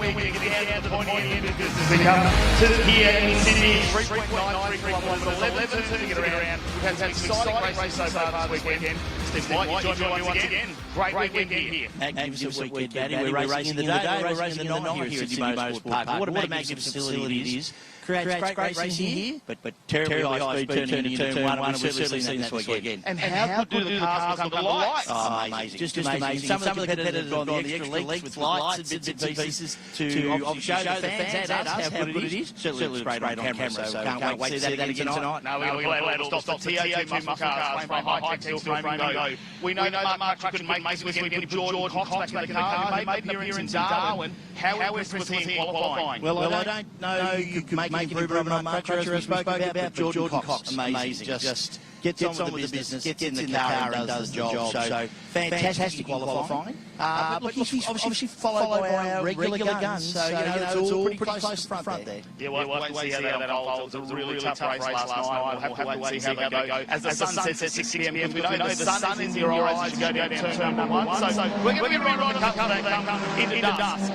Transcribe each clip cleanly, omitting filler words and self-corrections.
we're going to get down to the point here because as we come to here in Sydney, 3.93 kilometres, 11 turns to get around. We've had some exciting races so far this weekend. Steve White, you join me once again. Great weekend here. Magnificent weekend, Matty. We're racing in the day, we're racing in the night here at Sydney Motorsport Park. What a magnificent facility it is. Creates great racing here, but terribly high speed turning into turn one. We've certainly seen that this weekend. And how good do the cars come to light? Oh, amazing. Just amazing. Some of the competitors have gone the extra lengths with lights and bits and pieces to show the fans and us how good it is. Certainly looks great on camera, so can't wait to see that again tonight. No, we're going to stop the TA2 muscle cars playing Hi-Tec steel frame and go. We know that Mark couldn't make this weekend. We put Jordan Cox back in the car, who made an appearance in Darwin. How impressed was he in qualifying? Well, I don't know you can make an improvement on Mark Crutcher, as we spoke about, but Jordan Cox, amazing. Just gets on with the business, gets in the car and does the job. So fantastic qualifying. But he's obviously followed by our regular guns, so it's all pretty close to the front there. Yeah, we'll wait and see how that unfolds. It was a really tough race last night. We'll have to wait and see how they go. As the sun sets at 6 p.m, because we know the sun is in your eyes as you go down turn number one. So we're going to be right on the cup today, come into dusk.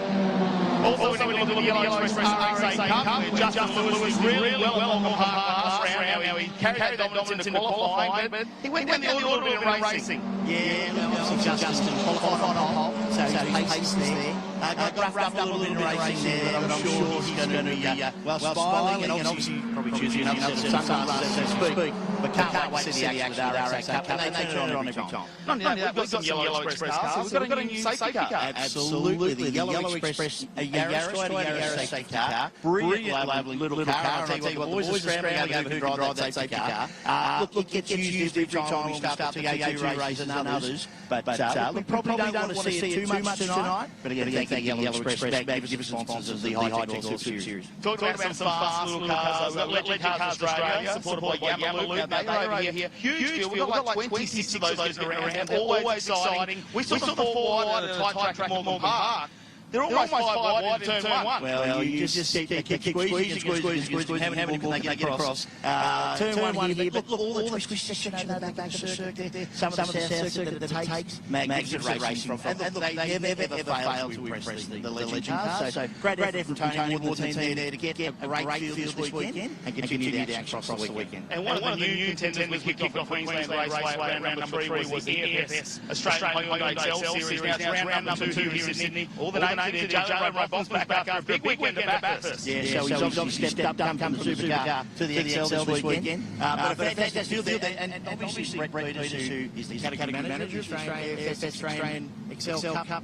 Also, we need to look at the Yellow Express RX8 Cup, where Justin Lewis was really well on the park last round. Now he carried that dominance into qualifying, but he went down the little bit in racing. Yeah, obviously Justin qualified on pole, so his pace there. Got roughed up a little bit in racing there, but I'm sure he's going to be well spiraling and obviously probably choosing another sunglasses, so to speak. But can't wait to see the action with RX8 Cup, and they turn it on every time. Not only that, we've got some Yellow Express cars, so we've got a new safety car. Absolutely, the Yellow Express, a Yaris safety car, brilliant little car, and I'll tell you what, the boys are scrambling over who can drive that safety car. Look, it gets used every time we start the TA2 Race and others, but we probably don't want to see it too much tonight. But again, thank you, Yellow Express, magnificent sponsors of the Hi-Tec Series. Talk about some fast little cars. We've got Legend Cars Australia, supported by Yamaluke. Now, they're over here. Huge deal. We've got like 26 of those going around. Always exciting. We saw the 4 wide at a tight track at Morgan Park. They're almost 5 wide in turn 1. Well, you just keep squeezing, how many can they get across? Turn 1 here, but look, all the twist section over the back of the circuit there, some of the south circuit that it takes, magnificent racing from. And look, they never ever fail to impress the Legend cars. So great effort from Tony and the team there to get a great field this weekend and continue the action across the weekend. And one of the new contenders we kicked off Queensland Raceway round number 3 was the AEST Australian Hyundai Excel Series. Now it's round number 2 here in Sydney. All the names there, Joe Boston's back after a big weekend at Bathurst. Yeah, so he's obviously stepped up, come from the supercar to the Excel this weekend. But a fantastic field there, and obviously Brett Peters, who is the category manager of the Australian Excel Cup,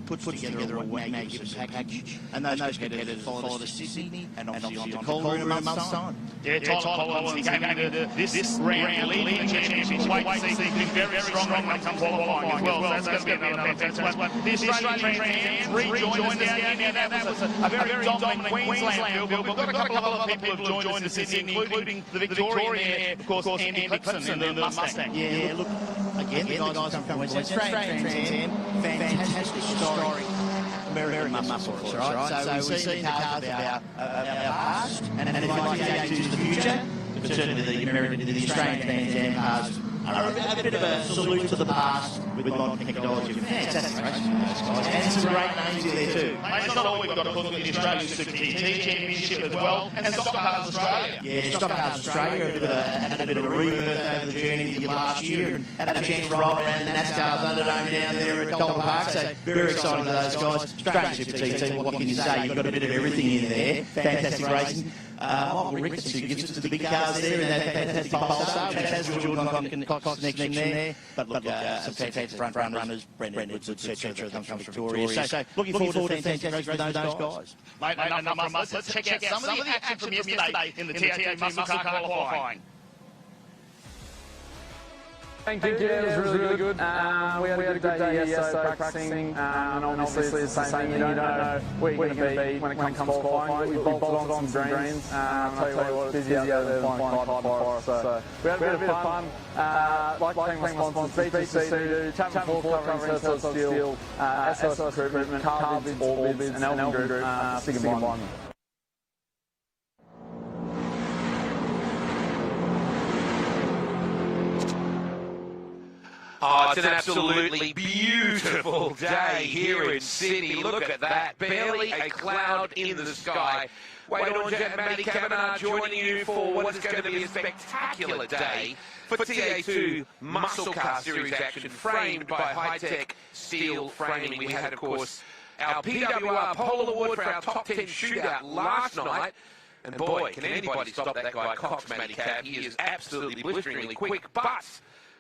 puts together a magnificent package, and those competitors follow the Sydney and obviously on the Colburn in a month's time. Yeah, Tyler Collins, he came into this round leading the championship. Wait to see him very strong when it comes qualifying as well. So that's going to be another fantastic one. The Australian Trans Am rejoined us down here. Now that was a very dominant Queensland field, but we've got a couple of other people who have joined us in Sydney, including the Victorian there, of course, Andy Clipson and the Mustang. Yeah, look, again, the guys come from Australian Trans Am, fantastic story. American muscle for us, right? So we've seen the cars about our past, and if you like TA2's the future, but certainly the Australian Trans Am cars are a bit of a salute to the past with modern technology. Fantastic racing with those guys, and some great names in there too. It's not all we've got, of course, with the Australian SuperTT Championship as well, and Stock Cars Australia. Yeah, Stock Cars Australia had a bit of a rebirth over the journey the last year, and had a chance to roll around the NASCAR Thunderdome down there at Colburn Park, so very exciting for those guys. Australian SuperTT, what can you say? You've got a bit of everything in there. Fantastic racing. Michael Ricketts, who gives us the big cars there in that fantastic Polestar, which has the Jordan Cox connection there. But look, some fantastic front runners, Brendan Woods, etc. comes from Victoria. So looking forward to a fantastic race with those guys. Mate, enough from us. Let's check out some of the action from yesterday in the TA2 muscle car qualifying. Thank you. It was really good. We had a good day yesterday practicing, and obviously it's the same thing. You don't know where you're going to be when it comes to qualifying. We bolted on some dreams. I'll tell you what, it's busy out there than flying kite for us. So we had a bit of fun. Like to thank my sponsors, BTC, Chapman Ford covering Celso Steel, SOS Recruitment, Carbids, Orbids, and Elvin Group, Sig and Bond. Hi, it's an absolutely beautiful day here in Sydney. Look at that. Barely a cloud in the sky. Wade Ornger and Matty Kavanagh joining you for what is going to be a spectacular day for TA2 Muscle Car Series action, framed by Hi-Tec steel framing. We had, of course, our PWR Pole Award for our top 10 shootout last night. And boy, can anybody stop that guy Cox, Matty Cav. He is absolutely blisteringly quick, but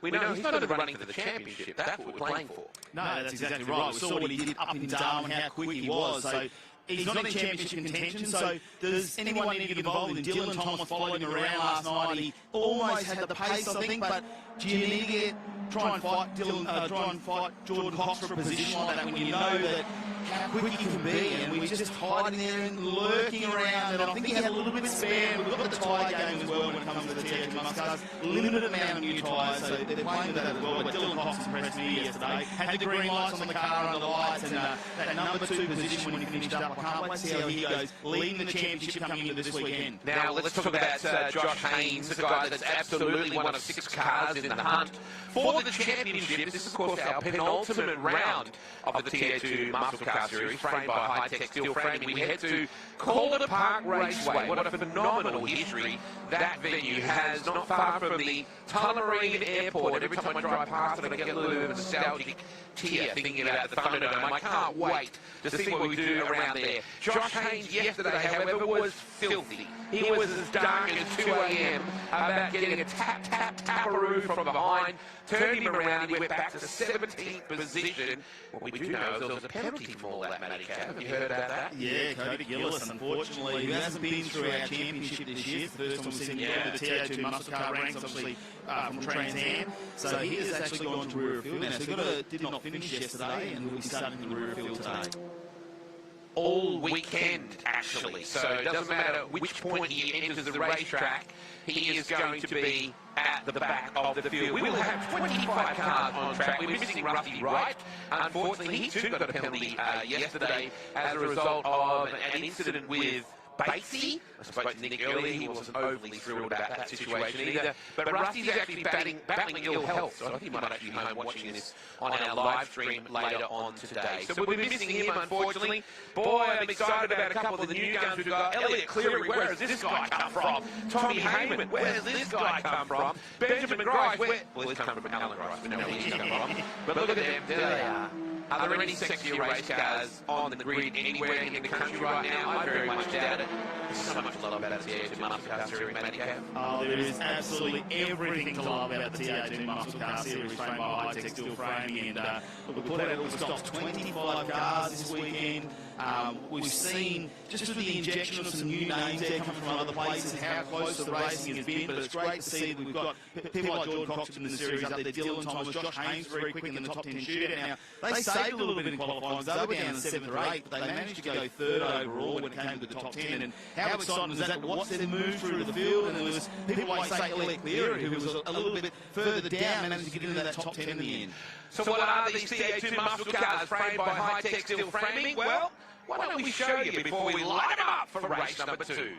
we know he's not even running for the championship. That's what we're playing for. No, that's exactly right. We saw what he did up in Darwin, how quick he was. So he's not in championship contention, so does anyone need to get involved in Dylan Thomas followed him around last night, and he almost had the pace, I think, but do you need to try and fight Jordan Cox for a position like that when you know that how quick he can be, and we're just hiding there and lurking around, and I think he had a little bit spare. We've got the tyre game as well when it comes to the TA2 muscle cars. Limited amount of new tyres, so they're playing with that as well. But Dylan Cox impressed me yesterday. Had the green lights on the car under the lights, and that number 2 position when he finished up. I can't wait to see how he goes, leading the championship coming into this weekend. Now let's talk about Josh Haynes, the guy that's absolutely one of 6 cars in the hunt for the championship. This is, of course, our penultimate round of the TA2 Muscle Car Series, framed by Hi-Tec steel framing. We head to Calder Park Raceway. What a phenomenal history that venue has, not far from the Tullamarine Airport. Every time I drive past it, I get a little bit of a nostalgic tear thinking about the Thunderdome. I can't wait to see what we do around there. Josh Haynes yesterday, however, was filthy. He was as dark as 2 a.m. about getting a tap-tap-taparoo from behind, turned him around, he went back to 17th position. What we do know is there was a penalty from all that, Matty Cav. Have you heard about that? Yeah, Cody Gillis, unfortunately, who hasn't been through our championship this year. It's the first time we've seen him go to the TA2 muscle car ranks, obviously, from TransAm. So he has actually gone to rear field now. So he did not finish yesterday, and will be starting in the rear field today. All weekend, actually. So it doesn't matter which point he enters the racetrack, he is going to be at the back of the field. We will have 25 cars on track. We're missing Rusty Wright. Unfortunately, he too got a penalty yesterday as a result of an incident with Batesy. I spoke to Nick earlier, he wasn't overly thrilled about that situation either. But Rusty's actually battling ill health, so I think he might actually be home watching this on our live stream later on today. So we'll be missing him, unfortunately. Boy, I'm excited about a couple of the new guns we've got. Elliot Cleary, where has this guy come from? Tommy Heyman, where has this guy come from? Benjamin Grice, well, he's come from Alan Grice, we know where he's come from. But look at them, there they are. Are there any sexier race cars on the grid anywhere in the country right now? I very much doubt it. There's so much to love about the TA2 Muscle Car Series, Matty Cav. Oh, there is absolutely everything to love about the TA2 Muscle Car Series, framed by Hi-Tec steel framing. And we put out all the stocks, 25 cars this weekend. We've seen, just through the injection of some new names there coming from other places, how close the racing has been. But it's great to see that we've got people like Jordan Cox in the series up there, Dylan Thomas, Josh Haynes very quick in the top 10 shootout. Now, they saved a little bit in qualifying. They were down in 7th or 8th, but they managed to go 3rd overall when it came to the top 10. And how exciting was that? Watch them move through the field, and there was people like, say, Elliot Cleary, who was a little bit further down, managed to get into that top 10 in the end. So what are these TA2 muscle cars framed by Hi-Tec steel framing? Well, why don't we show you before we light them up for race number 2?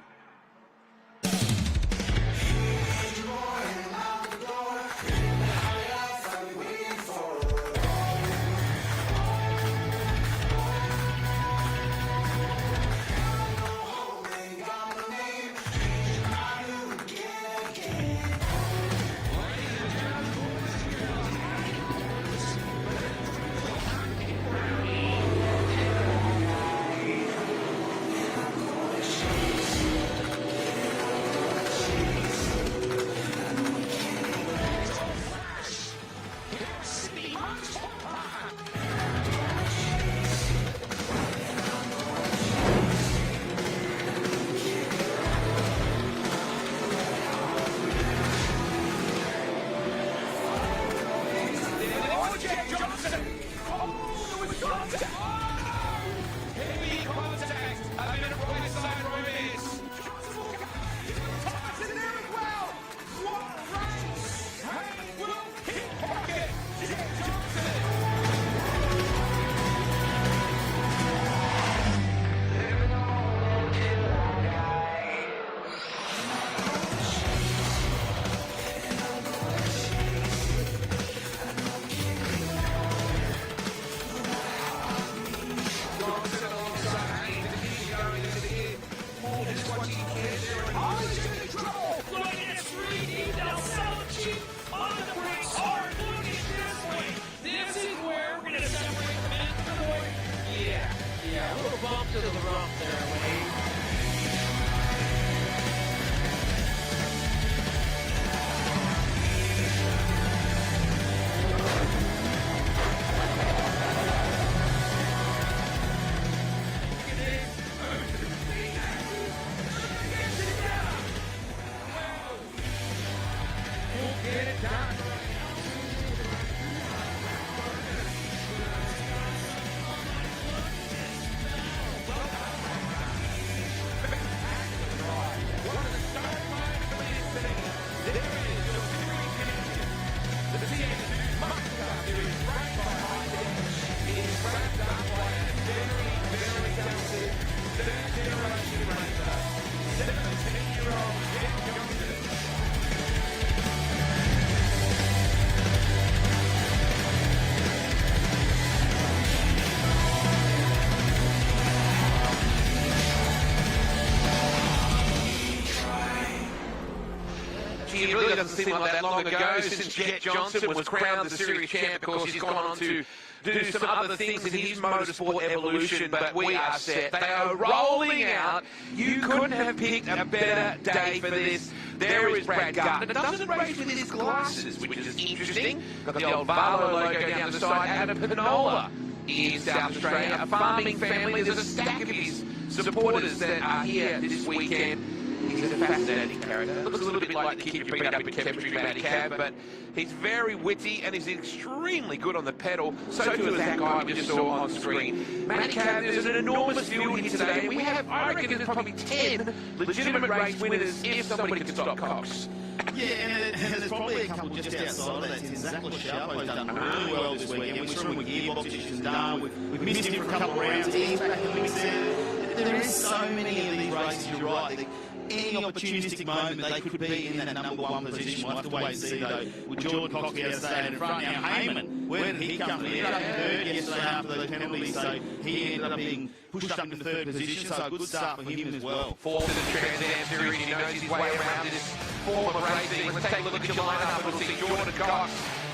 It really doesn't seem like that long ago since Jet Johnson was crowned the series champ. Of course, he's gone on to do some other things in his motorsport evolution, but we are set. They are rolling out. You couldn't have picked a better day for this. There is Brad Gardner. Doesn't race with his glasses, which is interesting. Got the old Barlow logo down the side. Out of Panola in South Australia, a farming family. There's a stack of his supporters that are here this weekend. He's a fascinating character. Looks a little bit like the kid you beat up in chemistry, Matty Cab, but he's very witty and he's extremely good on the pedal. So too is that guy we just saw on screen. Matty Cab, there's an enormous field here today. We have, I reckon, there's probably 10 legitimate race winners if somebody can stop Cox. Yeah, and there's probably a couple just outside of that. Zach Lachalpo's done really well this weekend. We saw him with gearbox issues done. We've missed him for a couple of rounds. He's back in the mix there. There is so many of these races, you're right. Any opportunistic moment they could be in that number one position. We'll have to wait and see though. With Jordan Cox be able to stay in front. Now Heyman, where did he come from? He ended up in third yesterday after those penalties, so he ended up being pushed up in third position, so a good start for him as well. Fourth in the TransAm Series, he knows his way around this form of racing. Let's take a look at your lineup. We'll see Jordan Cox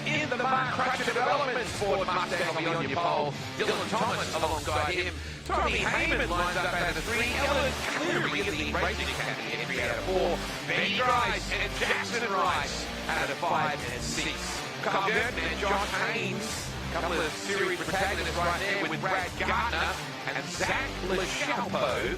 in the Mark Crutcher Development Ford Mustang will be on your pole. Dylan Thomas alongside him. Tommy Heyman lines up as a 3. Ellen Cleary in the Racing Academy entry out of 4. Benny Rice and Jackson Rice out of 5 and 6. Carl Gertman and Josh Haynes. A couple of series protagonists right there with Brad Gardner and Zach Lachalpo.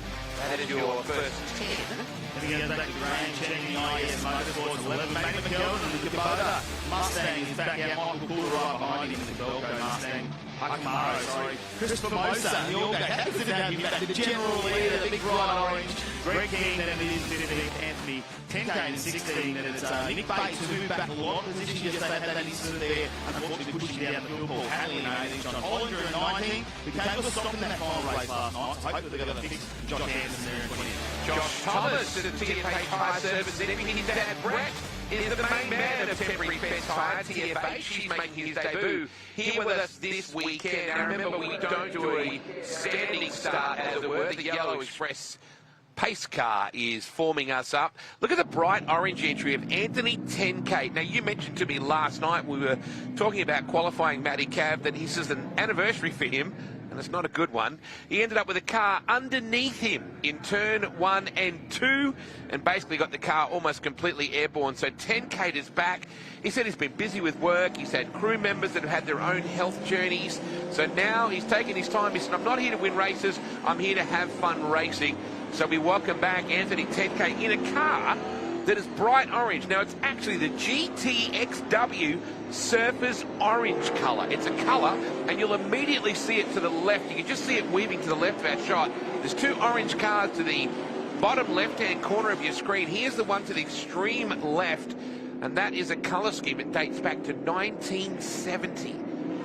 That is your first 10. And again, back to Graham checking the AEST Motorsport 11. Matty McKeldin and the Kubota Mustang is back out. Michael Cooler right behind him in the Velcro Mustang. Akamaro, sorry. Chris Formosa and the All-Go. Happy to have him back. The general leader, the big bright orange. Greg King, then it is Anthony 10K and 16. And it's Nick Bates who moved back a lot of position yesterday. Had that incident there. Unfortunately, pushing down the field. Paul Hadley and 18. John Hollinger at 19. We came to a stop in that final race last night. So hopefully they're going to fix Josh Anderson there in 20. Josh Thomas at the TFH Tyre Service. And his dad, Brett, is the main man of Temporary Fence Tyre, TFH. She's making his debut here with us this weekend. Now remember, we don't do a standing start, as it were. The Yellow Express pace car is forming us up. Look at the bright orange entry of Anthony 10K. Now, you mentioned to me last night, we were talking about qualifying Matty Cav, that this is an anniversary for him, and it's not a good one. He ended up with a car underneath him in turn 1 and 2, and basically got the car almost completely airborne. So 10K is back. He said he's been busy with work. He's had crew members that have had their own health journeys. So now he's taking his time. He said, I'm not here to win races. I'm here to have fun racing. So we welcome back Anthony 10K in a car that is bright orange. Now, it's actually the GTXW Surfers Orange colour. It's a colour, and you'll immediately see it to the left. You can just see it weaving to the left of our shot. There's 2 orange cars to the bottom left-hand corner of your screen. Here's the one to the extreme left, and that is a colour scheme. It dates back to 1970.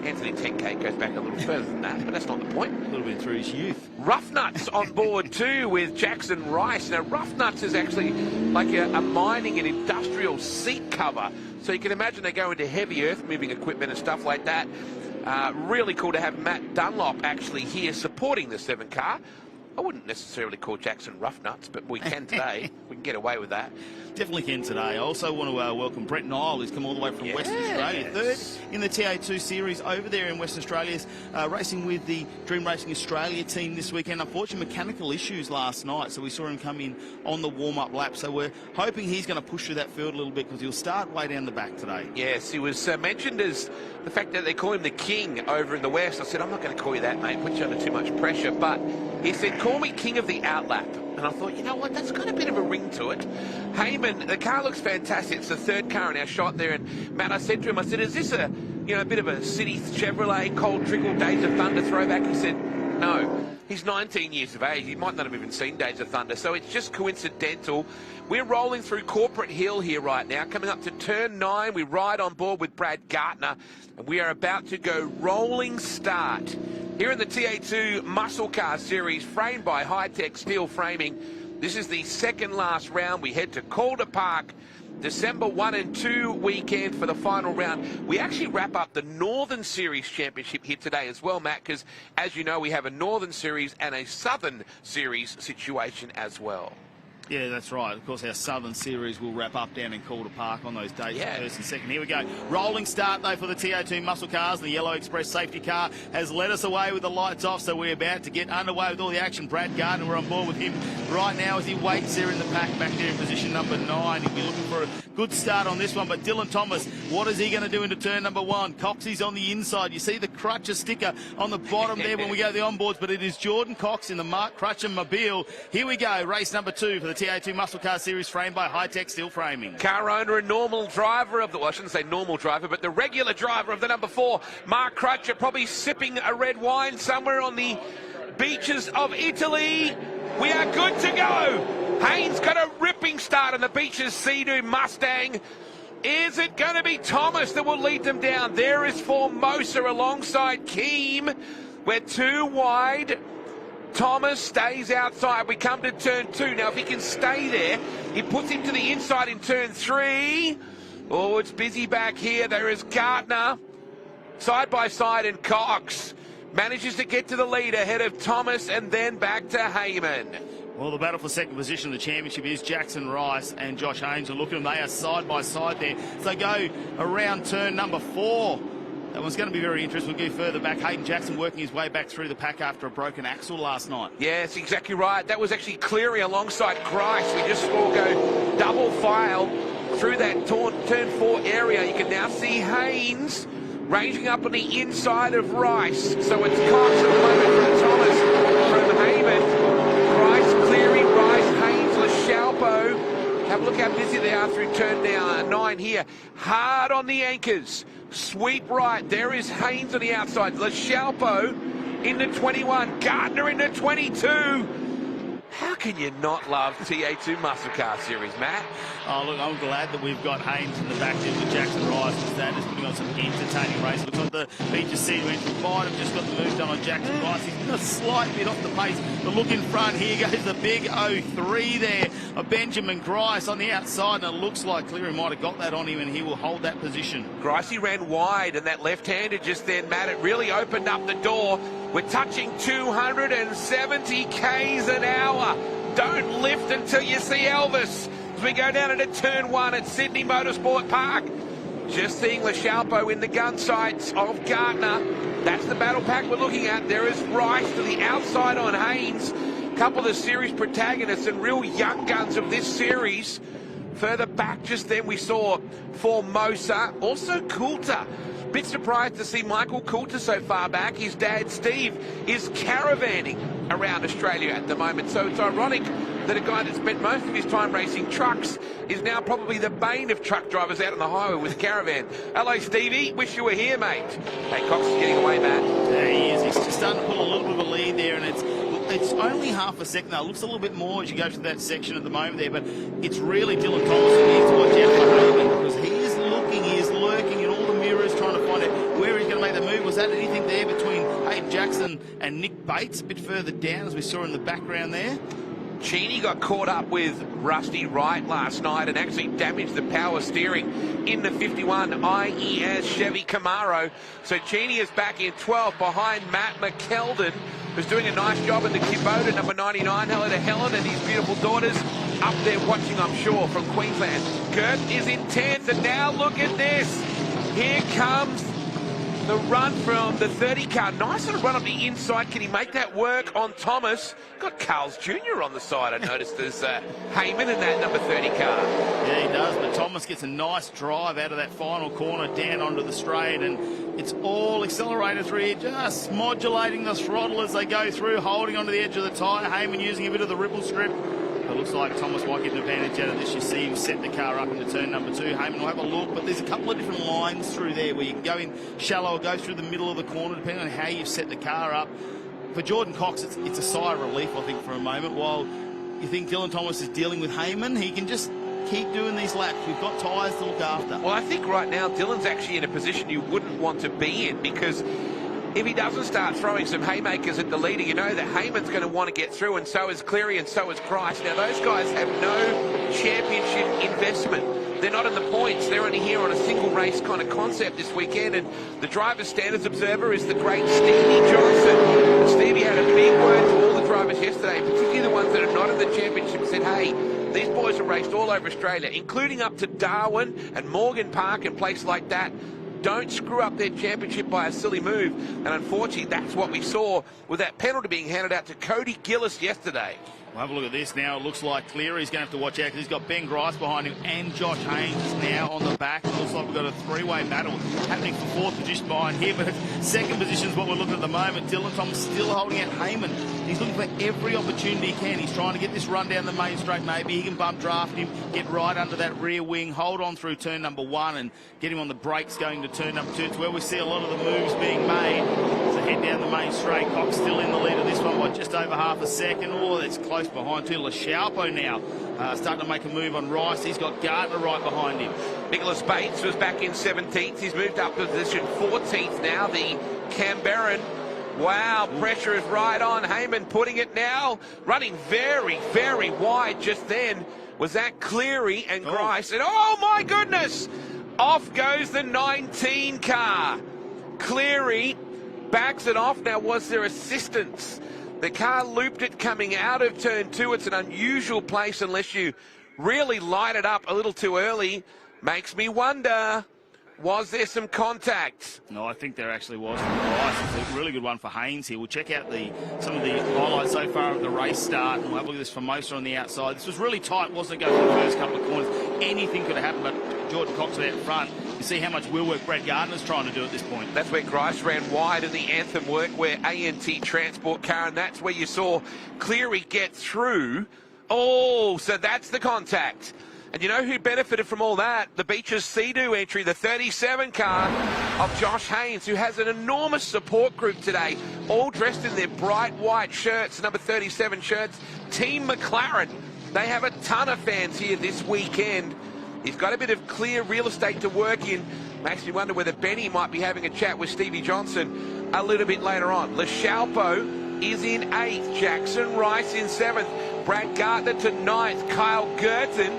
Anthony 10K goes back a little further than that, but that's not the point. A little bit through his youth. Rough Nuts on board too with Jackson Rice. Now, Rough Nuts is actually like a mining and industrial seat cover. So you can imagine they go into heavy earth-moving equipment and stuff like that. Really cool to have Matt Dunlop actually here supporting the 7 car. I wouldn't necessarily call Jackson Rough Nuts, but we can today. We can get away with that. Definitely can today. I also want to welcome Brett Nile, who's come all the way from Western Australia. 3rd in the TA2 Series over there in Western Australia, racing with the Dream Racing Australia team this weekend. Unfortunately, mechanical issues last night, so we saw him come in on the warm-up lap. So we're hoping he's going to push through that field a little bit, because he'll start way down the back today. Yes, he was mentioned as the fact that they call him the King over in the West. I said, I'm not going to call you that, mate. Put you under too much pressure. But he said, call me King of the Outlap. and I thought, you know what, that's got a bit of a ring to it. Heyman, the car looks fantastic. It's the third car in our shot there, and Matt, I said to him, I said, is this a bit of a City Chevrolet Cold Trickle Days of Thunder throwback? He said, no. He's 19 years of age. He might not have even seen Days of Thunder, so it's just coincidental. We're rolling through Corporate Hill here right now. Coming up to turn 9, we ride on board with Brad Gartner, and we are about to go rolling start here in the TA2 Muscle Car Series, framed by Hi-Tec steel framing. This is the second last round. We head to Calder Park, December 1 and 2 weekend for the final round. We actually wrap up the Northern Series Championship here today as well, Matt, because as you know, we have a Northern Series and a Southern Series situation as well. Yeah, that's right. Of course, our Southern Series will wrap up down in Calder Park on those dates, Yeah. first and second. Here we go. Rolling start, though, for the TA2 muscle cars. The Yellow Express safety car has led us away with the lights off, so we're about to get underway with all the action. Brad Gardner, we're on board with him right now as he waits there in the pack, back there in position number 9. He'll be looking for a good start on this one, but Dylan Thomas, what is he going to do into turn number 1? Coxey's on the inside. You see the Crutcher sticker on the bottom there when we go to the onboards, but it is Jordan Cox in the Mark Crutcher Mobile. Here we go, race number 2 for the TA2 Muscle Car Series, framed by Hi-Tec steel framing. Car owner and normal driver of the, well, I shouldn't say normal driver, but the regular driver of the number 4, Mark Crutcher, probably sipping a red wine somewhere on the beaches of Italy. We are good to go. Haynes got a ripping start on the beaches, Sea-Doo Mustang. Is it going to be Thomas that will lead them down? There is Formosa alongside Keem. We're 2 wide. Thomas stays outside. We come to turn 2. Now, if he can stay there, he puts him to the inside in turn 3. Oh, it's busy back here. There is Gartner, side by side, and Cox manages to get to the lead ahead of Thomas and then back to Heyman. Well, the battle for second position of the championship is Jackson Rice and Josh Haynes. And look at them, they are side by side there. So they go around turn number 4. That one's going to be very interesting. We'll go further back. Hayden Jackson working his way back through the pack after a broken axle last night. Yes, exactly right. That was actually Cleary alongside Grice. We just saw go double file through that turn 4 area. You can now see Haynes ranging up on the inside of Rice. So it's Cox at the moment from Thomas, from Heyman. Grice, Cleary, Rice, Haynes, LaChalpo. Have a look how busy they are through turn 9 here. Hard on the anchors. Sweep right. There is Haynes on the outside. LaChalpo into 21. Gardner into 22. How can you not love TA2 Muscle Car Series, Matt? Oh, look, I'm glad that we've got Haynes in the back there with Jackson Rice. That is putting on some entertaining race. Looks like the feature C to entry might have just got the move done on Jackson Rice. He's been a slight bit off the pace. But look in front. Here goes the big 03 there of Benjamin Grice on the outside. And it looks like Cleary might have got that on him and he will hold that position. Gricey ran wide and that left-hander just then, Matt, it really opened up the door. We're touching 270 k's an hour. Don't lift until you see Elvis. As we go down into turn 1 at Sydney Motorsport Park. Just seeing LaChalpo in the gun sights of Gartner. That's the battle pack we're looking at. There is Rice to the outside on Haynes. A couple of the series protagonists and real young guns of this series. Further back just then we saw Formosa. Also Coulter. Bit surprised to see Michael Coulter so far back. His dad Steve is caravanning around Australia at the moment. So it's ironic that a guy that spent most of his time racing trucks is now probably the bane of truck drivers out on the highway with caravan. Hello Stevie, wish you were here, mate. Hey, Cox is getting away, Matt. There he is. He's just starting to pull a little bit of a lead there, and it's only half a second though. It looks a little bit more as you go through that section at the moment there, but it's really Dylan Thomas who needs to watch out for Hayden, because he is looking, he is lurking in all the mirrors trying to find out where he's going to make the move. Was that anything there between Hayden Jackson and Nick Bates a bit further down as we saw in the background there? Cheney got caught up with Rusty Wright last night and actually damaged the power steering in the 51 IES Chevy Camaro. So Cheney is back in 12 behind Matt McKeldin, who's doing a nice job in the Kubota, number 99. Hello to Helen and his beautiful daughters up there watching, I'm sure, from Queensland. Kurt is in 10th, and now look at this. Here comes The run from the 30 car. Nice little run on the inside. Can he make that work on Thomas? Got Carl's Jr. on the side, I noticed. There's Heyman in that number 30 car. Yeah, he does, but Thomas gets a nice drive out of that final corner down onto the straight, and it's all accelerator through here, just modulating the throttle as they go through, holding onto the edge of the tyre. Heyman using a bit of the ripple strip. It looks like Thomas might get an advantage out of this. You see him set the car up into turn number 2. Heyman will have a look, but there's a couple of different lines through there where you can go in shallow or go through the middle of the corner, depending on how you've set the car up. For Jordan Cox, it's a sigh of relief, I think, for a moment. While you think Dylan Thomas is dealing with Heyman, he can just keep doing these laps. We've got tyres to look after. Well, I think right now Dylan's actually in a position you wouldn't want to be in, because if he doesn't start throwing some haymakers at the leader, you know that Heyman's going to want to get through, and so is Cleary, and so is Christ. Now, those guys have no championship investment. They're not in the points. They're only here on a single race kind of concept this weekend, and the driver's standards observer is the great Stevie Johnson. And Stevie had a big word to all the drivers yesterday, particularly the ones that are not in the championship, said, hey, these boys are raced all over Australia, including up to Darwin and Morgan Park and places like that. Don't screw up their championship by a silly move. And unfortunately, that's what we saw with that penalty being handed out to Cody Gillis yesterday. We'll have a look at this now. It looks like Cleary's going to have to watch out because he's got Ben Grice behind him and Josh Haynes is now on the back. It looks like we've got a three-way battle happening for 4th position behind here, but 2nd position is what we're looking at the moment. Dylan Thomas still holding out Heyman. He's looking for every opportunity he can. He's trying to get this run down the main straight. Maybe he can bump draft him, get right under that rear wing, hold on through turn number 1 and get him on the brakes going to turn number 2. It's where we see a lot of the moves being made. So head down the main straight. Cox still in the lead of this one by just over half a second. Oh, that's close behind too. LaChalpo now starting to make a move on Rice. He's got Gardner right behind him. Nicholas Bates was back in 17th. He's moved up to position 14th now. The Canberran. Wow, pressure is right on. Heyman putting it now. Running very, very wide just then. Was that Cleary and Grice? And oh my goodness! Off goes the 19 car. Cleary backs it off. Now, was there assistance? The car looped it coming out of turn 2. It's an unusual place unless you really light it up a little too early. Makes me wonder, was there some contact? No, I think there actually was from Grice. It's a really good one for Haynes here. We'll check out some of the highlights so far of the race start, and we'll have a look at this Formosa on the outside. This was really tight, wasn't it, going for the first couple of corners? Anything could have happened, but Jordan Cox was out in front. You see how much wheel work Brad Gardner's trying to do at this point. That's where Grice ran wide in the anthem work, where ANT transport car, and that's where you saw Cleary get through. Oh, so that's the contact. And you know who benefited from all that? The Beaches Sea-Doo entry, the 37 car of Josh Haynes, who has an enormous support group today, all dressed in their bright white shirts, number 37 shirts. Team McLaren, they have a ton of fans here this weekend. He's got a bit of clear real estate to work in. Makes me wonder whether Benny might be having a chat with Stevie Johnson a little bit later on. LaChalpo is in 8th. Jackson Rice in 7th. Brad Gardner to 9th. Kyle Gerton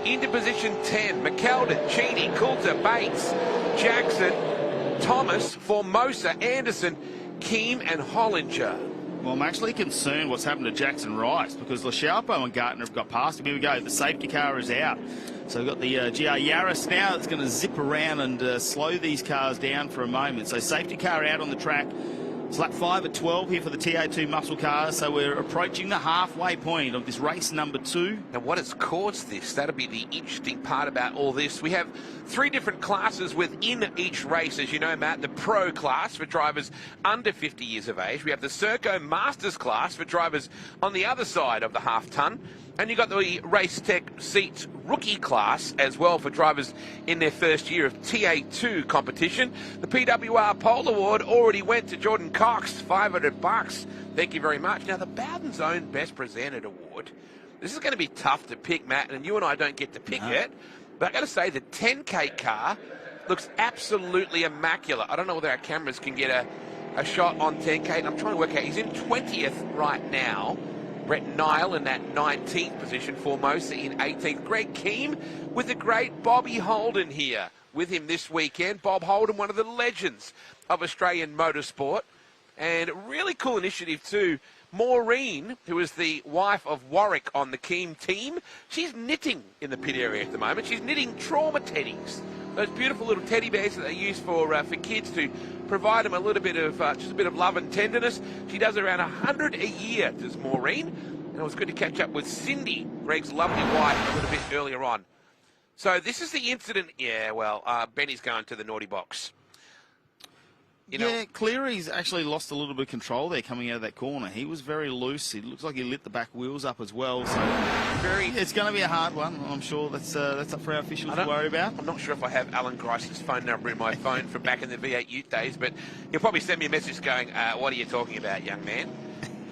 into position 10. McKeldin, Cheney, Coulter, Bates, Jackson, Thomas, Formosa, Anderson, Keem and Hollinger. Well, I'm actually concerned what's happened to Jackson Rice because LaChalpo and Gardner have got past him. Here we go. The safety car is out. So we've got the GR Yaris now. It's going to zip around and slow these cars down for a moment. So safety car out on the track. It's lap 5 at 12 here for the TA2 muscle cars. So we're approaching the halfway point of this race number 2. And what has caused this, that'll be the interesting part about all this. We have 3 different classes within each race, as you know, Matt. The Pro class for drivers under 50 years of age. We have the Serco Masters class for drivers on the other side of the half-ton. And you've got the Race Tech Seats Rookie class as well for drivers in their first year of TA2 competition. The PWR Pole Award already went to Jordan Cox, $500. Thank you very much. Now, the Bowden's Own Best Presented Award. This is going to be tough to pick, Matt, and you and I don't get to pick it. But I've got to say, the 10K car looks absolutely immaculate. I don't know whether our cameras can get a shot on 10K. I'm trying to work out. He's in 20th right now. Brett Nile in that 19th position, Formosa in 18th. Greg Keem with the great Bobby Holden here with him this weekend. Bob Holden, one of the legends of Australian motorsport. And really cool initiative too. Maureen, who is the wife of Warwick on the Keem team, she's knitting in the pit area at the moment. She's knitting trauma teddies those beautiful little teddy bears that they use for kids to provide them a little bit of just a bit of love and tenderness. She does around 100 a year, does Maureen. And it was good to catch up with Cindy, Greg's lovely wife, a little bit earlier on. So this is the incident. Yeah, well, Benny's going to the naughty box. You know, yeah, Cleary's actually lost a little bit of control there coming out of that corner. He was very loose. It looks like he lit the back wheels up as well. So it's going to be a hard one. I'm sure that's up for our officials to worry about. I'm not sure if I have Alan Grice's phone number in my phone from back in the V8 Ute days, but he'll probably send me a message going, what are you talking about, young man?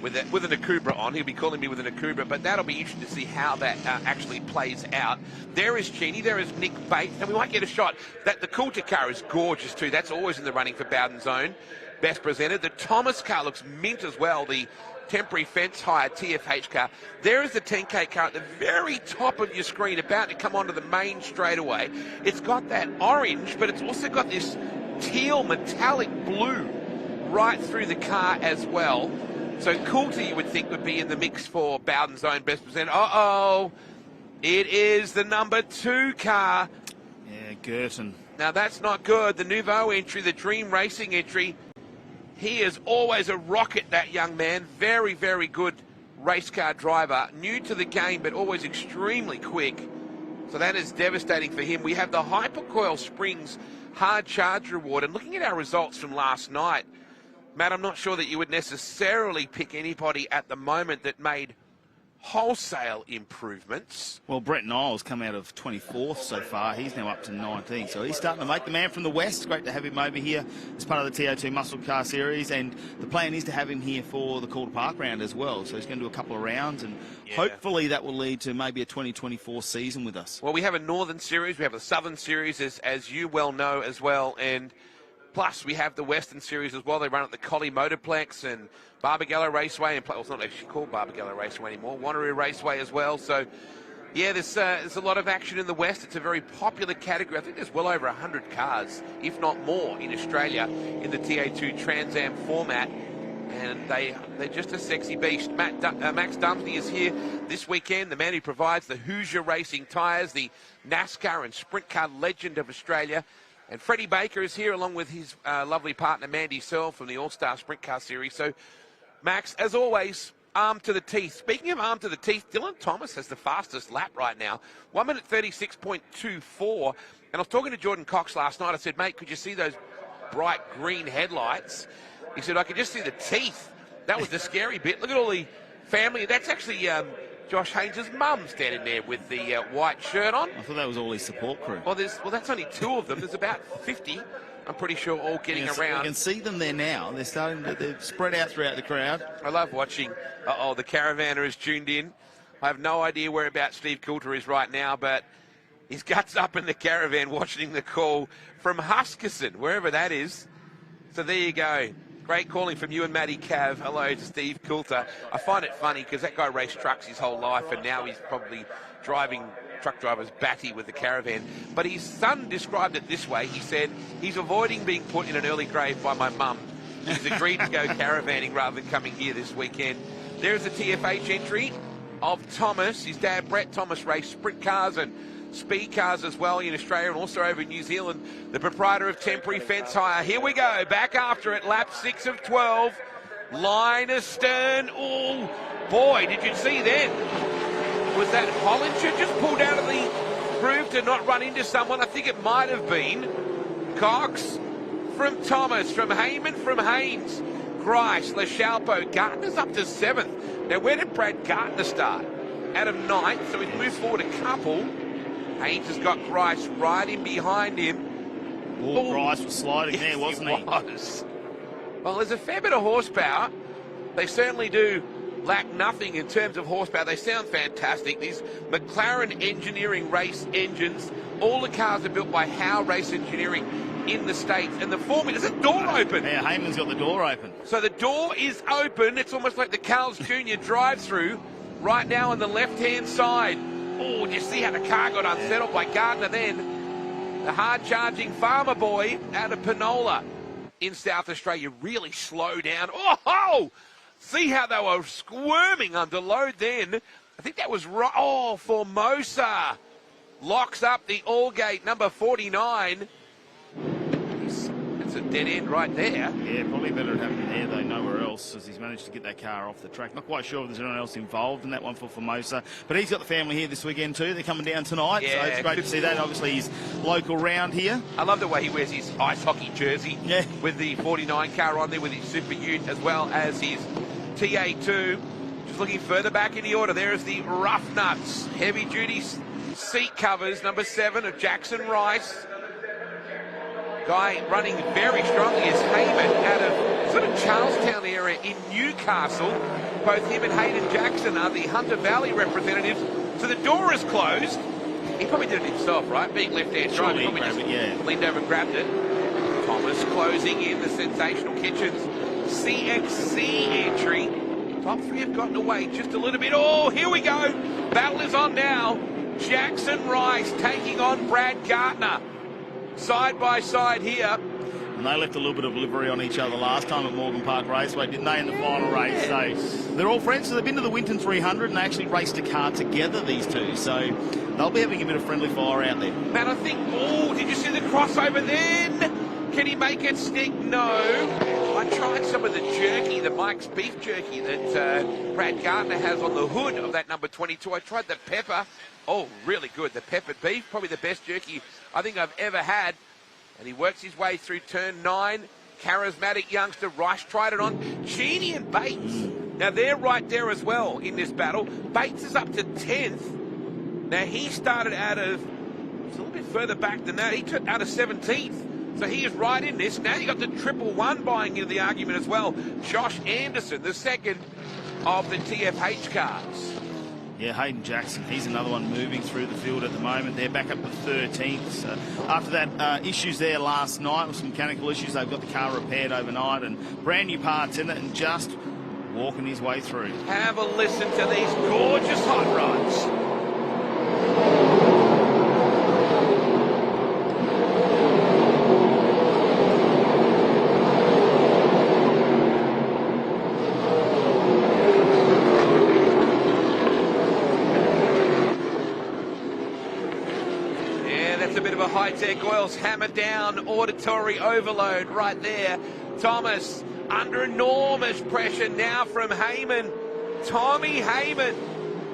With an Akubra on. He'll be calling me with an Akubra, but that'll be interesting to see how that actually plays out. There is Cheney, there is Nick Bates, and we might get a shot. The Coulter car is gorgeous too. That's always in the running for Bowden's Own. Best presented. The Thomas car looks mint as well, the temporary fence hire TFH car. There is the 10K car at the very top of your screen, about to come onto the main straightaway. It's got that orange, but it's also got this teal metallic blue right through the car as well. So Coulter, you would think, would be in the mix for Bowden's Own best presenter. Uh-oh. It is the number 2 car. Yeah, Girton. Now, that's not good. The Nouveau entry, the Dream Racing entry. He is always a rocket, that young man. Very, very good race car driver. New to the game, but always extremely quick. So that is devastating for him. We have the Hypercoil Springs hard charge reward. And looking at our results from last night, Matt, I'm not sure that you would necessarily pick anybody at the moment that made wholesale improvements. Well, Brett Niles come out of 24th so far. He's now up to 19th. So he's starting to make the man from the West. It's great to have him over here as part of the TA2 Muscle Car Series. And the plan is to have him here for the Calder Park round as well. So he's going to do a couple of rounds. And hopefully that will lead to maybe a 2024 season with us. Well, we have a Northern Series. We have a Southern Series, as you well know as well. And plus, we have the Western Series as well. They run at the Collie Motorplex and Barbagallo Raceway. And well, it's not actually called Barbagallo Raceway anymore. Wanneroo Raceway as well. So, yeah, there's a lot of action in the West. It's a very popular category. I think there's well over 100 cars, if not more, in Australia in the TA2 Transam format. And they're just a sexy beast. Max Dumsney is here this weekend, the man who provides the Hoosier Racing tyres, the NASCAR and sprint car legend of Australia. And Freddie Baker is here along with his lovely partner Mandy Searle from the All-Star Sprint Car Series. So, Max, as always, arm to the teeth. Speaking of arm to the teeth, Dylan Thomas has the fastest lap right now, 1 minute 36.24. And I was talking to Jordan Cox last night. I said, mate, could you see those bright green headlights? He said, I could just see the teeth. That was the scary bit. Look at all the family. That's actually Josh Haynes' mum standing there with the white shirt on. I thought that was all his support crew. Well, that's only 2 of them. There's about 50, I'm pretty sure, all getting around. You can see them there now. They're spread out throughout the crowd. I love watching. The Caravaner is tuned in. I have no idea whereabouts Steve Coulter is right now, but his guts up in the Caravan watching the call from Huskisson, wherever that is. So there you go. Great calling from you and Matty Cav. Hello to Steve Coulter. I find it funny because that guy raced trucks his whole life and now he's probably driving truck drivers batty with the Caravan. But his son described it this way. He said, he's avoiding being put in an early grave by my mum. He's agreed to go caravanning rather than coming here this weekend. There's the TFH entry of Thomas. His dad, Brett Thomas, raced sprint cars and speed cars as well in Australia and also over in New Zealand. The proprietor of Temporary Fence Hire. Here we go, back after it, lap 6 of 12. Line astern. Oh, boy, did you see then? Was that Hollinger just pulled out of the groove to not run into someone? I think it might have been Cox from Thomas, from Heyman, from Haynes, Grice, LaChalpo. Gardner's up to 7th. Now, where did Brad Gardner start? Out of 9th, so he's moved forward a couple. Haynes has got Grice right in behind him. Oh, Grice was sliding there, wasn't he? Well, there's a fair bit of horsepower. They certainly do lack nothing in terms of horsepower. They sound fantastic. These McLaren Engineering race engines, all the cars are built by Howe Race Engineering in the States. And the formula, there's a door open. Yeah, Heyman's got the door open. So the door is open. It's almost like the Carl's Jr. drive-through right now on the left-hand side. Oh, do you see how the car got unsettled by Gardner then? The hard-charging farmer boy out of Penola in South Australia really slow down. Oh, see how they were squirming under load then. I think that was right. Oh, Formosa. locks up the Allgate number 49. That's a dead end right there. Yeah, probably better to have him there though, nowhere else, as he's managed to get that car off the track. Not quite sure if there's anyone else involved in that one for Formosa, but he's got the family here this weekend too. They're coming down tonight, Yeah, so it's great to see that. Obviously, he's local round here. I love the way he wears his ice hockey jersey, Yeah, with the 49 car on there, with his Super Ute, as well as his TA2. Just looking further back in the order, there is the Rough Nuts heavy duty seat covers, number 7 of Jackson Rice. Guy running very strongly is Heyman out of sort of Charlestown area in Newcastle. Both him and Hayden Jackson are the Hunter Valley representatives. So the door is closed. He probably did it himself, right? Being left-hand driver, probably just leaned over and grabbed it. Thomas closing in the Sensational Kitchens CXC entry. Top 3 have gotten away just a little bit. Oh, here we go. Battle is on now. Jackson Rice taking on Brad Gardner. Side by side here. and they left a little bit of livery on each other last time at Morgan Park Raceway, didn't they, in the final race? So they're all friends. So they've been to the Winton 300 and they actually raced a car together, these two. So they'll be having a bit of friendly fire out there. Man, I think, oh, did you see the crossover then? Can he make it stick? No. I tried some of the jerky, the Mike's beef jerky that Brad Gardner has on the hood of that number 22. I tried the pepper. Oh, really good. The peppered beef, probably the best jerky I think I've ever had. And he works his way through turn 9. Charismatic youngster, Rice tried it on. Cheney and Bates. Now, they're right there as well in this battle. Bates is up to 10th. Now, he started out of, it's a little bit further back than that. He took out of 17th. So he is right in this. Now you got the 111 buying into the argument as well. Josh Anderson, the second of the TFH cars. Yeah, Hayden Jackson, he's another one moving through the field at the moment. They're back up to 13th. So after that, issues there last night with some mechanical issues, they've got the car repaired overnight and brand new parts in it and just walking his way through. Have a listen to these gorgeous hot rods. Hi-Tec oils hammer down, auditory overload right there. Thomas under enormous pressure now from Heyman. Tommy Heyman.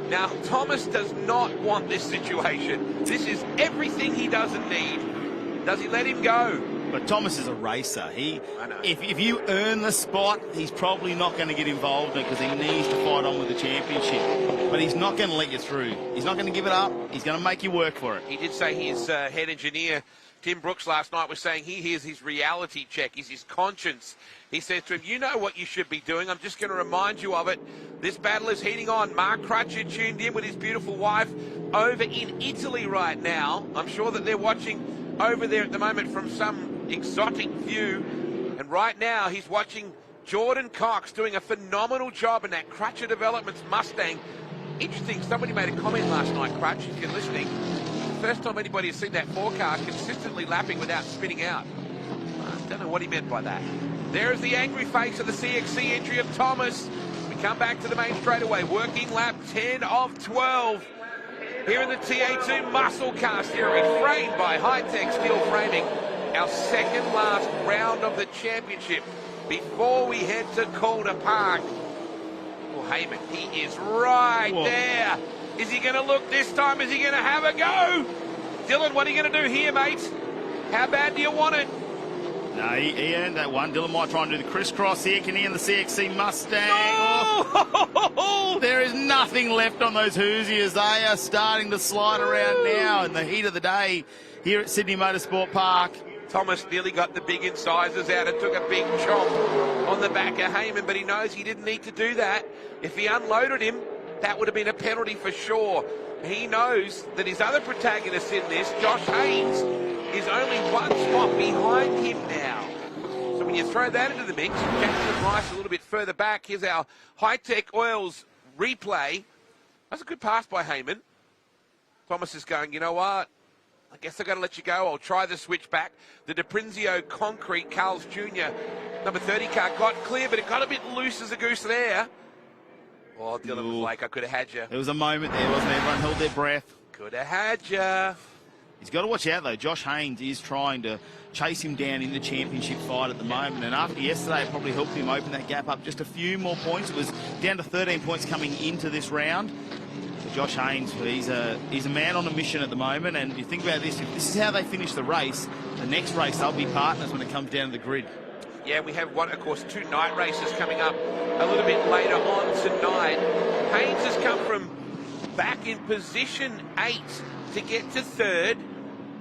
Now, Thomas does not want this situation. This is everything he doesn't need. Does he let him go? But Thomas is a racer. If you earn the spot, he's probably not going to get involved in it because he needs to fight on with the championship. But he's not going to let you through. He's not going to give it up. He's going to make you work for it. He did say his head engineer, Tim Brooks, last night was saying he hears his reality check, is his conscience. He says to him, you know what you should be doing. I'm just going to remind you of it. This battle is heating on. Mark Crutcher tuned in with his beautiful wife over in Italy right now. I'm sure that they're watching over there at the moment from some exotic view, and right now he's watching Jordan Cox doing a phenomenal job in that Crutcher Developments Mustang. Interesting, somebody made a comment last night, Crutch, if you're listening. First time anybody has seen that 4-car consistently lapping without spinning out. I don't know what he meant by that. There's the angry face of the CXC entry of Thomas. We come back to the main straightaway, working lap 10 of 12. Here in the TA2 muscle car steering, framed by Hi-Tec steel framing. Our second last round of the championship before we head to Calder Park. Oh, Heyman, he is right there. Is he going to look this time? Is he going to have a go? Dylan, what are you going to do here, mate? How bad do you want it? No, he earned that one. Dylan might try and do the crisscross here. Can he in the CXC Mustang? No! Oh, there is nothing left on those Hoosiers. They are starting to slide around now in the heat of the day here at Sydney Motorsport Park. Thomas nearly got the big incisors out and took a big chomp on the back of Heyman, but he knows he didn't need to do that. If he unloaded him, that would have been a penalty for sure. He knows that his other protagonist in this, Josh Haynes, is only one spot behind him now. So when you throw that into the mix, Jackson Rice a little bit further back. Here's our Hi-Tec Oils replay. That's a good pass by Heyman. Thomas is going, you know what? I guess I've got to let you go. I'll try the switch back. The DePrinzio Concrete Carl's Jr. number 30 car got clear, but it got a bit loose as a goose there. Oh, Dylan was like, I could have had you. There was a moment there, wasn't there? Everyone held their breath. Could have had ya. He's got to watch out, though. Josh Haynes is trying to chase him down in the championship fight at the moment. And after yesterday, it probably helped him open that gap up just a few more points. It was down to 13 points coming into this round. But Josh Haynes, he's a man on a mission at the moment. And you think about this, if this is how they finish the race, the next race, they'll be partners when it comes down to the grid. Yeah, we have one, of course, 2 night races coming up a little bit later on tonight. Haynes has come from back in position 8 to get to 3rd.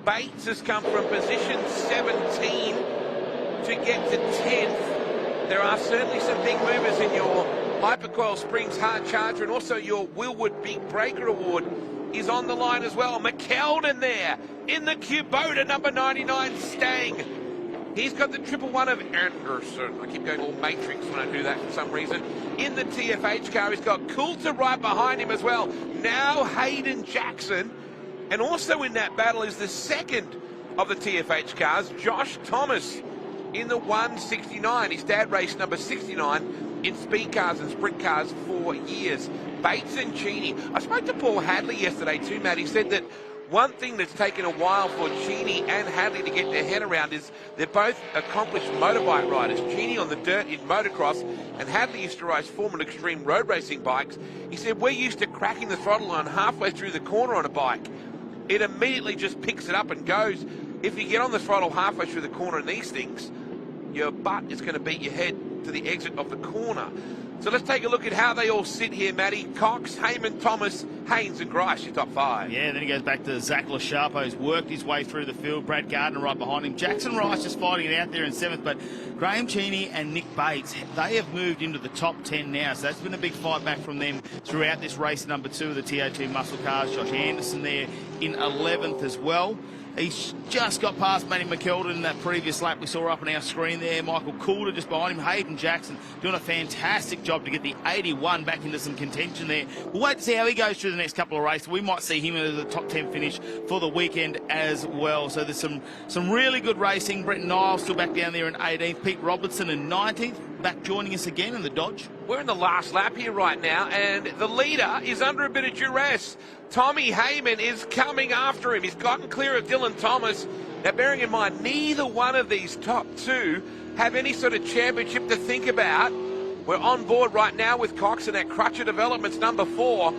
Bates has come from position 17 to get to 10th. There are certainly some big movers in your Hypercoil Springs Hard Charger, and also your Willwood Big Breaker Award is on the line as well. McKeldin there in the Kubota number 99 Stang. He's got the 111 of Anderson. I keep going all Matrix when I do that for some reason. In the TFH car, he's got Coulter right behind him as well. Now Hayden Jackson. And also in that battle is the second of the TFH cars, Josh Thomas, in the 169. His dad raced number 69 in speed cars and sprint cars for years. Bates and Cheney. I spoke to Paul Hadley yesterday too, Matt. He said that one thing that's taken a while for Cheney and Hadley to get their head around is they're both accomplished motorbike riders. Cheney on the dirt in motocross, and Hadley used to race Formula Extreme road racing bikes. He said, we're used to cracking the throttle on halfway through the corner on a bike. It immediately just picks it up and goes. If you get on the throttle halfway through the corner in these things, your butt is going to beat your head to the exit of the corner. So let's take a look at how they all sit here, Matty. Cox, Heyman, Thomas, Haynes and Grice, your top 5. Yeah, then he goes back to Zach LaCharpo, who's worked his way through the field. Brad Gardner right behind him. Jackson Rice just fighting it out there in 7th, but Graham Cheney and Nick Bates, they have moved into the top 10 now, so that's been a big fight back from them throughout this race number 2 of the TA2 muscle cars. Josh Anderson there in 11th as well. He's just got past Matty McKeldin in that previous lap we saw up on our screen there. Michael Coulter just behind him. Hayden Jackson doing a fantastic job to get the 81 back into some contention there. We'll wait to see how he goes through the next couple of races. We might see him as a top 10 finish for the weekend as well. So there's some really good racing. Brett Niles still back down there in 18th. Pete Robertson in 19th. Back joining us again in the Dodge. We're in the last lap here right now, and the leader is under a bit of duress. Tommy Heyman is coming after him. He's gotten clear of Dylan Thomas. Now, bearing in mind, neither one of these top 2 have any sort of championship to think about. We're on board right now with Cox, and that Crutcher Developments number 4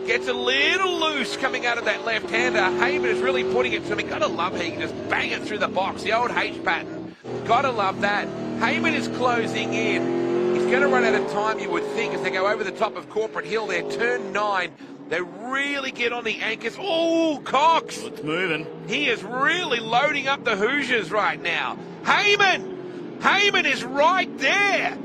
gets a little loose coming out of that left-hander. Heyman is really putting it to him. Gotta love he can just bang it through the box. The old H pattern. Gotta love that. Heyman is closing in. He's going to run out of time, you would think, as they go over the top of Corporate Hill there. Turn 9. They really get on the anchors. Oh, Cox! It's moving. He is really loading up the Hoosiers right now. Heyman! Heyman is right there.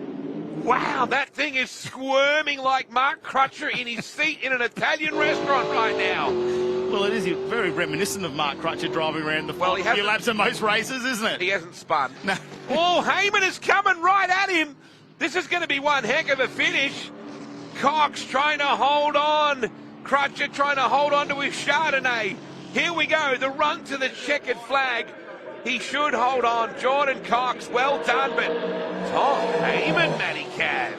Wow, that thing is squirming like Mark Crutcher in his seat in an Italian restaurant right now. Well, it is very reminiscent of Mark Crutcher driving around the final few laps of most races, isn't it? He hasn't spun. No. Oh, Heyman is coming right at him. This is going to be one heck of a finish. Cox trying to hold on. Crutcher trying to hold on to his Chardonnay. Here we go, the run to the checkered flag. He should hold on. Jordan Cox, well done, but Tom Heyman, Matty Cav.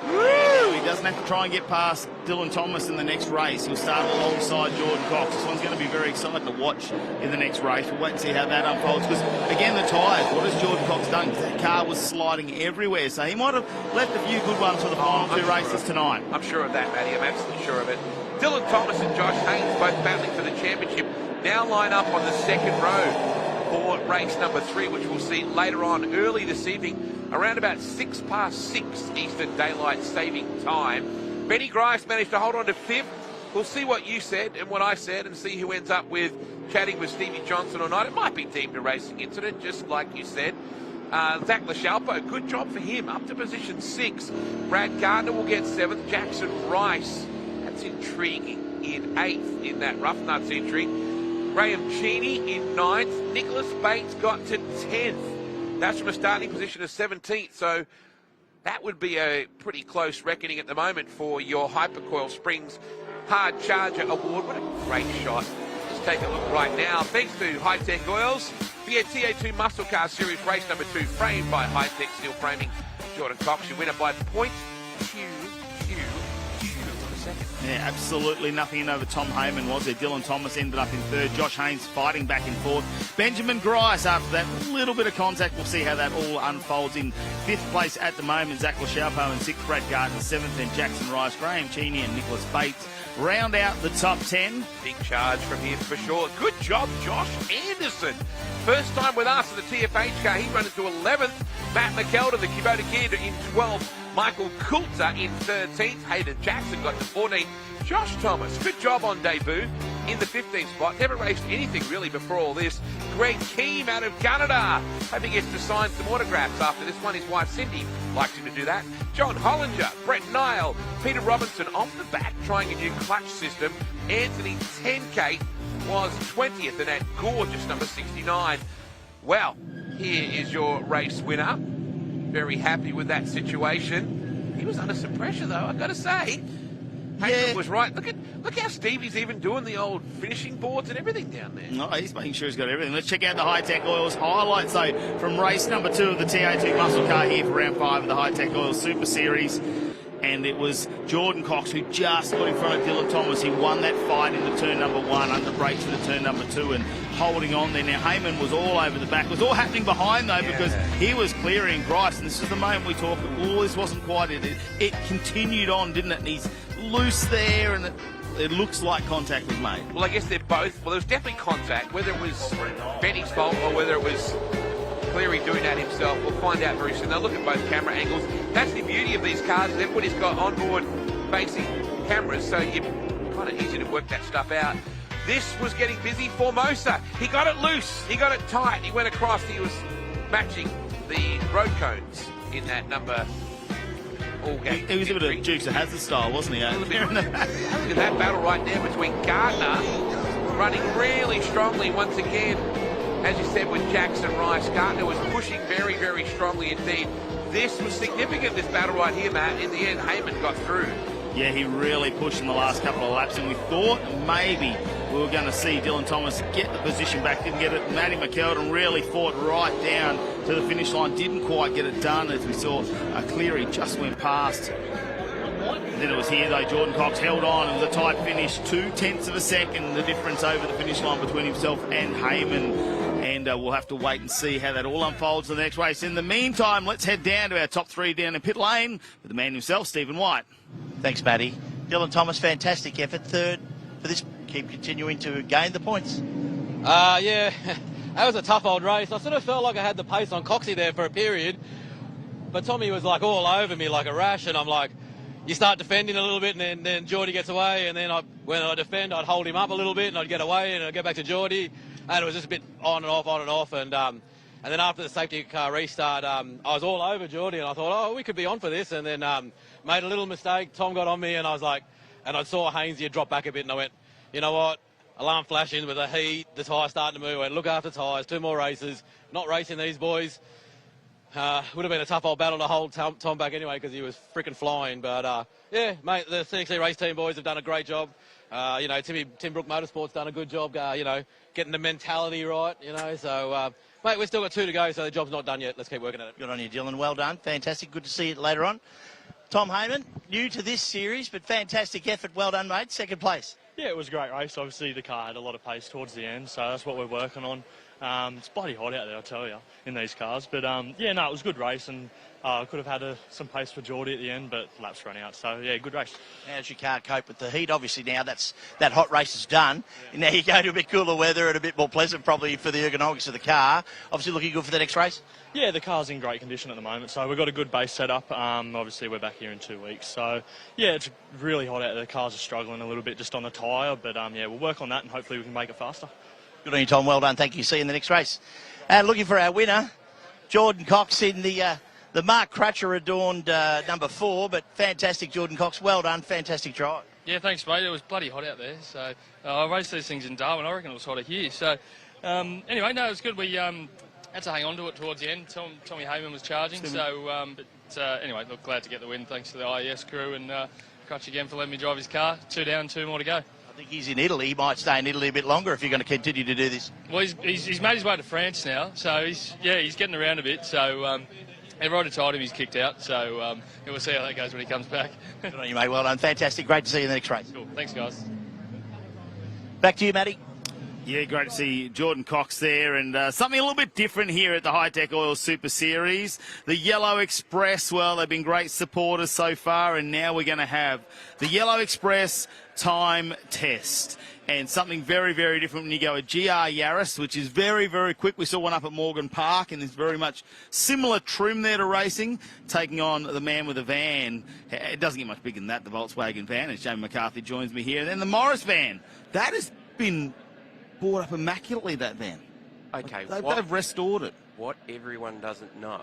Woo! He doesn't have to try and get past Dylan Thomas in the next race. He'll start alongside Jordan Cox. This one's going to be very exciting to watch in the next race. We'll wait and see how that unfolds. Because, again, the tyres, what has Jordan Cox done? Because that car was sliding everywhere. So he might have left a few good ones for the final 2 races tonight. I'm sure of that, Matty. I'm absolutely sure of it. Dylan Thomas and Josh Haynes both battling for the championship. Now line up on the second row for race number 3, which we'll see later on early this evening, around about 6:06 Eastern Daylight Saving Time. Benny Grice managed to hold on to 5th. We'll see what you said and what I said and see who ends up with chatting with Stevie Johnson or not. It might be deemed a racing incident, just like you said. Zach LaChalpo, good job for him, up to position 6. Brad Gardner will get 7th. Jackson Rice, that's intriguing, in 8th in that Rough Nuts entry. Graham Cheney in 9th. Nicholas Bates got to 10th. That's from a starting position of 17th. So that would be a pretty close reckoning at the moment for your Hypercoil Springs Hard Charger Award. What a great shot. Let's take a look right now. Thanks to Hi-Tec Oils. For your TA2 Muscle Car Series race number 2, framed by Hi-Tec Steel Framing. Jordan Cox, your winner by points. Q. Yeah, absolutely nothing in over Tom Heyman, was there? Dylan Thomas ended up in third. Josh Haynes fighting back and forth. Benjamin Grice after that little bit of contact. We'll see how that all unfolds. In fifth place at the moment, Zach Lachaupo in sixth, Brad Gardner seventh, then Jackson Rice, Graham Cheney and Nicholas Bates round out the top 10. Big charge from him for sure. Good job, Josh Anderson. First time with us in the TFH car. He ran into 11th. Matt McKeldin, the Kubota kid, in 12th. Michael Coulter in 13th. Hayden Jackson got to 14th. Josh Thomas, good job on debut in the 15th spot. Never raced anything really before all this. Greg Keem out of Canada. Hope he gets to sign some autographs after this one. His wife Cindy likes him to do that. John Hollinger, Brett Nile, Peter Robinson off the back trying a new clutch system. Anthony 10K was 20th in that gorgeous number 69. Well, here is your race winner. Very happy with that situation. He was under some pressure though, I've got to say. Hayden was right. Look how Stevie's even doing the old finishing boards and everything down there. No, he's making sure he's got everything. Let's check out the Hi-Tec Oils highlights, though, from race number 2 of the TA2 muscle car here for round 5 of the Hi-Tec Oils Super Series. And it was Jordan Cox who just got in front of Dylan Thomas. He won that fight into turn number 1, under brakes into turn number 2 and holding on there. Now, Heyman was all over the back. It was all happening behind, though, because he was clearing Grice. And this is the moment we talk, this wasn't quite it. It continued on, didn't it? And he's loose there, and it looks like contact was made. Well, I guess they're both. Well, there was definitely contact, whether it was Benny's fault or whether it was Cleary doing that himself. We'll find out very soon. They'll look at both camera angles. That's the beauty of these cars. Everybody's got onboard facing cameras, so you're kind of easy to work that stuff out. This was getting busy for Mosa. He got it loose. He got it tight. He went across. He was matching the road cones in that number. He was a bit of Dukes of Hazzard style, wasn't he? Look at that battle right there between Gardner running really strongly once again. As you said, with Jackson Rice, Gardner was pushing very, very strongly indeed. This was significant, this battle right here, Matt. In the end, Heyman got through. Yeah, he really pushed in the last couple of laps, and we thought maybe we were going to see Dylan Thomas get the position back, didn't get it. Matty McKeldin really fought right down to the finish line, didn't quite get it done, as we saw Cleary just went past. Then it was here, though. Jordan Cox held on. It was a tight finish, 0.2 of a second, the difference over the finish line between himself and Heyman. And we'll have to wait and see how that all unfolds in the next race. In the meantime, let's head down to our top 3 down in pit lane with the man himself, Stephen White. Thanks, Matty. Dylan Thomas, fantastic effort. Third for this. Keep continuing to gain the points. Yeah, that was a tough old race. I sort of felt like I had the pace on Coxie there for a period. But Tommy was like all over me like a rash. And I'm like, you start defending a little bit, and then Geordie gets away. And then when I defend, I'd hold him up a little bit and I'd get away and I'd go back to Geordie. And it was just a bit on and off, on and off. And then after the safety car restart, I was all over Geordie, and I thought, oh, we could be on for this. And then made a little mistake. Tom got on me, and I was like, and I saw Hainsey drop back a bit, and I went, you know what? Alarm flashing with the heat, the tyres starting to move. I went, look after tyres, 2 more races. Not racing these boys. Would have been a tough old battle to hold Tom back anyway, because he was freaking flying. But yeah, mate, the CXC race team boys have done a great job. You know, Tim Brook Motorsport's done a good job, you know, getting the mentality right, you know. So, mate, we've still got 2 to go, so the job's not done yet. Let's keep working at it. Good on you, Dylan. Well done. Fantastic. Good to see it later on. Tom Heyman, new to this series, but fantastic effort. Well done, mate. Second place. Yeah, it was a great race. Obviously, the car had a lot of pace towards the end, so that's what we're working on. It's bloody hot out there, I tell you, in these cars. But, yeah, no, it was a good race, and could have had some pace for Geordie at the end, but laps ran out. So, yeah, good race. How's your car cope with the heat? Obviously, now that hot race is done. Yeah. Now you go to a bit cooler weather and a bit more pleasant, probably, for the ergonomics of the car. Obviously, looking good for the next race? Yeah, the car's in great condition at the moment, so we've got a good base setup. Obviously, we're back here in 2 weeks. So, yeah, it's really hot out there. The cars are struggling a little bit just on the tyre, but, yeah, we'll work on that and hopefully we can make it faster. Good on you, Tom. Well done. Thank you. See you in the next race. And looking for our winner, Jordan Cox in the Mark Crutcher adorned number 4, but fantastic, Jordan Cox. Well done. Fantastic drive. Yeah, thanks, mate. It was bloody hot out there. So I raced these things in Darwin. I reckon it was hotter here. So anyway, no, it was good. We had to hang on to it towards the end. Tommy Heyman was charging. So, anyway, look, glad to get the win. Thanks to the IEST crew and Crutch again for letting me drive his car. 2 down, 2 more to go. I think he's in Italy. He might stay in Italy a bit longer if you're going to continue to do this. Well, he's made his way to France now, so he's getting around a bit. So everyone told him he's kicked out, so we'll see how that goes when he comes back. Good on you, mate. Well done. Fantastic. Great to see you in the next race. Cool. Thanks, guys. Back to you, Matty. Yeah, great to see Jordan Cox there, and something a little bit different here at the Hi-Tec Oil Super Series. The Yellow Express, well, they've been great supporters so far, and now we're going to have the Yellow Express time test. And something very, very different when you go a GR Yaris, which is very, very quick. We saw one up at Morgan Park, and there's very much similar trim there to racing, taking on the man with a van. It doesn't get much bigger than that, the Volkswagen van, as Jamie McCarthy joins me here. And then the Morris van. That has been brought up immaculately, that van. Okay, They've restored it. What everyone doesn't know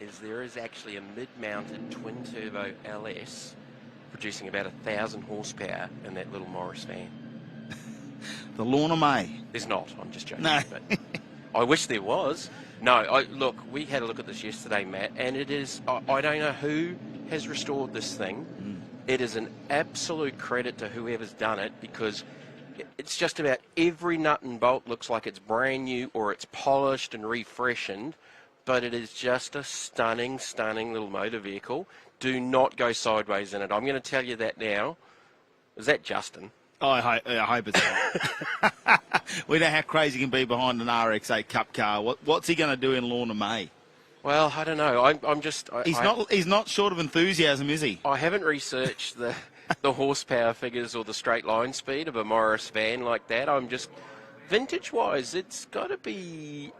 is there is actually a mid-mounted twin-turbo LS producing about 1,000 horsepower in that little Morris van. The Lorna May. There's not, I'm just joking. No. But I wish there was. No, look, we had a look at this yesterday, Matt, and it is, I don't know who has restored this thing. It is an absolute credit to whoever's done it, because it's just about every nut and bolt looks like it's brand new or it's polished and refreshened, but it is just a stunning, stunning little motor vehicle. Do not go sideways in it. I'm going to tell you that now. Is that Justin? Oh, I hope it's not. We know how crazy he can be behind an RX8 Cup car. What's he going to do in Lorna May? Well, I don't know. I'm just... He's not short of enthusiasm, is he? I haven't researched the horsepower figures or the straight line speed of a Morris van like that. I'm just... Vintage-wise, it's got to be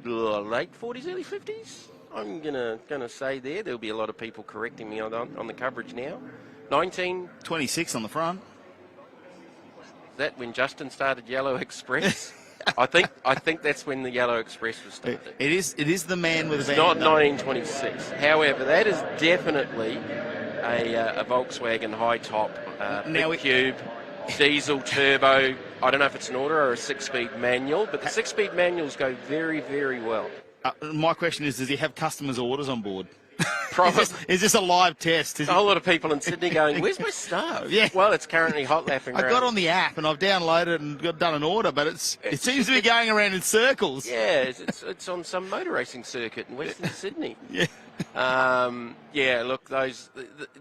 late 40s, early 50s. I'm gonna say there. There'll be a lot of people correcting me on the coverage now. 26 on the front. Is that when Justin started Yellow Express? I think that's when the Yellow Express was started. It is the man with a van. Not 1926. However, that is definitely a Volkswagen high top, big cube, diesel turbo. I don't know if it's an auto or a 6-speed manual, but the 6-speed manuals go very, very well. My question is, does he have customers' orders on board? Probably. Is this a live test? A whole lot of people in Sydney going, where's my stuff? Yeah. Well, it's currently hot lapping around. I got on the app and I've downloaded it and done an order, but it seems to be going around in circles. Yeah, it's on some motor racing circuit in Western Sydney. Yeah. Yeah, look,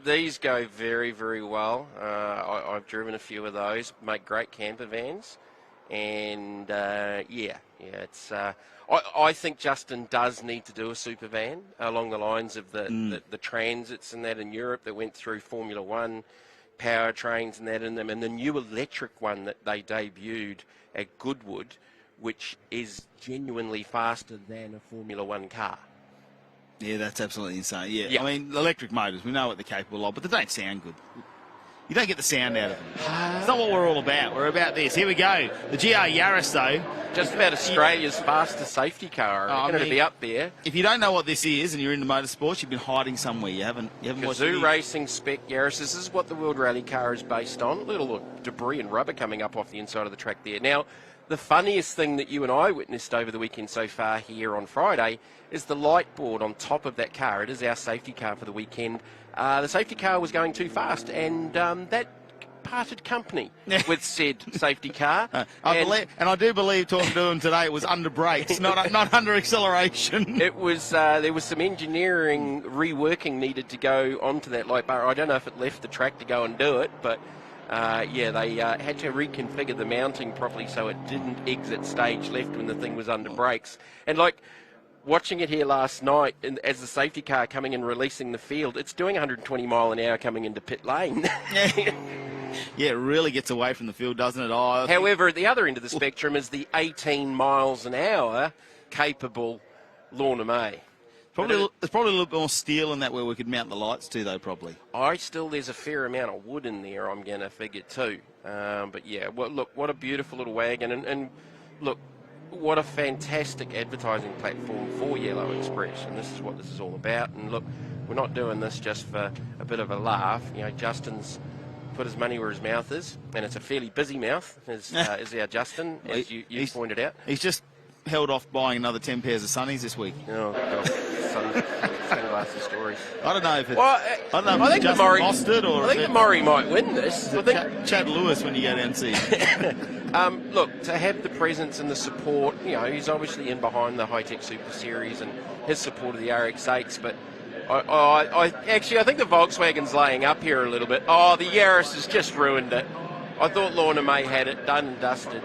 these go very, very well. I've driven a few of those, make great camper vans. And, it's... I think Justin does need to do a super van along the lines of the transits and that in Europe that went through Formula One powertrains and that in them, and the new electric one that they debuted at Goodwood, which is genuinely faster than a Formula One car. Yeah, that's absolutely insane. Yeah. I mean, electric motors, we know what they're capable of, but they don't sound good. You don't get the sound out of them. It's not what we're all about. We're about this. Here we go. The GR Yaris, though. Just about Australia's fastest safety car. I reckon it'll be up there. If you don't know what this is and you're into motorsports, you've been hiding somewhere. You haven't watched Kazoo Racing Spec Yaris. This is what the World Rally car is based on. A little debris and rubber coming up off the inside of the track there. Now, the funniest thing that you and I witnessed over the weekend so far here on Friday is the light board on top of that car. It is our safety car for the weekend. The safety car was going too fast, and that parted company with said safety car. I do believe, talking to him today, it was under brakes, not under acceleration. It was there was some engineering reworking needed to go onto that light bar. I don't know if it left the track to go and do it, but they had to reconfigure the mounting properly so it didn't exit stage left when the thing was under brakes. And watching it here last night, as the safety car coming and releasing the field, it's doing 120 mile an hour coming into pit lane. Yeah, it really gets away from the field, doesn't it? However, at the other end of the spectrum is the 18 miles an hour capable Lorna May. There's probably a little bit more steel in that where we could mount the lights to, though, probably. There's a fair amount of wood in there, I'm going to figure, too. But yeah, look, what a beautiful little wagon. And look, what a fantastic advertising platform for Yellow Express. And this is what this is all about. And look, we're not doing this just for a bit of a laugh. You know, Justin's put his money where his mouth is, and it's a fairly busy mouth, is our Justin, as you pointed out. He's just held off buying another 10 pairs of sunnies this week. Oh, God. fastest stories. I don't know if it's... Well, I don't know if I think Justin the Murray lost it or... I think the Murray might win this. I think Chad Lewis when you go down and see him. Look, to have the presence and the support, you know, he's obviously in behind the Hi-Tec Super Series and his support of the RX8s, but I think the Volkswagen's laying up here a little bit. Oh, the Yaris has just ruined it. I thought Lorna May had it done and dusted.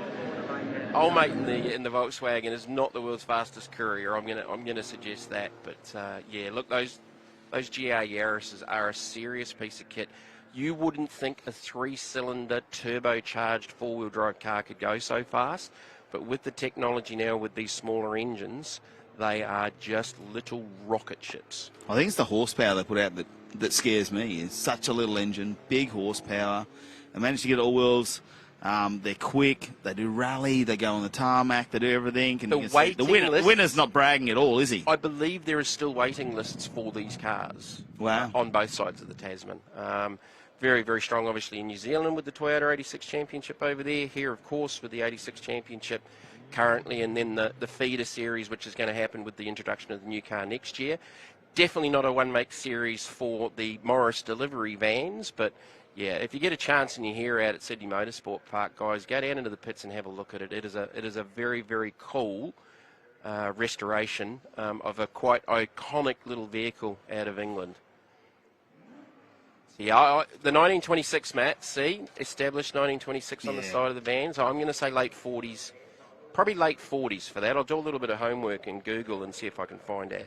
Old mate in the Volkswagen is not the world's fastest courier. I'm gonna suggest that. But yeah, look, those GR Yarises are a serious piece of kit. You wouldn't think a 3-cylinder turbocharged four-wheel drive car could go so fast, but with the technology now with these smaller engines, they are just little rocket ships. I think it's the horsepower they put out that scares me. It's such a little engine, big horsepower. They managed to get all wheels. They're quick. They do rally. They go on the tarmac. They do everything. And the winner's not bragging at all, is he? I believe there is still waiting lists for these cars. Wow. On both sides of the Tasman. Very, very strong, obviously, in New Zealand with the Toyota 86 Championship over there. Here, of course, with the 86 Championship currently, and then the feeder series, which is going to happen with the introduction of the new car next year. Definitely not a one-make series for the Morris delivery vans, but yeah, if you get a chance and you're here out at Sydney Motorsport Park, guys, go down into the pits and have a look at it. It is a very, very cool restoration of a quite iconic little vehicle out of England. So yeah, the 1926 Matt, see, established 1926 on the side of the van. So I'm going to say late 40s, probably late 40s for that. I'll do a little bit of homework and Google and see if I can find out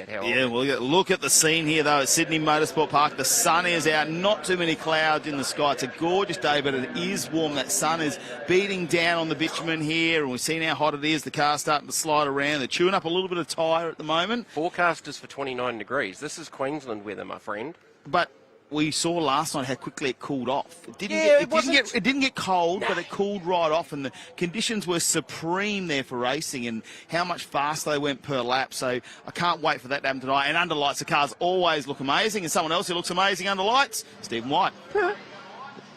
how. Yeah, well, look at the scene here, though, at Sydney Motorsport Park. The sun is out, not too many clouds in the sky. It's a gorgeous day, but it is warm. That sun is beating down on the bitumen here, and we've seen how hot it is. The car's starting to slide around. They're chewing up a little bit of tyre at the moment. Forecast is for 29 degrees. This is Queensland weather, my friend. But we saw last night how quickly it cooled off. It didn't get cold, but it cooled right off, and the conditions were supreme there for racing, and how much faster they went per lap. So I can't wait for that to happen tonight. And under lights, the cars always look amazing, and someone else who looks amazing under lights, Stephen White. Yeah,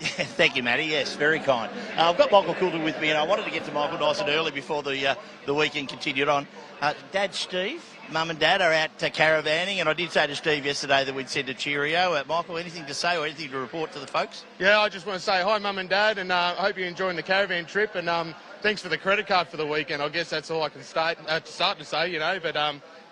thank you, Matty. Yes, very kind. I've got Michael Coulter with me, and I wanted to get to Michael nice and early before the weekend continued on. Dad, Steve, Mum and Dad are out caravanning, and I did say to Steve yesterday that we'd send a cheerio. Michael, anything to say or anything to report to the folks? Yeah, I just want to say hi, Mum and Dad, and I hope you're enjoying the caravan trip, and thanks for the credit card for the weekend. I guess that's all I can start to say, you know. But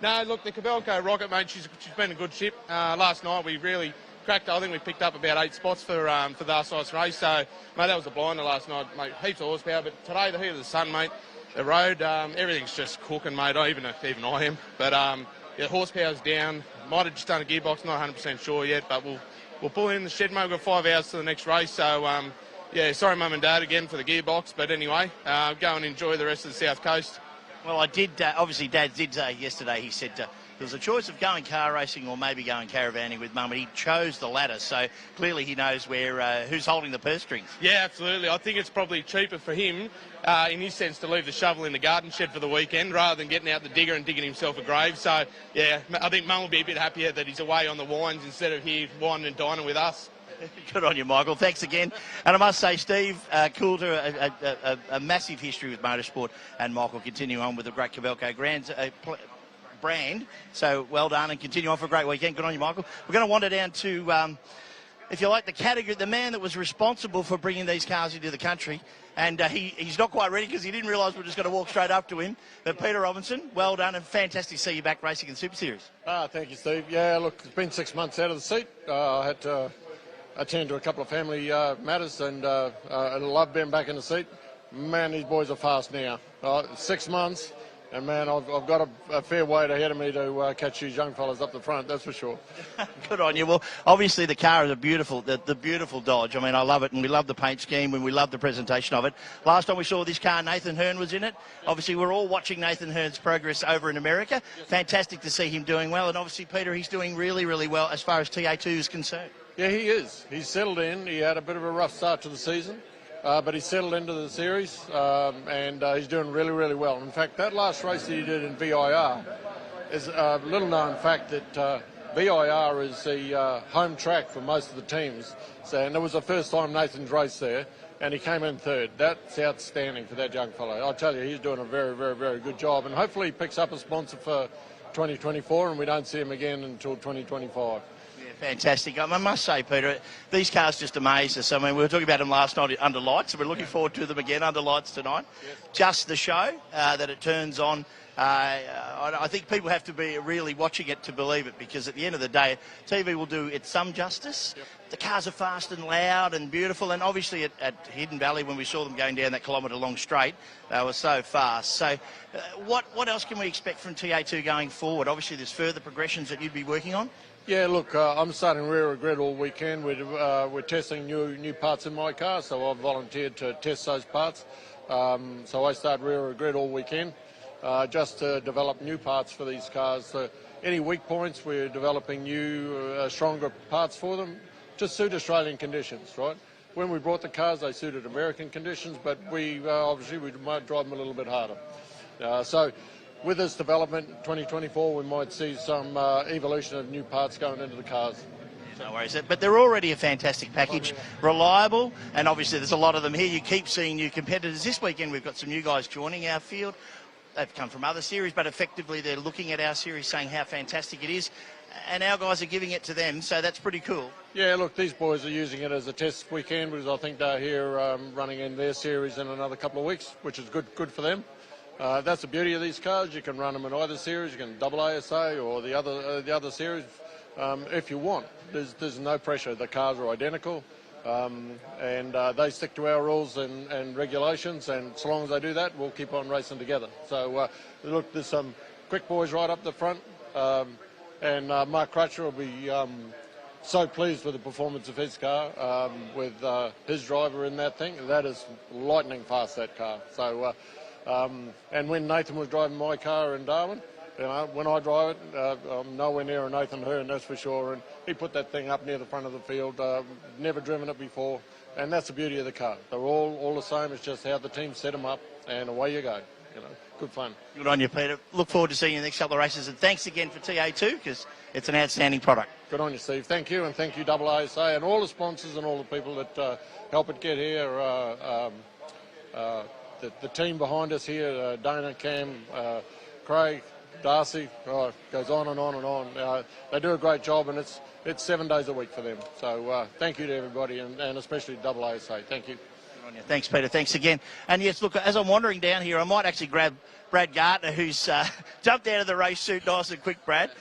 no, look, the Cabelco Rocket, mate, she's been a good ship. Last night we really cracked. I think we picked up about 8 spots for the last night's race. So, mate, that was a blinder last night, mate. Heaps of horsepower, but today the heat of the sun, mate. The road, everything's just cooking, mate. Even I am. But yeah, horsepower's down. Might have just done a gearbox. Not 100% sure yet, but we'll pull in the shed, mate. We've got 5 hours to the next race. So yeah, sorry, Mum and Dad, again for the gearbox. But anyway, go and enjoy the rest of the South Coast. Well, I did. Obviously, Dad did say yesterday. He said there was a choice of going car racing or maybe going caravanning with Mum, and he chose the latter. So clearly, he knows who's holding the purse strings. Yeah, absolutely. I think it's probably cheaper for him, in his sense, to leave the shovel in the garden shed for the weekend rather than getting out the digger and digging himself a grave. So yeah, I think Mum will be a bit happier that he's away on the wines instead of here wining and dining with us. Good on you, Michael. Thanks again. And I must say, Steve Coulter, a massive history with motorsport, and Michael continue on with the great Cabelco brand. So well done, and continue on for a great weekend. Good on you, Michael. We're going to wander down to, if you like, the category, the man that was responsible for bringing these cars into the country. And he's not quite ready because he didn't realise we're just going to walk straight up to him. But Peter Robinson, well done, and fantastic to see you back racing in the Super Series. Thank you, Steve. Yeah, look, it's been 6 months out of the seat. I had to attend to a couple of family matters, and I love being back in the seat. Man, these boys are fast now. 6 months, and man, I've got a fair wait ahead of me to catch these young fellas up the front, that's for sure. Good on you. Well, obviously the car is a beautiful, the beautiful Dodge. I mean, I love it, and we love the paint scheme, and we love the presentation of it. Last time we saw this car, Nathan Hearn was in it. Obviously, we're all watching Nathan Hearn's progress over in America. Fantastic to see him doing well, and obviously, Peter, he's doing really, really well as far as TA2 is concerned. Yeah, he is. He's settled in. He had a bit of a rough start to the season, but he's settled into the series, and he's doing really, really well. In fact, that last race that he did in VIR is a little-known fact that VIR is the home track for most of the teams. So, and it was the first time Nathan's raced there, and he came in third. That's outstanding for that young fellow. I tell you, he's doing a very, very, very good job, and hopefully he picks up a sponsor for 2024, and we don't see him again until 2025. Yeah, fantastic. I must say, Peter, these cars just amaze us. I mean, we were talking about them last night under lights, and we're looking forward to them again under lights tonight. Yes. Just the show that it turns on. I think people have to be really watching it to believe it, because at the end of the day, TV will do it some justice. Yep. The cars are fast and loud and beautiful, and obviously at Hidden Valley, when we saw them going down that kilometre-long straight, they were so fast. So what else can we expect from TA2 going forward? Obviously, there's further progressions that you'd be working on. Yeah, look, I'm starting rear regret all weekend. We're testing new parts in my car, so I've volunteered to test those parts. So I start rear regret all weekend. Just to develop new parts for these cars. So any weak points, we're developing new, stronger parts for them to suit Australian conditions, right? When we brought the cars, they suited American conditions, but obviously we might drive them a little bit harder. So with this development, 2024, we might see some evolution of new parts going into the cars. No worries. But they're already a fantastic package, reliable, and obviously there's a lot of them here. You keep seeing new competitors. This weekend we've got some new guys joining our field. They've come from other series, but effectively they're looking at our series saying how fantastic it is, and our guys are giving it to them, so that's pretty cool. Yeah, look, these boys are using it as a test weekend, because I think they're here running in their series in another couple of weeks, which is good for them. That's the beauty of these cars. You can run them in either series. You can double ASA or the other series if you want. There's no pressure. The cars are identical. And they stick to our rules and regulations, and so long as they do that, we'll keep on racing together. So look, there's some quick boys right up the front, and Mark Crutcher will be so pleased with the performance of his car, with his driver in that thing. That is lightning fast, that car. So and when Nathan was driving my car in Darwin, you know, when I drive it, I'm nowhere near a Nathan Hearn, that's for sure. And he put that thing up near the front of the field, never driven it before. And that's the beauty of the car. They're all the same. It's just how the team set them up, and away you go. You know, good fun. Good on you, Peter. Look forward to seeing you in the next couple of races. And thanks again for TA2, because it's an outstanding product. Good on you, Steve. Thank you, and thank you, AASA, and all the sponsors and all the people that help it get here. The team behind us here, Dana, Cam, Craig, Darcy, goes on and on and on. They do a great job, and it's 7 days a week for them. So thank you to everybody, and especially AASA. Thank you. Good on you. Thanks, Peter. Thanks again. And yes, look, as I'm wandering down here, I might actually grab Brad Gartner, who's jumped out of the race suit nice and quick, Brad.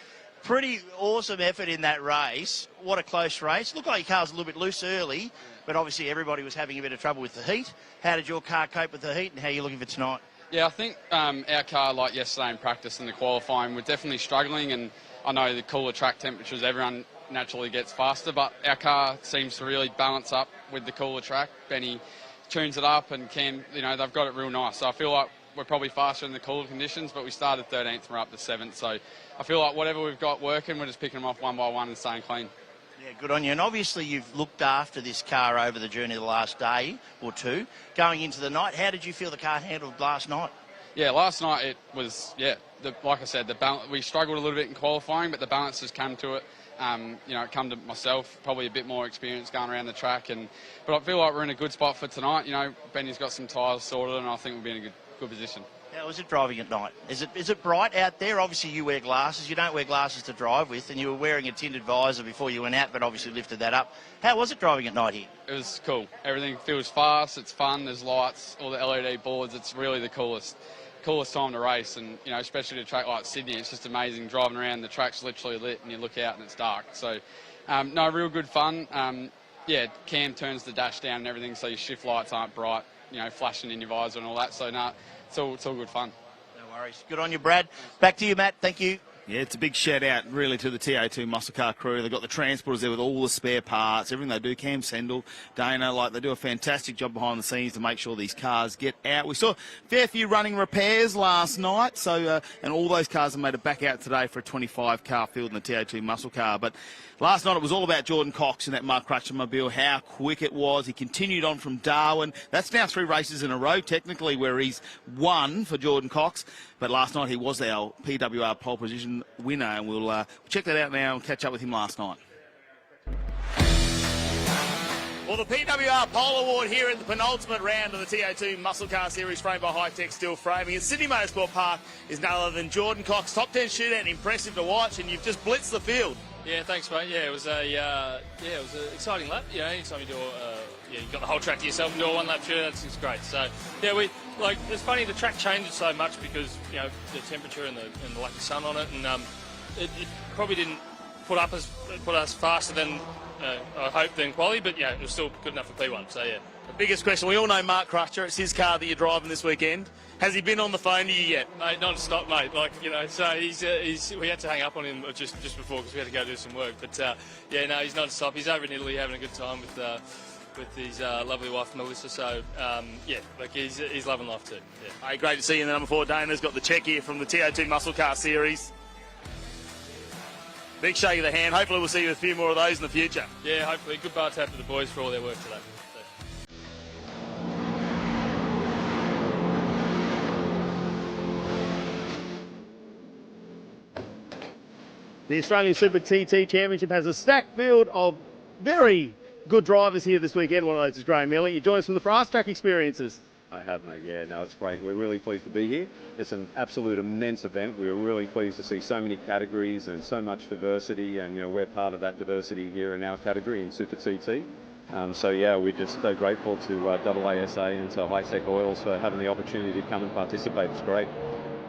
Pretty awesome effort in that race. What a close race. Looked like your car's a little bit loose early, but obviously everybody was having a bit of trouble with the heat. How did your car cope with the heat, and how are you looking for tonight? Yeah, I think our car, like yesterday in practice and the qualifying, we're definitely struggling, and I know the cooler track temperatures, everyone naturally gets faster, but our car seems to really balance up with the cooler track. Benny tunes it up, and Cam, you know, they've got it real nice. So I feel like we're probably faster in the cooler conditions, but we started 13th and we're up to 7th. So I feel like whatever we've got working, we're just picking them off one by one and staying clean. Yeah, good on you. And obviously you've looked after this car over the journey the last day or two. Going into the night, how did you feel the car handled last night? Yeah, last night it was, like I said, we struggled a little bit in qualifying, but the balance has come to it. You know, it come to myself, probably a bit more experience going around the track. But I feel like we're in a good spot for tonight. You know, Benny's got some tyres sorted, and I think we'll be in a good position. How is it driving at night? Is it bright out there? Obviously you wear glasses. You don't wear glasses to drive with, and you were wearing a tinted visor before you went out, but obviously lifted that up. How was it driving at night here? It was cool. Everything feels fast, it's fun, there's lights, all the LED boards. It's really the coolest time to race, and you know, especially to a track like Sydney, it's just amazing driving around. The track's literally lit, and you look out and it's dark. So, no, real good fun. Yeah, Cam turns the dash down and everything, so your shift lights aren't bright, you know, flashing in your visor and all that. So, no, it's all good fun. No worries. Good on you, Brad. Back to you, Matt. Thank you. Yeah, it's a big shout out really to the TA2 muscle car crew. They've got the transporters there with all the spare parts, everything they do. Cam Sendel, Dana, they do a fantastic job behind the scenes to make sure these cars get out. We saw a fair few running repairs last night, so and all those cars have made it back out today for a 25-car field in the TA2 muscle car. But last night it was all about Jordan Cox in that Mark Crutcher mobile, how quick it was. He continued on from Darwin. That's now 3 races in a row, technically, where he's won for Jordan Cox. But last night he was our PWR pole position winner, and we'll check that out now and catch up with him last night. Well, the PWR Pole Award here in the penultimate round of the TA2 Muscle Car Series, framed by Hi-Tec Steel Framing at Sydney Motorsport Park, is none other than Jordan Cox, top 10 shootout, impressive to watch, and you've just blitzed the field. Yeah, thanks, mate. Yeah, it was an exciting lap. You know, anytime you do, you've got the whole track to yourself and do a one-lap shootout, it's great. So, yeah, it's funny, the track changes so much because, you know, the temperature and the lack of sun on it, and it probably didn't put us faster than I hoped than quality, but yeah, it was still good enough for P1. So yeah. The biggest question, we all know Mark Crutcher, it's his car that you're driving this weekend. Has he been on the phone to you yet? Mate, non-stop, mate. Like, you know, so we had to hang up on him just before because we had to go do some work. But yeah, no, he's non-stop. He's over in Italy having a good time with his lovely wife Melissa. So yeah, like he's loving life too. Yeah. Hey, great to see you in the number 4. Dana's got the check here from the TA2 Muscle Car Series. Big shake of the hand. Hopefully we'll see you with a few more of those in the future. Yeah, hopefully. Good bar tap to the boys for all their work today. The Australian SuperTT Championship has a stacked field of very good drivers here this weekend. One of those is Graham Milley. You join us from the Fast Track Experiences. I have, mate. Yeah, no, it's great. We're really pleased to be here. It's an absolute immense event. We were really pleased to see so many categories and so much diversity, and you know, we're part of that diversity here in our category in SuperTT. So yeah, we're just so grateful to AASA and to Hi-Tec Oils for having the opportunity to come and participate. It's great.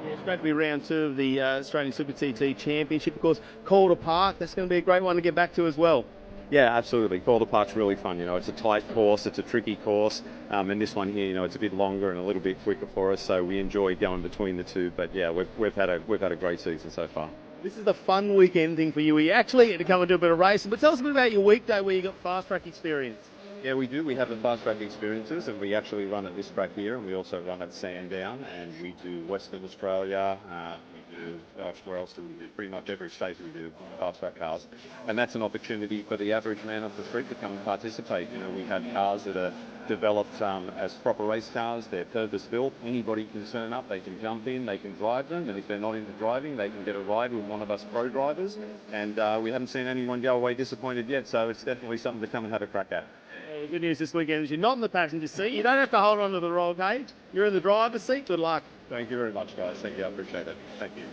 Yeah, it's great to be round 2 of the Australian SuperTT Championship. Of course, Calder Park, that's going to be a great one to get back to as well. Yeah, absolutely. Calder Park's really fun. You know, it's a tight course, it's a tricky course, and this one here, you know, it's a bit longer and a little bit quicker for us, so we enjoy going between the two. But yeah, we've had a great season so far. This is the fun weekend thing for you. We actually get to come and do a bit of racing, but tell us a bit about your weekday where you got fast track experience. Yeah, we do. We have the fast track experiences, and we actually run at this track here, and we also run at Sandown, and we do Western Australia. We do, where else do we do? Pretty much every state we do fast track cars, and that's an opportunity for the average man off the street to come and participate. You know, we have cars that are developed as proper race cars. They're purpose-built. Anybody can turn up. They can jump in. They can drive them, and if they're not into driving, they can get a ride with one of us pro drivers. And we haven't seen anyone go away disappointed yet, so it's definitely something to come and have a crack at. The good news this weekend is you're not in the passenger seat. You don't have to hold on to the roll cage. You're in the driver's seat. Good luck. Thank you very much, guys. Thank you. I appreciate it. Thank you.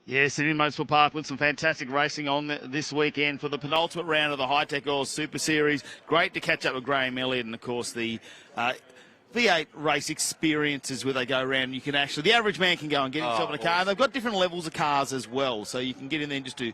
Yes, Sydney Motorsport Park with some fantastic racing on this weekend for the penultimate round of the Hi-Tec Oils Super Series. Great to catch up with Graham Elliott and, of course, the V8 race experiences where they go around. You can actually, the average man can go and get himself in a car. And they've got different levels of cars as well, so you can get in there and just do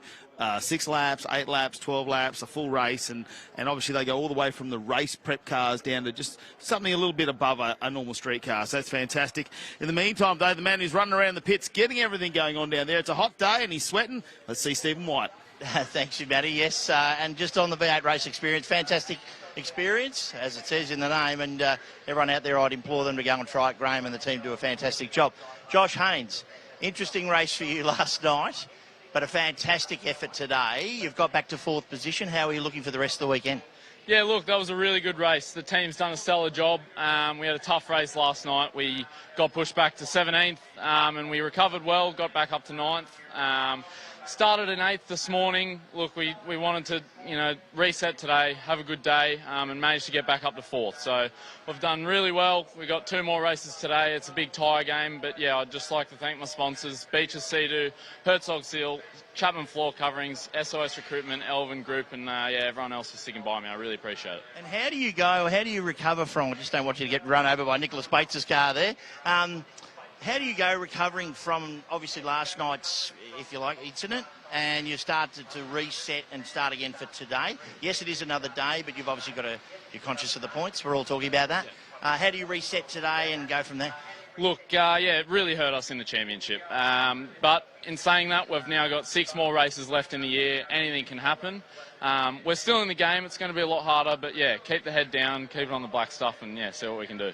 6 laps, 8 laps, 12 laps, a full race, and obviously they go all the way from the race prep cars down to just something a little bit above a normal street car. So that's fantastic. In the meantime, though, the man who's running around the pits, getting everything going on down there. It's a hot day and he's sweating. Let's see Stephen White. Thanks, you, Matty. Yes, and just on the V8 race experience, fantastic experience, as it says in the name, and everyone out there, I'd implore them to go and try it. Graham and the team do a fantastic job. Josh Haynes, interesting race for you last night, but a fantastic effort today. You've got back to 4th position. How are you looking for the rest of the weekend? Yeah, look, that was a really good race. The team's done a stellar job. We had a tough race last night. We got pushed back to 17th, and we recovered well, got back up to 9th. Started in 8th this morning. Look, we wanted to, you know, reset today, have a good day, and managed to get back up to 4th. So we've done really well. We've got 2 more races today. It's a big tyre game, but yeah, I'd just like to thank my sponsors, Beaches Sea-Doo, Herzog Seal, Chapman Floor Coverings, SOS Recruitment, Elvin Group, and yeah, everyone else is sticking by me. I really appreciate it. And how do you recover from, I just don't want you to get run over by Nicholas Bates' car there. How do you go recovering from, obviously, last night's, if you like, incident, and you start to reset and start again for today? Yes, it is another day, but you've obviously you're conscious of the points. We're all talking about that. Yeah. How do you reset today and go from there? Look, yeah, it really hurt us in the championship. But in saying that, we've now got 6 more races left in the year. Anything can happen. We're still in the game. It's going to be a lot harder, but yeah, keep the head down, keep it on the black stuff, and yeah, see what we can do.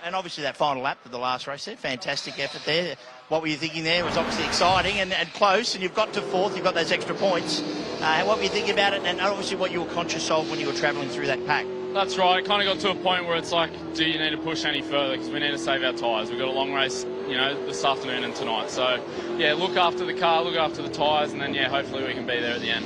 And obviously that final lap of the last race there, fantastic effort there. What were you thinking there? It was obviously exciting and close, and you've got to 4th, you've got those extra points. What were you thinking about it, and obviously what you were conscious of when you were travelling through that pack? That's right. It kind of got to a point where it's like, do you need to push any further? Because we need to save our tyres. We've got a long race, this afternoon and tonight. So, yeah, look after the car, look after the tyres, and then, yeah, hopefully we can be there at the end.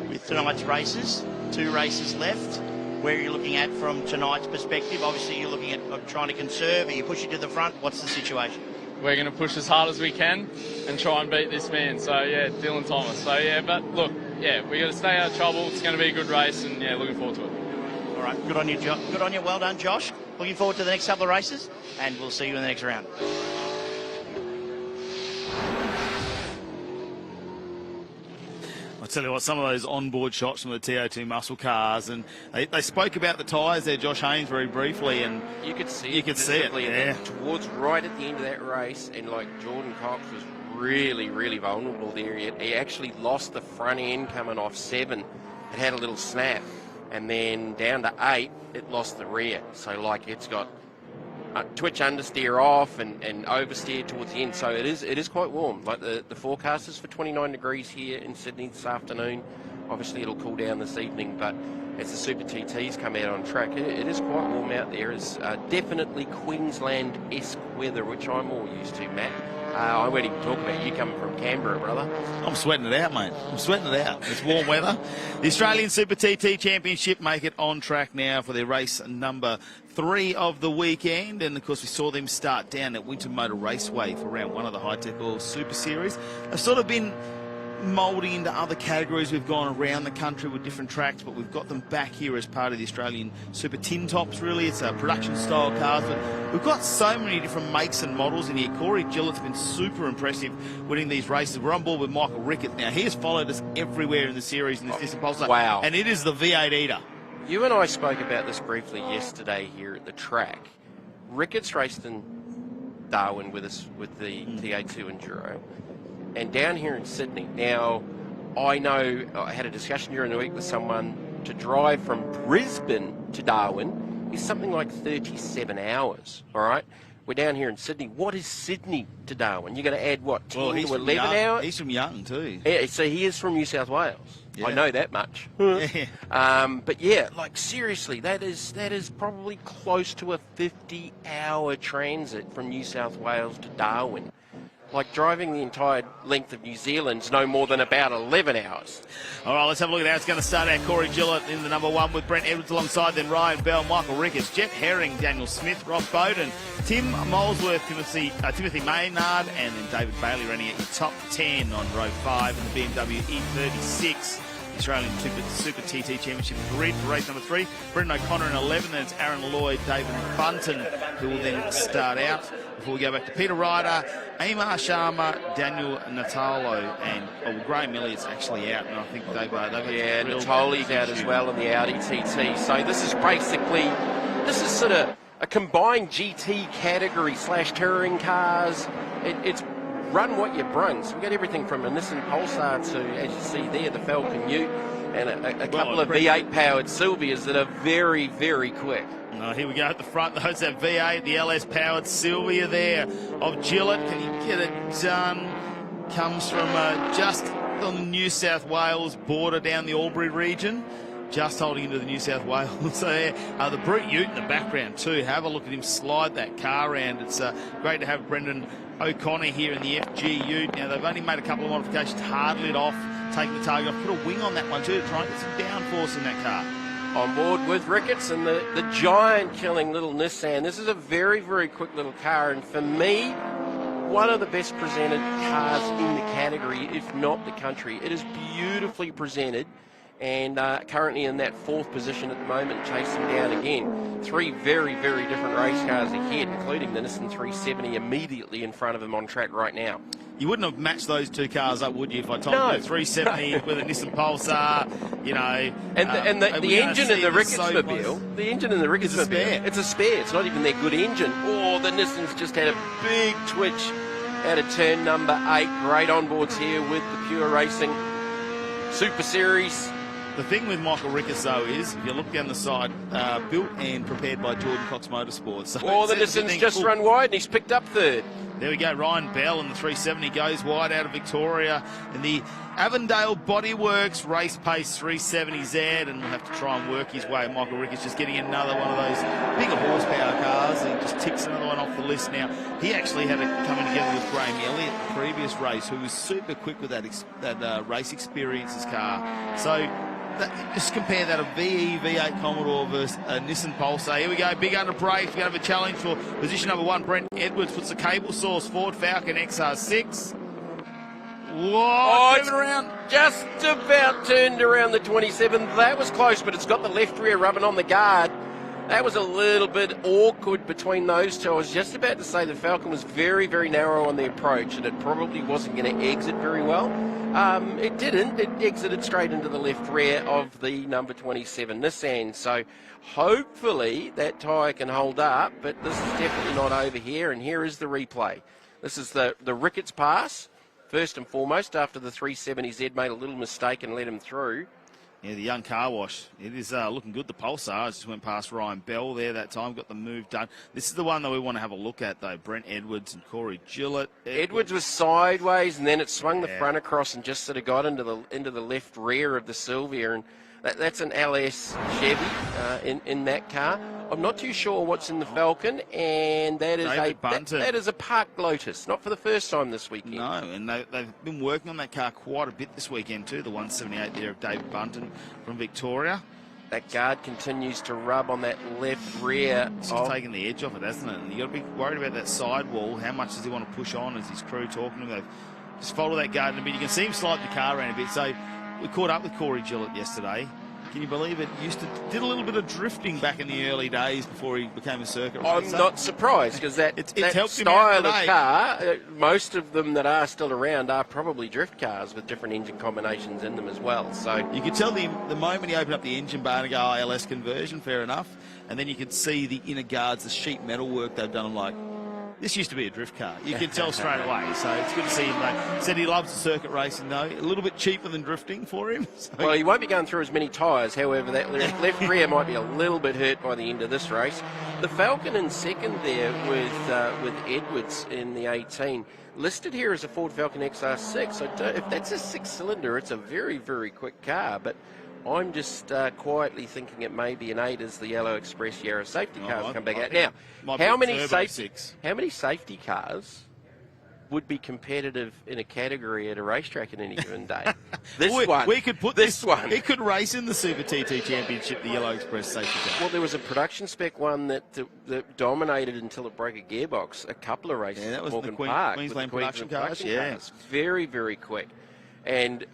With tonight's races, 2 races left, where are you looking at from tonight's perspective? Obviously, you're looking at trying to conserve. Are you pushing to the front? What's the situation? We're going to push as hard as we can and try and beat this man. So, yeah, Dylan Thomas. So, yeah, but look, yeah, we got to stay out of trouble. It's going to be a good race, and, yeah, looking forward to it. All right, good on you, good on you. Well done, Josh. Looking forward to the next couple of races, and we'll see you in the next round. I'll tell you what, some of those onboard shots from the TA2 muscle cars, and they spoke about the tyres there, Josh Haynes, very briefly, and you could see it. Yeah. Towards right at the end of that race, and like Jordan Cox was really, really vulnerable there. He actually lost the front end coming off 7. It had a little snap. And then down to 8, it lost the rear. So, like, it's got twitch understeer off and oversteer towards the end. So it is quite warm. Like, the forecast is for 29 degrees here in Sydney this afternoon. Obviously, it'll cool down this evening, but as the Super TTs come out on track, it is quite warm out there. It's definitely Queensland-esque weather, which I'm more used to, Matt. I won't even talk about you coming from Canberra, brother. I'm sweating it out, mate. I'm sweating it out. It's warm weather. The Australian Super TT Championship make it on track now for their race number 3 of the weekend. And, of course, we saw them start down at Winter Motor Raceway for round 1 of the Hi-Tec All Super Series. They've sort of been moulding into other categories. We've gone around the country with different tracks, but we've got them back here as part of the Australian Super Tin Tops, really. It's a production style cars, but we've got so many different makes and models in here. Corey Gillett's been super impressive winning these races. We're on board with Michael Ricketts now. He has followed us everywhere in the series in this Nissan Pulsar. Wow. And it is the V8 eater. You and I spoke about this briefly yesterday here at the track. Ricketts raced in Darwin with us with the TA2 Enduro. And down here in Sydney, now I know I had a discussion during the week with someone to drive from Brisbane to Darwin is something like 37 hours, all right? We're down here in Sydney. What is Sydney to Darwin? You're going to add, what, 10 to 11 hours? He's from Young too. Yeah, so he is from New South Wales. Yeah. I know that much. But yeah, like seriously, that is probably close to a 50-hour transit from New South Wales to Darwin. Like driving the entire length of New Zealand's no more than about 11 hours. All right, let's have a look at how it's going to start out. Corey Gillett in the number 1 with Brent Edwards alongside, then Ryan Bell, Michael Ricketts, Jeff Herring, Daniel Smith, Ross Bowden, Tim Molesworth, Timothy Maynard, and then David Bailey running at your top 10 on row 5 in the BMW E36. Australian Super TT Championship grid for race number 3. Brendan O'Connor in 11, then it's Aaron Lloyd, David Bunton, who will then start out. Before we go back to Peter Ryder, Amar Sharma, Daniel Natalo, and Graham Elliott's actually out, and I think they've Natoli's out as well in the Audi TT. So this is sort of a combined GT category / touring cars. It's run what you brung. So we've got everything from a Nissan Pulsar to, as you see there, the Falcon Ute, and a couple of V8 powered Silvias that are very, very quick. Here we go at the front. Those that V8, the LS powered Silvia there of Gillett. Can you get it done? Comes from just on the New South Wales border down the Albury region. Just holding into the New South Wales there. The Brute Ute in the background too. Have a look at him slide that car around. It's great to have Brendan O'Connor here in the FG Ute. Now they've only made a couple of modifications, hard lit off, taking the target off, put a wing on that one too to try and get some downforce in that car. On board with Ricketts and the giant killing little Nissan. This is a very, very quick little car, and for me, one of the best presented cars in the category, if not the country. It is beautifully presented, and currently in that 4th position at the moment, chasing down again. 3 very, very different race cars ahead, including the Nissan 370 immediately in front of him on track right now. You wouldn't have matched those 2 cars up, would you, if I told you 370 with a Nissan Pulsar, you know. And the engine in the Ricketts mobile, the engine in the Ricketts mobile, it's a spare. It's not even their good engine. Oh, the Nissan's just had a big twitch out of turn number 8. Great onboards here with the Pure Racing Super Series. The thing with Michael Ricketts, though, is if you look down the side, built and prepared by Jordan Cox Motorsport. So the distance just run wide, and he's picked up third. There we go, Ryan Bell in the 370 goes wide out of Victoria in the Avondale Bodyworks race pace 370Z, and we'll have to try and work his way. Michael Ricketts just getting another one of those bigger horsepower cars, and he just ticks another one off the list now. He actually had it coming together with Graham Elliott the previous race, who was super quick with that race experiences car. So just compare that, a VE V8 Commodore versus a Nissan Pulsar. Here we go, big under brakes. We're going to have a challenge for position number 1. Brent Edwards puts the cable source Ford Falcon XR6. Whoa, moving around. Just about turned around the 27. That was close, but it's got the left rear rubbing on the guard. That was a little bit awkward between those two. I was just about to say the Falcon was very, very narrow on the approach, and it probably wasn't going to exit very well. It didn't. It exited straight into the left rear of the number 27 Nissan. So hopefully that tyre can hold up, but this is definitely not over here, and here is the replay. This is the Ricketts pass. First and foremost, after the 370Z made a little mistake and let him through. Yeah, the young car wash. It is looking good. The Pulsar just went past Ryan Bell there that time, got the move done. This is the one that we want to have a look at, though. Brent Edwards and Corey Gillett. Edwards was sideways, and then it swung the front across and just sort of got into the left rear of the Sylvia, and that's an LS Chevy in that car. I'm not too sure what's in the Falcon, and that is a parked Lotus, not for the first time this weekend. No, and they've been working on that car quite a bit this weekend too, the 178 there of David Bunton from Victoria. That guard continues to rub on that left rear. It's taking the edge off it, hasn't it? And you've got to be worried about that sidewall. How much does he want to push on as his crew talking to him? They've just followed that guard in a bit. You can see him slide the car around a bit. So we caught up with Corey Gillett yesterday. Can you believe it? Did a little bit of drifting back in the early days before he became a circuit racer. I'm not surprised, because that style of car, most of them that are still around are probably drift cars with different engine combinations in them as well. So you could tell the moment he opened up the engine bar and go ILS conversion, fair enough, and then you could see the inner guards, the sheet metal work they've done. I'm like, this used to be a drift car. You can tell straight away. So it's good to see him, though. Said he loves the circuit racing, though. A little bit cheaper than drifting for him. So. Well, he won't be going through as many tyres. However, that left rear might be a little bit hurt by the end of this race. The Falcon in second there with Edwards in the 18. Listed here as a Ford Falcon XR6. If that's a 6-cylinder, it's a very, very quick car. But I'm just quietly thinking it may be an 8 as the Yellow Express Yarra safety cars come back out. Now, how many safety cars would be competitive in a category at a racetrack in any given day? We could put this one. It could race in the SuperTT Championship, the Yellow Express safety car. Well, there was a production spec one that dominated until it broke a gearbox. A couple of races. Yeah, that was Morgan the Park Queensland with the production cars. Yeah, cars. Very, very quick. And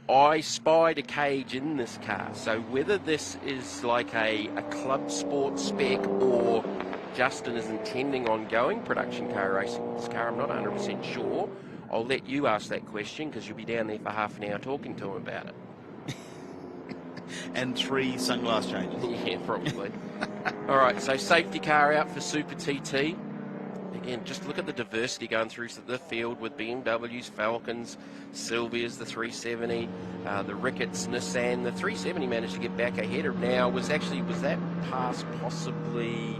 I spied a cage in this car, so whether this is like a club sport spec or Justin is intending on going production car racing with this car, I'm not 100% sure. I'll let you ask that question, because you'll be down there for half an hour talking to him about it. And 3 sunglass changes. Yeah, probably. All right, so safety car out for SuperTT. Again, just look at the diversity going through the field with BMWs, Falcons, Sylvias, the 370, the Ricketts, Nissan. The 370 managed to get back ahead of now. Was that pass possibly?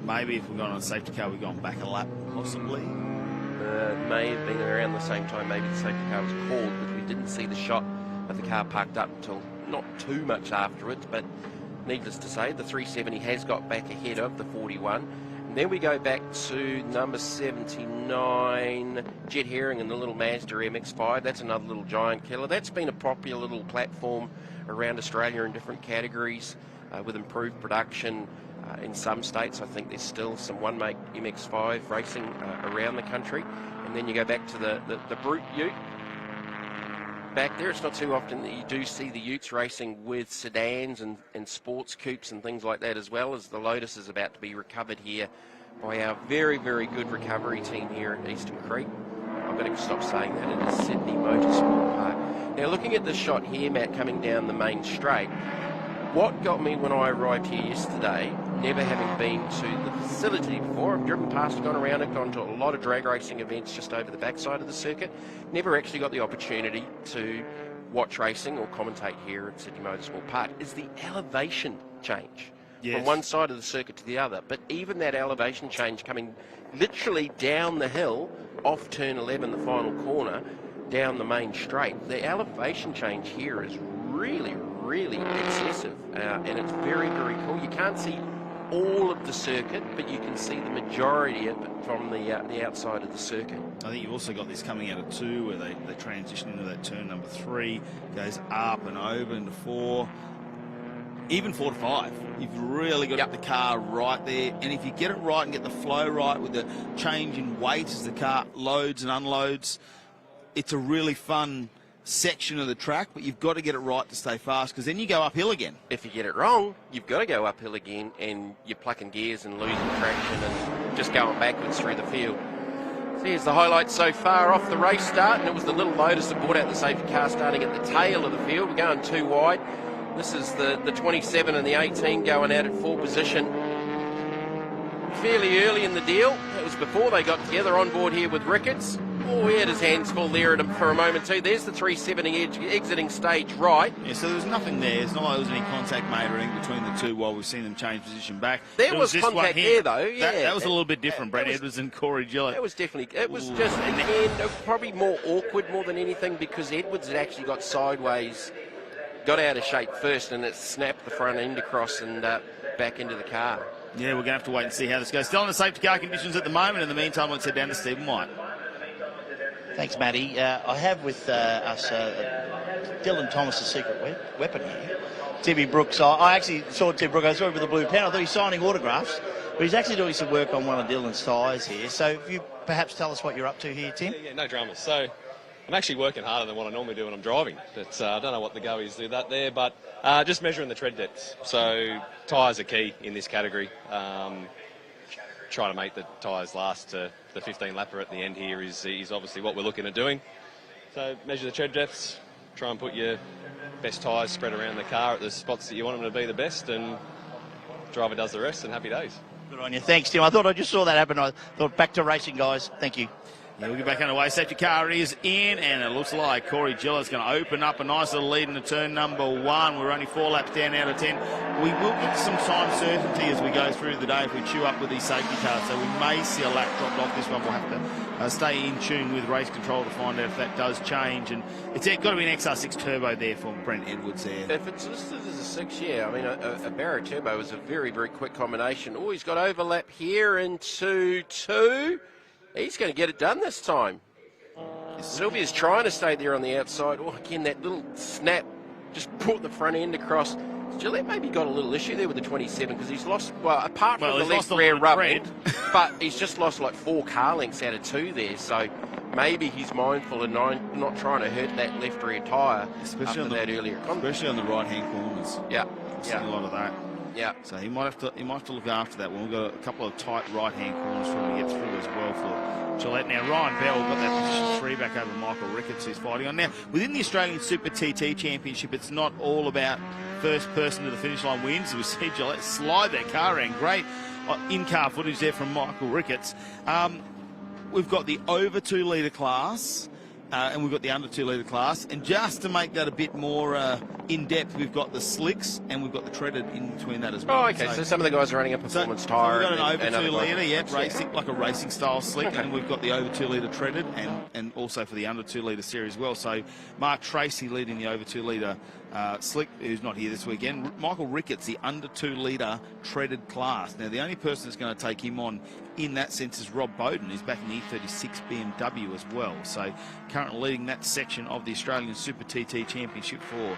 Maybe if we've gone on a safety car, we've gone back a lap, possibly. May have been around the same time maybe the safety car was called, but we didn't see the shot of the car parked up until not too much afterwards. But needless to say, the 370 has got back ahead of the 41. And then we go back to number 79, Jet Herring and the little Mazda MX-5. That's another little giant killer. That's been a popular little platform around Australia in different categories with improved production. In some states, I think there's still some one-make MX-5 racing around the country. And then you go back to the Brute Ute. Back there, it's not too often that you do see the Utes racing with sedans and sports coupes and things like that, as well as the Lotus is about to be recovered here by our very, very good recovery team here at Eastern Creek. I've got to stop saying that. It is Sydney Motorsport Park. Now, looking at the shot here, Matt, coming down the main straight, what got me when I arrived here yesterday, never having been to the facility before, I've driven past, gone around it, gone to a lot of drag racing events just over the backside of the circuit, never actually got the opportunity to watch racing or commentate here at Sydney Motorsport Park is the elevation change Yes. from one side of the circuit to the other. But even that elevation change coming literally down the hill, off turn 11, the final corner, down the main straight, the elevation change here is really, really excessive. And it's very, very cool. You can't see all of the circuit, but you can see the majority of it from the outside of the circuit. I think you've also got this coming out of 2 where they transition into that turn number 3, goes up and over into 4, even 4 to 5. You've really got to get the car right there, and if you get it right and get the flow right with the change in weight as the car loads and unloads, it's a really fun section of the track, but you've got to get it right to stay fast, because then you go uphill again. If you get it wrong, you've got to go uphill again, and you're plucking gears and losing traction and just going backwards through the field. So here's the highlights so far off the race start, and it was the little Lotus that brought out the safety car starting at the tail of the field. We're going too wide. This is the 27 and the 18 going out at 4 position. Fairly early in the deal. It was before they got together on board here with Ricketts. Oh, he had his hands full there for a moment too. There's the 370 edge exiting stage right. Yeah, so there was nothing there. It's not like there was any contact made or anything between the two while we've seen them change position back. There was this contact one here. there though, yeah. That was a little bit different, Brett Edwards and Corey Gillett. It was definitely, it was just, again, probably more awkward more than anything, because Edwards had actually got sideways, got out of shape first, and it snapped the front end across and back into the car. Yeah, we're going to have to wait and see how this goes. Still in the safety car conditions at the moment. In the meantime, let's head down to Stephen White. Thanks, Matty. I have with us Dylan Thomas's secret weapon here, Timmy Brooks. I actually saw Tim Brooks. I saw him with the blue pen. I thought he was signing autographs, but he's actually doing some work on one of Dylan's tyres here. So if you perhaps tell us what you're up to here, Tim? Yeah, no dramas. So I'm actually working harder than what I normally do when I'm driving. But I don't know what the go is to that there, but just measuring the tread depths. So tyres are key in this category. Try to make the tyres last to the 15 lapper at the end here is obviously what we're looking at doing. So measure the tread depths, try and put your best tyres spread around the car at the spots that you want them to be the best, and driver does the rest, and happy days. Good on you. Thanks, Tim. I thought I just saw that happen. I thought back to racing, guys. Thank you. Yeah, we'll get back underway. Safety car is in, and it looks like Corey Gillett's going to open up a nice little lead into turn number 1. We're only 4 laps down out of 10. We will get some time certainty as we go through the day if we chew up with these safety cars, so we may see a lap dropped off this one. We'll have to stay in tune with race control to find out if that does change, and it's got to be an XR6 turbo there for Brent Edwards there. If it's listed as a 6, yeah, I mean, a Barra turbo is a very, very quick combination. Oh, he's got overlap here into 2. He's going to get it done this time. Sylvia's trying to stay there on the outside. Oh, again, that little snap just brought the front end across. Gillette maybe got a little issue there with the 27 because he's lost, well, apart from the left rear rub end, but he's just lost like 4 car lengths out of 2 there. So maybe he's mindful and not trying to hurt that left rear tyre, especially on that earlier contact. Especially on the right-hand corners. Yeah, Seeing a lot of that. Yeah. So he might have to look after that one. We've got a couple of tight right-hand corners for him to get through as well for Gillette. Now Ryan Bell got that position 3 back over Michael Ricketts, who's fighting on. Now within the Australian Super TT Championship, it's not all about first person to the finish line wins. We see Gillette slide that car around. Great in-car footage there from Michael Ricketts. We've got the over 2 litre class. And we've got the under 2 litre class, and just to make that a bit more in depth, we've got the slicks and we've got the treaded in between that as well. Oh, okay. So some of the guys are running a performance tyre. We've got an over 2 litre, yeah, racing like a racing style slick, and we've got the over 2 litre treaded, and also for the under 2 litre series as well. So Mark Tracy leading the over 2 litre slick, who's not here this weekend. Michael Ricketts, the under 2 litre treaded class. Now the only person that's going to take him on in that sense is Rob Bowden, who's back in the E36 BMW as well. So currently leading that section of the Australian Super TT Championship for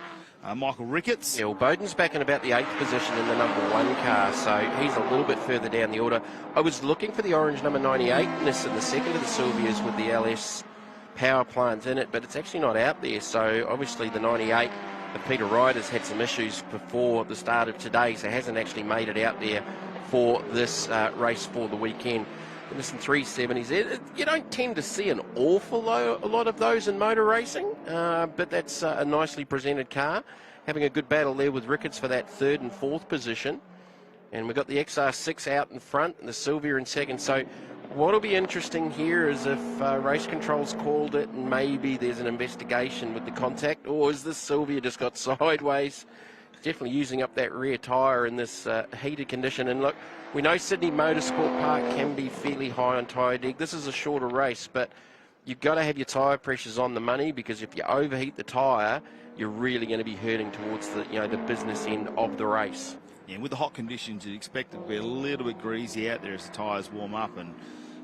Michael Ricketts. Yeah, well, Bowden's back in about the 8th position in the number 1 car, so he's a little bit further down the order. I was looking for the orange number 98 Nissan, the second of the Sylvias with the LS power plant in it, but it's actually not out there. So obviously the 98 of Peter Ryder's had some issues before the start of today, so hasn't actually made it out there for this race for the weekend. The Nissan 370s, you don't tend to see an awful lot of those in motor racing, but that's a nicely presented car. Having a good battle there with Ricketts for that 3rd and 4th position. And we've got the XR6 out in front and the Sylvia in second. So What'll be interesting here is if race control's called it and maybe there's an investigation with the contact, or is this Sylvia just got sideways? Definitely using up that rear tyre in this heated condition. And look, we know Sydney Motorsport Park can be fairly high on tyre deg. This is a shorter race, but you've got to have your tyre pressures on the money, because if you overheat the tyre, you're really going to be hurting towards the the business end of the race. Yeah, with the hot conditions, you'd expect it to be a little bit greasy out there as the tyres warm up. And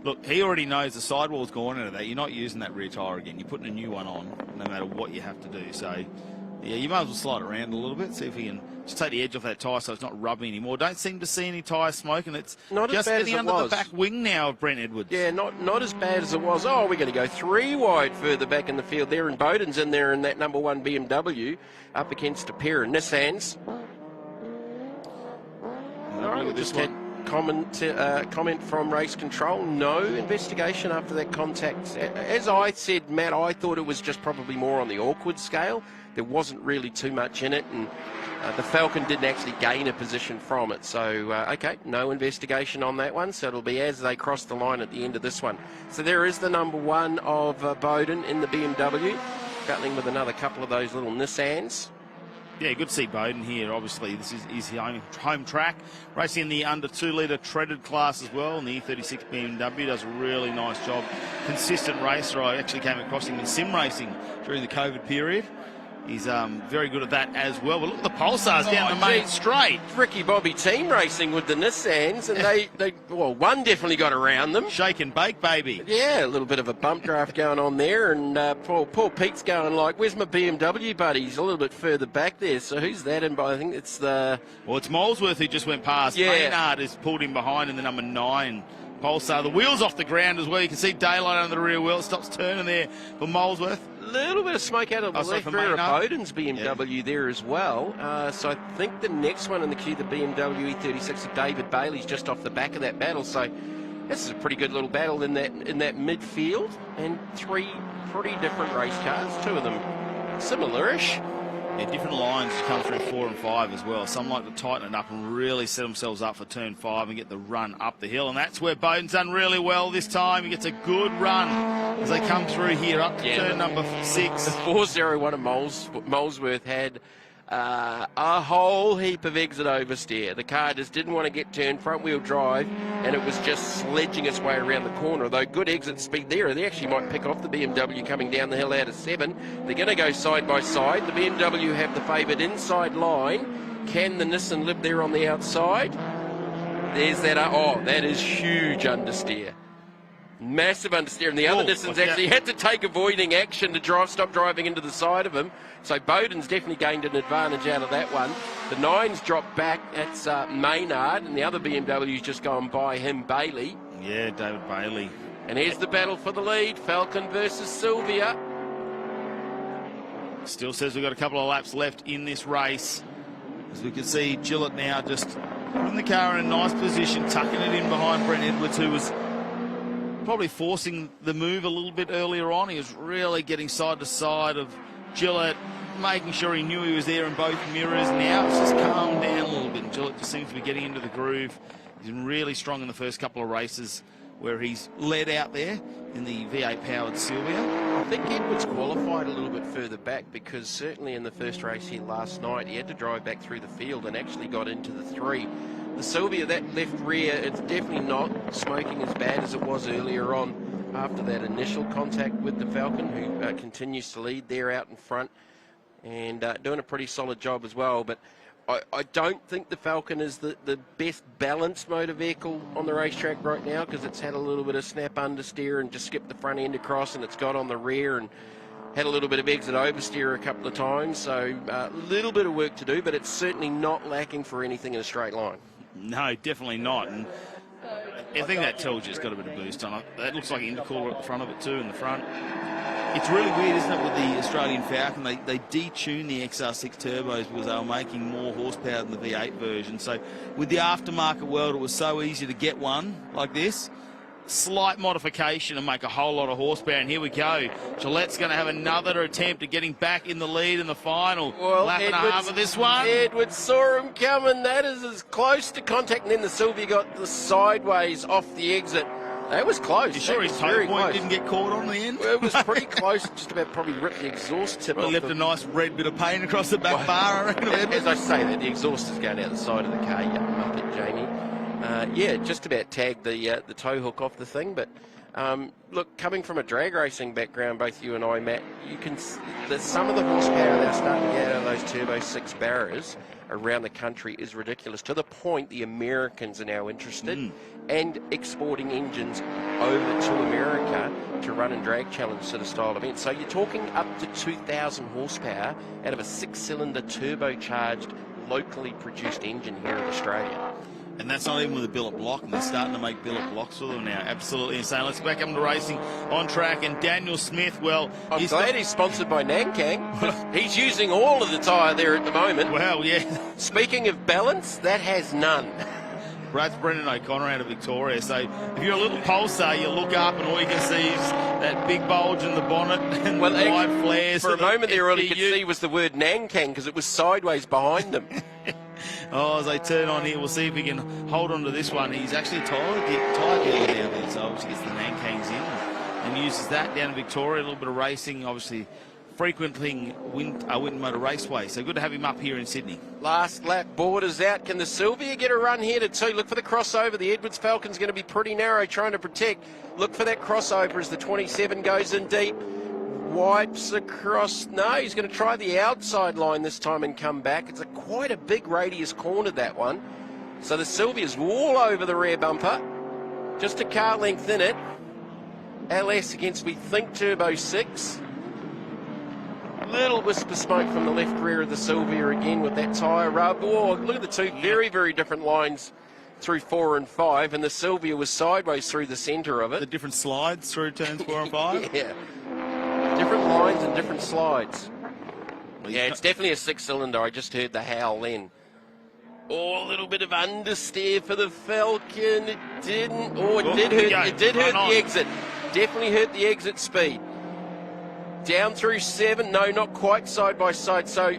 look, he already knows the sidewall's gone into that. You're not using that rear tyre again. You're putting a new one on, no matter what you have to do. So, yeah, you might as well slide it around a little bit, see if you can just take the edge off that tyre so it's not rubbing anymore. Don't seem to see any tyre smoke, and it's not just as bad getting as it under was. the back wing now of Brent Edwards. Yeah, not as bad as it was. Oh, we're going to go 3 wide further back in the field there, and Bowden's in there in that number 1 BMW up against a pair of Nissans. All right, we just had comment from race control. No investigation after that contact. As I said, Matt, I thought it was just probably more on the awkward scale. There wasn't really too much in it, and the Falcon didn't actually gain a position from it. So, okay, no investigation on that one. So it'll be as they cross the line at the end of this one. So there is the number 1 of Bowden in the BMW, battling with another couple of those little Nissans. Yeah, good to see Bowden here. Obviously, this is his home track. Racing in the under 2 litre treaded class as well. And the E36 BMW does a really nice job. Consistent racer. I actually came across him in sim racing during the COVID period. He's very good at that as well. But look at the Pulsars down the main straight. Ricky Bobby team racing with the Nissans, and well, one definitely got around them. Shake and bake, baby. Yeah, a little bit of a bump draft going on there, and poor Pete's going like, where's my BMW buddy? He's a little bit further back there, so who's that in by? I think it's the... Well, it's Molesworth who just went past. Yeah. Maynard has pulled him behind in the number 9 Pulsar. The wheel's off the ground as well. You can see daylight under the rear wheel. It stops turning there for Molesworth. Little bit of smoke out of the left rear of Bowden's BMW there as well. So I think the next one in the queue, the BMW E36 of David Bailey's just off the back of that battle. So this is a pretty good little battle in that midfield, and 3 pretty different race cars, 2 of them similar-ish. Yeah, different lines come through 4 and 5 as well. Some like to tighten it up and really set themselves up for turn 5 and get the run up the hill. And that's where Bowden's done really well this time. He gets a good run as they come through here up to turn number 6. The 401 of Molesworth had a whole heap of exit oversteer. The car just didn't want to get turned front wheel drive, and it was just sledging its way around the corner. Though good exit speed there, they actually might pick off the BMW coming down the hill out of 7. They're going to go side by side. The BMW have the favoured inside line. Can the Nissan live there on the outside? There's that. Oh, that is huge understeer. Massive understeer, and the other Nissans actually had to take avoiding action to stop driving into the side of him. So Bowden's definitely gained an advantage out of that one. The 9's dropped back. That's Maynard, and the other BMW's just gone by him, Bailey. Yeah, David Bailey. And here's the battle for the lead, Falcon versus Sylvia. Still says we've got a couple of laps left in this race. As we can see, Gillett now just putting the car in a nice position, tucking it in behind Brent Edwards, who was probably forcing the move a little bit earlier on. He was really getting side to side of Gillett, making sure he knew he was there in both mirrors. Now it's just calmed down a little bit, and Gillett just seems to be getting into the groove. He's been really strong in the first couple of races where he's led out there in the V8 powered Sylvia. I think Edwards qualified a little bit further back, because certainly in the first race here last night he had to drive back through the field and actually got into the 3. The Sylvia, that left rear, it's definitely not smoking as bad as it was earlier on after that initial contact with the Falcon, who continues to lead there out in front and doing a pretty solid job as well. But I don't think the Falcon is the best balanced motor vehicle on the racetrack right now, because it's had a little bit of snap understeer and just skipped the front end across, and it's got on the rear and had a little bit of exit oversteer a couple of times. So a little bit of work to do, but it's certainly not lacking for anything in a straight line. No, definitely not. And I think that tells you it's got a bit of boost on it. That looks like an intercooler at the front of it too, in the front. It's really weird, isn't it, with the Australian Falcon? They detuned the XR6 turbos because they were making more horsepower than the V8 version. So with the aftermarket world, it was so easy to get one like this. Slight modification and make a whole lot of horsepower, and here we go. Gillette's going to have another attempt at getting back in the lead in the final lap and a half of this one. Edwards saw him coming. That is as close to contact, and then the Sylvia got the sideways off the exit. That was close. You sure his toe point didn't get caught on the end? Well, it was pretty close. Just about probably ripped the exhaust tip off. Left a nice red bit of paint across the back bar. I reckon. As I say that, the exhaust is going out the side of the car. Yeah, up at Jamie. Yeah, just about tagged the tow hook off the thing. But look, coming from a drag racing background, both you and I, Matt, you can that some of the horsepower they're starting to get out of those Turbo 6 barrows around the country is ridiculous, to the point the Americans are now interested and exporting engines over to America to run in drag challenge sort of style events. So you're talking up to 2,000 horsepower out of a 6-cylinder turbocharged, locally produced engine here in Australia. And that's not even with a billet block, and they're starting to make billet blocks for them now. Absolutely insane. Let's back up to racing on track, and Daniel Smith, well... I'm glad he's sponsored by Nankang. He's using all of the tyre there at the moment. Well, yeah. Speaking of balance, that has none. That's Brendan O'Connor out of Victoria. So if you're a little pulsar, you look up and all you can see is that big bulge in the bonnet and the wide flares. For a moment there, all you could see was the word Nankang because it was sideways behind him. Oh, as they turn on here, we'll see if he can hold on to this one. He's actually a tyre dealer down there, so obviously gets the Nankangs in and uses that down in Victoria. A little bit of racing, obviously frequenting Winton Motor Raceway. So good to have him up here in Sydney. Last lap, borders out. Can the Sylvia get a run here to 2? Look for the crossover. The Edwards Falcon's going to be pretty narrow, trying to protect. Look for that crossover as the 27 goes in deep. Wipes across. No, he's going to try the outside line this time and come back. It's quite a big radius corner, that one. So the Sylvia's all over the rear bumper. Just a car length in it. LS against, we think, Turbo 6. A little wisp of smoke from the left rear of the Sylvia again with that tyre rub. Oh, look at the two very, very different lines through 4 and 5, and the Sylvia was sideways through the centre of it. The different slides through turns 4 and 5? Yeah. Different lines and different slides. Yeah, it's definitely a 6-cylinder. I just heard the howl then. Oh, a little bit of understeer for the Falcon. It didn't. Oh, it did hurt. It did hurt the exit. Definitely hurt the exit speed. Down through 7. No, not quite side by side. So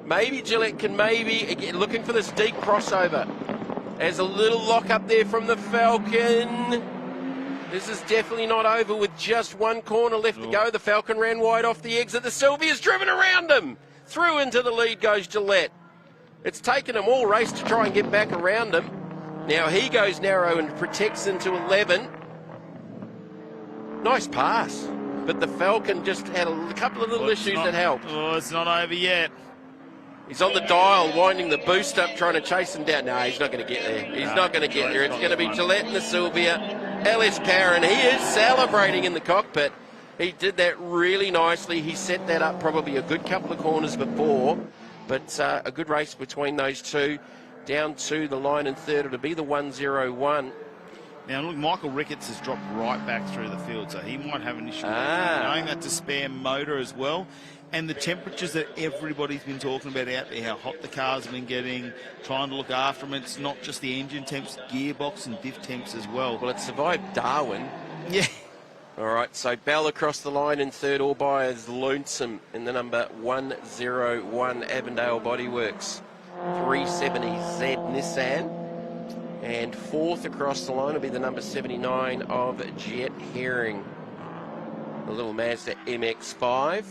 maybe Gillette can again, looking for this deep crossover. There's a little lock up there from the Falcon. This is definitely not over with just one corner left to go. The Falcon ran wide off the exit. The Sylvia's driven around him. Through into the lead goes Gillette. It's taken him all race to try and get back around him. Now he goes narrow and protects into 11. Nice pass. But the Falcon just had a couple of little issues that helped. Oh, it's not over yet. He's on the dial, winding the boost up, trying to chase him down. No, he's not going to get there. He's not going to get there. It's going to be Gillette and the Sylvia. LS Power, and he is celebrating in the cockpit. He did that really nicely. He set that up probably a good couple of corners before, but a good race between those two. Down to the line in third. It'll be the 101. Now, look, Michael Ricketts has dropped right back through the field, so he might have an issue. Knowing that's a spare motor as well. And the temperatures that everybody's been talking about out there, how hot the cars have been getting, trying to look after them. It's not just the engine temps, gearbox and diff temps as well. Well, it survived Darwin. Yeah. All right, so Bell across the line in third, all by as Lonesome in the number 101 Avondale Bodyworks 370Z Nissan. And fourth across the line will be the number 79 of Jet Herring, the little Mazda MX-5.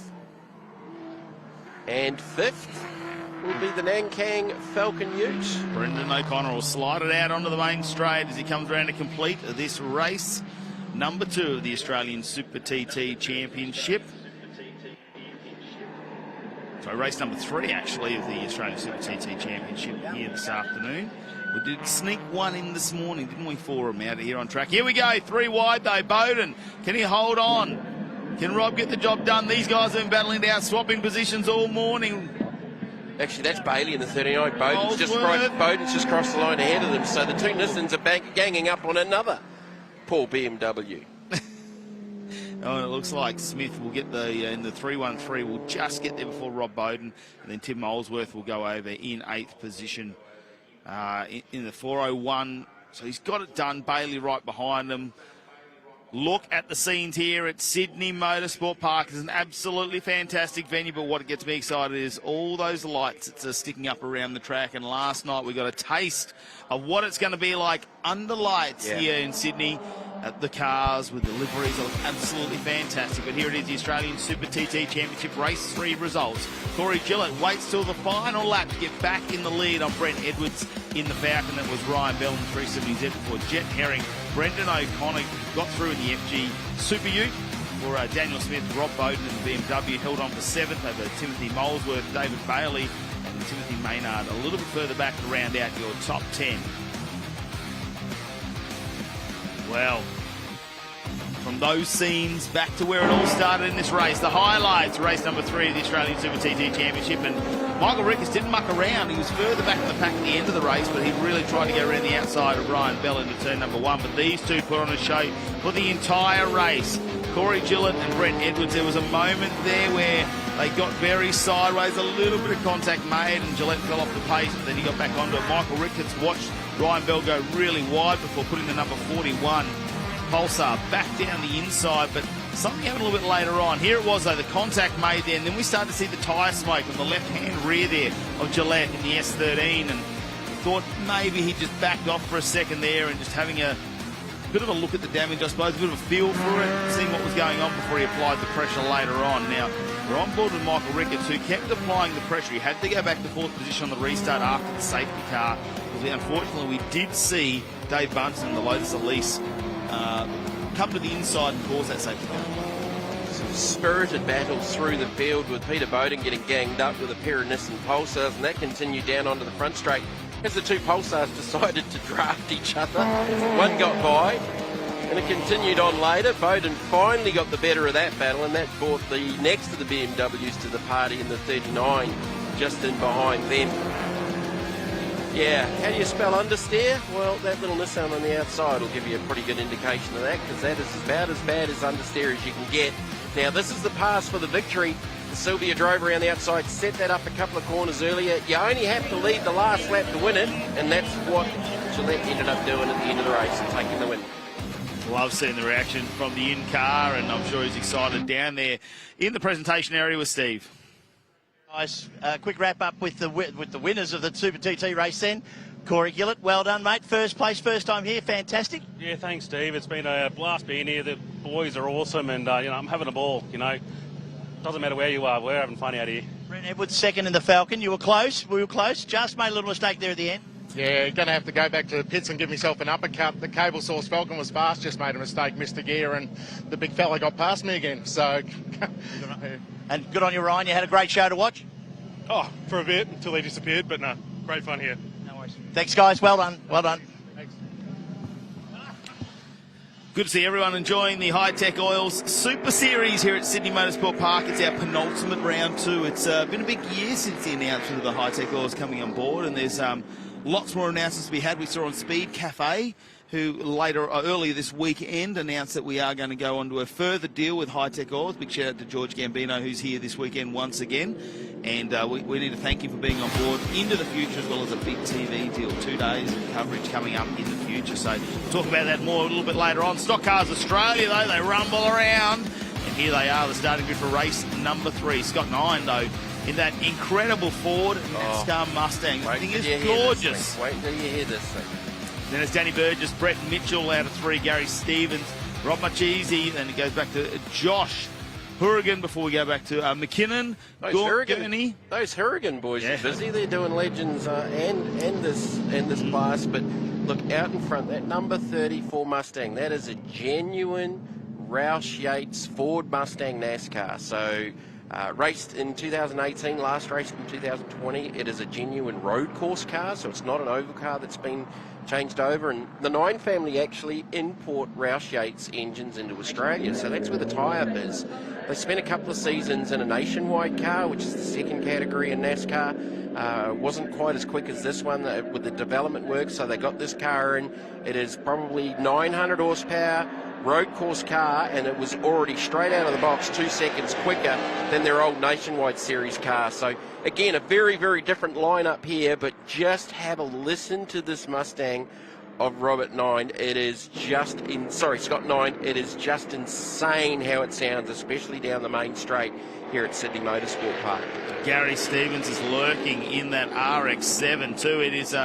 And fifth will be the Nankang Falcon Ute. Brendan O'Connor will slide it out onto the main straight as he comes around to complete this race. Number 2 of the Australian Super TT Championship. So race number 3 actually of the Australian Super TT Championship here this afternoon. We did sneak one in this morning, didn't we, for him out here on track. Here we go, 3 wide though. Bowden, can he hold on? Can Rob get the job done? These guys have been battling it out, swapping positions all morning. Actually, that's Bailey in the 39. Bowden's just crossed the line ahead of them. So the two Nissans are ganging up on another poor BMW. Oh, and it looks like Smith will get in the 313, will just get there before Rob Bowden. And then Tim Molesworth will go over in 8th position in the 401. So he's got it done. Bailey right behind him. Look at the scenes here at Sydney Motorsport Park. It's an absolutely fantastic venue, but what gets me excited is all those lights that are sticking up around the track. And last night we got a taste of what it's going to be like under lights here in Sydney. the cars with the liveries are absolutely fantastic. But here it is, the Australian Super TT Championship Race 3 results. Corey Gillett waits till the final lap to get back in the lead on Brent Edwards in the Falcon. That was Ryan Bell in the 370Z before Jet Herring. Brendan O'Connor got through in the FG Super Ute. For Daniel Smith, Rob Bowden in the BMW held on for 7th over Timothy Molesworth, David Bailey and Timothy Maynard a little bit further back to round out your top 10. Well, from those scenes back to where it all started in this race, the highlights, race number 3 of the Australian Super TT Championship, and Michael Ricketts didn't muck around. He was further back in the pack at the end of the race, but he really tried to go around the outside of Ryan Bell into turn number 1. But these two put on a show for the entire race. Corey Gillett and Brent Edwards, there was a moment there where they got very sideways, a little bit of contact made, and Gillett fell off the pace, but then he got back onto it. Michael Ricketts watched Ryan Bell go really wide before putting the number 41 Pulsar back down the inside, but something happened a little bit later on. Here it was though, the contact made there, and then we started to see the tyre smoke on the left-hand rear there of Gillett in the S13, and thought maybe he just backed off for a second there and just having a bit of a look at the damage, I suppose, a bit of a feel for it, seeing what was going on before he applied the pressure later on. Now, we're on board with Michael Ricketts, who kept applying the pressure. He had to go back to 4th position on the restart after the safety car. Unfortunately, we did see Dave Bunsen in the Lotus Elise come to the inside and cause that safety car. Some spirited battles through the field with Peter Bowden getting ganged up with a pair of Nissan Pulsars, and that continued down onto the front straight as the two Pulsars decided to draft each other. One got by, and it continued on later. Bowden finally got the better of that battle, and that brought the next of the BMWs to the party in the 39, just in behind them. Yeah, how do you spell understeer? Well, that little Nissan on the outside will give you a pretty good indication of that, because that is about as bad as understeer as you can get. Now, this is the pass for the victory. Sylvia drove around the outside, set that up a couple of corners earlier. You only have to lead the last lap to win it, and that's what Gillett ended up doing at the end of the race and taking the win. Love seeing the reaction from the in-car, and I'm sure he's excited down there in the presentation area with Steve. Nice. Quick wrap-up with the winners of the Super TT race then. Corey Gillett, well done, mate. First place, first time here. Fantastic. Yeah, thanks, Steve. It's been a blast being here. The boys are awesome, and, I'm having a ball, Doesn't matter where you are, we're having fun out here. Brent Edwards second in the Falcon. You were close. We were close. Just made a little mistake there at the end. Yeah, going to have to go back to the pits and give myself an uppercut. The cable source Falcon was fast, just made a mistake, missed a gear, and the big fella got past me again. So, and good on you, Ryan. You had a great show to watch. Oh, for a bit until they disappeared, but no, great fun here. No worries. Thanks, guys. Well done. Well done. Thanks. Good to see everyone enjoying the Hi-Tec Oils Super Series here at Sydney Motorsport Park. It's our penultimate round 2. It's been a big year since the announcement of the Hi-Tec Oils coming on board, and there's lots more announcements to be had. We saw on Speed Cafe, who earlier this weekend announced that we are going to go on to a further deal with Hi-Tec Oils. Big shout out to George Gambino, who's here this weekend once again. And we need to thank him for being on board into the future, as well as a big TV deal. 2 days of coverage coming up in the future. So we'll talk about that more a little bit later on. Stock Cars Australia, though, they rumble around. And here they are, the starting grid for race number 3. Scott Nine, though, in that incredible Ford NASCAR Mustang. The thing is gorgeous. Wait till you hear this thing. Then it's Danny Burgess, Brett Mitchell out of 3, Gary Stevens, Rob Macheezy, and it goes back to Josh Hourigan before we go back to McKinnon. Those Hourigan boys are busy. They're doing legends and this class. But look, out in front, that number 34 Mustang, that is a genuine Roush Yates Ford Mustang NASCAR. So raced in 2018, last raced in 2020. It is a genuine road course car, so it's not an oval car that's been changed over. And the Nine family actually import Roush Yates engines into Australia, so that's where the tie-up is. They spent a couple of seasons in a nationwide car, which is the second category in NASCAR. Wasn't quite as quick as this one with the development work, so they got this car in. It is probably 900 horsepower, road course car, and it was already straight out of the box 2 seconds quicker than their old Nationwide Series car. So again, a very, very different lineup here, but just have a listen to this Mustang of Robert 9. It is just Scott 9. It is just insane how it sounds, especially down the main straight here at Sydney Motorsport Park. Gary Stevens is lurking in that RX7 too. It is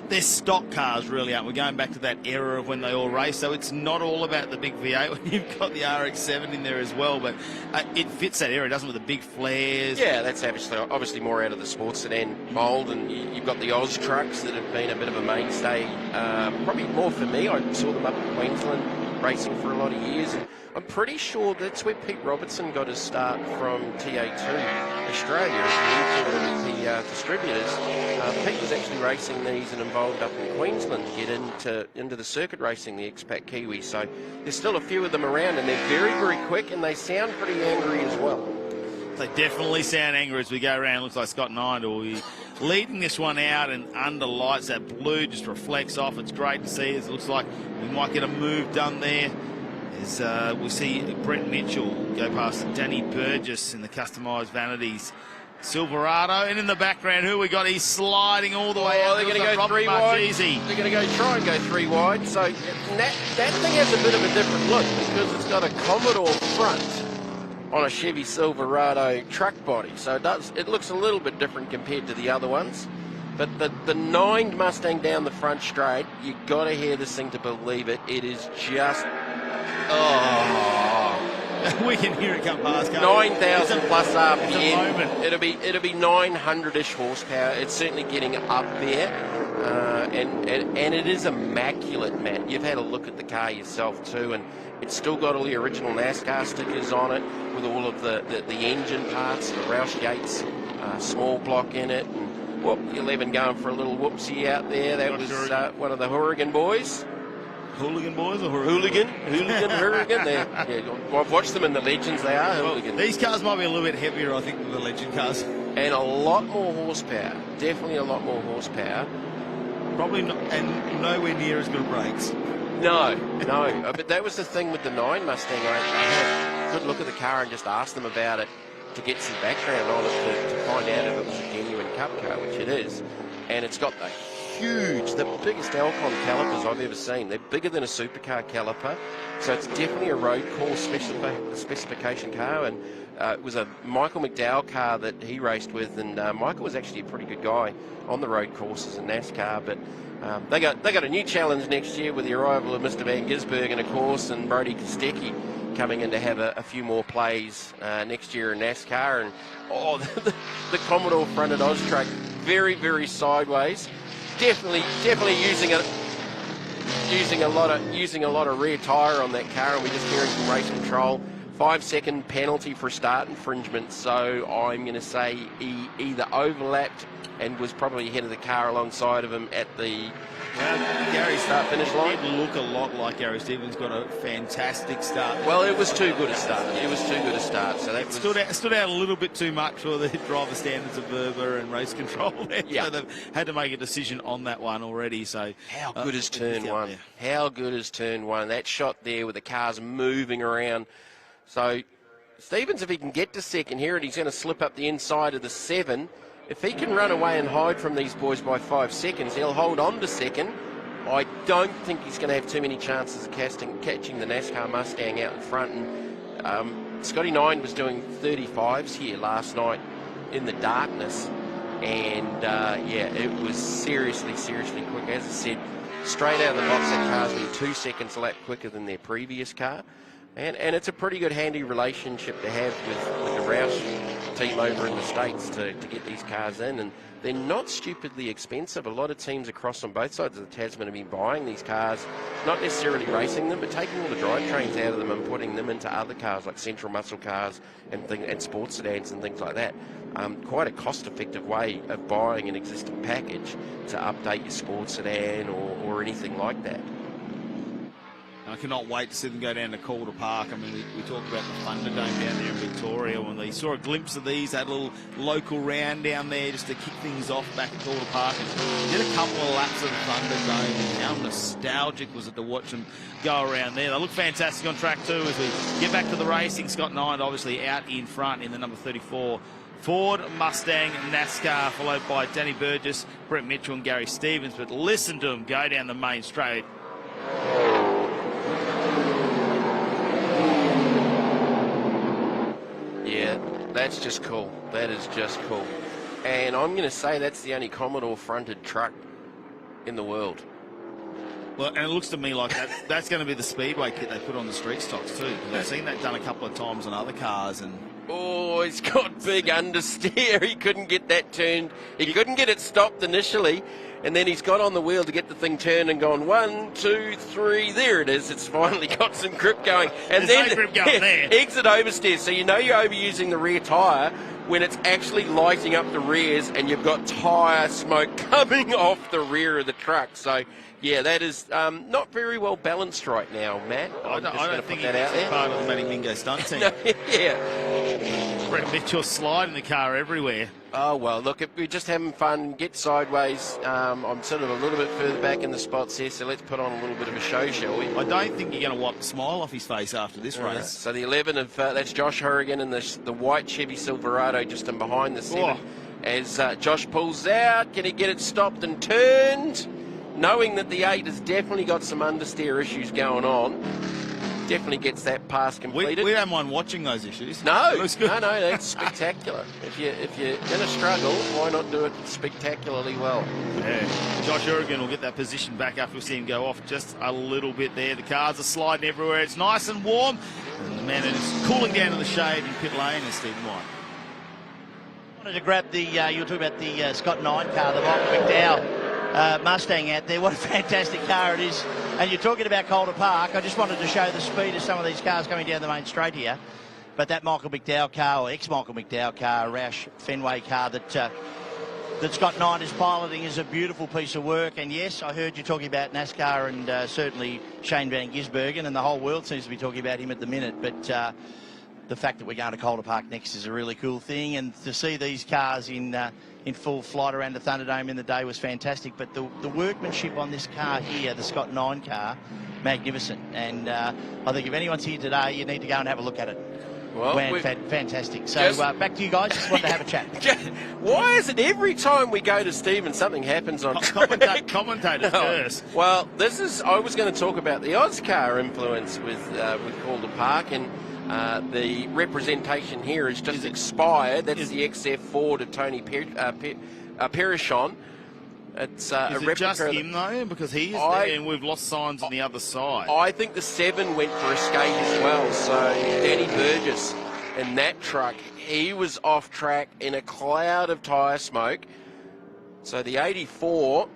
they're stock cars really, aren't we? Going back to that era of when they all raced, so it's not all about the big V8 when you've got the RX7 in there as well, but it fits that era, doesn't it, with the big flares? Yeah, that's obviously more out of the sports sedan mould, and you've got the Oz trucks that have been a bit of a mainstay, probably more for me. I saw them up in Queensland racing for a lot of years, and I'm pretty sure that's where Pete Robertson got his start from TA2 Australia as the import of the distributors. Pete was actually racing these and involved up in Queensland to get into the circuit racing, the X-Pac Kiwi. So there's still a few of them around, and they're very, very quick, and they sound pretty angry as well. They definitely sound angry as we go around. Looks like Scott 9 will be leading this one out, and under lights, that blue just reflects off. It's great to see. It looks like we might get a move done there. As we see Brent Mitchell go past Danny Burgess in the customised vanities. Silverado, and in the background, who we got? He's sliding all the way out. They're going to go 3 wide. They're going to try and go 3 wide. So that thing has a bit of a different look because it's got a Commodore front on a Chevy Silverado truck body. So it looks a little bit different compared to the other ones. But the 9 Mustang down the front straight, you got to hear this thing to believe it. It is just, we can hear it come past. 9,000 plus RPM. It'll be 900-ish horsepower. It's certainly getting up there, and it is immaculate, Matt. You've had a look at the car yourself too, and it's still got all the original NASCAR stickers on it, with all of the engine parts, the Roush Yates small block in it. And, well, 11 going for a little whoopsie out there. That was one of the Hooligan boys. Hooligan boys or Hooligan? Hooligan. I've watched them in the Legends. They are Hooligan. These cars might be a little bit heavier, I think, than the Legend cars. And a lot more horsepower. Definitely a lot more horsepower. Probably not, and nowhere near as good brakes. No. But that was the thing with the 9 Mustang. I had a good look at the car and just asked them about it to get some background on it to find out if it was a genuine Cup car, which it is. And it's got the biggest Alcon calipers I've ever seen. They're bigger than a supercar caliper, so it's definitely a road course specification car. And it was a Michael McDowell car that he raced with, and Michael was actually a pretty good guy on the road courses in NASCAR. But they got a new challenge next year with the arrival of Mr. Van Gisbergen, of course, and Brody Kostecki coming in to have a few more plays next year in NASCAR. And the Commodore fronted Oz truck, very, very sideways. Definitely using a lot of rear tyre on that car, and we're just hearing from race control 5-second penalty for start infringement. So I'm going to say he either overlapped and was probably ahead of the car alongside of him at the Gary start finish line. Did look a lot like Gary Stevens. Got a fantastic start. Well, it was too good a start. So that stood out a little bit too much for the driver standards of Verba and race control. Yeah. So they've had to make a decision on that one already. So how good is turn one? How good is turn one? That shot there with the cars moving around. So Stevens, if he can get to second here, and he's going to slip up the inside of the 7. If he can run away and hide from these boys by 5 seconds, he'll hold on to second. I don't think he's going to have too many chances of catching the NASCAR Mustang out in front. And Scotty 9 was doing 35s here last night in the darkness. And, it was seriously quick. As I said, straight out of the box, that car's been 2 seconds a lap quicker than their previous car. And it's a pretty good handy relationship to have with the Roush team over in the States to get these cars in. And they're not stupidly expensive. A lot of teams across on both sides of the Tasman have been buying these cars, not necessarily racing them, but taking all the drivetrains out of them and putting them into other cars like central muscle cars and sports sedans and things like that. Quite a cost-effective way of buying an existing package to update your sports sedan or anything like that. I cannot wait to see them go down to Calder Park. I mean, we talked about the Thunderdome down there in Victoria. When they saw a glimpse of these, had a little local round down there just to kick things off back at Calder Park. And did a couple of laps of the Thunderdome. And how nostalgic was it to watch them go around there. They look fantastic on track too as we get back to the racing. Scott 9 obviously out in front in the number 34 Ford, Mustang, NASCAR, followed by Danny Burgess, Brett Mitchell and Gary Stevens. But listen to them go down the main straight. Yeah, that's just cool. That is just cool. And I'm going to say that's the only Commodore-fronted truck in the world. Well, and it looks to me like that's going to be the speedway kit they put on the street stocks too. Because I've seen that done a couple of times on other cars. And oh, he's got big understeer. He couldn't get that turned. He couldn't get it stopped initially. And then he's got on the wheel to get the thing turned and gone 1, 2, 3. There it is. It's finally got some grip going. And there's no grip going there. Exit oversteer. So you know you're overusing the rear tyre when it's actually lighting up the rears and you've got tyre smoke coming off the rear of the truck. So, yeah, that is not very well balanced right now, Matt. I don't think that he's out there. part of the Matty Mingo stunt team. No, yeah. Brett Mitchell sliding the car everywhere. Oh, well, look, we're just having fun, get sideways. I'm sort of a little bit further back in the spots here, so let's put on a little bit of a show, shall we? I don't think you're going to wipe the smile off his face after this race. So the 11 of, that's Josh Horrigan in the white Chevy Silverado just in behind the 7. As Josh pulls out, can he get it stopped and turned? Knowing that the 8 has definitely got some understeer issues going on. Definitely gets that pass completed. We don't mind watching those issues. No, It looks good. no, that's spectacular. If you're going to struggle, why not do it spectacularly well? Yeah. Josh Horrigan will get that position back after we see him go off just a little bit there. The cars are sliding everywhere. It's nice and warm. And the man is cooling down in the shade in pit lane is Stephen White. Wanted to grab the, you were talking about the Scott 9 car, the Michael McDowell Mustang out there. What a fantastic car it is. And you're talking about Calder Park. I just wanted to show the speed of some of these cars coming down the main straight here. But that Michael McDowell car, or ex-Michael McDowell car, Roush Fenway car that Scott 9 is piloting is a beautiful piece of work. And yes, I heard you talking about NASCAR and certainly Shane Van Gisbergen, and the whole world seems to be talking about him at the minute. But the fact that we're going to Calder Park next is a really cool thing. And to see these cars in full flight around the Thunderdome in the day was fantastic. But the workmanship on this car here, the Scott 9 car, magnificent. And I think if anyone's here today, you need to go and have a look at it. Well, fantastic. So back to you guys. Just wanted to have a chat. Why is it every time we go to Stephen something happens on commentators first? Well, I was going to talk about the Oscar influence with Calder Park, and the representation here is just expired. That's the XF4 to Tony Perichon. It's a is it replica just him though? Because he is there and we've lost signs on the other side. I think the 7 went for a skate as well. So Danny Burgess in that truck, he was off track in a cloud of tyre smoke. So the 84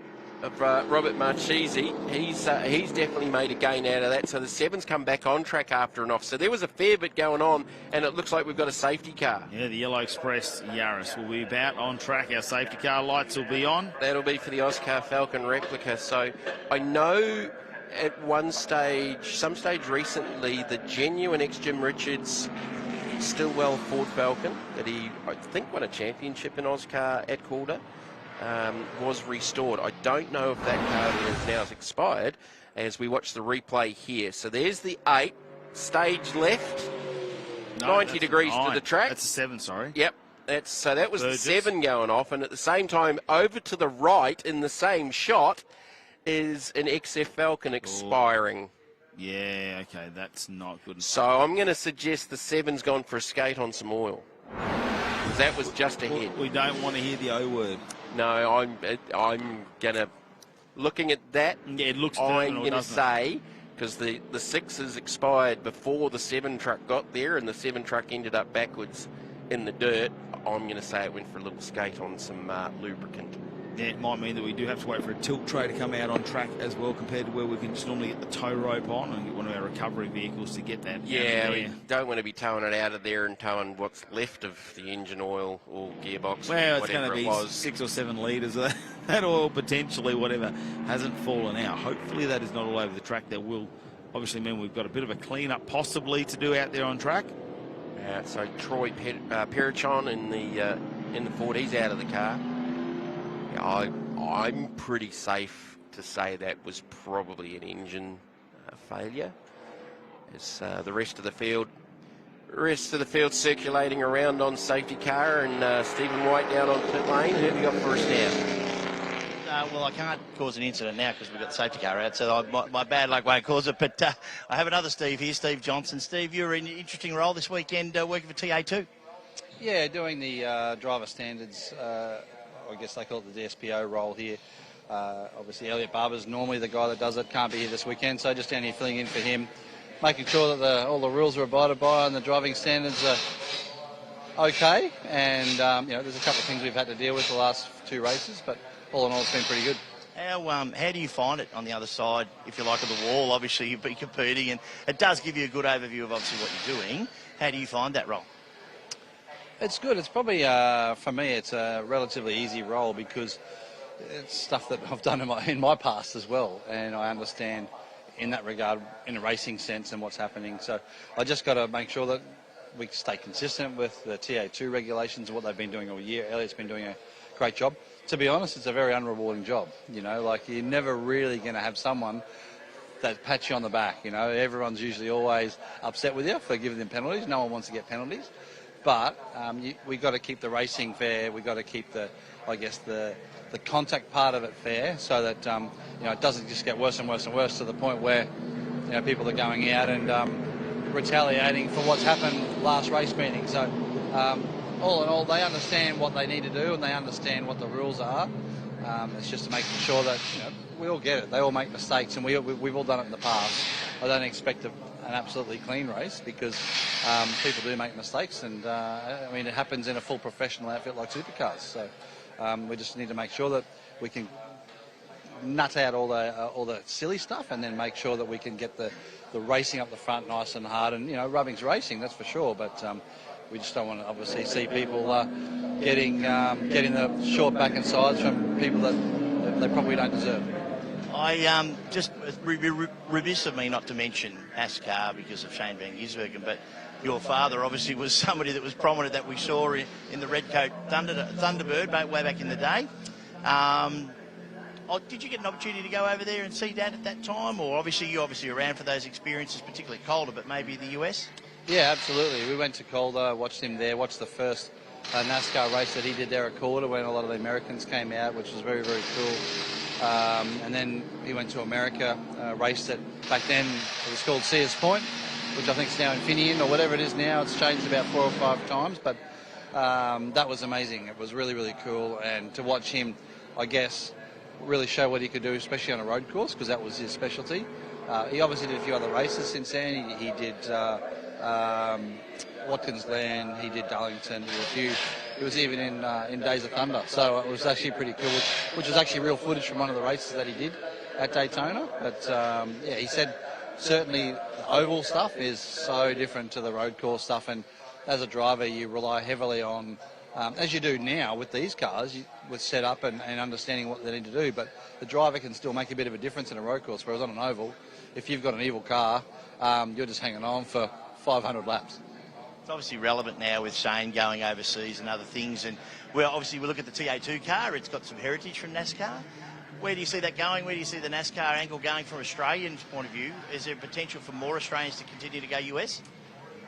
of Robert Marchese, he's definitely made a gain out of that. So the 7's come back on track after and off. So there was a fair bit going on, and it looks like we've got a safety car. Yeah, the Yellow Express Yaris will be about on track. Our safety car lights will be on. That'll be for the Oscar Falcon replica. So I know at some stage recently, the genuine ex-Jim Richards Stillwell Ford Falcon that I think won a championship in Oscar at Calder, was restored. I don't know if that car is now expired as we watch the replay here. So there's the 8, stage left, 90 degrees to the track. That's a 7, sorry. Yep. So that was Burgess. The 7 going off, and at the same time, over to the right in the same shot is an XF Falcon expiring. Yeah, okay, that's not good. So I'm going to suggest the 7's gone for a skate on some oil. That was just ahead. We don't want to hear the O word. No, I'm gonna looking at that. Yeah, it looks. I'm gonna say because the 6 is expired before the 7 truck got there, and the 7 truck ended up backwards in the dirt. I'm gonna say it went for a little skate on some lubricant. Yeah, it might mean that we do have to wait for a tilt tray to come out on track as well, compared to where we can just normally get the tow rope on and get one of our recovery vehicles to get that. Yeah, we don't want to be towing it out of there and towing what's left of the engine oil or gearbox. Well, it's whatever going to be 6 or 7 litres of that oil, potentially, whatever, hasn't fallen out. Hopefully that is not all over the track. That will obviously mean we've got a bit of a clean-up possibly to do out there on track. So Troy Perichon in the Ford, he's out of the car. I'm pretty safe to say that was probably an engine failure. As the rest of the field rest of the field circulating around on safety car, and Stephen White down on pit lane. Who have you got for us now? Well, I can't cause an incident now because we've got the safety car out, so my bad luck won't cause it. But I have another Steve here, Steve Johnson. Steve, you're in an interesting role this weekend working for TA2. Yeah, doing the driver standards, I guess they call it the DSPO role here. Obviously, Elliot Barber's normally the guy that does it, can't be here this weekend, so just down here filling in for him, making sure that all the rules are abided by and the driving standards are okay. And, there's a couple of things we've had to deal with the last 2 races, but all in all, it's been pretty good. How do you find it on the other side, if you like, of the wall? Obviously, you've been competing, and it does give you a good overview of obviously what you're doing. How do you find that role? It's good. It's probably, for me, it's a relatively easy role because it's stuff that I've done in my past as well, and I understand in that regard, in a racing sense, and what's happening. So I just got to make sure that we stay consistent with the TA2 regulations and what they've been doing all year. Elliot's been doing a great job. To be honest, it's a very unrewarding job. Like you're never really going to have someone that pats you on the back. Everyone's usually always upset with you for giving them penalties. No one wants to get penalties. But we've got to keep the racing fair. We've got to keep the contact part of it fair, so that it doesn't just get worse and worse and worse to the point where people are going out and retaliating for what's happened last race meeting. So all in all, they understand what they need to do and they understand what the rules are. It's just making sure that we all get it. They all make mistakes, and we've all done it in the past. I don't expect an absolutely clean race because people do make mistakes, and it happens in a full professional outfit like supercars. So we just need to make sure that we can nut out all the silly stuff, and then make sure that we can get the racing up the front nice and hard. And rubbing's racing, that's for sure. But we just don't want to obviously see people getting the short back and sides from people that they probably don't deserve. I just remiss of me not to mention NASCAR because of Shane Van Gisbergen, but your father obviously was somebody that was prominent that we saw in the red coat Thunderbird way back in the day. Did you get an opportunity to go over there and see Dad at that time, or you're obviously around for those experiences, particularly Calder, but maybe the US? Yeah, absolutely. We went to Calder, watched him there, watched the first NASCAR race that he did there at Calder when a lot of the Americans came out, which was very, very cool. And then he went to America, raced it. Back then it was called Sears Point, which I think is now Infineon or whatever it is now. It's changed about 4 or 5 times, but that was amazing. It was really, really cool. And to watch him, I guess, really show what he could do, especially on a road course, because that was his specialty. He obviously did a few other races since then. He did Watkins Glen, he did Darlington, he was even in Days of Thunder, so it was actually pretty cool, which was actually real footage from one of the races that he did at Daytona. But he said certainly the oval stuff is so different to the road course stuff, and as a driver you rely heavily on, as you do now with these cars, with setup and understanding what they need to do, but the driver can still make a bit of a difference in a road course, whereas on an oval, if you've got an evil car, you're just hanging on for 500 laps. It's obviously relevant now with Shane going overseas and other things, and we look at the TA2 car. It's got some heritage from NASCAR. Where do you see that going? Where do you see the NASCAR angle going from Australians' point of view? Is there potential for more Australians to continue to go US?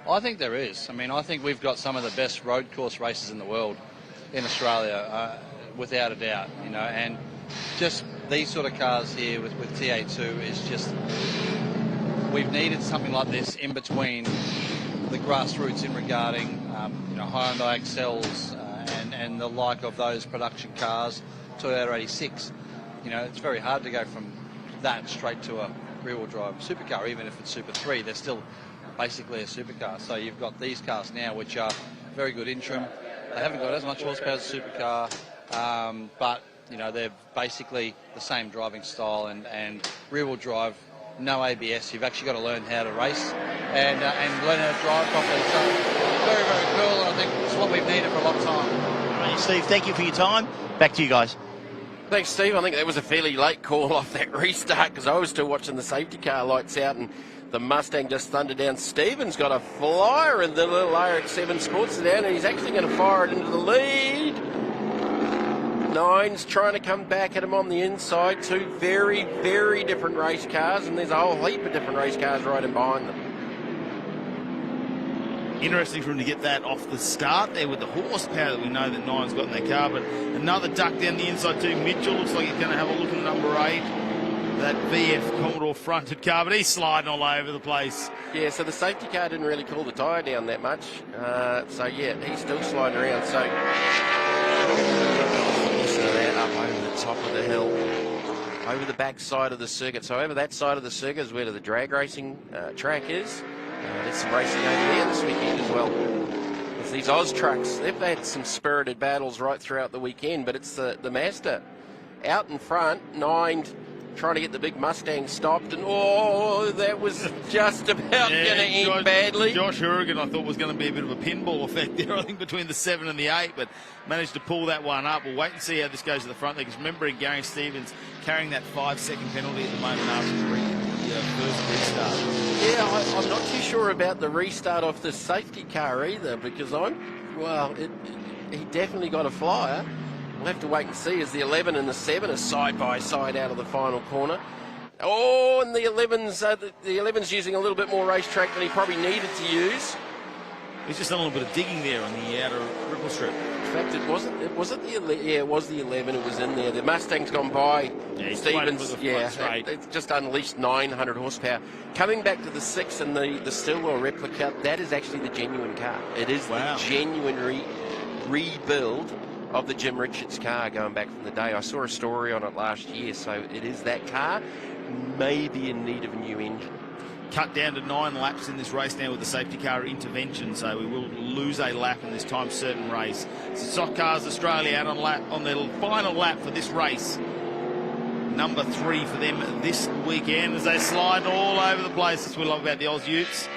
I think there is. I think we've got some of the best road course races in the world in Australia, without a doubt. And just these sort of cars here with TA2 is just, we've needed something like this in between the grassroots in regarding Hyundai Excels and the like of those production cars, Toyota 86. It's very hard to go from that straight to a rear-wheel drive supercar. Even if it's Super 3, they're still basically a supercar. So you've got these cars now which are very good in trim. They haven't got as much horsepower as a supercar, but they're basically the same driving style and rear-wheel drive. No ABS. You've actually got to learn how to race and learn how to drive properly. So very, very cool, and I think it's what we've needed for a long time. Right, Steve, thank you for your time. Back to you guys. Thanks, Steve. I think that was a fairly late call off that restart because I was still watching the safety car lights out and the Mustang just thundered down. Stephen's got a flyer in the little RX7 Sports sedan, and he's actually going to fire it into the lead. Nine's trying to come back at him on the inside. 2 very, very different race cars, and there's a whole heap of different race cars riding behind them. Interesting for him to get that off the start there with the horsepower that we know that Nine's got in their car. But another duck down the inside too. Mitchell looks like he's going to have a look at number 8. That VF Commodore fronted car, but he's sliding all over the place. Yeah, so the safety car didn't really cool the tyre down that much. So, yeah, he's still sliding around. So, that up over the top of the hill, over the back side of the circuit. So, over that side of the circuit is where the drag racing track is. There's some racing over there this weekend as well. It's these Oz trucks. They've had some spirited battles right throughout the weekend, but it's the Mazda out in front, 9 trying to get the big Mustang stopped, and that was just about going to end badly. Josh Hourigan, I thought, was going to be a bit of a pinball effect there, I think, between the 7 and the 8, but managed to pull that one up. We'll wait and see how this goes to the front there, because remembering Gary Stevens carrying that 5-second penalty at the moment after the first restart. Yeah, I'm not too sure about the restart off the safety car either, because he definitely got a flyer. We'll have to wait and see as the 11 and the 7 are side by side out of the final corner. And the 11's using a little bit more racetrack than he probably needed to use. He's just done a little bit of digging there on the outer ripple strip. In fact, it was the 11. It was in there. The Mustang's gone by. Yeah, Stevens, it's just unleashed 900 horsepower. Coming back to the 6 and the Stillwell replica, that is actually the genuine car. It is the genuine rebuild of the Jim Richards car going back from the day. I saw a story on it last year, so it is that car, maybe in need of a new engine. Cut down to 9 laps in this race now with the safety car intervention, so we will lose a lap in this time certain race. So Stock Cars Australia out on their final lap for this race. Number 3 for them this weekend as they slide all over the place. That's what we love about the Oz Utes.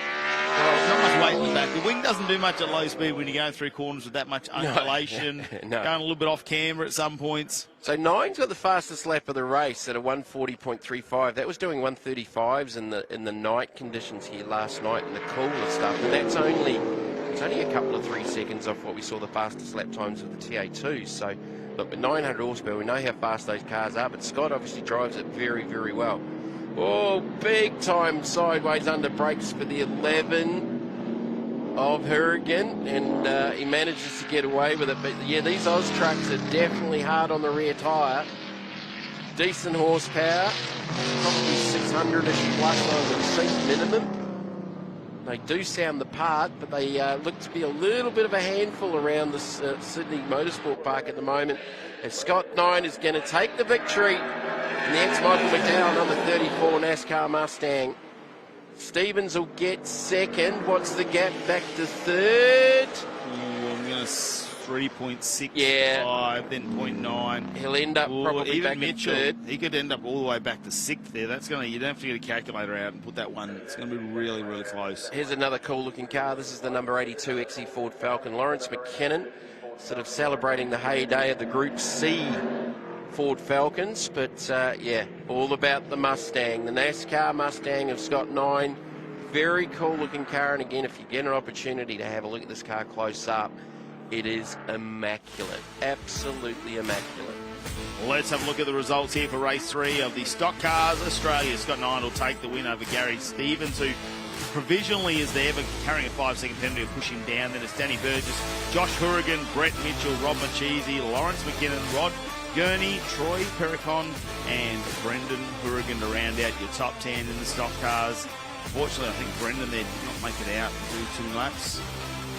Well, not much weight in the back. The wing doesn't do much at low speed when you're going through corners with that much undulation. No. Going a little bit off camber at some points. So 9's got the fastest lap of the race at a 140.35. That was doing 135s in the night conditions here last night in the cooler stuff. And that's only a couple of 3 seconds off what we saw the fastest lap times of the TA2. So look, with 900 horsepower, we know how fast those cars are, but Scott obviously drives it very, very well. Big time sideways under brakes for the 11 of Hourigan, and he manages to get away with it. But yeah, these Oz trucks are definitely hard on the rear tyre. Decent horsepower, probably 600-ish plus I would think minimum. They do sound the part, but they look to be a little bit of a handful around the Sydney Motorsport Park at the moment. As Scott 9 is going to take the victory. And the ex-Michael McDowell, number 34 NASCAR Mustang. Stevens will get second. What's the gap back to third? I'm going to 3.65, then 0.9. He'll end up probably even back Mitchell, in third. he could end up all the way back to 6th there. That's going to, you don't have to get a calculator out and put that one. It's going to be really, really close. Here's another cool-looking car. This is the number 82 XE Ford Falcon. Lawrence McKinnon, sort of celebrating the heyday of the Group C Ford Falcons, but all about the Mustang, the NASCAR Mustang of Scott 9. Very cool looking car, and again, if you get an opportunity to have a look at this car close up, it is immaculate, absolutely immaculate. Well, let's have a look at the results here for race 3 of the Stock Cars Australia. Scott 9 will take the win over Gary Stevens, who provisionally is there, but carrying a 5-second penalty will push him down. Then it's Danny Burgess, Josh Hourigan, Brett Mitchell, Rob Machese, Lawrence McKinnon, Rod Gurney, Troy Perricon, and Brendan Hourigan to round out your top 10 in the stock cars. Unfortunately, I think Brendan there did not make it out and do 2 laps.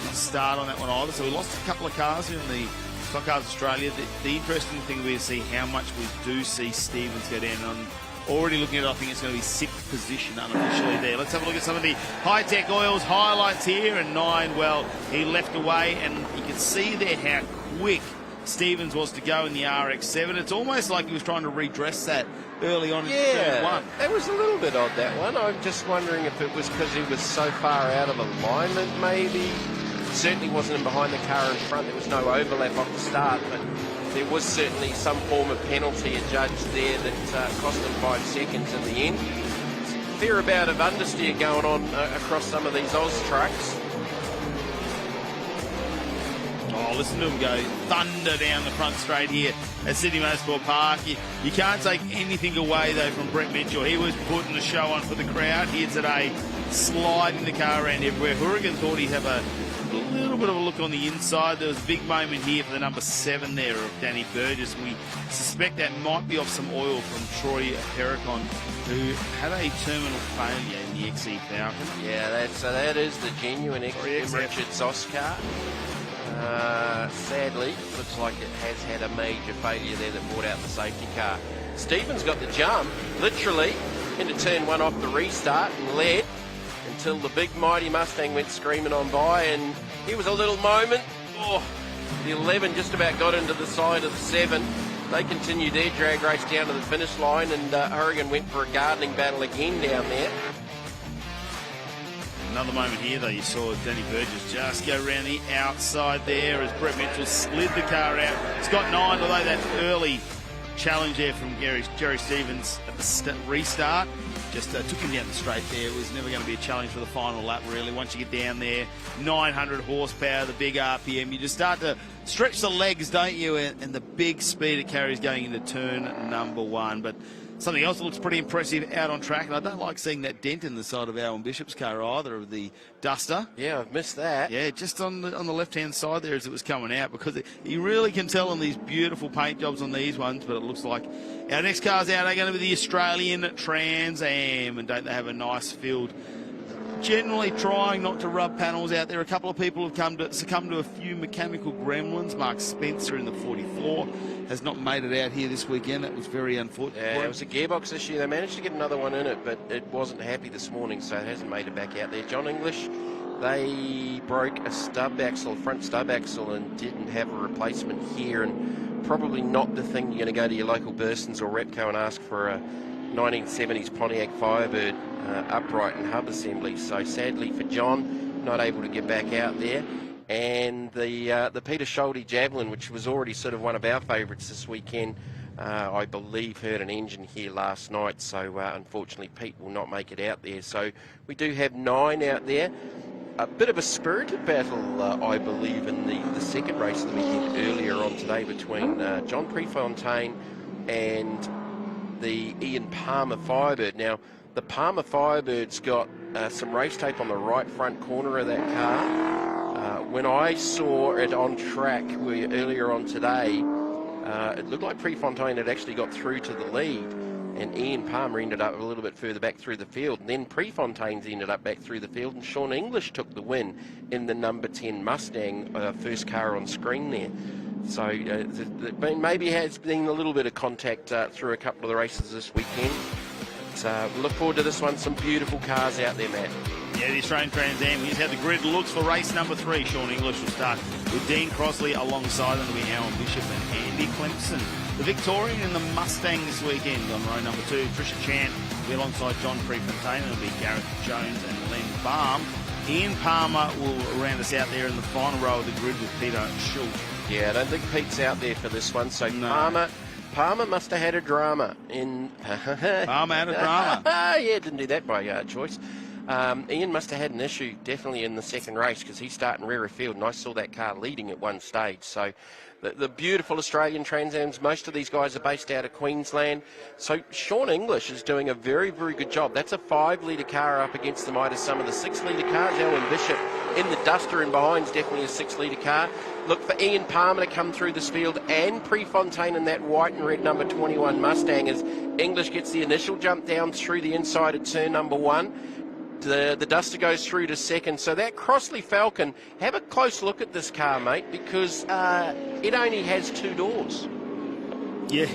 Not start on that one either, so we lost a couple of cars in the Stock Cars Australia. The interesting thing will be to see how much we do see Stevens go down on. Already looking at it, I think it's going to be 6th position unofficially there. Let's have a look at some of the Hi-Tec Oils highlights here. And 9, well, he left away, and you can see there how quick Stevens was to go in the RX7. It's almost like he was trying to redress that early on in turn 1. That was a little bit odd, that one. I'm just wondering if it was because he was so far out of alignment, maybe. Certainly wasn't in behind the car in front. There was no overlap off the start, but there was certainly some form of penalty adjudged there that cost him 5 seconds in the end. Fair amount of understeer going on across some of these Oz trucks. Oh, listen to him go thunder down the front straight here at Sydney Motorsport Park. You can't take anything away, though, from Brett Mitchell. He was putting the show on for the crowd here today sliding the car around everywhere. Hourigan thought he'd have a little bit of a look on the inside. There was a big moment here for the number 7 there of Danny Burgess. We suspect that might be off some oil from Troy Perricon, who had a terminal failure in the XE Falcon. Yeah, that is the genuine XE Richards Oscar. Sadly, looks like it has had a major failure there that brought out the safety car. Stevens got the jump, literally, into turn 1 off the restart and led until the big mighty Mustang went screaming on by, and here was a little moment. Oh, the 11 just about got into the side of the 7. They continued their drag race down to the finish line, and Hourigan went for a gardening battle again down there. Another moment here, though, you saw Danny Burgess just go around the outside there as Brett Mitchell slid the car out. It's got 9, although that early challenge there from Jerry Stevens at the restart just took him down the straight there. It was never going to be a challenge for the final lap, really. Once you get down there, 900 horsepower, the big RPM, you just start to stretch the legs, don't you? And the big speed it carries going into turn number 1. But something else that looks pretty impressive out on track, and I don't like seeing that dent in the side of Alan Bishop's car either, of the Duster. Yeah, I've missed that. Yeah, just on the left-hand side there as it was coming out, because you really can tell on these beautiful paint jobs on these ones, but it looks like our next cars out are going to be the Australian TransAm, and don't they have a nice field? Generally trying not to rub panels out there. A couple of people have succumbed to a few mechanical gremlins. Mark Spencer in the 44 has not made it out here this weekend. That was very unfortunate. Yeah, it was a gearbox issue. They managed to get another one in it, but it wasn't happy this morning, so it hasn't made it back out there. John English, they broke a front stub axle, and didn't have a replacement here, and probably not the thing you're going to go to your local Burstons or Repco and ask for a 1970s Pontiac Firebird upright and hub assembly. So sadly for John, not able to get back out there. And the Peter Schulte Javelin, which was already sort of one of our favourites this weekend, I believe heard an engine here last night, so unfortunately Pete will not make it out there. So we do have 9 out there. A bit of a spirited battle, I believe, in the second race of the weekend earlier on today between John Prefontaine and the Ian Palmer Firebird. Now, the Palmer Firebird's got some race tape on the right front corner of that car. When I saw it on track earlier on today, it looked like Prefontaine had actually got through to the lead, and Ian Palmer ended up a little bit further back through the field. And then Prefontaine's ended up back through the field, and Sean English took the win in the number 10 Mustang, first car on screen there. So maybe has been a little bit of contact through a couple of the races this weekend. But we look forward to this one. Some beautiful cars out there, Matt. Yeah, the Australian TransAm. Here's how the grid looks for race number 3. Sean English will start with Dean Crossley alongside them. Will be Alan Bishop and Andy Clemson. The Victorian and the Mustang this weekend on row number 2. Trisha Chan will be alongside John Prefontaine. It'll be Gareth Jones and Len Baum. Ian Palmer will round us out there in the final row of the grid with Peter Schulte. Yeah, I don't think Pete's out there for this one. So no. Palmer must have had a drama in... Palmer had a drama. Yeah, didn't do that by choice. Ian must have had an issue definitely in the second race, because he's starting rear of field, and I saw that car leading at one stage. So the beautiful Australian Transams, most of these guys are based out of Queensland. So Sean English is doing a very, very good job. That's a 5-litre car up against the might of some of the 6-litre cars. Alan Bishop in the Duster and behind's definitely a 6-litre car. Look for Ian Palmer to come through this field, and Prefontaine in that white and red number 21 Mustang, as English gets the initial jump down through the inside at turn number 1. The Duster goes through to second. So that Crossley Falcon, have a close look at this car, mate, because it only has 2 doors. Yeah,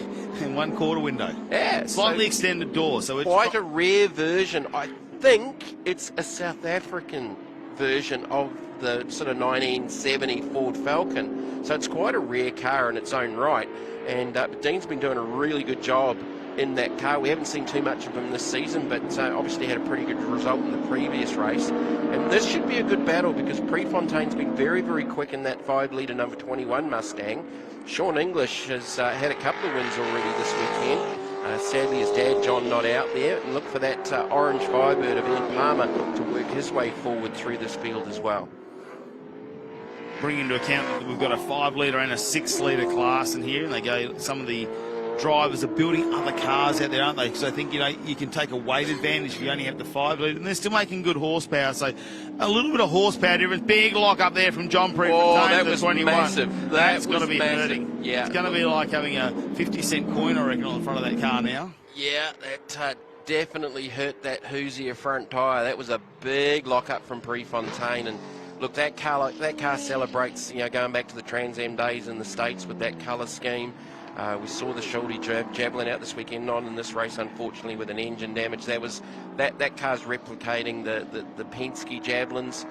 and 1 quarter window. Yeah. Slightly extended door. So it's quite a rare version. I think it's a South African version of the sort of 1970 Ford Falcon. So it's quite a rare car in its own right. And Dean's been doing a really good job in that car. We haven't seen too much of him this season, but obviously had a pretty good result in the previous race. And this should be a good battle, because Prefontaine's been very, very quick in that 5-litre number 21 Mustang. Sean English has had a couple of wins already this weekend. Sadly, his dad, John, not out there. And look for that orange Firebird of Ian Palmer to work his way forward through this field as well. Bring into account that we've got a 5-litre and a 6-litre class in here, and they go some of the drivers are building other cars out there, aren't they? Because I think, you can take a weight advantage if you only have the 5 litre, and they're still making good horsepower. So a little bit of horsepower difference. Big lock up there from John Prefontaine. Oh, that was 21. massive. That's got to was be massive. hurting. Yeah. It's going to be like having a 50-cent coin, I reckon, on the front of that car now. Yeah, that definitely hurt that Hoosier front tyre. That was a big lock-up from Prefontaine. And look, that car celebrates, going back to the TransAm days in the States with that colour scheme. We saw the Schuldy Javelin out this weekend, not in this race, unfortunately, with an engine damage. That car's replicating the Penske Javelins,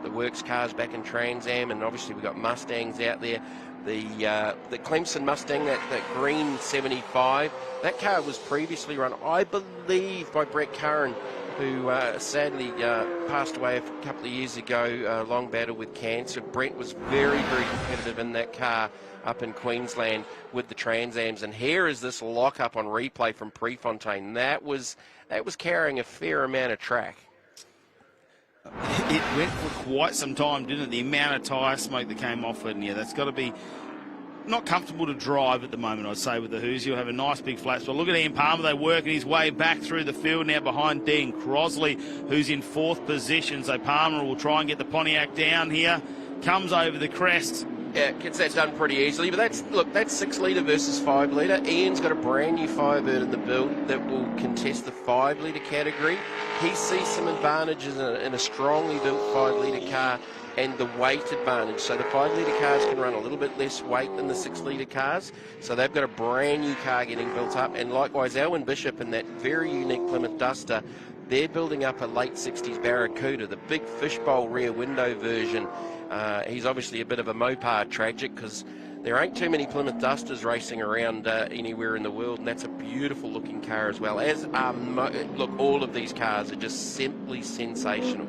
the works cars back in TransAm, and obviously we've got Mustangs out there. The Clemson Mustang, that green 75, that car was previously run, I believe, by Brett Curran, who sadly passed away a couple of years ago, long battle with cancer. Brett was very, very competitive in that car up in Queensland with the Transams, and here is this lock-up on replay from Prefontaine. That was carrying a fair amount of track. It went for quite some time, didn't it? The amount of tyre smoke that came off it, and that's got to be not comfortable to drive at the moment, I'd say, with the Hoosier. He'll have a nice big flat spot. Look at Ian Palmer, they're working his way back through the field now behind Dean Crosley, who's in 4th position. So Palmer will try and get the Pontiac down here. Comes over the crest. Yeah, gets that done pretty easily. But that's 6 litre versus 5 litre. Ian's got a brand new Firebird in the build that will contest the 5 litre category. He sees some advantages in a strongly built 5 litre car and the weight advantage. So the 5 litre cars can run a little bit less weight than the 6 litre cars. So they've got a brand new car getting built up. And likewise, Alwyn Bishop in that very unique Plymouth Duster, they're building up a late 60s Barracuda, the big fishbowl rear window version. He's obviously a bit of a Mopar tragic because there ain't too many Plymouth Dusters racing around anywhere in the world, and that's a beautiful looking car as well. As look, all of these cars are just simply sensational.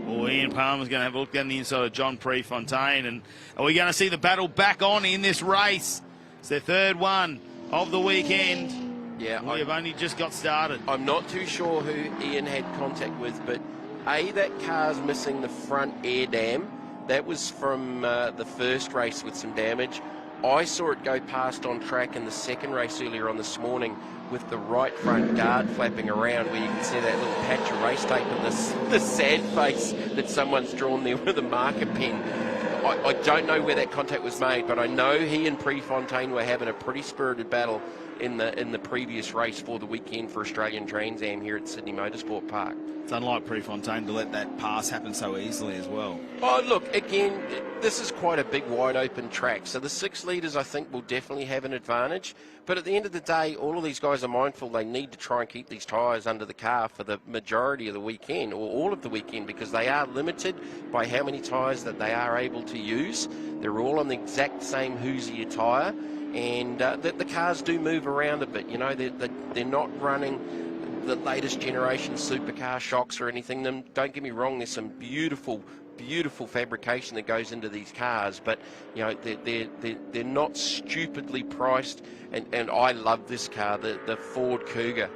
Well, Ian Palmer's going to have a look down the inside of John Prefontaine, and are we going to see the battle back on in this race? It's their 3rd one of the weekend. Yeah, we have only just got started. I'm not too sure who Ian had contact with, but that car's missing the front air dam. That was from the first race with some damage. I saw it go past on track in the 2nd race earlier on this morning with the right front guard flapping around, where you can see that little patch of race tape and the sad face that someone's drawn there with a marker pen. I don't know where that contact was made, but I know he and Prefontaine were having a pretty spirited battle in the previous race for the weekend for Australian Trans Am here at Sydney Motorsport Park. It's unlike Prefontaine to let that pass happen so easily as well. Oh, look, again, this is quite a big, wide-open track, so the 6 litres, I think, will definitely have an advantage. But at the end of the day, all of these guys are mindful they need to try and keep these tyres under the car for the majority of the weekend, or all of the weekend, because they are limited by how many tyres that they are able to use. They're all on the exact same Hoosier tyre, and the cars do move around a bit. They're not running the latest generation supercar shocks or anything. Don't get me wrong, there's some beautiful fabrication that goes into these cars, but they're not stupidly priced. And I love this car, the Ford Cougar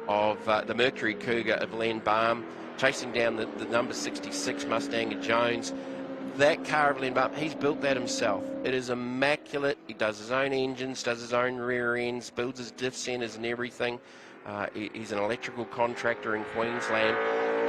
of the Mercury Cougar of Len Baum, chasing down the number 66 Mustang of Jones. That car of Len Baum, he's built that himself. It is immaculate. He does his own engines, does his own rear ends, builds his diff centers and everything. He's an electrical contractor in Queensland.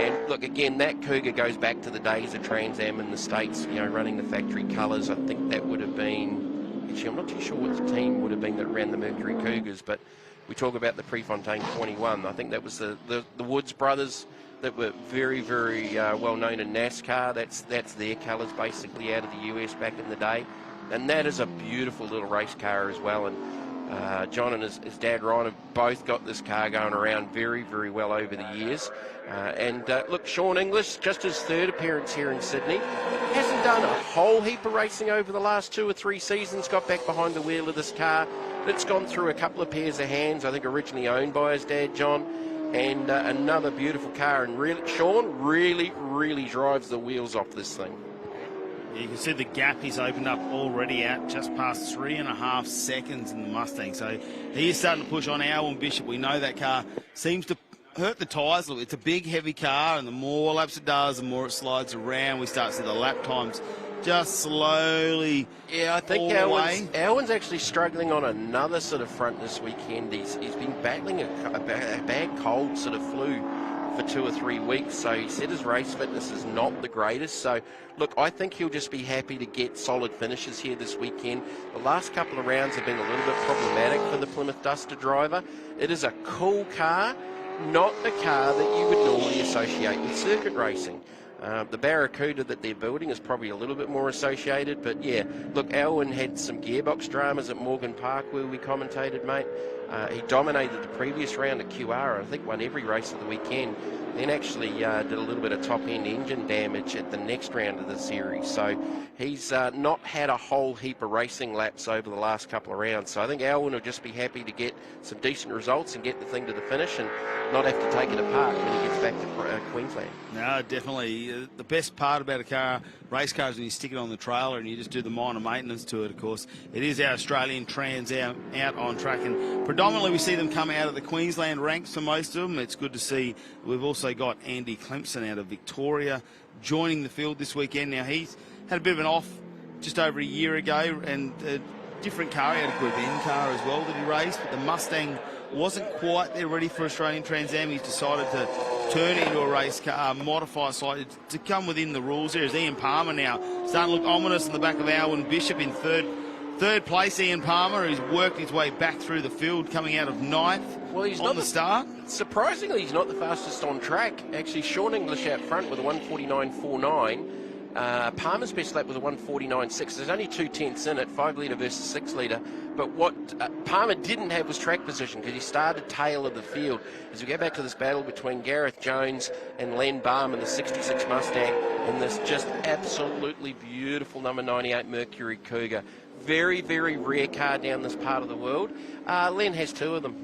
And look, again, that Cougar goes back to the days of Trans Am in the States, running the factory colours. I think that would have been, actually, I'm not too sure what the team would have been that ran the Mercury Cougars, but we talk about the Prefontaine 21. I think that was the Woods brothers that were very, very well known in NASCAR. That's their colours basically out of the US back in the day. And that is a beautiful little race car as well. And John and his dad Ryan have both got this car going around very, very well over the years. Look, Sean English, just his 3rd appearance here in Sydney, hasn't done a whole heap of racing over the last 2 or 3 seasons. Got back behind the wheel of this car. It's gone through a couple of pairs of hands, I think originally owned by his dad, John. And another beautiful car. And really, Sean really, really drives the wheels off this thing. You can see the gap he's opened up already out just past 3.5 seconds in the Mustang. So he is starting to push on Alwyn Bishop. We know that car seems to hurt the tyres a little. It's a big, heavy car, and the more laps it does, the more it slides around. We start to see the lap times just slowly. Yeah, I think all the way. Alwyn's actually struggling on another sort of front this weekend. He's been battling a bad cold sort of flu for 2 or 3 weeks, so he said his race fitness is not the greatest. So, look, I think he'll just be happy to get solid finishes here this weekend. The last couple of rounds have been a little bit problematic for the Plymouth Duster driver. It is a cool car, not a car that you would normally associate with circuit racing. The Barracuda that they're building is probably a little bit more associated, but yeah, look, Alwyn had some gearbox dramas at Morgan Park where we commentated, mate. He dominated the previous round at QR, I think won every race of the weekend, then actually did a little bit of top-end engine damage at the next round of the series. So he's not had a whole heap of racing laps over the last couple of rounds. So I think Alwyn will just be happy to get some decent results and get the thing to the finish and not have to take it apart when he gets back to Queensland. No, definitely. The best part about a race car is when you stick it on the trailer and you just do the minor maintenance to it, of course. It is our Australian TransAm out on track, and predominantly we see them come out of the Queensland ranks for most of them. It's good to see. We've also got Andy Clemson out of Victoria joining the field this weekend. Now, he's had a bit of an off just over a year ago, and a different car. He had a Group N car as well that he raced, but the Mustang wasn't quite there ready for Australian Trans Am. He's decided to turn it into a race car, modify slightly to come within the rules. There's Ian Palmer now starting to look ominous in the back of Alwyn Bishop in third place. Ian Palmer, who's worked his way back through the field, coming out of ninth on the start. Surprisingly, he's not the fastest on track. Actually, Sean English out front with a 1:49.49. Palmer's best lap was a 1:49.6. There's only 2 tenths in it, 5 litre versus 6 litre. But what Palmer didn't have was track position, because he started tail of the field. As we go back to this battle between Gareth Jones and Len Baum in the 66 Mustang and this just absolutely beautiful number 98 Mercury Cougar. Very, very rare car down this part of the world. Len has 2 of them.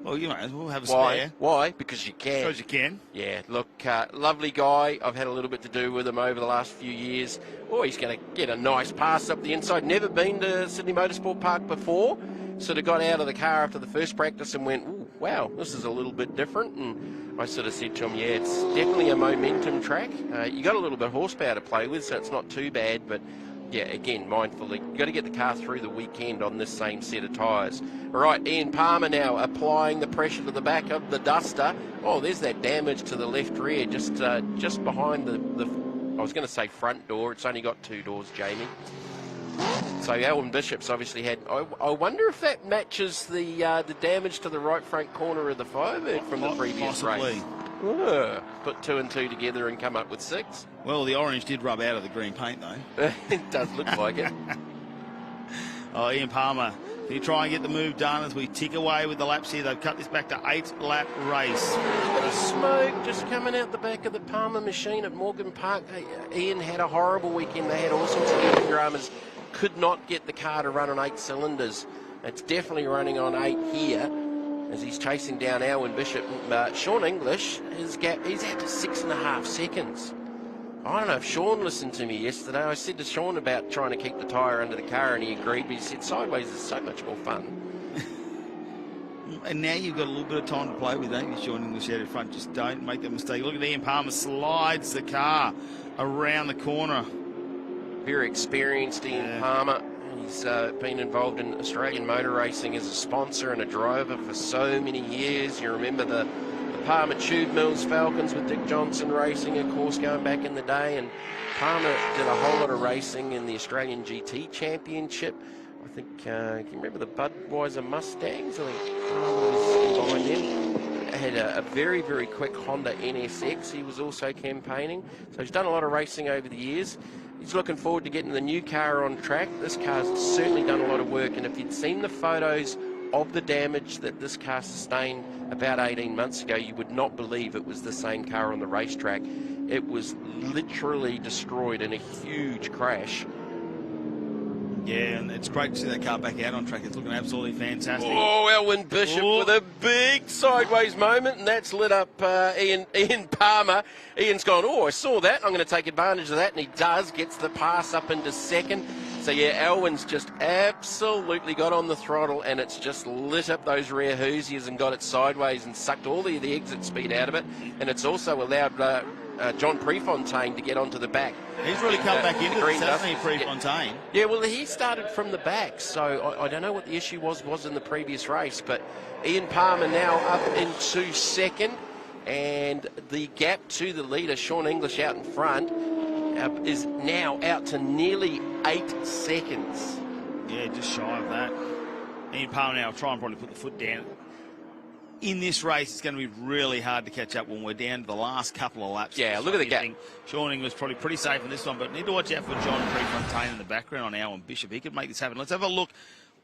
Well, you might as well have a spare. Why? Because you can. Because you can. Yeah, look, lovely guy. I've had a little bit to do with him over the last few years. Oh, he's going to get a nice pass up the inside. Never been to Sydney Motorsport Park before. Sort of got out of the car after the first practice and went, ooh, wow, this is a little bit different. And I sort of said to him, yeah, it's definitely a momentum track. You got a little bit of horsepower to play with, so it's not too bad, but yeah, again, mindfully, you've got to get the car through the weekend on this same set of tyres. All right, Ian Palmer now applying the pressure to the back of the Duster. Oh, there's that damage to the left rear, just behind the I was going to say front door. It's only got 2 doors, Jamie. So Alwyn Bishop's obviously had. I wonder if that matches the damage to the right front corner of the Firebird from the previous race. Put 2 and 2 together and come up with 6. Well, the orange did rub out of the green paint, though. It does look like it. Oh, Ian Palmer, can you try and get the move done as we tick away with the laps here? They've cut this back to 8-lap race. A bit of smoke just coming out the back of the Palmer machine at Morgan Park. Ian had a horrible weekend. They had all sorts of engine dramas. Could not get the car to run on 8 cylinders. It's definitely running on 8 here, as he's chasing down Alwyn Bishop. Sean English, he's out to 6.5 seconds. I don't know if Sean listened to me yesterday. I said to Sean about trying to keep the tyre under the car, and he agreed, but he said sideways is so much more fun. And now you've got a little bit of time to play with, don't you, Sean English out in front? Just don't make that mistake. Look at Ian Palmer slides the car around the corner. Very experienced Ian Palmer. He's been involved in Australian motor racing as a sponsor and a driver for so many years. You remember the Palmer Tube Mills Falcons with Dick Johnson racing, of course, going back in the day. And Palmer did a whole lot of racing in the Australian GT Championship. I think, can you remember the Budweiser Mustangs? I think Palmer was behind them. Had a very, very quick Honda NSX he was also campaigning. So he's done a lot of racing over the years. He's looking forward to getting the new car on track. This car's certainly done a lot of work, and if you'd seen the photos of the damage that this car sustained about 18 months ago, you would not believe it was the same car on the racetrack. It was literally destroyed in a huge crash. Yeah, and it's great to see that car back out on track. It's looking absolutely fantastic. Oh, Alwyn Bishop with a big sideways moment, and that's lit up Ian Palmer. Ian's gone, oh, I saw that. I'm going to take advantage of that, and he does. Gets the pass up into second. So yeah, Elwyn's just absolutely got on the throttle, and it's just lit up those rear Hoosiers and got it sideways and sucked all the exit speed out of it. And it's also allowed John Prefontaine to get onto the back. He's really come back into this, hasn't he, Prefontaine? Yeah, well, he started from the back, so I don't know what the issue was in the previous race, but Ian Palmer now up into second, and the gap to the leader, Sean English, out in front, is now out to nearly 8 seconds. Yeah, just shy of that. Ian Palmer now will try and probably put the foot down. In this race, it's going to be really hard to catch up when we're down to the last couple of laps. Yeah, look at the gap. Sean English probably pretty safe in this one, but need to watch out for John Prefontaine in the background on Alan Bishop. He could make this happen. Let's have a look.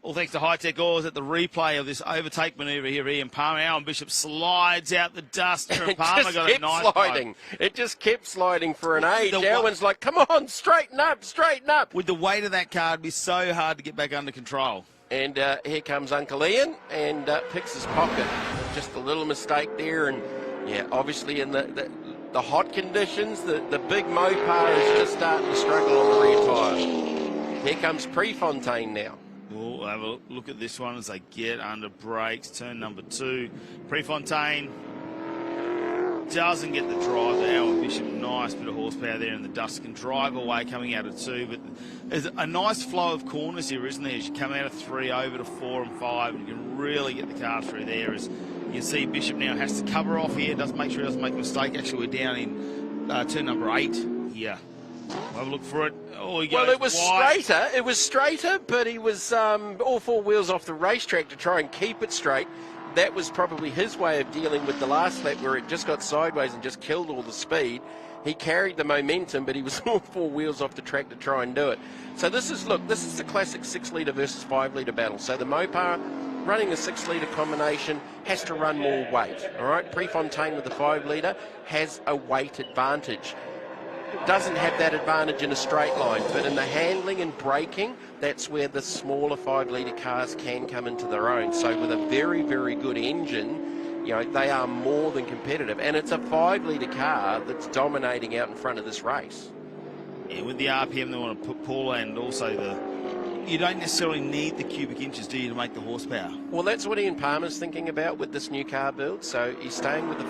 All thanks to Hi-Tec Oars at the replay of this overtake manoeuvre here. Ian Palmer. Alan Bishop slides out the dust. Palmer got a nice sliding. It just kept sliding for an age. Alan's like, come on, straighten up, straighten up. With the weight of that car, it'd be so hard to get back under control. And here comes Uncle Ian and picks his pocket. Just a little mistake there. And, yeah, obviously in the hot conditions, the big Mopar is just starting to struggle on the rear tyre. Here comes Prefontaine now. We'll have a look at this one as they get under brakes. Turn number 2. Prefontaine doesn't get the drive there. Alan Bishop, nice bit of horsepower there in the dust, can drive away coming out of 2. But there's a nice flow of corners here, isn't there? As you come out of 3 over to 4 and 5, and you can really get the car through there. As you can see, Bishop now has to cover off here, doesn't make sure he doesn't make a mistake. Actually, we're down in turn number 8 here. We'll have a look for it. Oh, he goes well, it was wide. straighter. It was straighter, but he was all 4 wheels off the racetrack to try and keep it straight. That was probably his way of dealing with the last lap where it just got sideways and just killed all the speed. He carried the momentum, but he was all 4 wheels off the track to try and do it. So this is the classic 6-litre versus 5-litre battle. So the Mopar running a 6-litre combination has to run more weight. All right, Prefontaine with the 5-litre has a weight advantage. Doesn't have that advantage in a straight line, but in the handling and braking, that's where the smaller 5-litre cars can come into their own. So with a very, very good engine, you know, they are more than competitive. And it's a 5-litre car that's dominating out in front of this race. Yeah, with the RPM they want to pull, and also you don't necessarily need the cubic inches, do you, to make the horsepower? Well, that's what Ian Palmer's thinking about with this new car build. So he's staying with the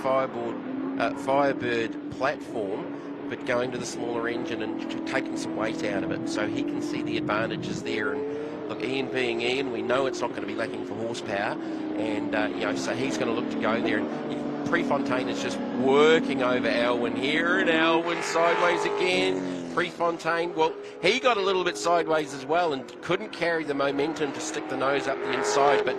Firebird platform, but going to the smaller engine and taking some weight out of it, so he can see the advantages there. And look, Ian being Ian, we know it's not going to be lacking for horsepower, and you know, so he's going to look to go there. And Prefontaine is just working over Elwyn here, and Elwyn sideways again. Prefontaine, well, he got a little bit sideways as well and couldn't carry the momentum to stick the nose up the inside, but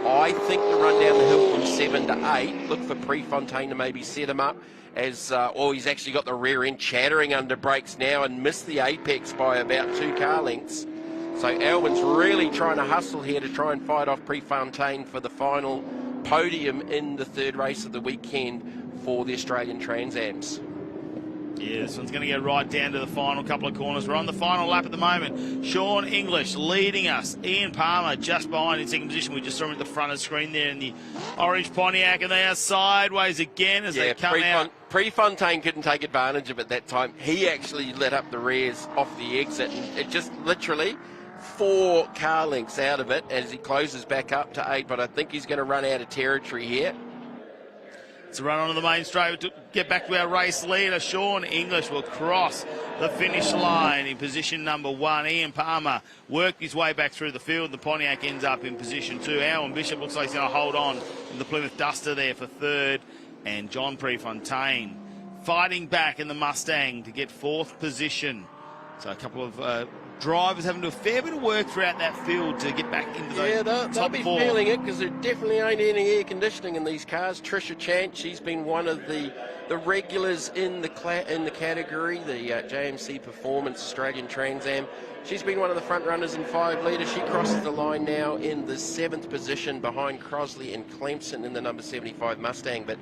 I think the run down the hill from 7 to 8, look for Prefontaine to maybe set him up. As he's actually got the rear end chattering under brakes now and missed the apex by about 2 car lengths. So Elwyn's really trying to hustle here to try and fight off Prefontaine for the final podium in the 3rd race of the weekend for the Australian Transams. Yeah, this one's going to get right down to the final couple of corners. We're on the final lap at the moment. Sean English leading us. Ian Palmer just behind in second position. We just saw him at the front of the screen there in the orange Pontiac, and they are sideways again as they come out. Prefontaine couldn't take advantage of it that time. He actually let up the rears off the exit, and it just literally 4 car lengths out of it as he closes back up to 8, but I think he's going to run out of territory here. To run onto the main straight to get back to our race leader. Sean English will cross the finish line in position number 1. Ian Palmer worked his way back through the field. The Pontiac ends up in position 2. Alan Bishop looks like he's going to hold on in the Plymouth Duster there for 3rd. And John Prefontaine fighting back in the Mustang to get 4th position. So a couple of drivers having to do a fair bit of work throughout that field to get back into those they'll be feeling it, because there definitely ain't any air conditioning in these cars. Trisha Chant, she's been one of the regulars in the category, the JMC Performance Australian Transam. She's been one of the front runners in 5-litre. She crosses the line now in the 7th position behind Crosley and Clemson in the number 75 Mustang. But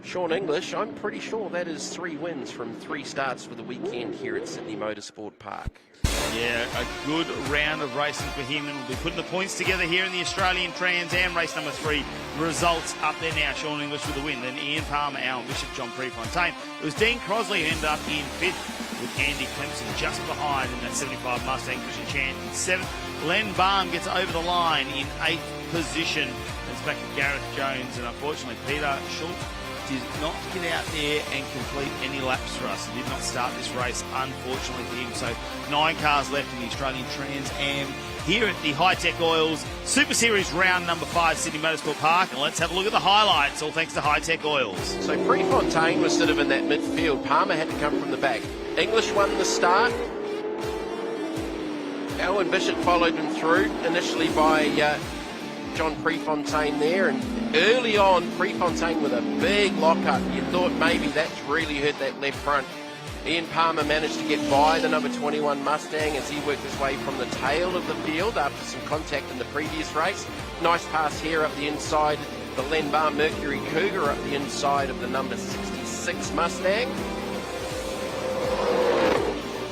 Sean English, I'm pretty sure that is 3 wins from 3 starts for the weekend here at Sydney Motorsport Park. Yeah, a good round of racing for him, and we'll be putting the points together here in the Australian TransAm race number 3. Results up there now. Sean English with the win, then Ian Palmer, Alan Bishop, John Prefontaine. It was Dean Crosley who ended up in 5th, with Andy Clemson just behind in that 75 Mustang. Christian Chan in 7th. Len Baum gets over the line in 8th position. It's back to Gareth Jones, and unfortunately Peter Schultz did not get out there and complete any laps for us. He did not start this race, unfortunately for him. So 9 cars left in the Australian Trans-Am here at the Hi-Tec Oils Super Series round number 5, Sydney Motorsport Park. And let's have a look at the highlights, all thanks to Hi-Tec Oils. So Prefontaine was sort of in that midfield. Palmer had to come from the back. English won the start. Alan Bishop followed him through, initially by John Prefontaine there, and early on Prefontaine with a big lockup. You thought maybe that's really hurt that left front. Ian Palmer managed to get by the number 21 Mustang as he worked his way from the tail of the field after some contact in the previous race. Nice pass here up the inside, the Len Baum Mercury Cougar up the inside of the number 66 Mustang.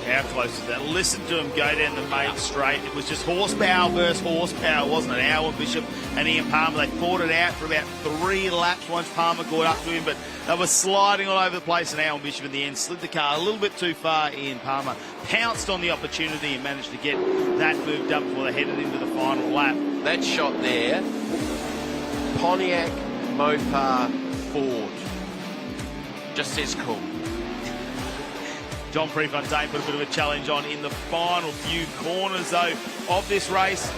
How close is that? Listen to him go down the main straight. It was just horsepower versus horsepower, wasn't it? Alan Bishop and Ian Palmer, they fought it out for about 3 laps once Palmer caught up to him, but they were sliding all over the place, and Alan Bishop in the end slid the car a little bit too far. Ian Palmer pounced on the opportunity and managed to get that moved up before they headed into the final lap. That shot there, Pontiac Mopar Ford. Just says cool. John Prefontaine put a bit of a challenge on in the final few corners, though, of this race.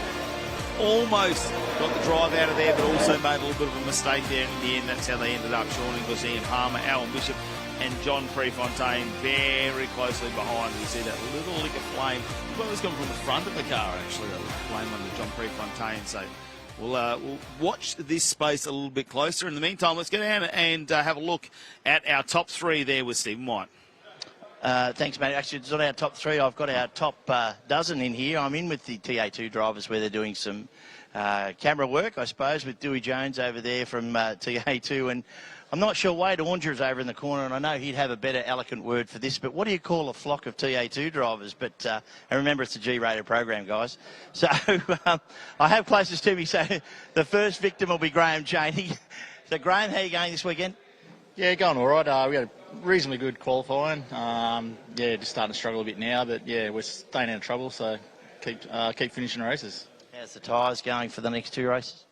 Almost got the drive out of there, but also made a little bit of a mistake there. In the end, that's how they ended up. Sean English, Ian Palmer, Alan Bishop and John Prefontaine very closely behind. You see that little lick of flame. Well, it was coming from the front of the car, actually, that flame under John Prefontaine. So we'll watch this space a little bit closer. In the meantime, let's go down and have a look at our top 3 there with Stephen White. Thanks, mate. Actually, it's not our top 3. I've got our top dozen in here. I'm in with the TA2 drivers where they're doing some camera work, I suppose, with Dewey Jones over there from TA2. And I'm not sure Wade Aunger's over in the corner, and I know he'd have a better eloquent word for this, but what do you call a flock of TA2 drivers? But and remember, it's a G-rated program, guys. So I have closest to me, so the first victim will be Graham Cheney. So, Graham, how are you going this weekend? Yeah, going all right. We had a reasonably good qualifying. Just starting to struggle a bit now, but yeah, we're staying out of trouble, so keep finishing races. How's the tyres going for the next 2 races?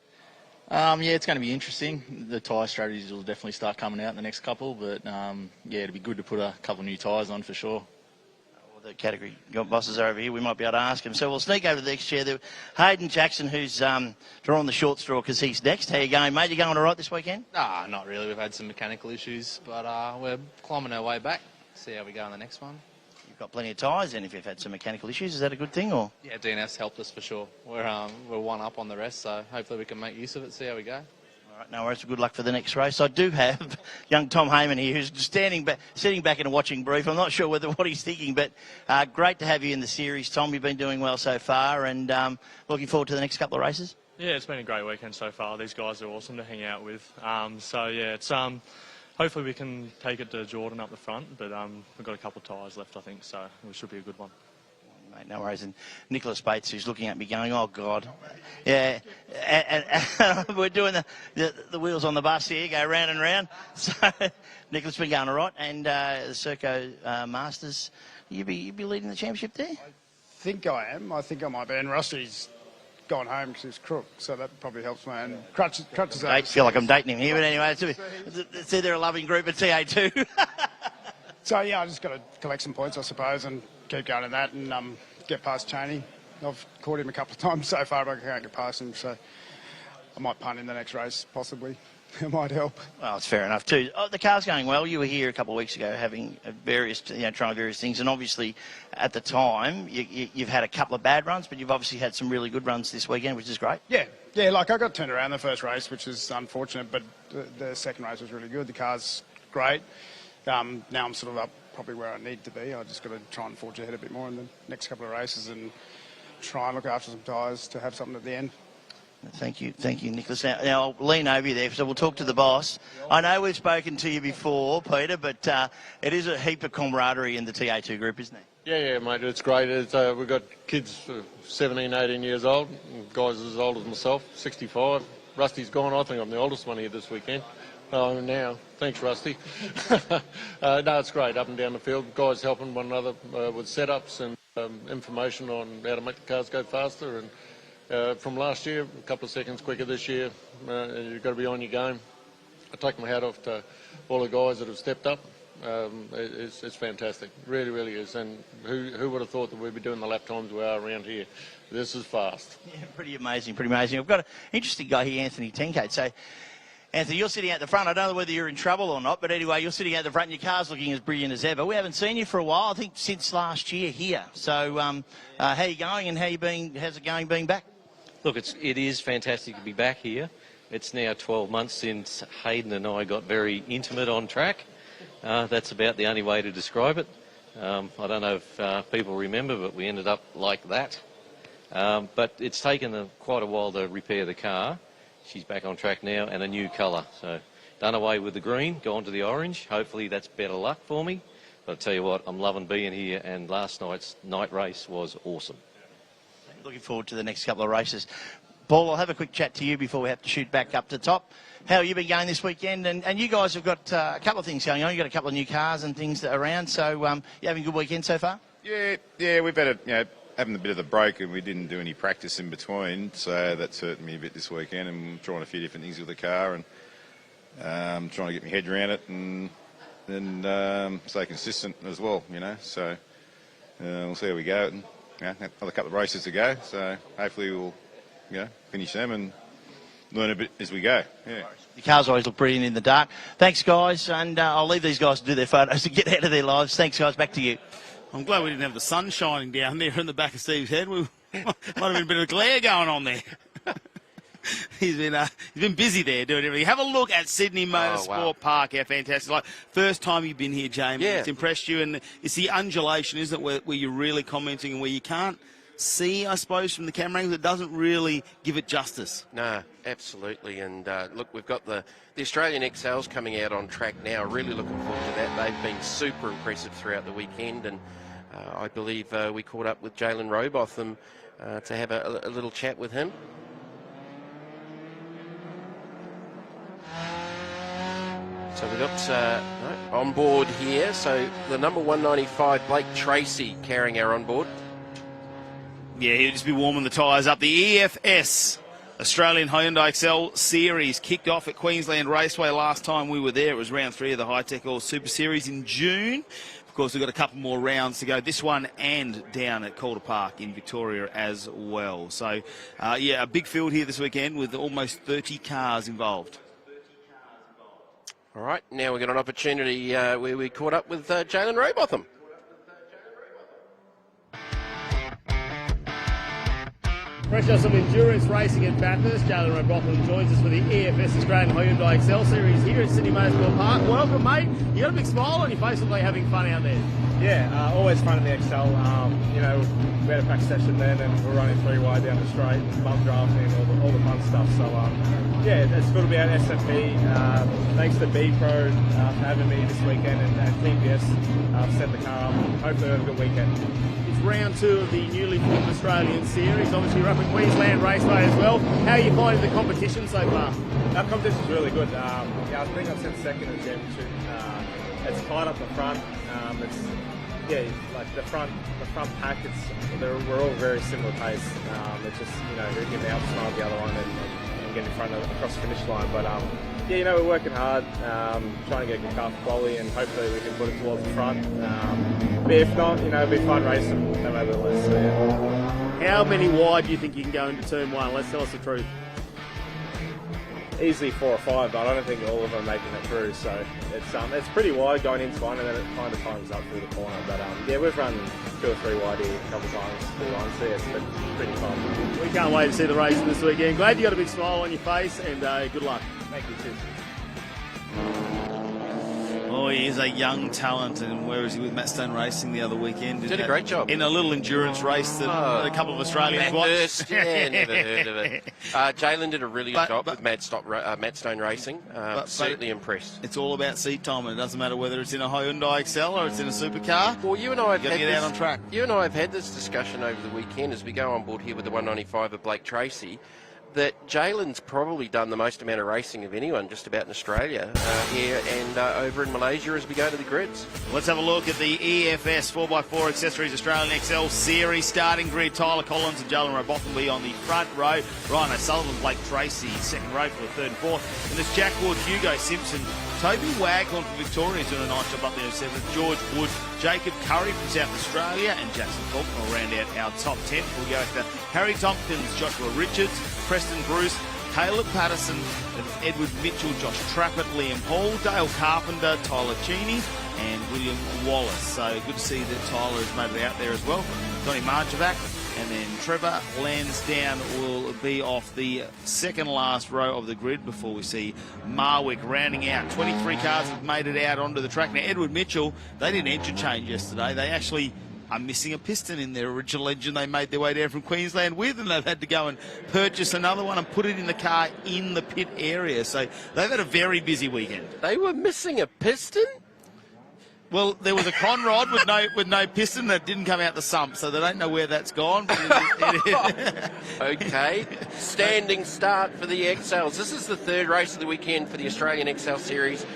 It's going to be interesting. The tyre strategies will definitely start coming out in the next couple, but it'd be good to put a couple of new tyres on for sure. The category bosses are over here. We might be able to ask him. So we'll sneak over to the next chair there. Hayden Jackson, who's drawing the short straw because he's next. How you going, mate? You going all right this weekend? Nah, not really. We've had some mechanical issues, but we're climbing our way back. See how we go in the next one. You've got plenty of tyres then if you've had some mechanical issues. Is that a good thing? Or? Yeah, DNS helped us for sure. We're one up on the rest, so hopefully we can make use of it, see how we go. All right, no worries. Good luck for the next race. I do have young Tom Heyman here, who's sitting back in a watching brief. I'm not sure what he's thinking, but great to have you in the series, Tom. You've been doing well so far, and looking forward to the next couple of races. Yeah, it's been a great weekend so far. These guys are awesome to hang out with. It's hopefully we can take it to Jordan up the front, but we've got a couple of tyres left, I think, so it should be a good one. Mate, no worries. And Nicholas Bates, who's looking at me going, oh, God. Yeah, and we're doing the wheels on the bus here, go round and round. So Nicholas been going all right. And the Serco Masters, you be leading the championship there? I think I am. I think I might be. And Rusty's gone home because he's crook, so that probably helps me. And Crutches I feel like I'm dating him here, but anyway, it's either a loving group at TA2. So, yeah, I just got to collect some points, I suppose, and keep going in that and get past Cheney. I've caught him a couple of times so far, but I can't get past him, so I might punt in the next race, possibly. It might help. Well, it's fair enough too. Oh, the car's going well. You were here a couple of weeks ago having trying various things, and obviously at the time you've had a couple of bad runs, but you've obviously had some really good runs this weekend, which is great. Yeah, like I got turned around the first race, which is unfortunate, but the second race was really good. The car's great. Now I'm sort of up probably where I need to be. I just got to try and forge ahead a bit more in the next couple of races and try and look after some tyres to have something at the end. Thank you, Nicholas. Now I'll lean over you there, so we'll talk to the boss. I know we've spoken to you before, Peter, but it is a heap of camaraderie in the TA2 group, isn't it? Yeah, mate, it's great. We've got kids 17, 18 years old, guys as old as myself, 65. Rusty's gone. I think I'm the oldest one here this weekend. Now. Thanks, Rusty. No, it's great, up and down the field. Guys helping one another with setups and information on how to make the cars go faster. And from last year, a couple of seconds quicker this year. You've got to be on your game. I take my hat off to all the guys that have stepped up. It's fantastic, really, really is. And who would have thought that we'd be doing the lap times we are around here? This is fast. Yeah, pretty amazing. We've got an interesting guy here, Anthony Tenkate. So, Anthony, you're sitting at the front. I don't know whether you're in trouble or not, but anyway, you're sitting at the front and your car's looking as brilliant as ever. We haven't seen you for a while, I think since last year here. So how are you going and how's it going being back? Look, it is fantastic to be back here. It's now 12 months since Hayden and I got very intimate on track. That's about the only way to describe it. I don't know if people remember, but we ended up like that. But it's taken quite a while to repair the car. She's back on track now and a new colour. So done away with the green, gone to the orange. Hopefully that's better luck for me. But I tell you what, I'm loving being here, and last night's night race was awesome. Looking forward to the next couple of races. Paul, I'll have a quick chat to you before we have to shoot back up to top. How have you been going this weekend? And you guys have got a couple of things going on. You've got a couple of new cars and things around. So you having a good weekend so far? Yeah, we've had having a bit of the break, and we didn't do any practice in between, so that's hurting me a bit this weekend. And I'm trying a few different things with the car, and trying to get my head around it, and then stay consistent as well, So we'll see how we go. And, another couple of races to go, so hopefully we'll finish them and learn a bit as we go. Yeah. The cars always look brilliant in the dark. Thanks, guys, and I'll leave these guys to do their photos to get out of their lives. Thanks, guys. Back to you. I'm glad we didn't have the sun shining down there in the back of Steve's head. We might have been a bit of glare going on there. He's been busy there doing everything. Have a look at Sydney Motorsport Park. How fantastic. Like, first time you've been here, James. Yeah. It's impressed you. And it's the undulation, isn't it, where you're really commenting and where you can't see, I suppose, from the camera angles. It doesn't really give it justice. No, absolutely. And look, we've got the Australian Excels coming out on track now. Really looking forward to that. They've been super impressive throughout the weekend. And I believe we caught up with Jalen Robotham to have a little chat with him. So we've got on board here. So the number 195, Blake Tracy, carrying our on board. Yeah, he'll just be warming the tyres up. The EFS, Australian Hyundai Excel Series, kicked off at Queensland Raceway last time we were there. It was round 3 of the Hi-Tec Super Series in June. Of course, we've got a couple more rounds to go. This one and down at Calder Park in Victoria as well. So, yeah, a big field here this weekend with almost 30 cars involved. All right, now we've got an opportunity where we caught up with Jalen Robotham. Fresh out some endurance racing at Bathurst, Jalen Robotham joins us for the EFS Australian Hyundai Excel Series here at Sydney Motorsport Park. Welcome, mate. You got a big smile on your face, look like you're having fun out there. Yeah, always fun in the Excel. We had a practice session then, and we're running 3 wide down the straight, bump drafting, all the fun stuff. So, yeah, it's good to be out at SMP. Thanks to B-Pro for having me this weekend, and TPS set the car up. Hopefully, we'll have a good weekend. It's round 2 of the newly formed Australian Series. Obviously, you're up at Queensland Raceway as well. How are you finding the competition so far? Our competition's really good. Yeah, I think I've set second in the championship. It's tight up the front. Like the front pack. We're all very similar pace. It's just who can outsmart the other one and get in front across the finish line. But yeah, we're working hard, trying to get a good car for quality, and hopefully we can put it towards the front. But if not, it'll be fun racing no matter the less. So, yeah. How many wide do you think you can go into turn 1? Let's tell us the truth. Easily 4 or 5, but I don't think all of them are making it through. So it's pretty wide going into one, and then it kind of tightens up through the corner. But yeah, we've run 2 or 3 wide here a couple of times through one, so yeah, it's been pretty fun. We can't wait to see the race this weekend. Glad you got a big smile on your face, and good luck. Thank you, cheers. Oh, he is a young talent, and where is he with Matt Stone Racing the other weekend? Did a great job. In a little endurance race that a couple of Australians Bathurst, watched. yeah, never heard of it. Jalen did a really good job with Matt Stone Racing. Certainly impressed. It's all about seat time, and it doesn't matter whether it's in a Hyundai Excel or it's in a supercar. Well, you and I have had get out on track. You and I have had this discussion over the weekend as we go on board here with the 195 of Blake Tracy, that Jalen's probably done the most amount of racing of anyone just about in Australia here and over in Malaysia as we go to the grids. Let's have a look at the EFS 4x4 Accessories Australian Excel Series starting grid. Tyler Collins and Jalen Robotham on the front row. Ryan O'Sullivan, Blake Tracy, second row for the third and fourth. And there's Jack Wood, Hugo Simpson, Toby Waghorn from Victoria doing a nice job up there in seventh. George Wood, Jacob Curry from South Australia, and Jackson Faulkner will round out our top 10. We'll go to Harry Tompkins, Joshua Richards, Preston Bruce, Caleb Patterson, Edward Mitchell, Josh Trappett, Liam Hall, Dale Carpenter, Tyler Cheney, and William Wallace. So good to see that Tyler has made it out there as well. Donny Marjovac, and then Trevor Lansdowne will be off the second last row of the grid before we see Marwick rounding out. 23 cars have made it out onto the track. Now, Edward Mitchell, they did an engine change yesterday. They actually are missing a piston in their original engine they made their way down from Queensland with, and they've had to go and purchase another one and put it in the car in the pit area. So they've had a very busy weekend. They were missing a piston? Well, there was a conrod with no piston that didn't come out the sump, so they don't know where that's gone. But Okay, standing start for the Excels. This is the third race of the weekend for the Australian Excel Series,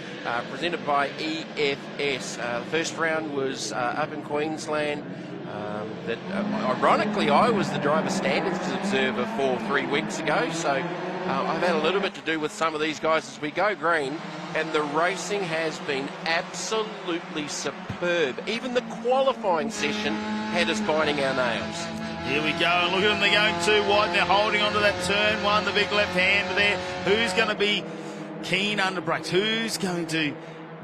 presented by EFS. The first round was up in Queensland. Ironically, I was the driver standards observer for 3 weeks ago, so I've had a little bit to do with some of these guys as we go green, and the racing has been absolutely superb. Even the qualifying session had us biting our nails. Here we go, and look at them, they're going too wide, they're holding onto that turn one, the big left hand there. Who's going to be keen under brakes? Who's going to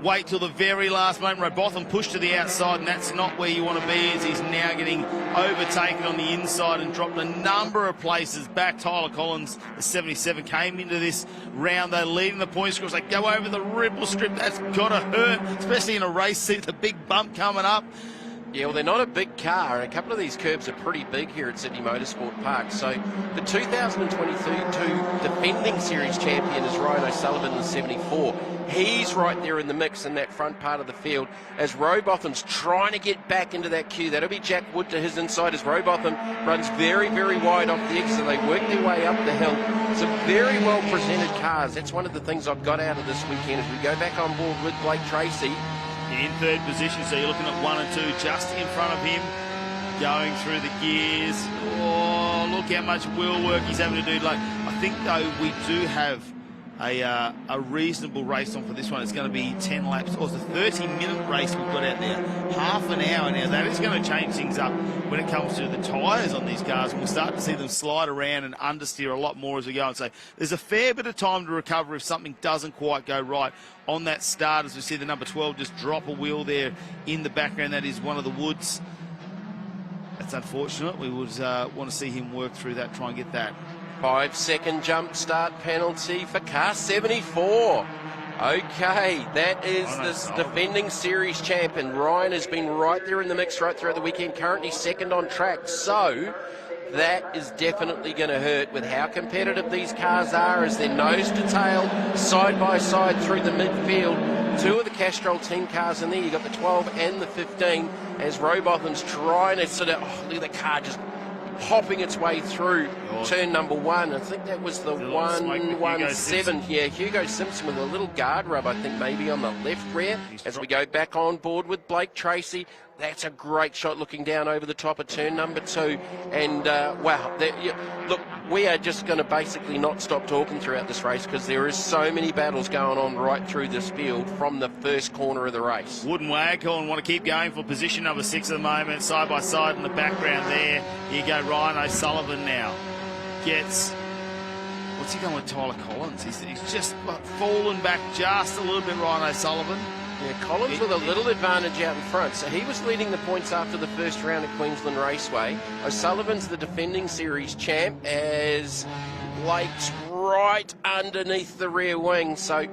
wait till the very last moment? Robotham pushed to the outside, and that's not where you want to be, as he's now getting overtaken on the inside and dropped a number of places back. Tyler Collins, the 77, came into this round, though, leading the point scores. They go over the ripple strip. That's got to hurt, especially in a race seat, the big bump coming up. Yeah, well, they're not a big car, and a couple of these curbs are pretty big here at Sydney Motorsport Park. So the 2022 defending series champion is Ryan O'Sullivan, the 74. He's right there in the mix in that front part of the field as Robotham's trying to get back into that queue. That'll be Jack Wood to his inside as Robotham runs very, very wide off the exit. They work their way up the hill. Some very well presented cars. That's one of the things I've got out of this weekend as we go back on board with Blake Tracy. In third position, so you're looking at 1 and 2 just in front of him, going through the gears. Oh, look how much wheel work he's having to do. Like, I think, though, we do have a reasonable race on for this one. It's going to be 10 laps, or it's a 30-minute race we've got out there. Half an hour now. That is going to change things up when it comes to the tyres on these cars, and we'll start to see them slide around and understeer a lot more as we go. And so there's a fair bit of time to recover if something doesn't quite go right on that start, as we see the number 12 just drop a wheel there in the background. That is one of the Woods. That's unfortunate. We would want to see him work through that, try and get that. 5-second jump start penalty for car 74. Okay, that is this defending series champion. Ryan has been right there in the mix right throughout the weekend, currently second on track. So that is definitely going to hurt with how competitive these cars are as they're nose to tail, side by side through the midfield. Two of the Castrol team cars in there. You've got the 12 and the 15 as Robotham's trying to sort of, look at the car just hopping its way through turn number 1. I think that was the 117. Yeah, Hugo Simpson with a little guard rub, I think, maybe on the left rear. As we go back on board with Blake Tracy, that's a great shot looking down over the top of turn number 2. And, wow, look, we are just going to basically not stop talking throughout this race because there is so many battles going on right through this field from the first corner of the race. Wood and Waghorn want to keep going for position number 6 at the moment, side by side in the background there. Here you go, Ryan O'Sullivan now gets... What's he going with Tyler Collins? He's just fallen back just a little bit, Ryan O'Sullivan. Yeah, Collins with a little advantage out in front. So he was leading the points after the first round at Queensland Raceway. O'Sullivan's the defending series champ as Blake's right underneath the rear wing. So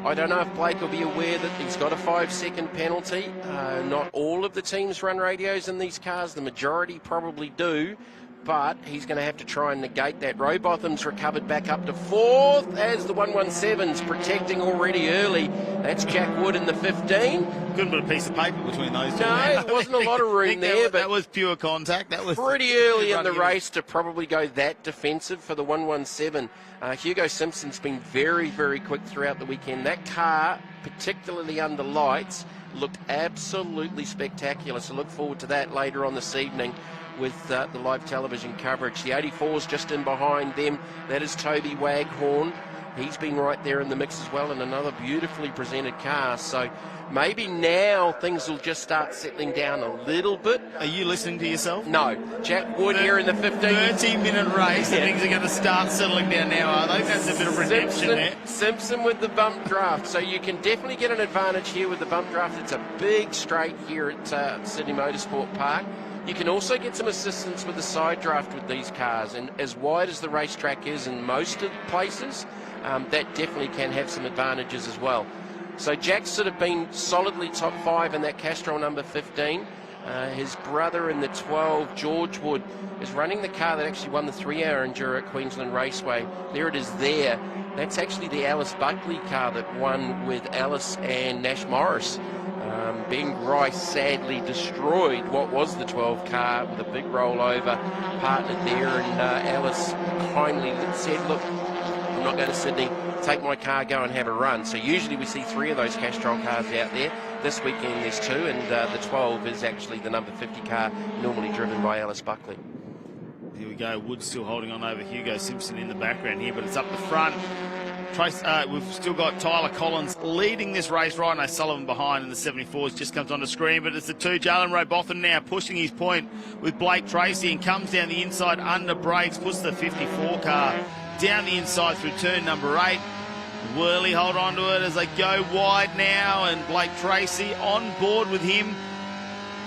I don't know if Blake will be aware that he's got a 5-second penalty. Not all of the teams run radios in these cars. The majority probably do. But he's going to have to try and negate that. Rowbotham's recovered back up to 4th as the 117's protecting already early. That's Jack Wood in the 15. Couldn't put a piece of paper between those two. No, there wasn't a lot of room there. That was pure contact. That was pretty early in the race to probably go that defensive for the 117. Hugo Simpson's been very, very quick throughout the weekend. That car, particularly under lights, looked absolutely spectacular. So look forward to that later on this evening with the live television coverage. The 84's just in behind them. That is Toby Waghorn. He's been right there in the mix as well, and another beautifully presented car. So maybe now things will just start settling down a little bit. Are you listening to yourself? No. Jack Wood here in the 15. 30-minute race, and things are going to start settling down now, are they? That's a bit of redemption there. Simpson with the bump draft. So you can definitely get an advantage here with the bump draft. It's a big straight here at Sydney Motorsport Park. You can also get some assistance with the side draft with these cars, and as wide as the racetrack is in most of the places, that definitely can have some advantages as well. So Jack's sort of been solidly top 5 in that Castrol number 15. His brother in the 12, George Wood, is running the car that actually won the 3-hour Enduro at Queensland Raceway. There it is there. That's actually the Alice Buckley car that won with Alice and Nash Morris. Ben Grice sadly destroyed what was the 12 car with a big rollover, partnered there, and Alice kindly said, look, I'm not going to Sydney, take my car, go and have a run. So usually we see 3 of those Castrol cars out there. This weekend there's 2, and the 12 is actually the number 50 car, normally driven by Alice Buckley. Here we go, Wood still holding on over Hugo Simpson in the background here, but it's up the front. We've still got Tyler Collins leading this race. Ryan O'Sullivan behind in the 74s just comes onto screen, but it's the 2. Jalen Rowbotham now pushing his point with Blake Tracy and comes down the inside under brakes, puts the 54 car down the inside through turn number 8. Worley hold on to it as they go wide now, and Blake Tracy on board with him.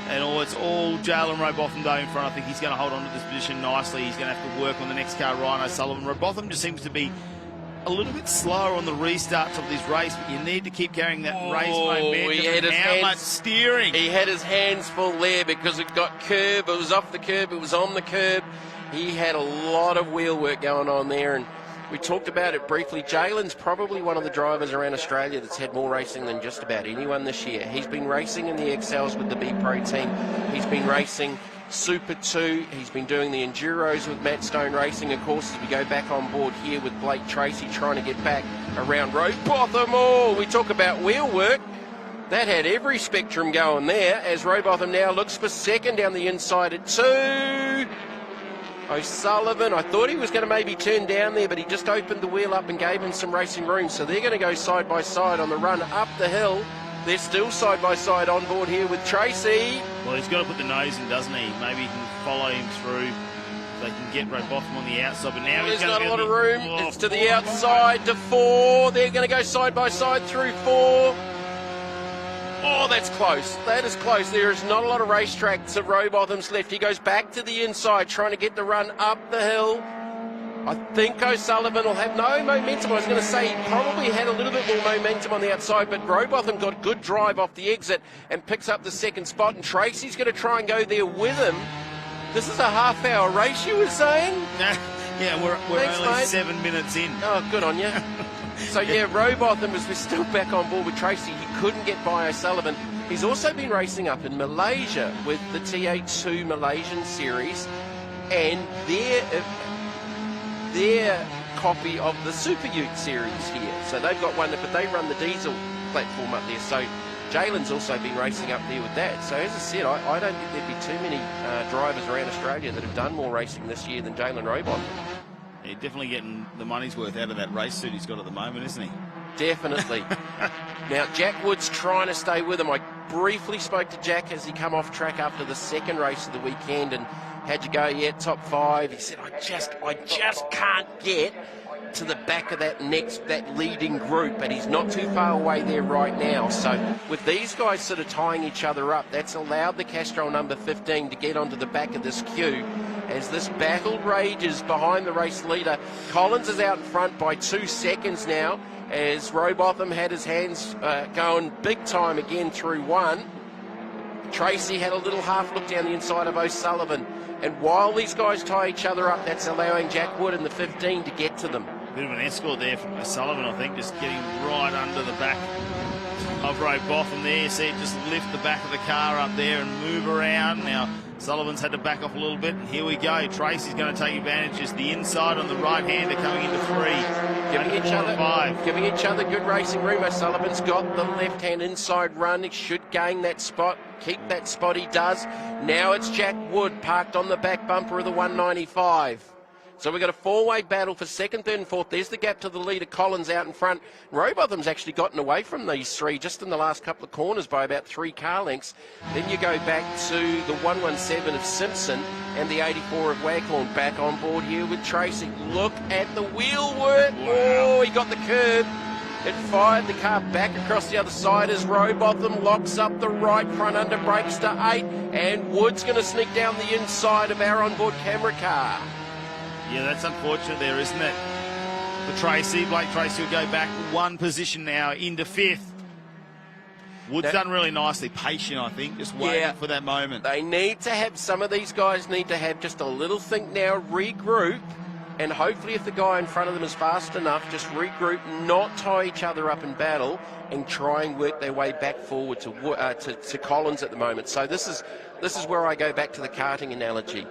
And it's all Jalen Rowbotham though in front. I think he's going to hold on to this position nicely. He's going to have to work on the next car, Ryan O'Sullivan. Rowbotham just seems to be a little bit slower on the restarts of this race, but you need to keep carrying that race momentum. How much steering? He had his hands full there because it got curb. It was off the curb. It was on the curb. He had a lot of wheel work going on there, and we talked about it briefly. Jalen's probably one of the drivers around Australia that's had more racing than just about anyone this year. He's been racing in the Excels with the B Pro team. He's been racing Super 2. He's been doing the Enduros with Matt Stone Racing, of course, as we go back on board here with Blake Tracy trying to get back around Rowbotham. Oh, we talk about wheel work. That had every spectrum going there as Rowbotham now looks for second down the inside at 2. O'Sullivan, I thought he was going to maybe turn down there, but he just opened the wheel up and gave him some racing room. So they're going to go side by side on the run up the hill. They're still side by side on board here with Tracy. Well, he's got to put the nose in, doesn't he? Maybe he can follow him through. They can get Rowbotham on the outside, but now there's not a lot of room. It's to the outside to 4. They're going to go side by side through 4. Oh, that's close. That is close. There is not a lot of racetrack to Rowbotham's left. He goes back to the inside, trying to get the run up the hill. I think O'Sullivan will have no momentum. I was going to say he probably had a little bit more momentum on the outside, but Rowbotham got good drive off the exit and picks up the second spot, and Tracy's going to try and go there with him. This is a half-hour race, you were saying? Yeah, we're Thanks, only mate. 7 minutes in. Oh, good on you. So, yeah, Rowbotham was still back on board with Tracy. He couldn't get by O'Sullivan. He's also been racing up in Malaysia with the TA2 Malaysian Series, and their copy of the Super Ute Series here. So they've got one, but they run the diesel platform up there. So Jalen's also been racing up there with that. So as I said, I don't think there'd be too many drivers around Australia that have done more racing this year than Jalen Rowbotham. He's definitely getting the money's worth out of that race suit he's got at the moment, isn't he? Definitely. Now, Jack Wood's trying to stay with him. I briefly spoke to Jack as he come off track after the second race of the weekend, and how'd you go? Yeah, top 5. He said, I just can't get to the back of that leading group, and he's not too far away there right now. So with these guys sort of tying each other up, that's allowed the Castrol number 15 to get onto the back of this queue as this battle rages behind the race leader. Collins is out in front by 2 seconds now. as Robotham had his hands going big time again through one. Tracy had a little half look down the inside of O'Sullivan. And while these guys tie each other up, that's allowing Jack Wood in the 15 to get to them. Bit of an escort there from O'Sullivan, I think, just getting right under the back of Robotham there. You see it just lift the back of the car up there and move around. Now, Sullivan's had to back off a little bit, and here we go. Tracy's going to take advantage. Just the inside on the right-hander coming into 3. Giving each other good racing room. O'Sullivan's got the left-hand inside run. He should gain that spot. Keep that spot, he does. Now it's Jack Wood parked on the back bumper of the 195. So we've got a four-way battle for second, third and fourth. There's the gap to the leader, Collins out in front. Robotham's actually gotten away from these three just in the last couple of corners by about 3 car lengths. Then you go back to the 117 of Simpson and the 84 of Waghorn back on board here with Tracy. Look at the wheel work. Wow. Oh, he got the curb. It fired the car back across the other side as Robotham locks up the right front under brakes to 8. And Wood's going to sneak down the inside of our onboard camera car. Yeah, that's unfortunate there, isn't it? For Tracy, Blake Tracy will go back 1 position now into 5th. Wood's done really nicely, patient, I think, just waiting for that moment. They need to have, some of these guys need to have just a little think now, regroup, and hopefully if the guy in front of them is fast enough, just regroup, not tie each other up in battle, and try and work their way back forward to Collins at the moment. So this is where I go back to the karting analogy.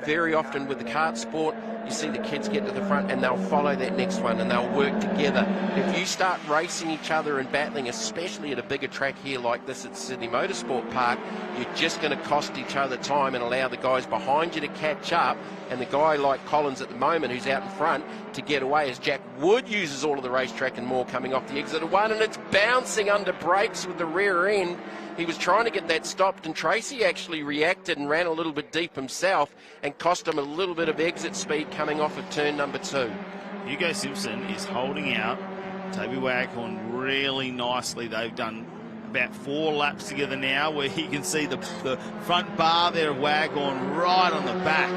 Very often with the kart sport, you see the kids get to the front and they'll follow that next one and they'll work together. If you start racing each other and battling, especially at a bigger track here like this at Sydney Motorsport Park, you're just going to cost each other time and allow the guys behind you to catch up, and the guy like Collins at the moment who's out in front to get away as Jack Wood uses all of the racetrack and more coming off the exit of 1, and it's bouncing under brakes with the rear end. He was trying to get that stopped, and Tracy actually reacted and ran a little bit deep himself and cost him a little bit of exit speed coming off of turn number 2. Hugo Simpson is holding out Toby Waghorn really nicely. They've done about 4 laps together now, where you can see the front bar there of Waghorn right on the back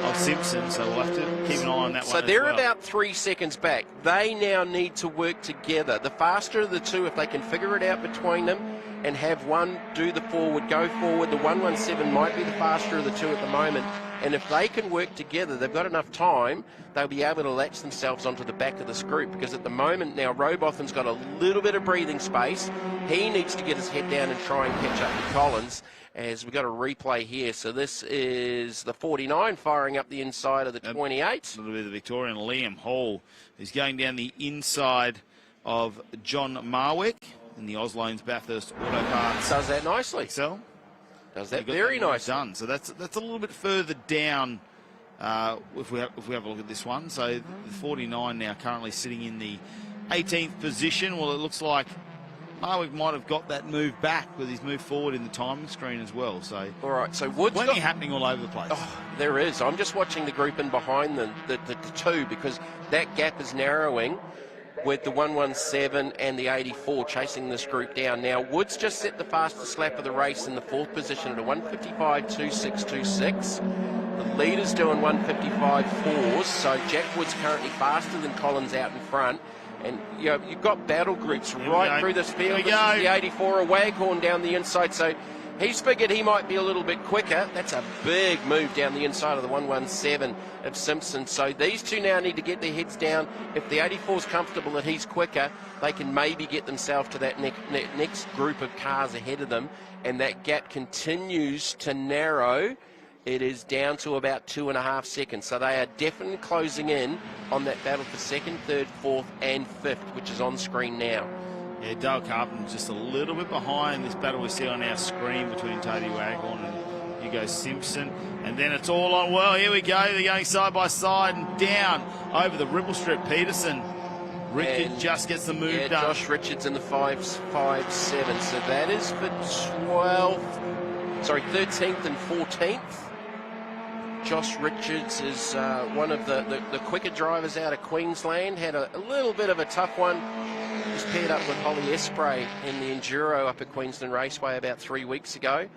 of Simpson, so we'll have to keep an eye on that one. So they're about 3 seconds back. They now need to work together. The faster of the two, if they can figure it out between them and have one do the forward, go forward, the 117 might be the faster of the two at the moment. And if they can work together, they've got enough time, they'll be able to latch themselves onto the back of this group, because at the moment now Robotham's got a little bit of breathing space. He needs to get his head down and try and catch up with Collins, as we've got a replay here. So this is the 49 firing up the inside of the 28. A little bit of the Victorian Liam Hall, who's going down the inside of John Marwick in the Oslones Bathurst Auto Parts. Does that nicely. Excel. Does that very nice. Done. So that's a little bit further down if we have a look at this one. So the 49 now currently sitting in the 18th position. Well, it looks like Marwick might have got that move back with his move forward in the timing screen as well. So all right, so Wood's plenty happening all over the place. Oh, there is. I'm just watching the group in behind the two, because that gap is narrowing with the 117 and the 84 chasing this group down. Now, Woods just set the fastest lap of the race in the 4th position at a 155.2626. The leader's doing 155.4s, so Jack Wood's currently faster than Collins out in front. And you know, you've got battle groups right through this field. This is the 84 of Waghorn down the inside, so he's figured he might be a little bit quicker. That's a big move down the inside of the 117 of Simpson. So these two now need to get their heads down. If the 84's comfortable that he's quicker, they can maybe get themselves to that next group of cars ahead of them. And that gap continues to narrow. It is down to about 2.5 seconds. So they are definitely closing in on that battle for 2nd, 3rd, 4th and 5th, which is on screen now. Yeah, Dale Carpenter's just a little bit behind this battle we see on our screen between Toby Waghorn and Hugo Simpson. And then it's all on, well, here we go. They're going side by side and down over the ripple strip. Peterson. Richard just gets the move done. Josh Richards in the 5.57. So that is for 13th and 14th. Josh Richards is one of the quicker drivers out of Queensland. Had a little bit of a tough one. Just paired up with Holly Espray in the Enduro up at Queensland Raceway about 3 weeks ago.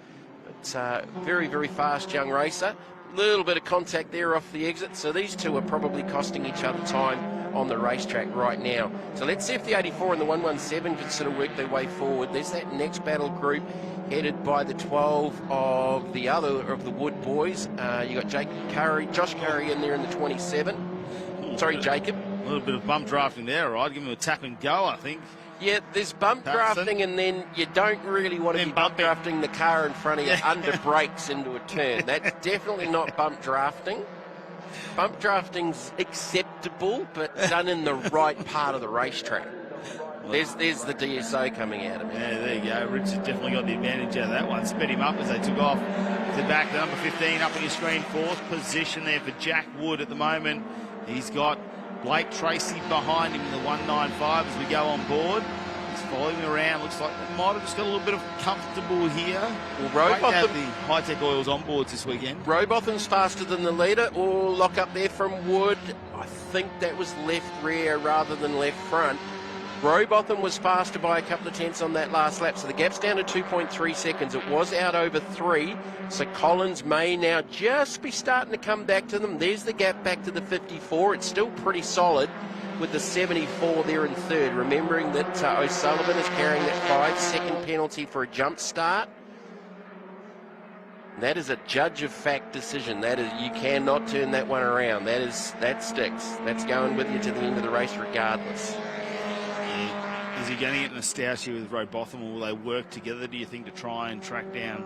But very, very fast young racer. Little bit of contact there off the exit. So these two are probably costing each other time on the racetrack right now. So let's see if the 84 and the 117 can sort of work their way forward. There's that next battle group headed by the 12 of the other of the Wood boys. You got Josh Curry in there in the 27. Sorry, Jacob. A little bit of bump drafting there, right? Give him a tap and go, I think. Yeah, there's bump drafting, and then you don't really want to be bump drafting the car in front of you under brakes into a turn. That's definitely not bump drafting. Bump drafting's acceptable, but done in the right part of the racetrack. There's the DSO coming out of me. Yeah, there you go. Richard definitely got the advantage out of that one. Sped him up as they took off to back. The number 15 up on your screen. 4th position there for Jack Wood at the moment. He's got Blake Tracy behind him in the 195 as we go on board. He's following him around. Looks like they might have just got a little bit of comfortable here. Well, Robotham, the Hi-Tec oils on boards this weekend. Robotham's faster than the leader. Or lock up there from Wood. I think that was left rear rather than left front. Robotham was faster by a couple of tenths on that last lap, so the gap's down to 2.3 seconds. It was out over 3, so Collins may now just be starting to come back to them. There's the gap back to the 54. It's still pretty solid with the 74 there in 3rd. Remembering that O'Sullivan is carrying that 5-second penalty for a jump start. That is a judge of fact decision. That is, you cannot turn that one around. That sticks. That's going with you to the end of the race regardless. Is he going to get nostalgia with Robotham, or will they work together, do you think, to try and track down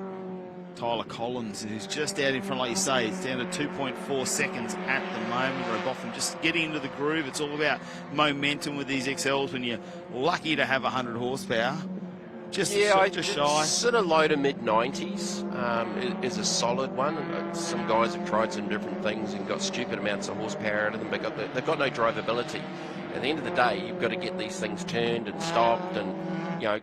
Tyler Collins, who's just out in front, like you say? It's down to 2.4 seconds at the moment. Robotham just getting into the groove. It's all about momentum with these XLs when you're lucky to have 100 horsepower. Just shy. Sort of low to mid-90s is a solid one. And some guys have tried some different things and got stupid amounts of horsepower out of them, but they've got no drivability. At the end of the day, you've got to get these things turned and stopped, and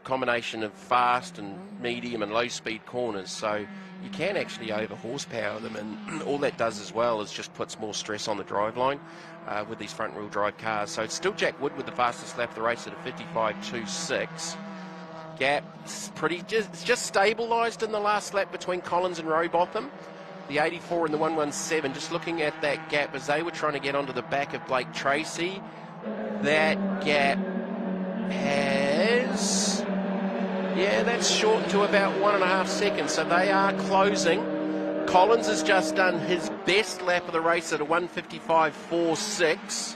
combination of fast and medium and low speed corners. So you can actually over horsepower them, and all that does as well is just puts more stress on the driveline with these front wheel drive cars. So it's still Jack Wood with the fastest lap of the race at a 55.26. Gap it's just stabilised in the last lap between Collins and Robotham. The 84 and the 117, just looking at that gap as they were trying to get onto the back of Blake Tracy. That gap that's shortened to about 1.5 seconds, so they are closing. Collins has just done his best lap of the race at a 155.46.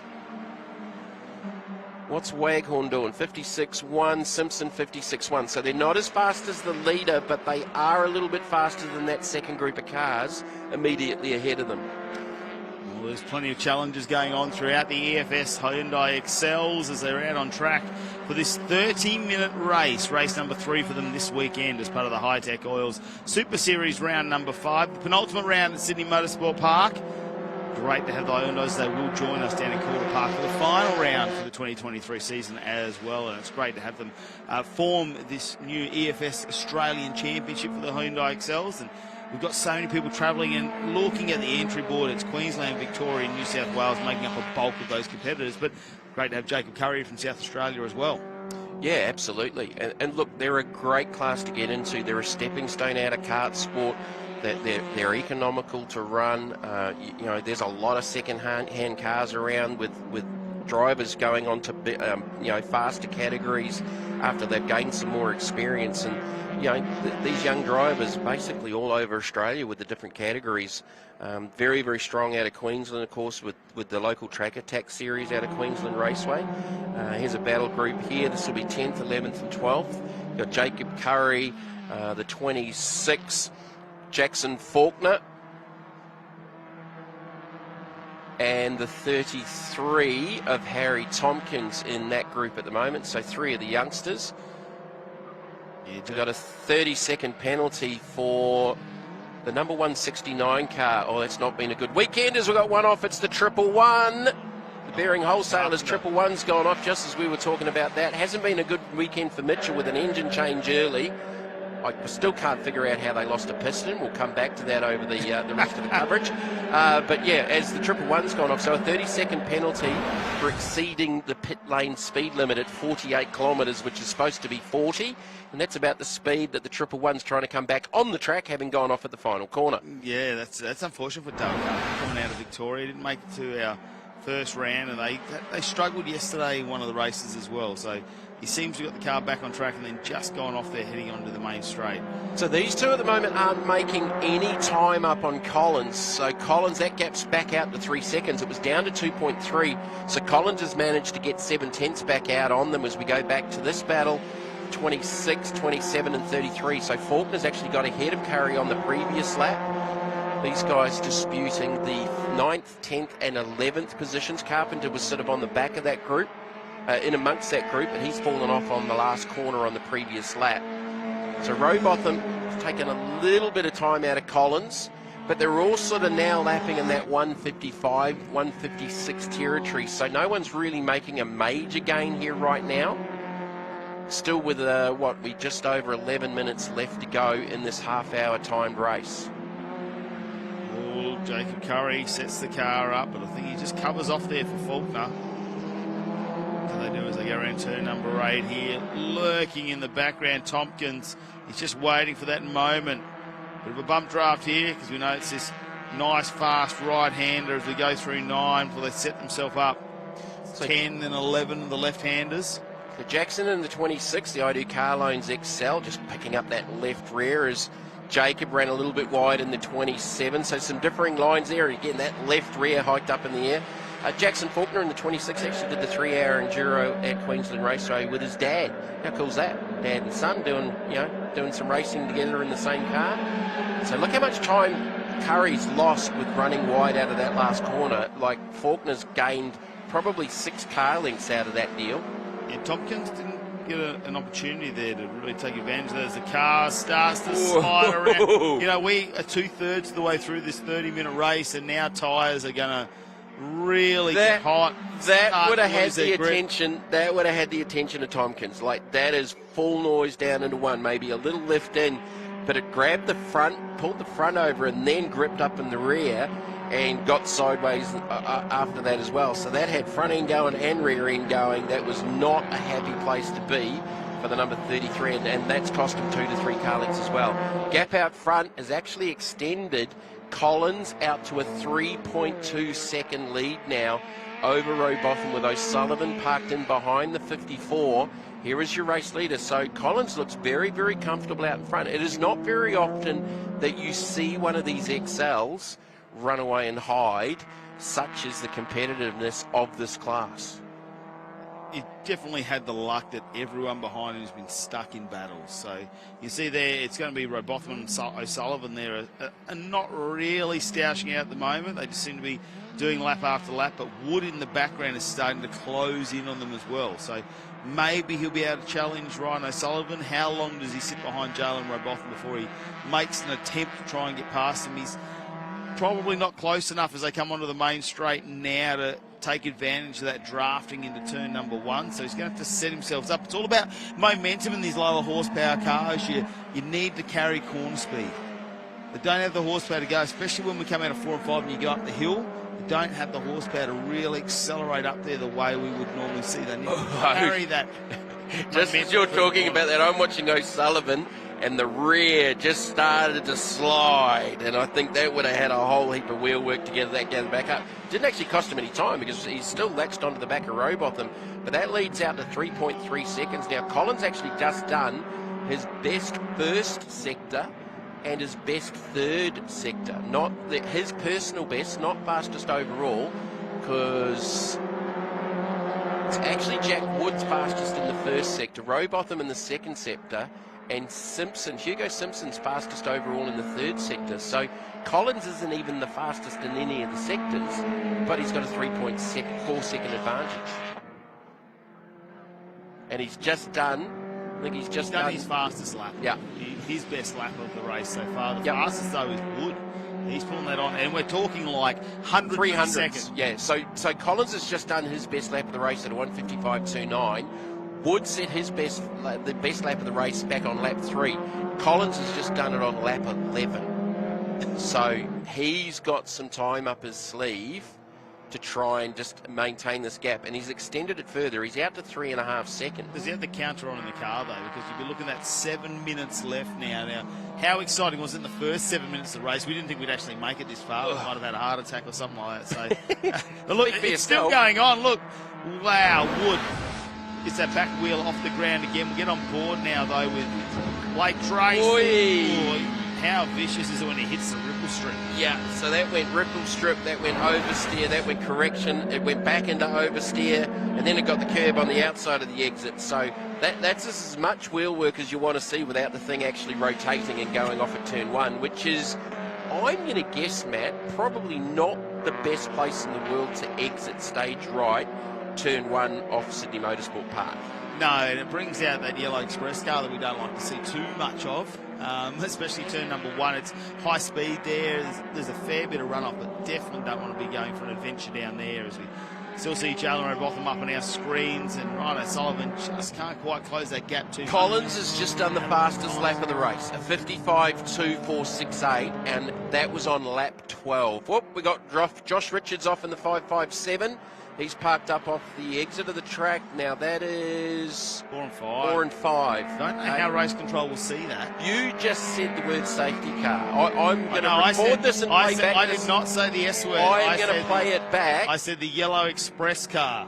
What's Waghorn doing? 56.1, Simpson 56.1. So they're not as fast as the leader, but they are a little bit faster than that second group of cars immediately ahead of them. Well, there's plenty of challenges going on throughout the EFS Hyundai Excels as they're out on track for this 30-minute race. Race number 3 for them this weekend as part of the Hi-Tec Oils Super Series round number 5. The penultimate round at Sydney Motorsport Park. Great to have the Hyundais. They will join us down in Calder Park for the final round for the 2023 season as well. And it's great to have them form this new EFS Australian Championship for the Hyundai Excels. And we've got so many people travelling and looking at the entry board. It's Queensland, Victoria, and New South Wales making up a bulk of those competitors. But great to have Jacob Curry from South Australia as well. Yeah, absolutely. And look, they're a great class to get into. They're a stepping stone out of kart sport. They're economical to run. There's a lot of second-hand cars around with drivers going on to faster categories after they've gained some more experience. And these young drivers basically all over Australia with the different categories. Very, very strong out of Queensland, of course, with the local TransAm series out of Queensland Raceway. Here's a battle group here. This will be 10th, 11th and 12th. You've got Jacob Curry, the 26, Jackson Faulkner, and the 33 of Harry Tompkins in that group at the moment. So 3 of the youngsters. We've got a 30-second penalty for the number 169 car. Oh, that's not been a good weekend as we got one off. It's the 111. The Bearing Wholesalers 111's gone off just as we were talking about that. Hasn't been a good weekend for Mitchell with an engine change early. I still can't figure out how they lost a piston. We'll come back to that over the rest of the coverage. But yeah, as the 111's gone off, so a 30-second penalty for exceeding the pit lane speed limit at 48 kilometres, which is supposed to be 40. And that's about the speed that the 111's trying to come back on the track, having gone off at the final corner. Yeah, that's unfortunate for Dale Carter coming out of Victoria. He didn't make it to our first round, and they struggled yesterday in one of the races as well. So he seems to have got the car back on track and then just gone off there heading onto the main straight. So these two at the moment aren't making any time up on Collins. So Collins, that gap's back out to 3 seconds. It was down to 2.3. So Collins has managed to get 7/10 back out on them as we go back to this battle. 26, 27 and 33. So Faulkner's actually got ahead of Curry on the previous lap. These guys disputing the 9th, 10th and 11th positions. Carpenter was sort of on the back of that group, in amongst that group, and he's fallen off on the last corner on the previous lap. So Rowbotham has taken a little bit of time out of Collins, but they're all sort of now lapping in that 155, 156 territory. So no one's really making a major gain here right now. Still with, we just over 11 minutes left to go in this half-hour timed race. Oh, Jacob Curry sets the car up, but I think he just covers off there for Faulkner. What they do as they go around turn number 8 here. Lurking in the background, Tompkins. He's just waiting for that moment. Bit of a bump draft here, because we know it's this nice, fast right-hander as we go through 9 before they set themselves up. So 10 and 11, the left-handers. So Jackson in the 26, the I2 Carlone's Excel, just picking up that left rear as Jacob ran a little bit wide in the 27. So some differing lines there. Again, that left rear hiked up in the air. Jackson Faulkner in the 26 actually did the 3-hour enduro at Queensland Raceway with his dad. How cool's that? Dad and son doing some racing together in the same car. So look how much time Curry's lost with running wide out of that last corner. Like Faulkner's gained probably 6 car lengths out of that deal. Yeah, Tompkins didn't get an opportunity there to really take advantage of that as the car starts to slide around. You know, we are 2/3 of the way through this 30-minute race, and now tyres are going to really get hot. That would have had the attention. That would have had the attention of Tompkins. Like, that is full noise down into 1, maybe a little lift in, but it grabbed the front, pulled the front over, and then gripped up in the rear and got sideways after that as well. So that had front end going and rear end going. That was not a happy place to be for the number 33, and that's cost him 2 to 3 car lengths as well. Gap out front has actually extended Collins out to a 3.2 second lead now over Rowbotham, with O'Sullivan parked in behind the 54. Here is your race leader. So Collins looks very, very comfortable out in front. It is not very often that you see one of these XLs run away and hide. Such is the competitiveness of this class. He definitely had the luck that everyone behind him has been stuck in battles. So you see there, it's going to be Rowbotham and O'Sullivan there are not really stoushing out at the moment. They just seem to be doing lap after lap, but Wood in the background is starting to close in on them as well. So maybe he'll be able to challenge Ryan O'Sullivan. How long does he sit behind Jalen Rowbotham before he makes an attempt to try and get past him? He's probably not close enough as they come onto the main straight now to take advantage of that drafting into turn number 1. So he's going to have to set himself up. It's all about momentum in these lower horsepower cars. You need to carry corner speed. They don't have the horsepower to go, especially when we come out of 4 and 5 and you go up the hill. They don't have the horsepower to really accelerate up there the way we would normally see. They need to carry that. Just as you're talking about that, I'm watching O'Sullivan, and the rear just started to slide, and I think that would have had a whole heap of wheel work to get that back up. Didn't actually cost him any time because he's still latched onto the back of Rowbotham, but that leads out to 3.3 seconds. Now, Collins actually just done his best first sector and his best third sector. Not his personal best, not fastest overall, because it's actually Jack Wood's fastest in the first sector, Rowbotham in the second sector, and Hugo Simpson's fastest overall in the third sector. So Collins isn't even the fastest in any of the sectors, but he's got a 3.4 second advantage. And he's just done, I think he's just done his fastest lap. Yeah. His best lap of the race so far. The fastest, though, is Wood. He's pulling that on, and we're talking like hundreds of seconds. Yeah, so Collins has just done his best lap of the race at a 1:55.29. Wood set his the best lap of the race back on lap 3. Collins has just done it on lap 11. So he's got some time up his sleeve to try and just maintain this gap, and he's extended it further. He's out to 3.5 seconds. Does he have the counter on in the car, though? Because you'll be looking at 7 minutes left now. Now, how exciting was it in the first 7 minutes of the race? We didn't think we'd actually make it this far. We might have had a heart attack or something like that. So, but look, it's still going on. Look, wow, Wood. It's that back wheel off the ground again. We'll get on board now, though, with Blake Tracy. Oi. How vicious is it when he hits the ripple strip? Yeah, so that went ripple strip, that went oversteer, that went correction, it went back into oversteer, and then it got the curb on the outside of the exit. So that's as much wheel work as you want to see without the thing actually rotating and going off at turn 1, which is, I'm going to guess, Matt, probably not the best place in the world to exit stage right, turn 1 off Sydney Motorsport Park. No, and it brings out that yellow express car that we don't like to see too much of, especially turn number 1. It's high speed there. There's a fair bit of runoff, but definitely don't want to be going for an adventure down there as we still see Jalen Robotham up on our screens, and Ryan O'Sullivan just can't quite close that gap too much. Collins has just done the fastest lap of the race, a 55.2468, and that was on lap 12. Whoop, we got Josh Richards off in the 5.57. He's parked up off the exit of the track. Now that is 4 and 5. 4 and 5. Don't know how race control will see that. You just said the word safety car. I'm going to record this and I play back. I did not say the S word. I'm going to play it back. I said the yellow express car.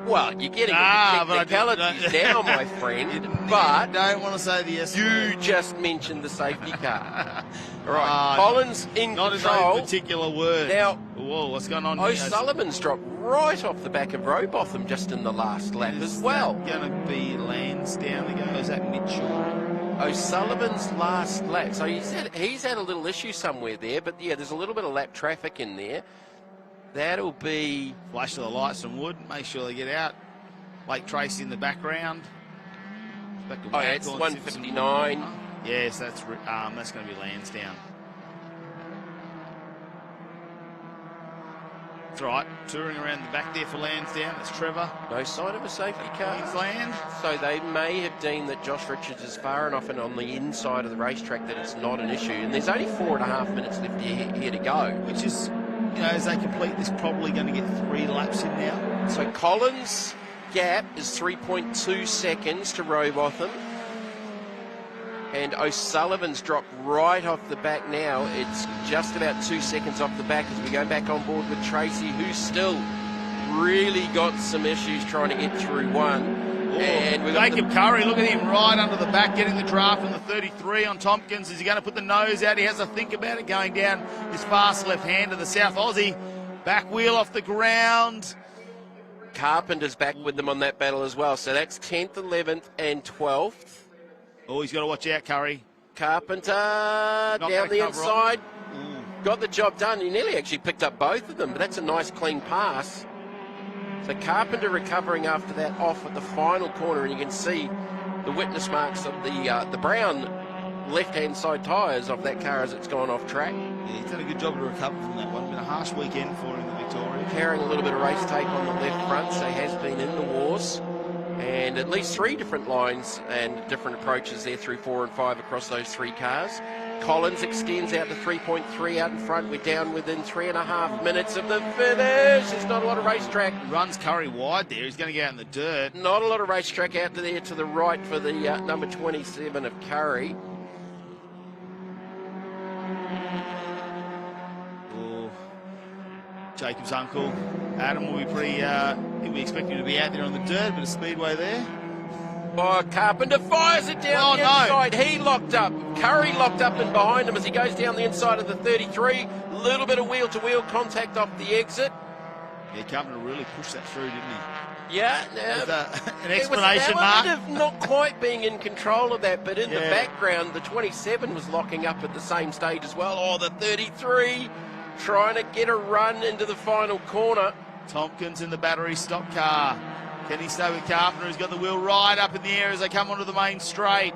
Well, you're getting the technicalities now, my friend, but don't want to say the S word. You just mentioned the safety car. Right, Collins in not control. Not a particular word. Now, whoa, what's going on O'Sullivan's dropped right off the back of Robotham just in the last lap as well. Going to be Lansdowne again, or is that Mitchell? O'Sullivan's last lap. So he's had a little issue somewhere there, but yeah, there's a little bit of lap traffic in there. That'll be... Flash of the lights from Wood. Make sure they get out. Blake Tracy in the background. Oh, yeah, it's 159. Yes, that's going to be Lansdowne. That's right. Touring around the back there for Lansdowne. That's Trevor. No sign of a safety car. Queensland. So they may have deemed that Josh Richards is far enough and on the inside of the racetrack that it's not an issue. And there's only 4.5 minutes left here to go. Which is... You know, as they complete this, probably going to get 3 laps in now. So Collins' gap is 3.2 seconds to Robotham. And O'Sullivan's dropped right off the back now. It's just about 2 seconds off the back as we go back on board with Tracy, who's still really got some issues trying to get through 1. And we've got Jacob Curry, look at him right under the back, getting the draft on the 33 on Tompkins. Is he going to put the nose out? He has to think about it going down his fast left hand to the South Aussie. Back wheel off the ground. Carpenter's back with them on that battle as well. So that's 10th, 11th and 12th. Oh, he's got to watch out, Curry. Carpenter down the inside. Got the job done. He nearly actually picked up both of them, but that's a nice clean pass. So Carpenter recovering after that off at the final corner, and you can see the witness marks of the brown left-hand side tyres of that car as it's gone off track. Yeah, he's done a good job to recover from that one. Been a harsh weekend for him in the Victoria. Carrying a little bit of race tape on the left front, so he has been in the wars. And at least 3 different lines and different approaches there through 4 and 5 across those 3 cars. Collins extends out to 3.3 out in front. We're down within 3.5 minutes of the finish. There's not a lot of racetrack. Runs Curry wide there. He's going to get out in the dirt. Not a lot of racetrack out there to the right for the number 27 of Curry. Oh, Jacob's uncle, Adam, will be pretty... we expect him to be out there on the dirt, but a speedway there. Oh, Carpenter fires it down the inside. He locked up. Curry locked up and behind him as he goes down the inside of the 33. Little bit of wheel-to-wheel contact off the exit. Yeah, Carpenter really pushed that through, didn't he? Yeah. An explanation mark. It was an element of not quite being in control of that, but in the background, the 27 was locking up at the same stage as well. Oh, the 33 trying to get a run into the final corner. Tompkins in the battery stock car. Can he stay with Carpenter, who's got the wheel right up in the air as they come onto the main straight?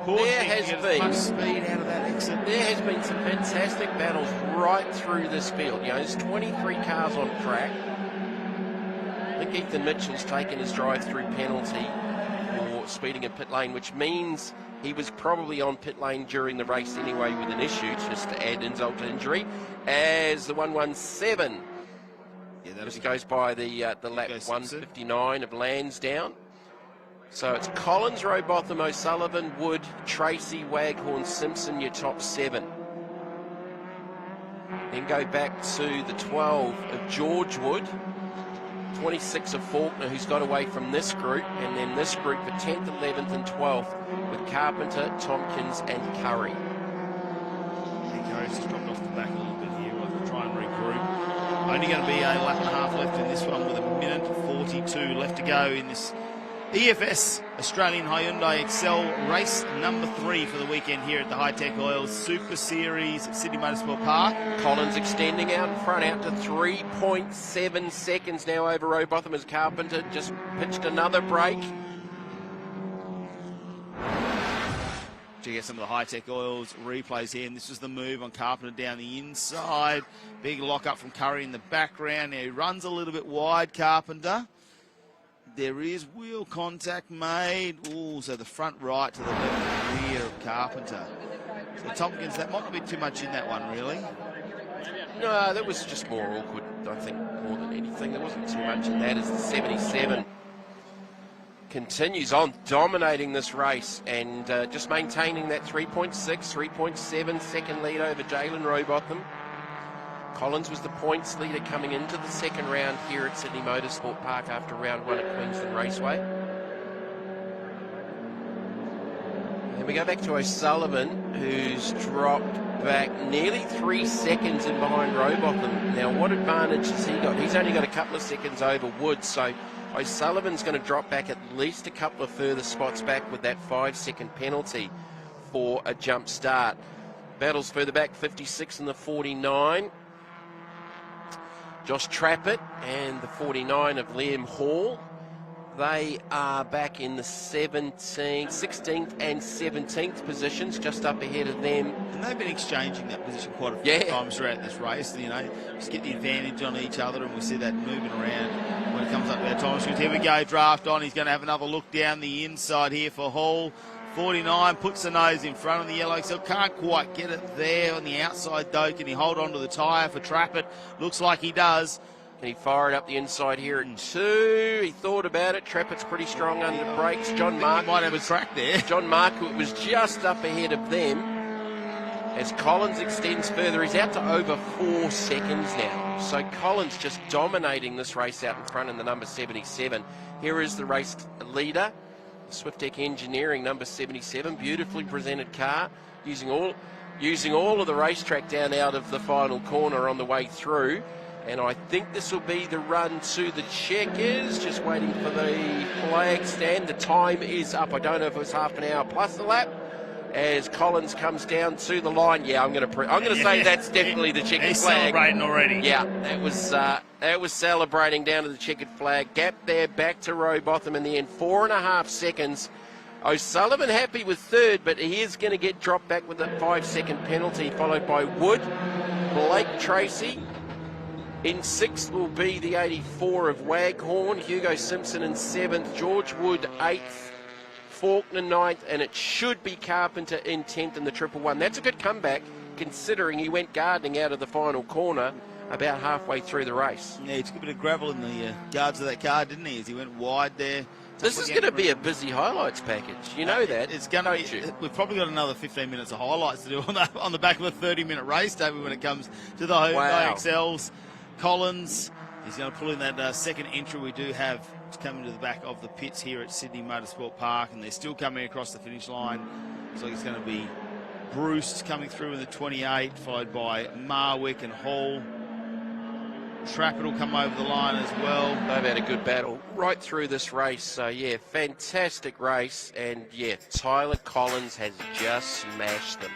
There has been much speed out of that exit. There has been some fantastic battles right through this field. You know, there's 23 cars on track. I think Ethan Mitchell's taken his drive-through penalty for speeding in pit lane, which means he was probably on pit lane during the race anyway with an issue, just to add insult to injury, as the 117 Just goes by the lap 159 of Lansdowne. So it's Collins, Robotham, O'Sullivan, Wood, Tracy, Waghorn, Simpson, your top 7. Then go back to the 12 of George Wood, 26 of Faulkner, who's got away from this group, and then this group for 10th, 11th and 12th with Carpenter, Tompkins and Curry. I think Curry's just dropped off the back a little bit here. We'll try and regroup. Only going to be a lap and a half left in this one with 1:42 left to go in this EFS Australian Hyundai Excel race number 3 for the weekend here at the Hi-Tec Oil Super Series at Sydney Motorsport Park. Collins extending out in front, out to 3.7 seconds now over Robotham as Carpenter just pitched another break. To get some of the Hi-Tec Oils replays here, and this is the move on Carpenter down the inside. Big lock up from Curry in the background. Now he runs a little bit wide, Carpenter. There is wheel contact made. Ooh, so the front right to the left rear of Carpenter. So Tompkins, that might be too much in that one, really. No, that was just more awkward, I think, more than anything. There wasn't too much in that as the 77 continues on dominating this race and just maintaining that 3.6, 3.7 second lead over Jalen Robotham. Collins was the points leader coming into the second round here at Sydney Motorsport Park after round 1 at Queensland Raceway. And we go back to O'Sullivan, who's dropped back nearly 3 seconds in behind Robotham. Now, what advantage has he got? He's only got a couple of seconds over Wood, so O'Sullivan's going to drop back at least a couple of further spots back with that 5-second penalty for a jump start. Battles further back, 56 and the 49. Josh Trappett and the 49 of Liam Hall. They are back in the 16th and 17th positions, just up ahead of them. And they've been exchanging that position quite a few times throughout this race, you know, just get the advantage on each other, and we see that moving around when it comes up to our time sheet. Here we go, draft on. He's going to have another look down the inside here for Hall. 49 puts the nose in front of the yellow Excel. Can't quite get it there on the outside though. Can he hold on to the tyre for Trappett? Looks like he does. Can he fire it up the inside here at 2? He thought about it. Trappett's pretty strong under brakes. John Mark might have a track there. John Markwood was just up ahead of them. As Collins extends further, he's out to over 4 seconds now. So Collins just dominating this race out in front in the number 77. Here is the race leader. SwiftTech Engineering, number 77, beautifully presented car, using all of the racetrack down out of the final corner on the way through. And I think this will be the run to the checkers. Just waiting for the flag stand. The time is up. I don't know if it was half an hour plus the lap. As Collins comes down to the line, I'm going to say that's definitely the checkered He's flag. celebrating already. Yeah, that was celebrating down to the checkered flag. Gap there, back to Robotham in the end. 4.5 seconds. O'Sullivan happy with 3rd, but he is going to get dropped back with a 5-second penalty, followed by Wood, Blake Tracy. In 6th will be the 84 of Waghorn, Hugo Simpson in 7th, George Wood 8th. Faulkner 9th, and it should be Carpenter in 10th in the 111. That's a good comeback, considering he went gardening out of the final corner about halfway through the race. Yeah, he took a bit of gravel in the guards of that car, didn't he, as he went wide there. This is going to be a busy highlights package. You know that. It's going to be. We've probably got another 15 minutes of highlights to do on the back of a 30-minute race, David, when it comes to the Hyundai Excels. Collins, he's going to pull in that second entry we do have coming to the back of the pits here at Sydney Motorsport Park, and they're still coming across the finish line. Looks like it's going to be Bruce coming through in the 28, followed by Marwick and Hall. Trappett will come over the line as well. They've had a good battle right through this race. So, yeah, fantastic race. And, yeah, Tyler Collins has just smashed them.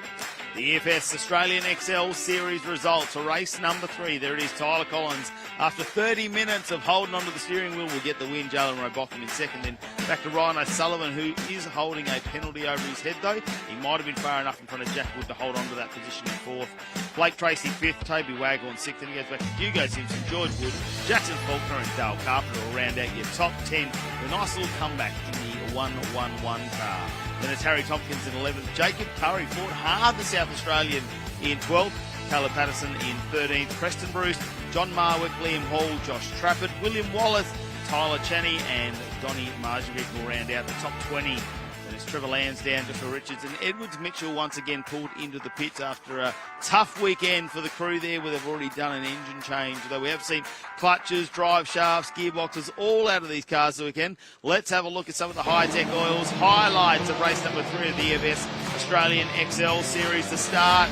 The EFS Australian Excel Series results. Race number 3. There it is, Tyler Collins. After 30 minutes of holding onto the steering wheel, will get the win. Jalen Robotham in 2nd. Then back to Ryan O'Sullivan, who is holding a penalty over his head, though. He might have been far enough in front of Jack Wood to hold on to that position in 4th. Blake Tracy 5th. Toby Waghorn 6th. Then he goes back to Hugo Simpson, George Wood, Jackson Faulkner and Dale Carpenter will round out your top 10. A nice little comeback in the 111 car. Then it's Harry Tompkins in 11th. Jacob Curry fought hard the South Australian in 12th. Caleb Patterson in 13th. Preston Bruce John Marwick, Liam Hall, Josh Trafford, William Wallace, Tyler Chaney and Donny Marjovic will round out the top 20. Then it's Trevor Lansdowne, Joshua Richards and Edwards Mitchell once again pulled into the pits after a tough weekend for the crew there where they've already done an engine change. Though we have seen clutches, drive shafts, gearboxes all out of these cars this weekend. Let's have a look at some of the Hi-Tec oils. Highlights of race number 3 of the AEST Australian Excel Series to start.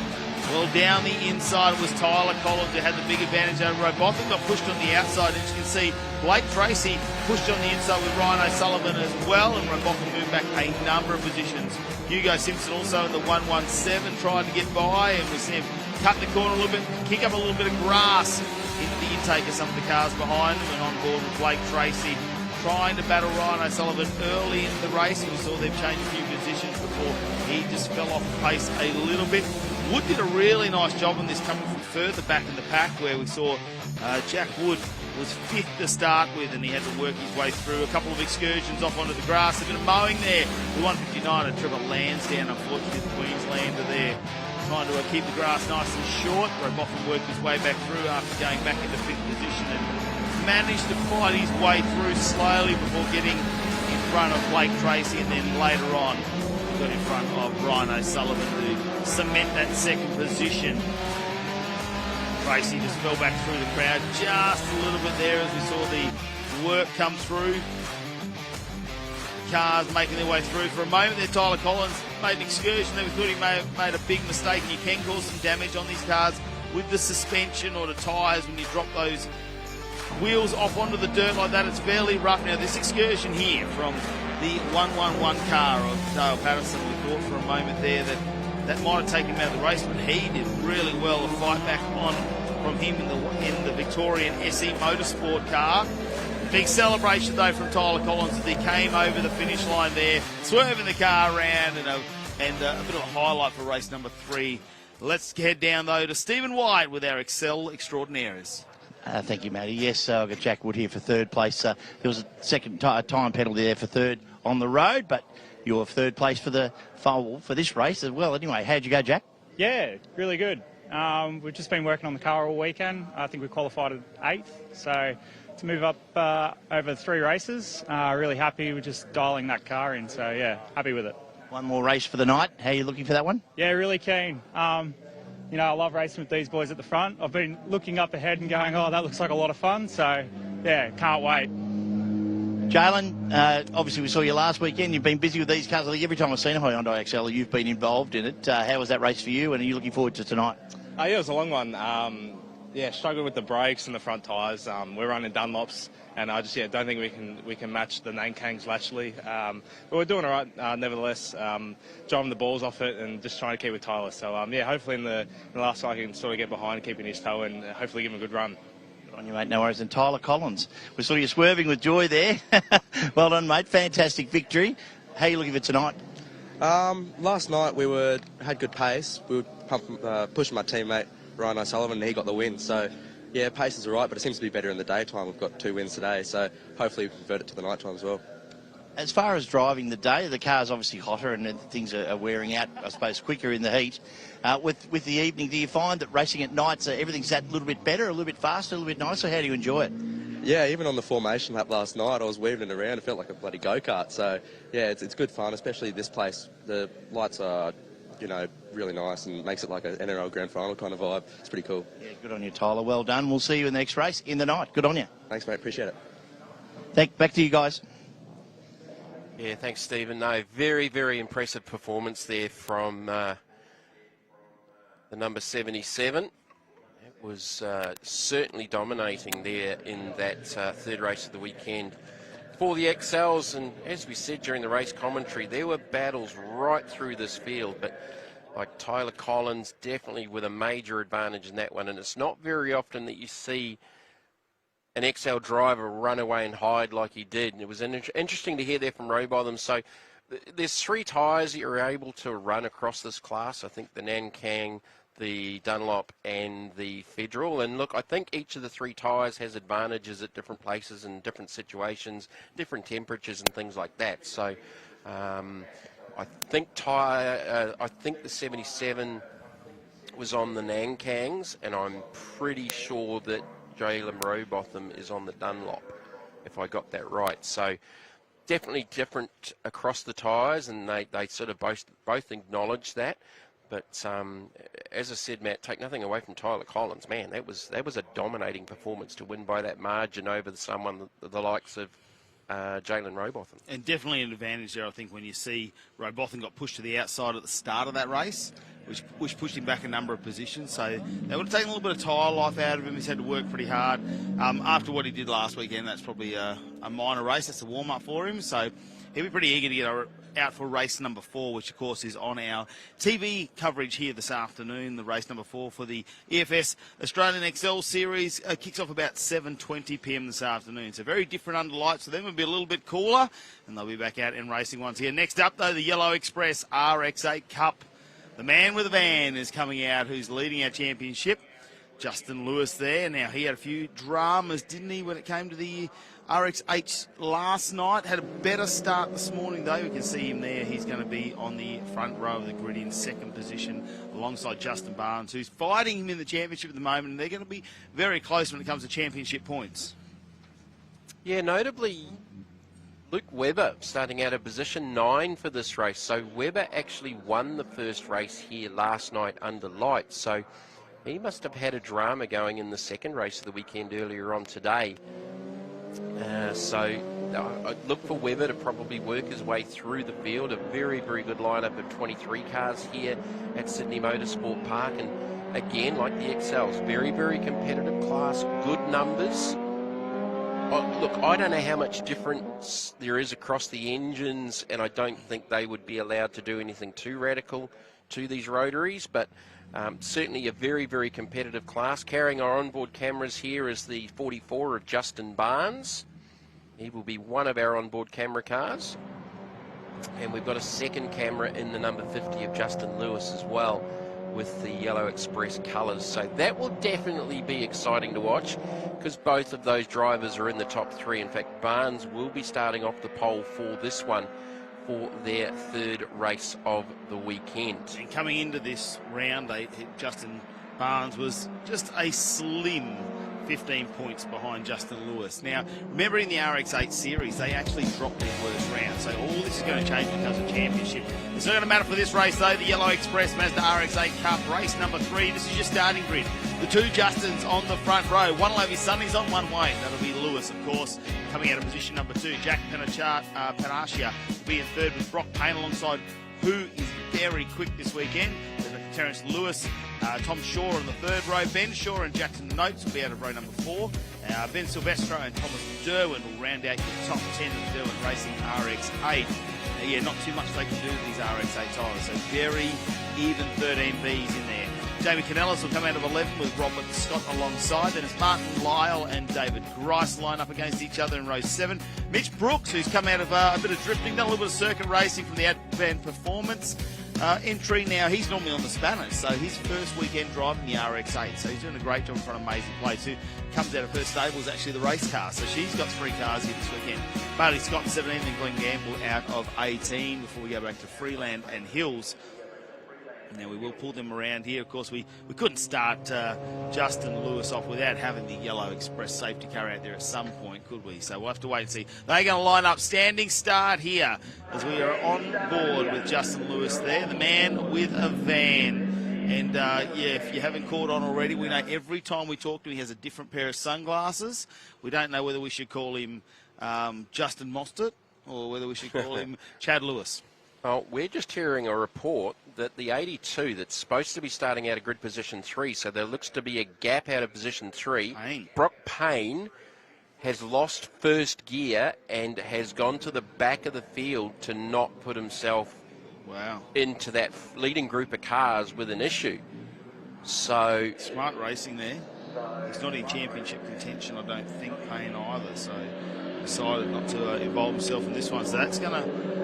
Well, down the inside was Tyler Collins who had the big advantage over Robotham, got pushed on the outside. And as you can see, Blake Tracy pushed on the inside with Ryan O'Sullivan as well, and Robotham moved back a number of positions. Hugo Simpson also in the 117 tried to get by, and we see him cut the corner a little bit, kick up a little bit of grass into the intake of some of the cars behind him, and on board with Blake Tracy trying to battle Ryan O'Sullivan early in the race. We saw them change a few positions before he just fell off the pace a little bit. Wood did a really nice job on this coming from further back in the pack where we saw Jack Wood was 5th to start with and he had to work his way through a couple of excursions off onto the grass. A bit of mowing there. The 159 and Trevor Lansdowne, unfortunately the Queenslander there, trying to keep the grass nice and short. Robotham worked his way back through after going back into 5th position and managed to fight his way through slowly before getting in front of Blake Tracy, and then later on got in front of Ryan O'Sullivan to cement that 2nd position. Tracy just fell back through the crowd just a little bit there as we saw the work come through. Cars making their way through. For a moment there, Tyler Collins made an excursion there. We thought he may have made a big mistake, and you can cause some damage on these cars with the suspension or the tyres when you drop those wheels off onto the dirt like that. It's fairly rough. Now this excursion here from the 111 car of Dale Patterson, we thought for a moment there that might have taken him out of the race, but he did really well to fight back on from him in the Victorian SE Motorsport car. Big celebration though from Tyler Collins as he came over the finish line there, swerving the car around, and a bit of a highlight for race number 3. Let's head down though to Stephen White with our Excel Extraordinaires. Thank you, Matty. Yes, I've got Jack Wood here for 3rd place. There was a second time penalty there for 3rd on the road, but you're 3rd place for this race as well. Anyway, how'd you go, Jack? Yeah, really good. We've just been working on the car all weekend. I think we qualified at 8th, so to move up over 3 races, really happy with just dialing that car in. So yeah, happy with it. One more race for the night. How are you looking for that one? Yeah, really keen. You know, I love racing with these boys at the front. I've been looking up ahead and going, oh, that looks like a lot of fun. So, yeah, can't wait. Jalen, obviously we saw you last weekend. You've been busy with these cars. I think every time I've seen a Hyundai Excel, you've been involved in it. How was that race for you, and are you looking forward to tonight? Yeah, it was a long one. Yeah, struggled with the brakes and the front tyres. We're running Dunlops, and I just don't think we can match the Nankang's Lashley. But we're doing all right nevertheless. Driving the balls off it and just trying to keep with Tyler. So yeah, hopefully in the last I can sort of get behind, keeping his toe, and hopefully give him a good run. Good on you, mate. No worries. And Tyler Collins, we saw you swerving with joy there. Well done, mate. Fantastic victory. How are you looking for tonight? Last night we had good pace. We were pushing my teammate Ryan O'Sullivan, and he got the win. So, yeah, pace is all right, but it seems to be better in the daytime. We've got 2 wins today, so hopefully we convert it to the night time as well. As far as driving the day, the car's obviously hotter and things are wearing out, I suppose, quicker in the heat. With the evening, do you find that racing at night, everything's that little bit better, a little bit faster, a little bit nicer? How do you enjoy it? Yeah, even on the formation lap last night, I was weaving it around. It felt like a bloody go-kart. So, yeah, it's good fun, especially this place. The lights are, you know, really nice and makes it like an NRL Grand Final kind of vibe. It's pretty cool. Yeah, good on you, Tyler. Well done. We'll see you in the next race in the night. Good on you. Thanks, mate. Appreciate it. Back to you guys. Yeah, thanks, Stephen. No, very, very impressive performance there from the number 77. It was certainly dominating there in that 3rd race of the weekend for the Excels. And as we said during the race commentary, there were battles right through this field, but like Tyler Collins definitely with a major advantage in that one. And it's not very often that you see an Excel driver run away and hide like he did. And it was interesting to hear there from Robotham. So there's 3 tyres that you're able to run across this class. I think the Nankang, the Dunlop and the Federal. And look, I think each of the 3 tyres has advantages at different places and different situations, different temperatures and things like that. So I think the 77 was on the Nankangs, and I'm pretty sure that Jalen Robotham is on the Dunlop, if I got that right. So definitely different across the tyres, and they sort of both acknowledge that. But as I said, Matt, take nothing away from Tyler Collins. Man, that was a dominating performance to win by that margin over someone the likes of Jalen Robotham. And definitely an advantage there, I think, when you see Robotham got pushed to the outside at the start of that race, which pushed him back a number of positions. So they would have taken a little bit of tyre life out of him. He's had to work pretty hard. After what he did last weekend, that's probably a minor race. That's a warm-up for him. So he'll be pretty eager to get out for race number 4, which, of course, is on our TV coverage here this afternoon. The race number 4 for the EFS Australian Excel Series kicks off about 7:20 p.m. this afternoon. So very different under lights for them. It'll be a little bit cooler, and they'll be back out and racing once again. Next up, though, the Yellow Express RX8 Cup. The man with a van is coming out, who's leading our championship. Justin Lewis there. Now, he had a few dramas, didn't he, when it came to the RX8 last night. Had a better start this morning, though. We can see him there. He's going to be on the front row of the grid in second position alongside Justin Barnes, who's fighting him in the championship at the moment, and they're going to be very close when it comes to championship points. Yeah, notably, Luke Webber starting out of position 9 for this race. So Webber actually won the first race here last night under lights. So he must have had a drama going in the second race of the weekend earlier on today. So I look for Webber to probably work his way through the field. A very, very good lineup of 23 cars here at Sydney Motorsport Park. And again, like the Excels, very, very competitive class, good numbers. Look, I don't know how much difference there is across the engines, and I don't think they would be allowed to do anything too radical to these rotaries, but certainly a very, very competitive class. Carrying our onboard cameras here is the 44 of Justin Barnes. He will be one of our onboard camera cars. And we've got a second camera in the number 50 of Justin Lewis as well, with the Yellow Express colours. So that will definitely be exciting to watch, because both of those drivers are in the top 3. In fact, Barnes will be starting off the pole for this one, for their third race of the weekend. And coming into this round, Justin Barnes was just a slim 15 points behind Justin Lewis. Now, remember in the RX8 series, they actually dropped their worst round, so all this is going to change because of championship. It's not going to matter for this race, though. The Yellow Express Mazda RX8 Cup, race number 3. This is your starting grid. The two Justins on the front row. One will have his sunnies on, one way. That'll be Lewis, of course, coming out of position number 2. Jack Panaccia will be in third with Brock Payne alongside, who is very quick this weekend. Terence Lewis, Tom Shaw on the third row. Ben Shaw and Jackson Notes will be out of row number 4. Ben Silvestro and Thomas Derwin will round out your top 10 of Derwin Racing RX8. Yeah, not too much they can do with these RX8 tyres, so very even 13 Bs in there. Jamie Canellis will come out of 11 with Robert Scott alongside. Then it's Martin Lyle and David Grice line up against each other in row 7. Mitch Brooks, who's come out of a bit of drifting, done a little bit of circuit racing from the Advan Performance entry. Now, he's normally on the Spanish, so his first weekend driving the RX8, so he's doing a great job in front of Maisie Place, who comes out of her stable is actually the race car, so she's got 3 cars here this weekend. Bailey Scott in 17 and Glenn Gamble out of 18 before we go back to Freeland and Hills. Now, we will pull them around here. Of course, we couldn't start Justin Lewis off without having the Yellow Express safety car out there at some point, could we? So we'll have to wait and see. They're going to line up standing start here as we are on board with Justin Lewis there, the man with a van. And, yeah, if you haven't caught on already, we know every time we talk to him, he has a different pair of sunglasses. We don't know whether we should call him Justin Mostert or whether we should call him Chad Lewis. Well, we're just hearing a report that the 82 that's supposed to be starting out of grid position 3, so there looks to be a gap out of position 3. Brock Payne has lost first gear and has gone to the back of the field to not put himself into that leading group of cars with an issue. So smart racing there. He's not in championship contention, I don't think, Payne either, so decided not to involve himself in this one. So that's going to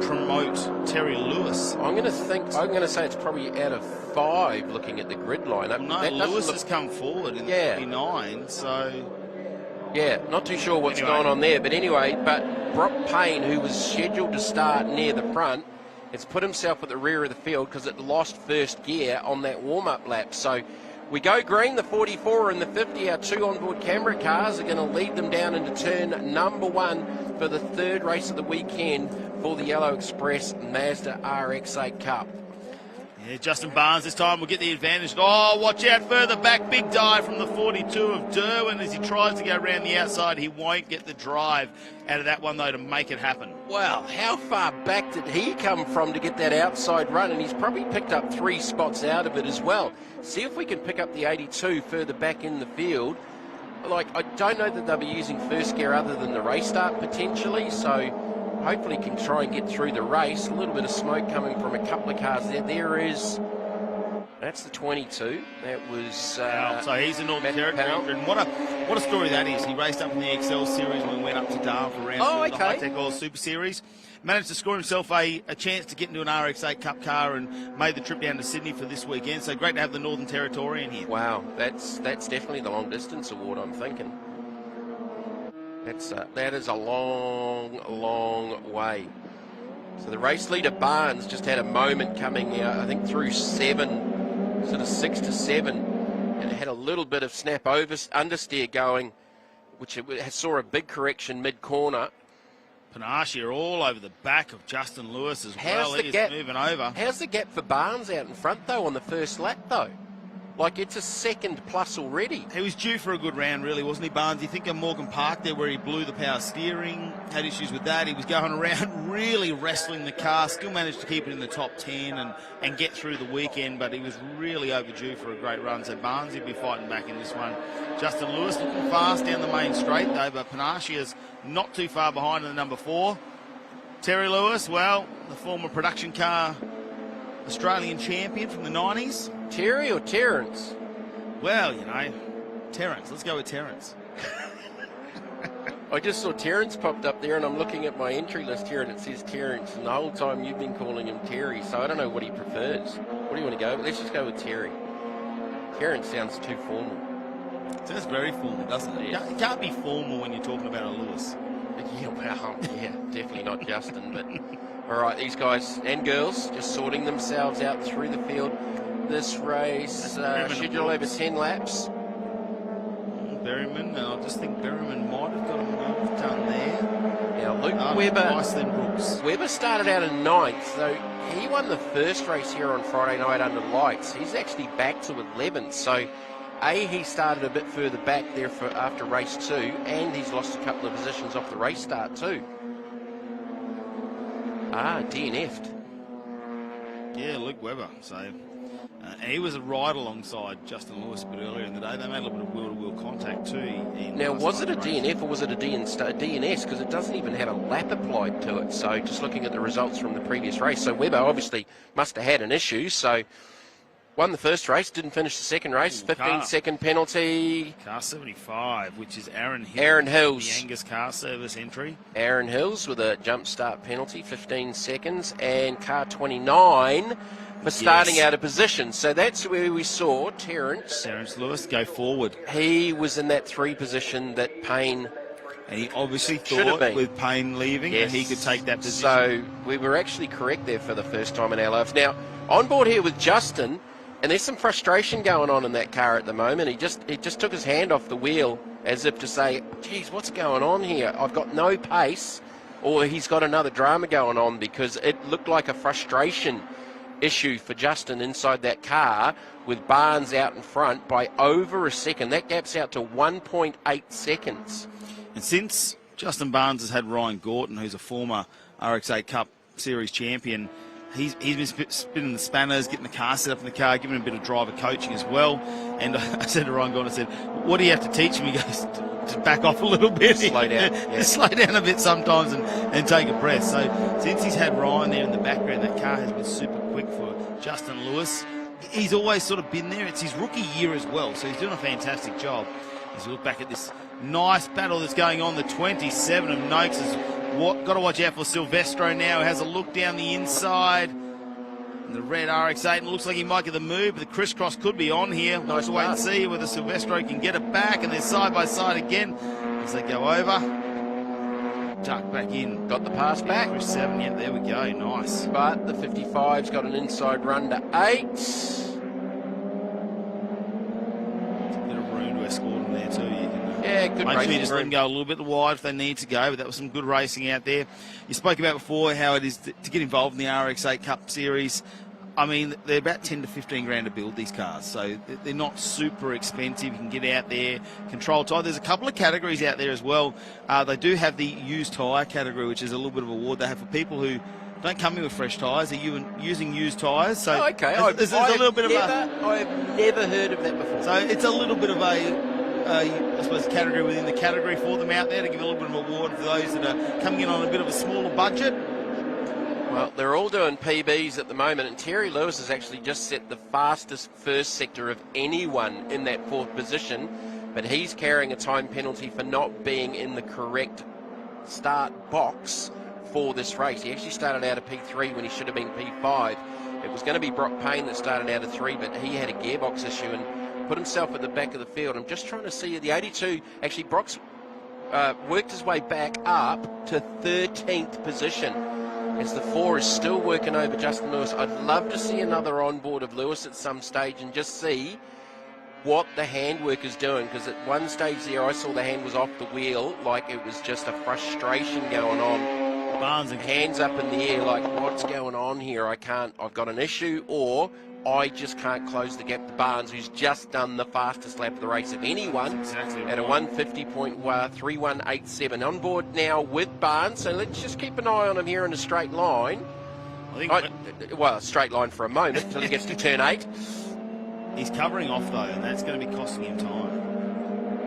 promote Terry Lewis. I'm going to say it's probably out of 5 looking at the grid lineup. Well, no, Lewis has come forward in 59, so... Yeah, not too sure what's going on there. But anyway, Brock Payne, who was scheduled to start near the front, has put himself at the rear of the field because it lost first gear on that warm-up lap. So We go green, the 44 and the 50, our two onboard camera cars are going to lead them down into turn number 1 for the third race of the weekend for the Yellow Express Mazda RX8 Cup. Yeah, Justin Barnes this time will get the advantage. Oh, watch out further back. Big dive from the 42 of Derwin as he tries to go around the outside. He won't get the drive out of that one, though, to make it happen. Wow, how far back did he come from to get that outside run? And he's probably picked up 3 spots out of it as well. See if we can pick up the 82 further back in the field. Like, I don't know that they'll be using first gear other than the race start potentially, so hopefully can try and get through the race. A little bit of smoke coming from a couple of cars there. There is, that's the 22. That was so he's in Northern Territory. And what a story that is. He raced up in the Excel Series when we went up to Darwin for round 2 of the Hi-Tec All Super Series. Managed to score himself a chance to get into an RX8 Cup car and made the trip down to Sydney for this weekend. So great to have the Northern Territorian here. Wow, that's definitely the long distance award, I'm thinking. That is a long, long way. So the race leader Barnes just had a moment coming out, I think through 7, sort of 6 to 7, and it had a little bit of snap over understeer going, which it saw a big correction mid-corner. Panache are all over the back of Justin Lewis as well. He is moving over. How's the gap for Barnes out in front, though, on the first lap, though? Like, it's a second plus already. He was due for a good round, really, wasn't he, Barnes? You think of Morgan Park there where he blew the power steering, had issues with that. He was going around really wrestling the car, still managed to keep it in the top 10 and get through the weekend, but he was really overdue for a great run. So Barnes, he'll be fighting back in this one. Justin Lewis looking fast down the main straight, though, but Panache is not too far behind in the number 4. Terry Lewis, well, the former production car Australian champion from the 90s. Terry or Terrence? Well, you know, Terrence. Let's go with Terrence. I just saw Terrence popped up there, and I'm looking at my entry list here, and it says Terrence, and the whole time you've been calling him Terry, so I don't know what he prefers. What do you want to go with? Let's just go with Terry. Terrence sounds too formal. Sounds very formal, doesn't it? Yeah. It can't be formal when you're talking about a Lewis. Yeah, well, yeah, definitely not Justin, but all right, these guys and girls just sorting themselves out through the field. This race scheduled over 10 laps. Berryman, I just think Berryman might have got a move done there. Now, Luke Webber. Nice then, Brooks. Webber started out in 9th, so he won the first race here on Friday night under lights. He's actually back to 11th, so he started a bit further back there after race 2, and he's lost a couple of positions off the race start too. DNF'd. Yeah, Luke Webber. So he was a ride alongside Justin Lewis a bit earlier in the day. They made a little bit of wheel-to-wheel contact too. Now, was it a DNF or was it a DNS? Because it doesn't even have a lap applied to it. So just looking at the results from the previous race. So Webber obviously must have had an issue. So won the first race, didn't finish the second race. 15-second penalty. Car 75, which is Aaron Hills. Aaron Hills. The Angus Car Service entry. Aaron Hills with a jump start penalty, 15 seconds. And car 29 for starting out of position. So that's where we saw Terrence Lewis go forward. He was in that 3 position that Payne... And he obviously thought with Payne leaving that he could take that position. So we were actually correct there for the first time in our lives. Now, on board here with Justin... And there's some frustration going on in that car at the moment. He just took his hand off the wheel as if to say, geez, what's going on here? I've got no pace. Or he's got another drama going on, because it looked like a frustration issue for Justin inside that car with Barnes out in front by over a second. That gap's out to 1.8 seconds. And since Justin Barnes has had Ryan Gorton, who's a former RX8 Cup Series champion, he's been spinning the spanners, getting the car set up in the car, giving him a bit of driver coaching as well. And I said to Ryan Gorton, I said, what do you have to teach him? He goes, to back off a little bit. Slow down. Just slow down a bit sometimes and take a breath. So since he's had Ryan there in the background, that car has been super quick for Justin Lewis. He's always sort of been there. It's his rookie year as well, so he's doing a fantastic job. As we look back at this nice battle that's going on, the 27 of Noakes has got to watch out for Silvestro now, who has a look down the inside. And the red RX8, and it looks like he might get the move, but the crisscross could be on here. We'll have to wait and see whether Silvestro can get it back, and they're side by side again as they go over. Duck back in. Got the pass back. Chris 7, yeah, there we go, nice. But the 55's got an inside run to 8. good Make sure you racing just for let them go a little bit wide if they need to go, but that was some good racing out there. You spoke about before how it is to get involved in the RX8 Cup Series. I mean, they're about 10 to 15 grand to build these cars, so they're not super expensive. You can get out there, control tyre. There's a couple of categories out there as well. They do have the used tyre category, which is a little bit of a award they have for people who don't come in with fresh tyres. They're using used tyres. So okay, there's a little bit of I've never heard of that before. So it's a little bit of I suppose, category within the category for them out there to give a little bit of award for those that are coming in on a bit of a smaller budget. Well, they're all doing PBs at the moment, and Terry Lewis has actually just set the fastest first sector of anyone in that 4th position, but he's carrying a time penalty for not being in the correct start box for this race. He actually started out of P3 when he should have been P5. It was going to be Brock Payne that started out of 3, but he had a gearbox issue and put himself at the back of the field. I'm just trying to see the 82. Actually, Brock's worked his way back up to 13th position, as the 4 is still working over Justin Lewis. I'd love to see another onboard of Lewis at some stage and just see what the handwork is doing, because at one stage there I saw the hand was off the wheel, like it was just a frustration going on. Barnes and hands up in the air, like, what's going on here? I've got an issue, or I just can't close the gap to Barnes, who's just done the fastest lap of the race of anyone at a 150.3187. On board now with Barnes, so let's just keep an eye on him here in a straight line. Well, a straight line for a moment until he gets to turn 8. He's covering off, though, and that's going to be costing him time.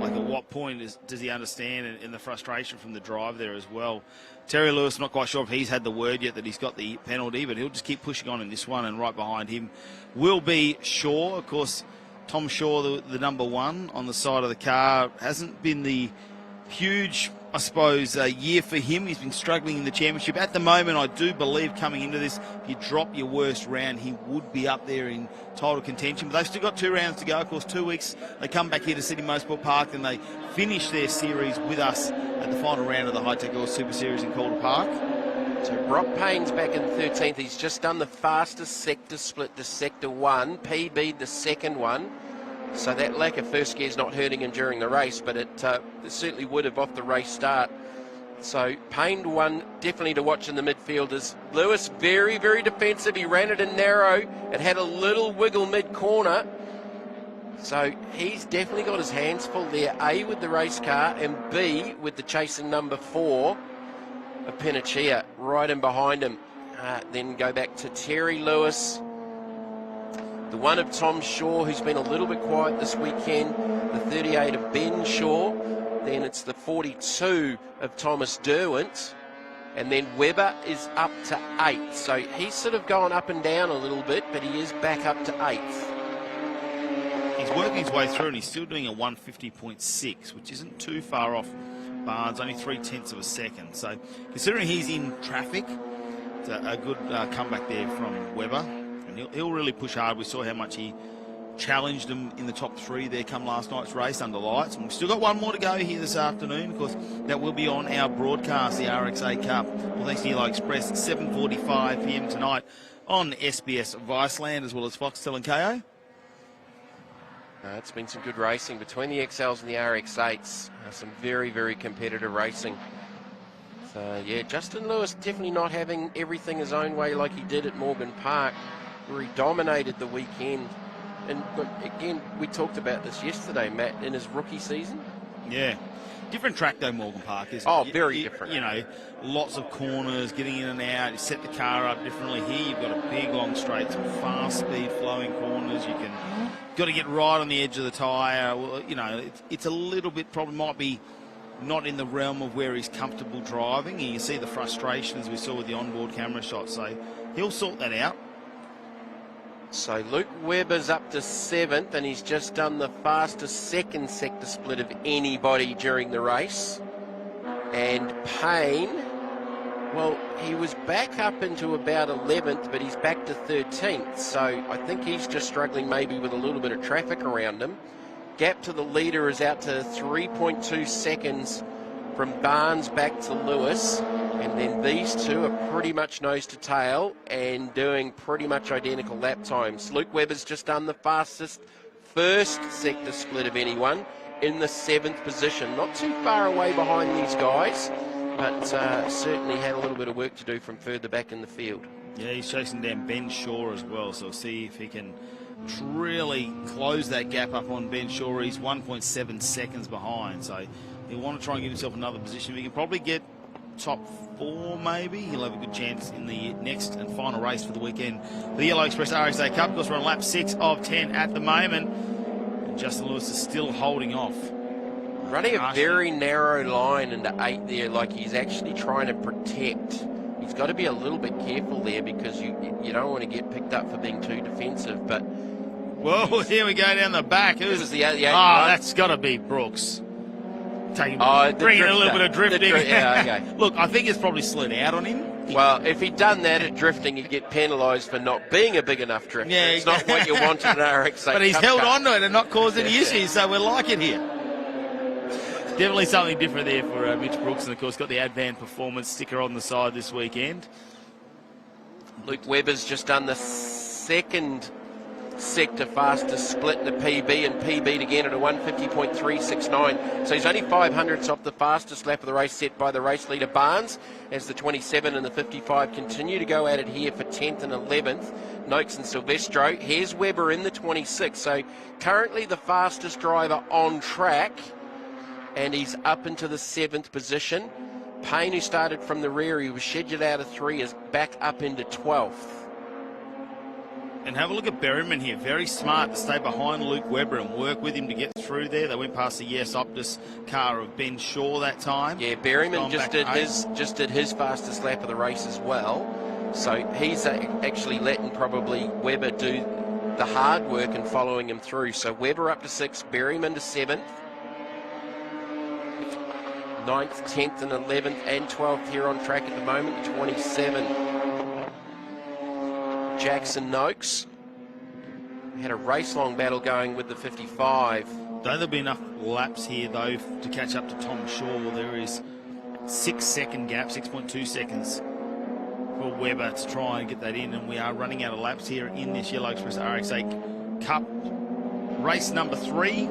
Like, at what point does he understand and the frustration from the drive there as well? Terry Lewis, not quite sure if he's had the word yet that he's got the penalty, but he'll just keep pushing on in this one, and right behind him will be Shaw. Of course, Tom Shaw, the number 1 on the side of the car, hasn't been the huge, I suppose, year for him. He's been struggling in the championship. At the moment, I do believe coming into this, if you drop your worst round, he would be up there in title contention. But they've still got 2 rounds to go. Of course, 2 weeks, they come back here to Sydney Motorsport Park and they finish their series with us at the final round of the Hi-Tec Super Series in Calder Park. So Brock Payne's back in 13th. He's just done the fastest sector split to sector 1, PB'd the second one. So that lack of first gear is not hurting him during the race, but it certainly would have off the race start. So Payne one definitely to watch in the midfielders. Lewis very, very defensive. He ran it in narrow. It had a little wiggle mid-corner. So he's definitely got his hands full there, A, with the race car, and B, with the chasing number 4 of Pinocchia right in behind him. Then go back to Terry Lewis, the 1 of Tom Shaw, who's been a little bit quiet this weekend, the 38 of Ben Shaw, then it's the 42 of Thomas Derwent, and then Webber is up to 8. So he's sort of gone up and down a little bit, but he is back up to 8th. He's working his way through and he's still doing a 150.6, which isn't too far off Barnes, only 0.3 of a second. So considering he's in traffic, it's a good comeback there from Webber. And he'll really push hard. We saw how much he challenged them in the top 3 there come last night's race under lights. And we've still got 1 more to go here this afternoon. Of course, that will be on our broadcast, the RX8 Cup. Well, thanks to Yellow Express, 7:45 p.m. tonight on SBS Viceland as well as Foxtel and KO. It's been some good racing between the XLs and the RX8s. Some very, very competitive racing. So, yeah, Justin Lewis definitely not having everything his own way like he did at Morgan Park, where he dominated the weekend. And look, again, we talked about this yesterday, Matt, in his rookie season. Yeah. Different track, though, Morgan Park. Is very different. You know, lots of corners, getting in and out. You set the car up differently. Here you've got a big, long straight, some fast speed flowing corners. Got to get right on the edge of the tyre. Well, you know, it's a little bit, probably might be not in the realm of where he's comfortable driving. And you see the frustration as we saw with the onboard camera shot. So he'll sort that out. So Luke Webber's up to 7th, and he's just done the fastest second sector split of anybody during the race. And Payne, well, he was back up into about 11th, but he's back to 13th. So I think he's just struggling maybe with a little bit of traffic around him. Gap to the leader is out to 3.2 seconds from Barnes back to Lewis. And then these two are pretty much nose to tail and doing pretty much identical lap times. Luke Webber's just done the fastest first sector split of anyone. in the 7th position. Not too far away behind these guys, but certainly had a little bit of work to do from further back in the field. Yeah, he's chasing down Ben Shaw as well, so we'll see if he can really close that gap up on Ben Shaw. He's 1.7 seconds behind, so he'll want to try and get himself another position. He can probably get top 4 maybe. He'll have a good chance in the next and final race for the weekend. The Yellow Express RX8 Cup, because we're on lap 6 of 10 at the moment. And Justin Lewis is still holding off. Running a very narrow line into 8 there, like he's actually trying to protect. He's got to be a little bit careful there because you don't want to get picked up for being too defensive. But whoa, here we go down the back. Who's the that's got to be Brooks. Bringing a little bit of drifting. Okay. Look, I think it's probably slid out on him. Well, if he'd done that at drifting, he'd get penalised for not being a big enough drifter. Yeah, it's not what you want in an RX8 But he's Cup held car. on to it and not caused any issues, so we like it here. Definitely something different there for Mitch Brooks, and of course got the Advan Performance sticker on the side this weekend. Luke Webber's just done the 2nd sector fastest split in the PB, and PB'd again at a 150.369. So he's only 500ths off the fastest lap of the race set by the race leader Barnes, as the 27 and the 55 continue to go at it here for 10th and 11th. Noakes and Silvestro. Here's Webber in the 26. So currently the fastest driver on track, and he's up into the 7th position. Payne, who started from the rear, he was scheduled out of 3, is back up into 12th. And have a look at Berryman here. Very smart to stay behind Luke Webber and work with him to get through there. They went past the Yes Optus car of Ben Shaw that time. Yeah, Berryman just did his fastest lap of the race as well. So he's actually letting probably Webber do the hard work and following him through. So Webber up to 6th, Berryman to 7th. 9th, 10th and 11th and 12th here on track at the moment, 27. Jackson Noakes had a race-long battle going with the 55. Don't there be enough laps here, though, to catch up to Tom Shaw? There is 6-second gap, 6.2 seconds for Webber to try and get that in, and we are running out of laps here in this Yellow Express RX8 Cup. Race number 3.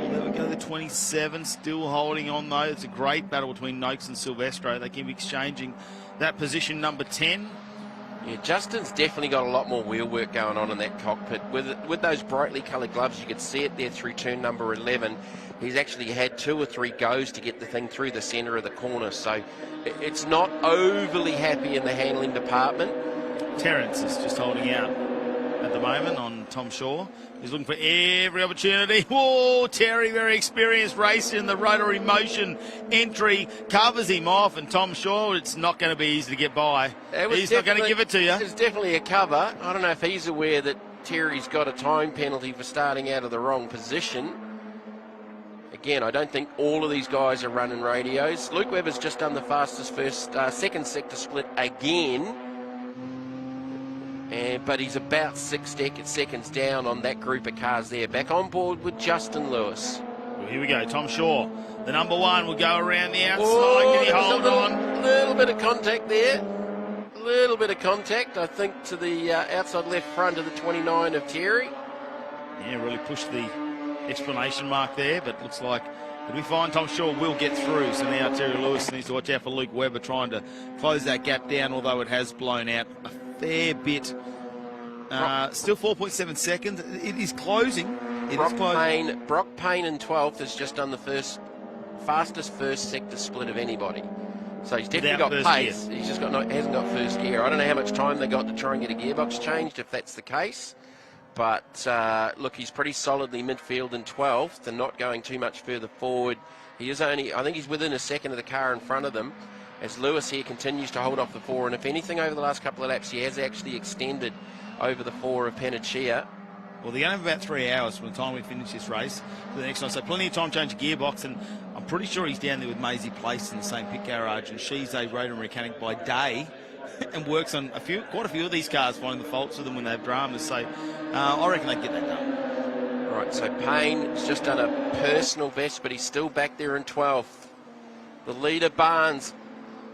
There we go, the 27, still holding on though. It's a great battle between Noakes and Silvestro. They keep exchanging that position number 10. Yeah, Justin's definitely got a lot more wheel work going on in that cockpit. With those brightly coloured gloves, you could see it there through turn number 11. He's actually had 2 or 3 goes to get the thing through the centre of the corner. So it's not overly happy in the handling department. Terrence is just holding out at the moment on Tom Shaw. He's looking for every opportunity. Whoa, Terry, very experienced racer in the rotary motion entry, covers him off, and Tom Shaw, it's not going to be easy to get by. He's not going to give it to you. It's definitely a cover. I don't know if he's aware that Terry's got a time penalty for starting out of the wrong position. Again, I don't think all of these guys are running radios. Luke Webber's just done the fastest second sector split again. But he's about 6 seconds down on that group of cars there. Back on board with Justin Lewis. Well, here we go, Tom Shaw. The number 1 will go around the outside. Oh, Can he hold on? A little bit of contact there. A little bit of contact, I think, to the outside left front of the 29 of Terry. Yeah, really pushed the exclamation mark there, but looks like it'll be fine. Tom Shaw will get through, so now Terry Lewis needs to watch out for Luke Webber trying to close that gap down, although it has blown out a fair bit. Still 4.7 seconds. It is closing. Brock Payne in 12th has just done the fastest first sector split of anybody. So he's definitely got pace. He's just hasn't got first gear. I don't know how much time they got to try and get a gearbox changed, if that's the case. But look, he's pretty solidly midfield in 12th and not going too much further forward. He is only, I think he's within a second of the car in front of them, as Lewis here continues to hold off the 4. And if anything, over the last couple of laps, he has actually extended over the 4 of Panacea. Well, they're going to have about 3 hours from the time we finish this race to the next one. So plenty of time to change the gearbox, and I'm pretty sure he's down there with Maisie Place in the same pit garage, and she's a rotor mechanic by day and works on quite a few of these cars, finding the faults with them when they have dramas. So I reckon they can get that done. Right, so Payne has just done a personal best, but he's still back there in 12th. The leader, Barnes,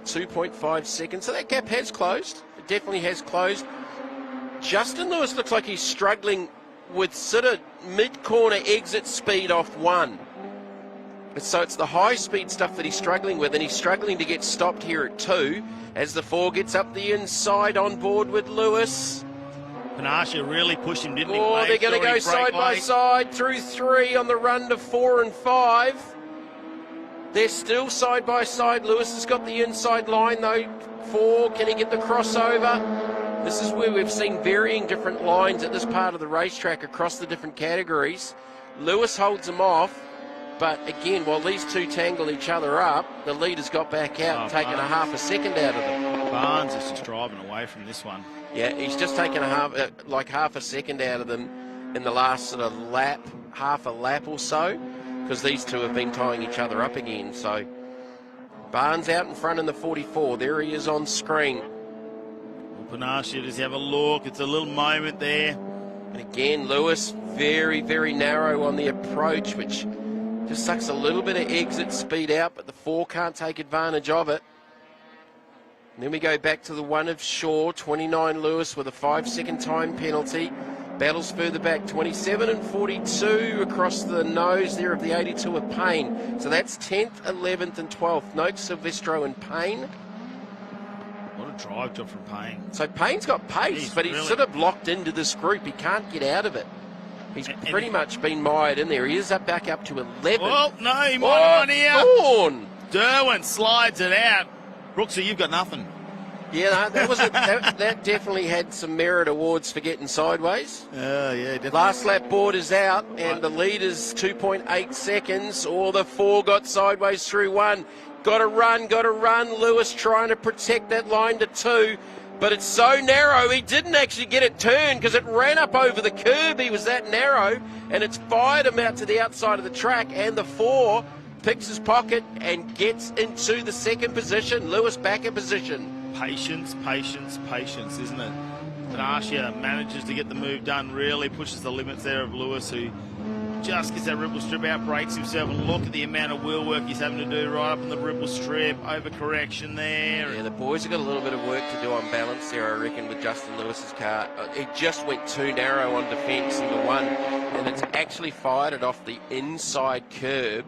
2.5 seconds. So that gap has closed. It definitely has closed. Justin Lewis looks like he's struggling with sort of mid-corner exit speed off 1. So it's the high-speed stuff that he's struggling with, and he's struggling to get stopped here at 2 as the 4 gets up the inside on board with Lewis. Panascia really pushed him, didn't he? Oh, they're going to go side by side through 3 on the run to 4 and 5. They're still side by side. Lewis has got the inside line though. 4, can he get the crossover? This is where we've seen varying different lines at this part of the racetrack across the different categories. Lewis holds him off, but again, while these two tangle each other up, the leader's got back out, taking a half a second out of them. Barnes is just driving away from this one. Yeah, he's just taken half a second out of them in the last sort of lap, half a lap or so, because these two have been tying each other up again. So Barnes out in front in the 44. There he is on screen. Panascia, just have a look. It's a little moment there. And again, Lewis very, very narrow on the approach, which just sucks a little bit of exit speed out, but the 4 can't take advantage of it. And then we go back to the 1 of Shaw, 29 Lewis with a 5-second time penalty. Battles further back, 27 and 42 across the nose there of the 82 of Payne. So that's 10th, 11th and 12th. Note Silvestro and Payne. What a drive job from Payne. So Payne's got pace, but he's sort of locked into this group. He can't get out of it. He's pretty much been mired in there. He is back up to 11. Oh, no, he might have one here. Dawn. Derwin slides it out. Brooksy, you've got nothing. Yeah, that was that definitely had some merit awards for getting sideways. Yeah, definitely. Last lap board is out, and the leader's 2.8 seconds. Or the 4 got sideways through 1. Got to run. Lewis trying to protect that line to 2. But it's so narrow, he didn't actually get it turned because it ran up over the curb. He was that narrow, and it's fired him out to the outside of the track, and the 4 picks his pocket and gets into the second position. Lewis back in position. Patience, isn't it? Panascia manages to get the move done, really pushes the limits there of Lewis, who just gets that ripple strip out, breaks himself, and look at the amount of wheel work he's having to do right up in the ripple strip, overcorrection there. Yeah, the boys have got a little bit of work to do on balance there, I reckon, with Justin Lewis's car. It just went too narrow on defence into 1, and it's actually fired it off the inside curb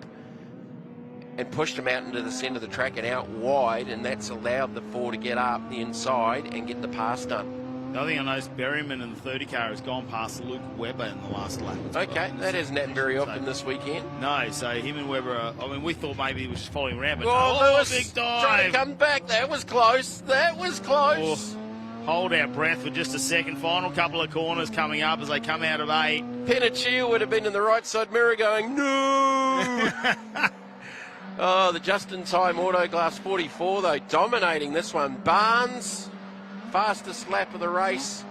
and pushed him out into the centre of the track and out wide, and that's allowed the 4 to get up the inside and get the pass done. The other thing I noticed, Berryman in the 30 car has gone past Luke Webber in the last lap. Okay, that hasn't happened very often this weekend. No, so him and Webber, we thought maybe he was just following around, but Lewis big dive. trying to come back. That was close. Oh, hold our breath for just a second. Final couple of corners coming up as they come out of 8. Penachia would have been in the right side mirror going, no! Oh, the just-in-time Auto Glass 44, though, dominating this one. Barnes, fastest lap of the race,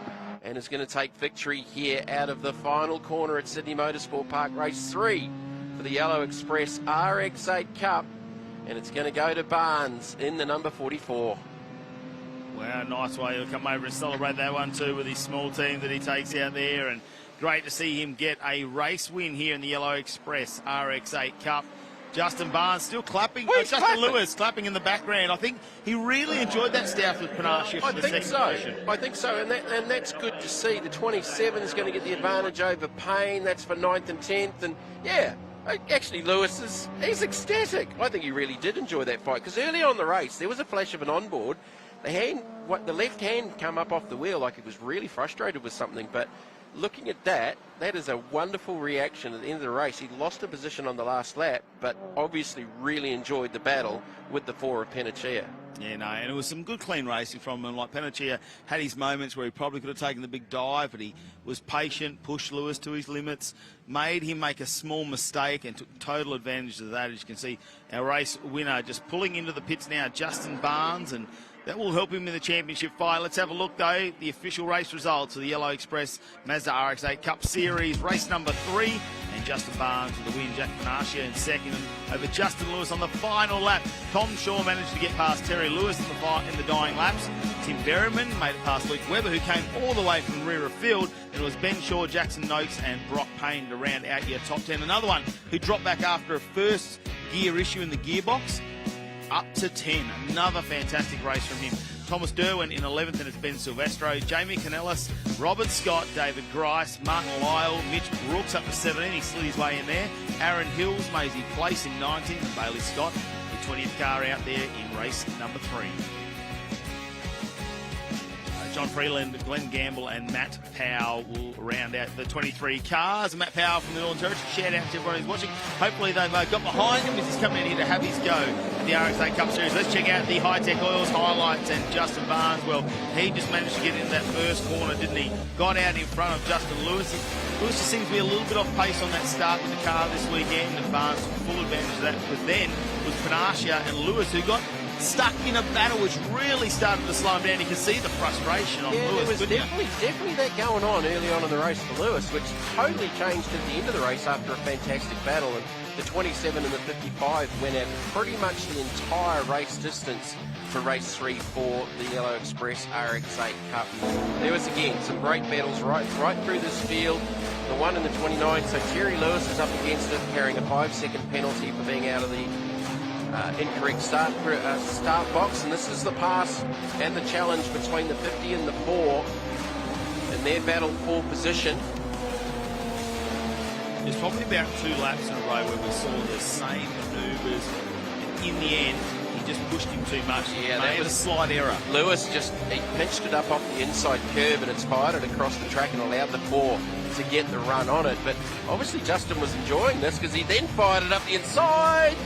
and is going to take victory here out of the final corner at Sydney Motorsport Park, race 3 for the Yellow Express RX8 Cup, and it's going to go to Barnes in the number 44. Wow, nice way to come over and celebrate that one too with his small team that he takes out there, and great to see him get a race win here in the Yellow Express RX8 Cup. Justin Barnes still clapping. Justin Lewis clapping in the background. I think he really enjoyed that stoush with Panascia for the second position. I think so, and that's good to see. The 27 is going to get the advantage over Payne. That's for 9th and 10th, and yeah, actually Lewis he's ecstatic. I think he really did enjoy that fight because early on in the race there was a flash of an onboard. The left hand come up off the wheel like it was really frustrated with something, but looking at that is a wonderful reaction at the end of the race. He lost a position on the last lap, but obviously really enjoyed the battle with the 4 of Penachia. Yeah, no, and it was some good clean racing from him. Like Penachia had his moments where he probably could have taken the big dive, but he was patient, pushed Lewis to his limits, made him make a small mistake and took total advantage of that. As you can see, our race winner just pulling into the pits now, Justin Barnes, and that will help him in the championship fight. Let's have a look, though, the official race results of the Yellow Express Mazda RX8 Cup Series, race number 3. And Justin Barnes with the win, Jack Panascia in second, and over Justin Lewis on the final lap. Tom Shaw managed to get past Terry Lewis in the dying laps. Tim Berryman made it past Luke Webber, who came all the way from rear of field. It was Ben Shaw, Jackson Noakes, and Brock Payne to round out your top 10. Another one who dropped back after a first gear issue in the gearbox. Up to 10. Another fantastic race from him. Thomas Derwin in 11th, and it's Ben Silvestro. Jamie Canellis, Robert Scott, David Grice, Martin Lyle, Mitch Brooks up to 17. He slid his way in there. Aaron Hills, Maisie Place in 19th, and Bailey Scott, the 20th car out there in race number 3. John Freeland, Glenn Gamble and Matt Powell will round out the 23 cars. Matt Powell from the Northern Territory, shout out to everyone who's watching. Hopefully they've got behind him as he's coming in here to have his go at the RX8 Cup Series. Let's check out the Hi-Tec Oils highlights and Justin Barnes. Well, he just managed to get into that first corner, didn't he? Got out in front of Justin Lewis. Lewis just seems to be a little bit off pace on that start with the car this weekend, and Barnes took full advantage of that. But then it was Panaccia and Lewis who got stuck in a battle which really started to slow him down. You can see the frustration on Lewis. There was definitely that going on early on in the race for Lewis, which totally changed at the end of the race after a fantastic battle. And the 27 and the 55 went out pretty much the entire race distance for race 3 for the Yellow Express RX8 Cup. There was again some great battles right through this field. The 1 and the 29, so Terry Lewis is up against it, carrying a 5-second penalty for being out of the incorrect start box, and this is the pass and the challenge between the 50 and the 4 in their battle for position. There's probably about 2 laps in a row where we saw the same manoeuvres, and in the end he just pushed him too much. Yeah, that was a slight error. Lewis he pinched it up off the inside curve, and it's fired it across the track and allowed the 4 to get the run on it. But obviously Justin was enjoying this because he then fired it up the inside.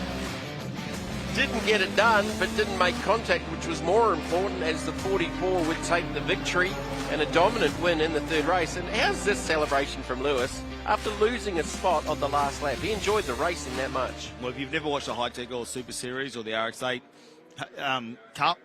Didn't get it done, but didn't make contact, which was more important, as the 44 would take the victory and a dominant win in the 3rd race. And how's this celebration from Lewis after losing a spot on the last lap? He enjoyed the racing that much. Well, if you've never watched the Hi-Tec or Super Series or the RX8 Cup,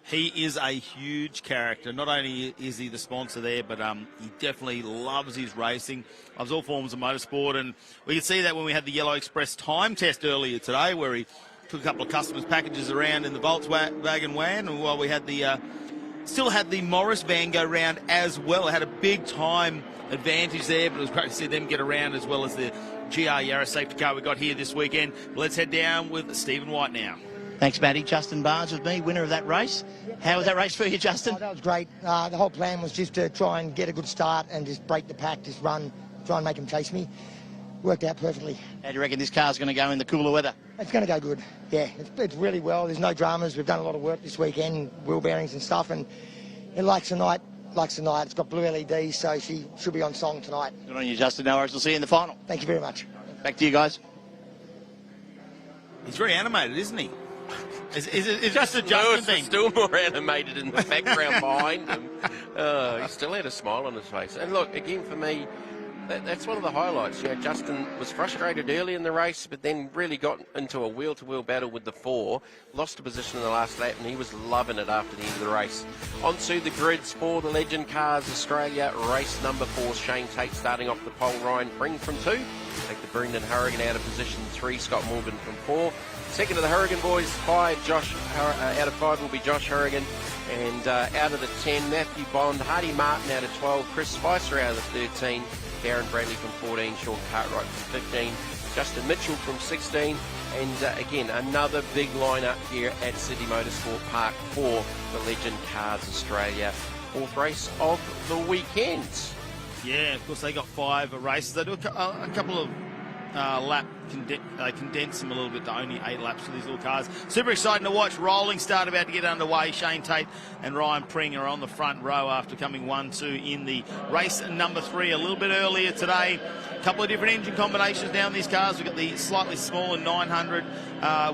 he is a huge character. Not only is he the sponsor there, but he definitely loves his racing, loves all forms of motorsport. And we could see that when we had the Yellow Express time test earlier today, where he took a couple of customers' packages around in the Volkswagen van, and while we had the still had the Morris van go round as well. It had a big time advantage there, but it was great to see them get around as well as the GR Yaris safety car we got here this weekend. Let's head down with Stephen White now. Thanks, Matty. Justin Barnes with me, winner of that race. How was that race for you, Justin? Oh, that was great. The whole plan was just to try and get a good start and just break the pack, just try and make them chase me. Worked out perfectly. How do you reckon this car's going to go in the cooler weather? It's going to go good. Yeah, it's really well. There's no dramas. We've done a lot of work this weekend, wheel bearings and stuff, and it likes the night. It's got blue LEDs, so she should be on song tonight. Good on you, Justin. No worries. We'll see you in the final. Thank you very much. Back to you guys. He's very animated, isn't he? It's just a Justin thing. Still more animated in the background behind him. He still had a smile on his face. And look, again, for me, that's one of the highlights. You know, Justin was frustrated early in the race, but then really got into a wheel-to-wheel battle with the 4, lost a position in the last lap, and he was loving it after the end of the race. Onto the grids for the Legend Cars Australia, race number 4, Shane Tate starting off the pole, Ryan Pring from 2. Take the Brendan Hurrigan out of position 3, Scott Morgan from 4. Second of the Hurrigan boys, 5, out of 5 will be Josh Hurrigan. And out of the 10, Matthew Bond, Hardy Martin out of 12, Chris Spicer out of the 13, Darren Bradley from 14, Sean Cartwright from 15, Justin Mitchell from 16, and again, another big lineup here at City Motorsport Park for the Legend Cars Australia 4th race of the weekend. Yeah, of course, they got 5 races. They do a couple of condense them a little bit to only 8 laps for these little cars. Super exciting to watch. Rolling start about to get underway. Shane Tate and Ryan Pring are on the front row after coming 1-2 in the race number 3 a little bit earlier today. A couple of different engine combinations down these cars. We've got the slightly smaller 900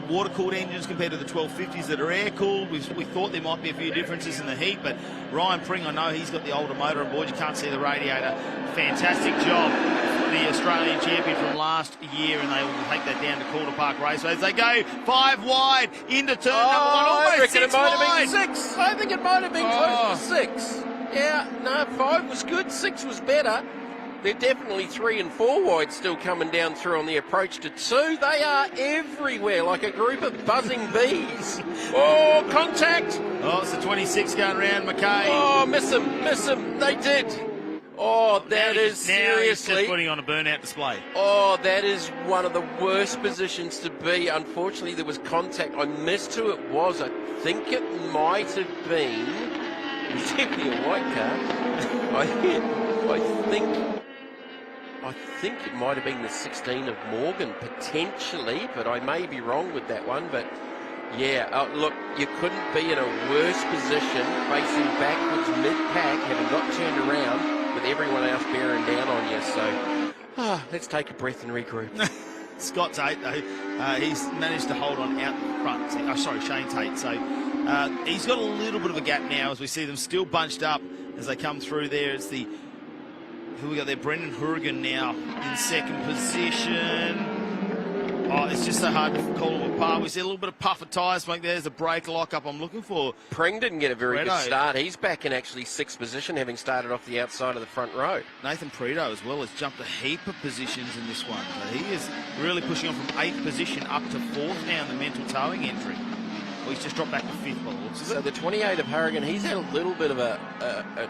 water-cooled engines compared to the 1250s that are air-cooled. We thought there might be a few differences in the heat, but Ryan Pring, I know he's got the older motor on board. You can't see the radiator. Fantastic job. The Australian champion from last year, and they will take that down to Calder Park Raceway as they go 5 wide into turn number 1. I reckon it might wide. have been 6. I think it might have been close to 6. Yeah, no, 5 was good, 6 was better. They're definitely 3 and 4 wide still coming down through on the approach to 2. They are everywhere like a group of buzzing bees. Oh, contact. Oh, it's the 26 going round McKay. Oh, miss him. They did. Oh, that is now seriously. he's just putting on a burnout display. Oh, that is one of the worst positions to be. Unfortunately, there was contact. I missed who it was. I think it might have been. It was definitely a white car. I think it might have been the 16 of Morgan, potentially, but I may be wrong with that one. But yeah, look, you couldn't be in a worse position, facing backwards mid-pack, having got turned around, with everyone else bearing down on you. So, let's take a breath and regroup. Scott's 8, though. He's managed to hold on out the front. Sorry, Shane Tate. So he's got a little bit of a gap now as we see them still bunched up as they come through there. It's the... Who we got there? Brendan Hourigan now in second position. Oh, it's just so hard to call them apart. We see a little bit of puff of tyre smoke. There's a brake lock-up I'm looking for. Pring didn't get a very good start. He's back in actually 6th position, having started off the outside of the front row. Nathan Preto as well has jumped a heap of positions in this one. But he is really pushing on from 8th position up to 4th now in the mental towing entry. Well, he's just dropped back to 5th by the looks of it. So the 28 of Hourigan, he's had a little bit of a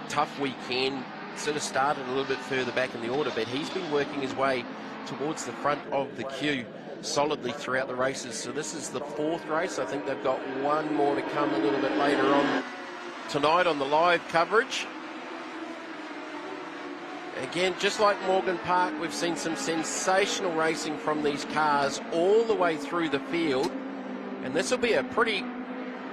tough weekend. Sort of started a little bit further back in the order, but he's been working his way towards the front of the queue solidly throughout the races. So this is the 4th race. I think they've got one more to come a little bit later on tonight on the live coverage. Again, just like Morgan Park, we've seen some sensational racing from these cars all the way through the field, and this will be a pretty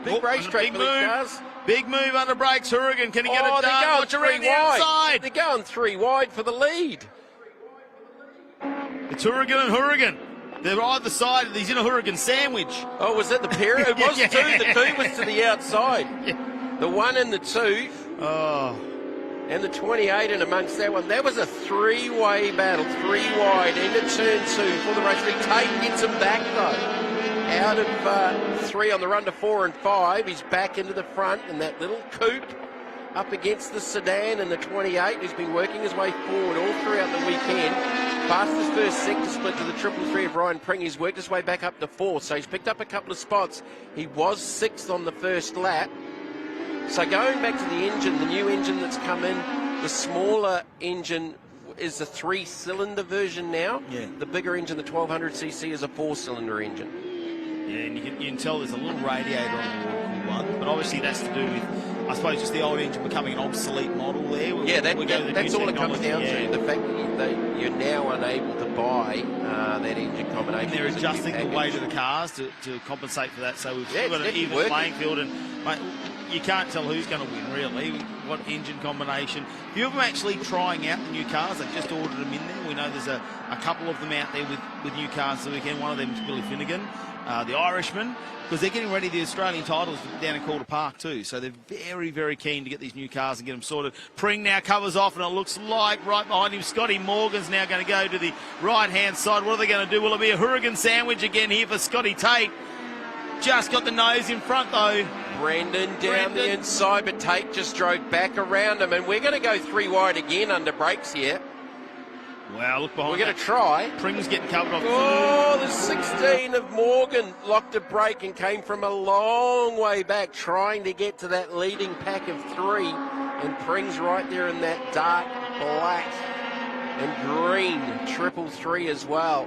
big racetrack for these cars. Big move under brakes. Hourigan, can he get it done? Watch around the outside. They're going 3 wide for the lead. It's Hourigan and Hourigan. They're either side. He's in a Hourigan sandwich. Oh, was that the pair? It was 2. The 2 was to the outside. Yeah. The 1 and the 2. Oh. And the 28 in amongst that one. That was a 3-way battle. 3 wide into turn 2 for the race. Tate gets him back, though. Out of 3 on the run to 4 and 5. He's back into the front in that little coupe up against the sedan and the 28. He's been working his way forward all throughout the weekend. Fastest first sector split to the 333 of Ryan Pring. He's worked his way back up to 4th, so he's picked up a couple of spots. He was 6th on the first lap. So going back to the engine, the new engine that's come in, the smaller engine is the 3-cylinder version now. Yeah. The bigger engine, the 1200cc, is a 4-cylinder engine. Yeah, and you can tell there's a little radiator on the Oracle one, but obviously that's to do with, I suppose, just the old engine becoming an obsolete model there. Yeah, that's all it comes down to. The fact that you're now unable to buy that engine combination. And they're adjusting the weight of the cars to compensate for that, so we've still got an even playing field, and mate, you can't tell who's going to win, really. What engine combination. A few of them actually trying out the new cars. They've just ordered them in there. We know there's a couple of them out there with new cars this weekend. One of them is Billy Finnegan, the Irishman, because they're getting ready the Australian titles down in Calder Park too. So they're very, very keen to get these new cars and get them sorted. Pring now covers off, and it looks like right behind him, Scotty Morgan's now going to go to the right-hand side. What are they going to do? Will it be a Hourigan sandwich again here for Scotty Tate? Just got the nose in front, though. Brendan down the inside, but Tate just drove back around him, and we're going to go 3 wide again under brakes here. Wow, look behind. We're going to try. Pring's getting covered off. Oh, the 16 of Morgan locked a brake and came from a long way back, trying to get to that leading pack of 3. And Pring's right there in that dark black and green 333 as well.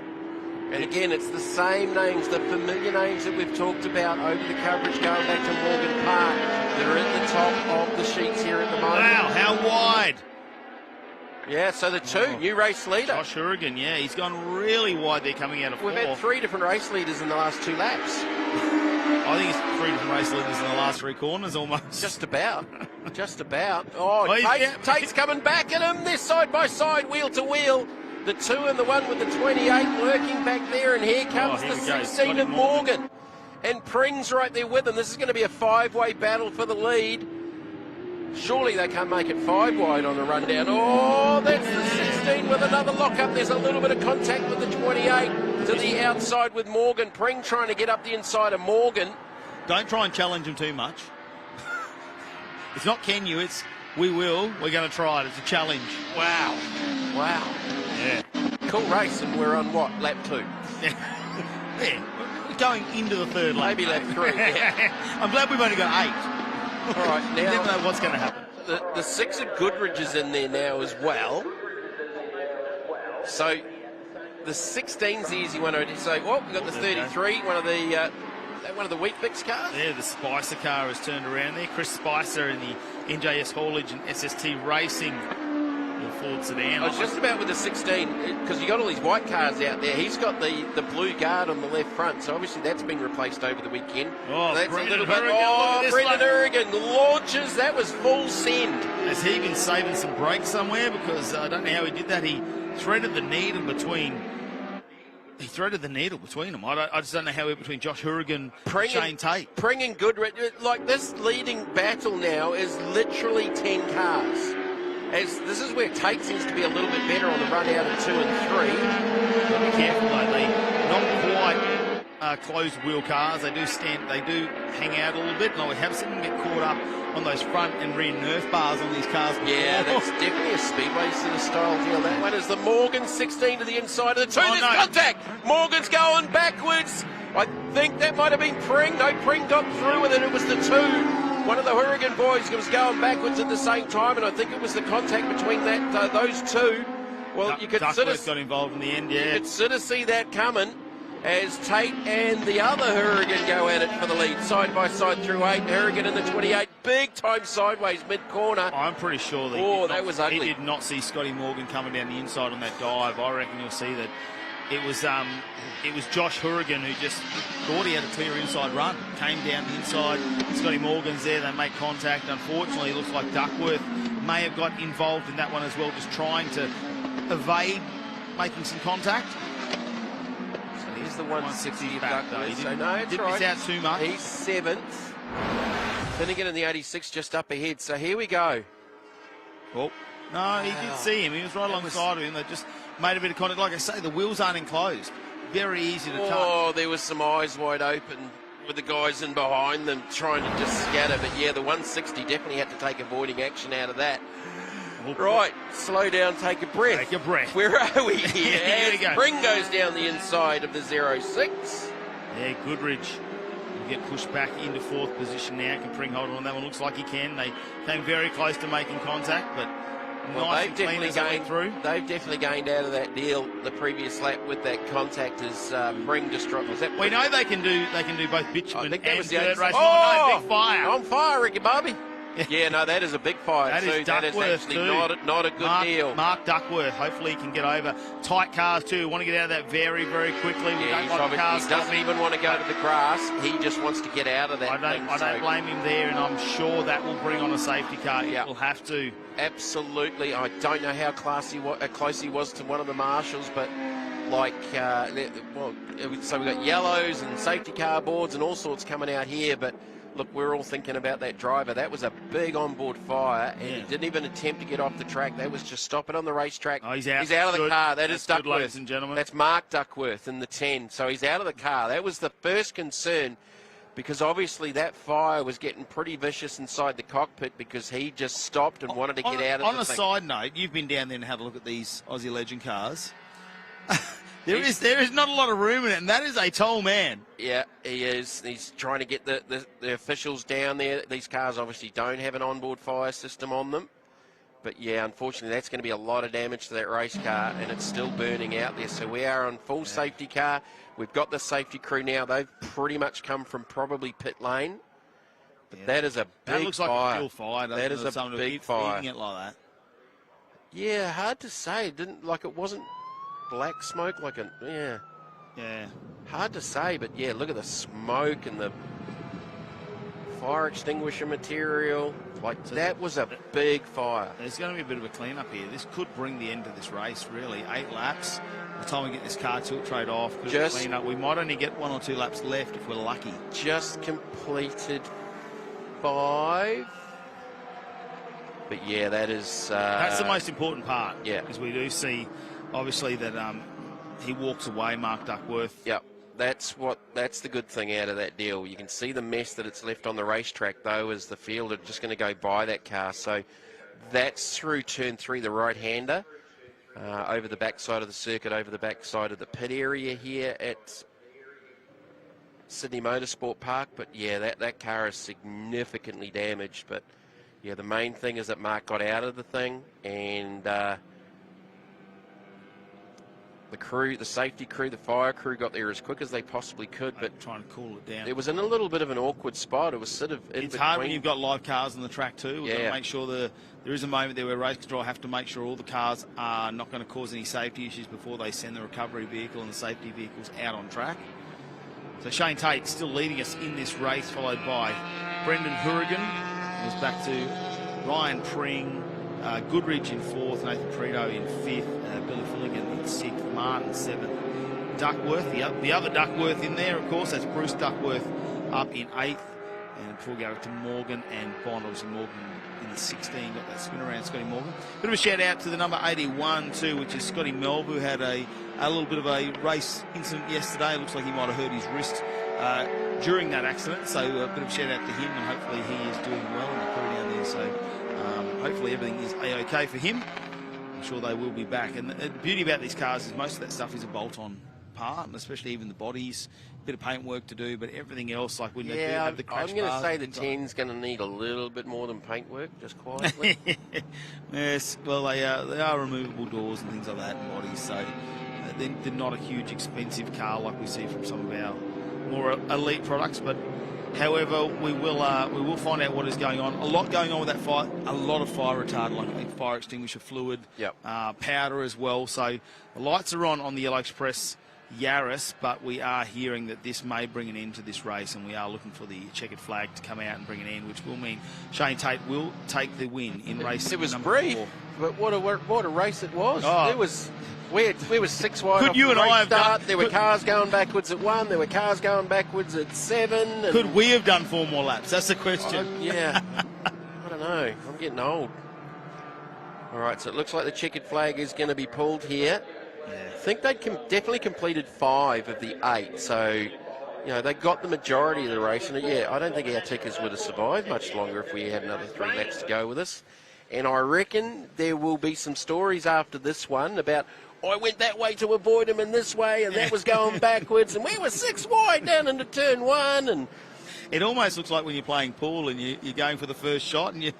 And again, it's the same names, the familiar names that we've talked about over the coverage going back to Morgan Park that are at the top of the sheets here at the moment. Wow, how wide. Yeah, so the 2, new race leader. Josh Hourigan, yeah, he's gone really wide there coming out of 4. We've had 3 different race leaders in the last 2 laps. I think it's 3 different race leaders in the last 3 corners almost. Just about. Just about. Oh, Tate's coming back at him. They're side by side, wheel to wheel. The 2 and the 1 with the 28 working back there, and here comes the 16 of Morgan. And Pring's right there with him. This is going to be a 5-way battle for the lead. Surely they can't make it 5 wide on the rundown. Oh, that's the 16 with another lock-up. There's a little bit of contact with the 28 to the outside with Morgan. Pring trying to get up the inside of Morgan. Don't try and challenge him too much. It's not can you, it's we will. We're going to try it. It's a challenge. Wow. Wow. Yeah. Cool race, and we're on what? Lap 2? Yeah. We're going into the 3rd lap. Maybe lap 3. Yeah. I'm glad we've only got 8. All right, now. You never know what's going to happen. the 6 of Goodridge is in there now as well. So the 16's the easy one. So, well, we've got the 33, one of the Weet-Bix cars. Yeah, the Spicer car has turned around there. Chris Spicer in the NJS Haulage and SST Racing Ford sedan. I was just about with the 16, because you got all these white cars out there. He's got the blue guard on the left front, so obviously that's been replaced over the weekend. Oh, so that's Brendan a little bit. Hurrigan, Brendan Hurrigan launches. That was full send. Has he been saving some brakes somewhere? Because I don't know how he did that. He threaded the needle between. He threaded the needle between them. I just don't know how he went between Josh Hurrigan and Shane Tate. Pring and Goodrich. Like, this leading battle now is literally 10 cars. As this is where Tate seems to be a little bit better on the run out of 2 and 3. Be careful though, they not quite closed wheel cars. They do hang out a little bit, and I have seen them get caught up on those front and rear nerf bars on these cars before. Yeah, that's definitely a speedway sort of style deal. That one is the Morgan 16 to the inside of the 2. There's contact. Morgan's going backwards. I think that might have been Pring. No, Pring got through with it. It was the 2. One of the Hurrigan boys was going backwards at the same time, and I think it was the contact between those 2. Well, you could sort of got involved in the end. Yeah, you could sort of see that coming as Tate and the other Hurrigan go at it for the lead, side by side through 8. Hurrigan in the 28, big time sideways mid corner. I'm pretty sure that that was ugly. He did not see Scotty Morgan coming down the inside on that dive. I reckon you'll see that. It was Josh Hurrigan who just thought he had a clear inside run. Came down the inside. Scotty Morgan's there. They make contact. Unfortunately, it looks like Duckworth may have got involved in that one as well, just trying to evade making some contact. So here's the 160 of back, Duckworth. though. So no, it's didn't right. miss out too much. He's 7th. Finnegan in the 86 just up ahead. So here we go. Oh, no, he did see him. He was right alongside of him. They just made a bit of contact. Like I say, the wheels aren't enclosed. Very easy to touch. Oh, there was some eyes wide open with the guys in behind them trying to just scatter. But yeah, the 160 definitely had to take avoiding action out of that. Right, slow down, take a breath. Take a breath. Where are we here? Here we go. Spring goes down the inside of the 06. Yeah, Goodridge will get pushed back into 4th position now. Can Pring hold on that one? Looks like he can. They came very close to making contact, but nice and clean as they went through. They've definitely gained out of that deal the previous lap with that contact as Pring just dropped. We know they can do both bitumen and dirt race. Oh, no, big fire. On fire, Ricky Barbie. Yeah, no, that is a big fire. That is Duckworth actually not a good deal. Mark Duckworth, hopefully he can get over. Tight cars too, want to get out of that very, very quickly. We don't like the cars. He doesn't even want to go to the grass. He just wants to get out of that I don't blame him there, and I'm sure that will bring on a safety car. It will have to. Absolutely. I don't know how close he was to one of the marshals, but like, so we've got yellows and safety car boards and all sorts coming out here, but look, we're all thinking about that driver. That was a big onboard fire, and he didn't even attempt to get off the track. That was just stop it on the racetrack. Oh, he's out. He's out of the car. That's good, Duckworth. ladies and gentlemen. That's Mark Duckworth in the 10. So he's out of the car. That was the first concern, because obviously that fire was getting pretty vicious inside the cockpit because he just stopped and wanted to get out of the thing. On a side note, you've been down there and had a look at these Aussie Legend cars. There is not a lot of room in it, and that is a tall man. Yeah, he is. He's trying to get the officials down there. These cars obviously don't have an onboard fire system on them. But yeah, unfortunately, that's going to be a lot of damage to that race car, and it's still burning out there. So we are on full safety car. We've got the safety crew now. They've pretty much come from probably pit lane. But that is a big fire. That looks like a fuel fire. That is a big fire. Eating it like that. Yeah, hard to say. It wasn't black smoke yeah. Hard to say, but yeah, look at the smoke and the fire extinguisher material. That was a big fire. There's going to be a bit of a clean-up here. This could bring the end to this race, really. 8 laps. By the time we get this car tilt trade off, clean up. We might only get 1 or 2 laps left if we're lucky. Just completed 5. But yeah, that is... that's the most important part. Yeah. Because we do see, obviously, that he walks away, Mark Duckworth. Yep. That's the good thing out of that deal. You can see the mess that it's left on the racetrack, though, as the field are just going to go by that car. So that's through turn 3, the right-hander, over the backside of the circuit, over the backside of the pit area here at Sydney Motorsport Park. But yeah, that car is significantly damaged. But yeah, the main thing is that Mark got out of the thing, and the crew, the safety crew, the fire crew got there as quick as they possibly could, but trying to cool it down. It was in a little bit of an awkward spot. It was sort of in It's between. hard when you've got live cars on the track too. We've got to make sure there is a moment there where race control have to make sure all the cars are not going to cause any safety issues before they send the recovery vehicle and the safety vehicles out on track. So Shane Tate still leading us in this race, followed by Brendan Hourigan, who's back to Ryan Pring, Goodridge in 4th, Nathan Preto in 5th, Billy Finnegan in 6th, Martin 7th, Duckworth, the other Duckworth in there, of course, that's Bruce Duckworth up in 8th, and before we go to Morgan and Bond, obviously Morgan in the 16, got that spin around Scotty Morgan. Bit of a shout out to the number 81 too, which is Scotty Melb, who had a little bit of a race incident yesterday. It looks like he might have hurt his wrist during that accident, so a bit of a shout out to him, and hopefully he is doing well in the crew down there, so hopefully everything is a-okay for him. I'm sure they will be back. And the beauty about these cars is most of that stuff is a bolt-on part, and especially even the bodies, a bit of paint work to do, but everything else, like when they do have the crash I'm going to bars say the and things 10's going to need a little bit more than paint work, just quietly. Yes, well, they are removable doors and things like that and bodies, so they're not a huge expensive car like we see from some of our more elite products, but however, we will find out what is going on. A lot going on with that fire. A lot of fire retardant, like fire extinguisher fluid, powder as well. So the lights are on the Yellow Express Yaris, but we are hearing that this may bring an end to this race, and we are looking for the checkered flag to come out and bring an end, which will mean Shane Tate will take the win in race. It was number brief, 4. but what a race it was. Oh. It was. We were 6 wide. Could off you the and race I have start. done? There were cars going backwards at 1. There were cars going backwards at 7. And Could we have done 4 more laps? That's the question. Yeah. I don't know. I'm getting old. All right, so it looks like the checkered flag is going to be pulled here. I think they'd definitely completed 5 of the 8, so you know they got the majority of the race. And I don't think our tickers would have survived much longer if we had another 3 laps to go with us. And I reckon there will be some stories after this one about I went that way to avoid him and this way, and that was going backwards, and we were 6 wide down into turn 1, and it almost looks like when you're playing pool and you're going for the first shot and you're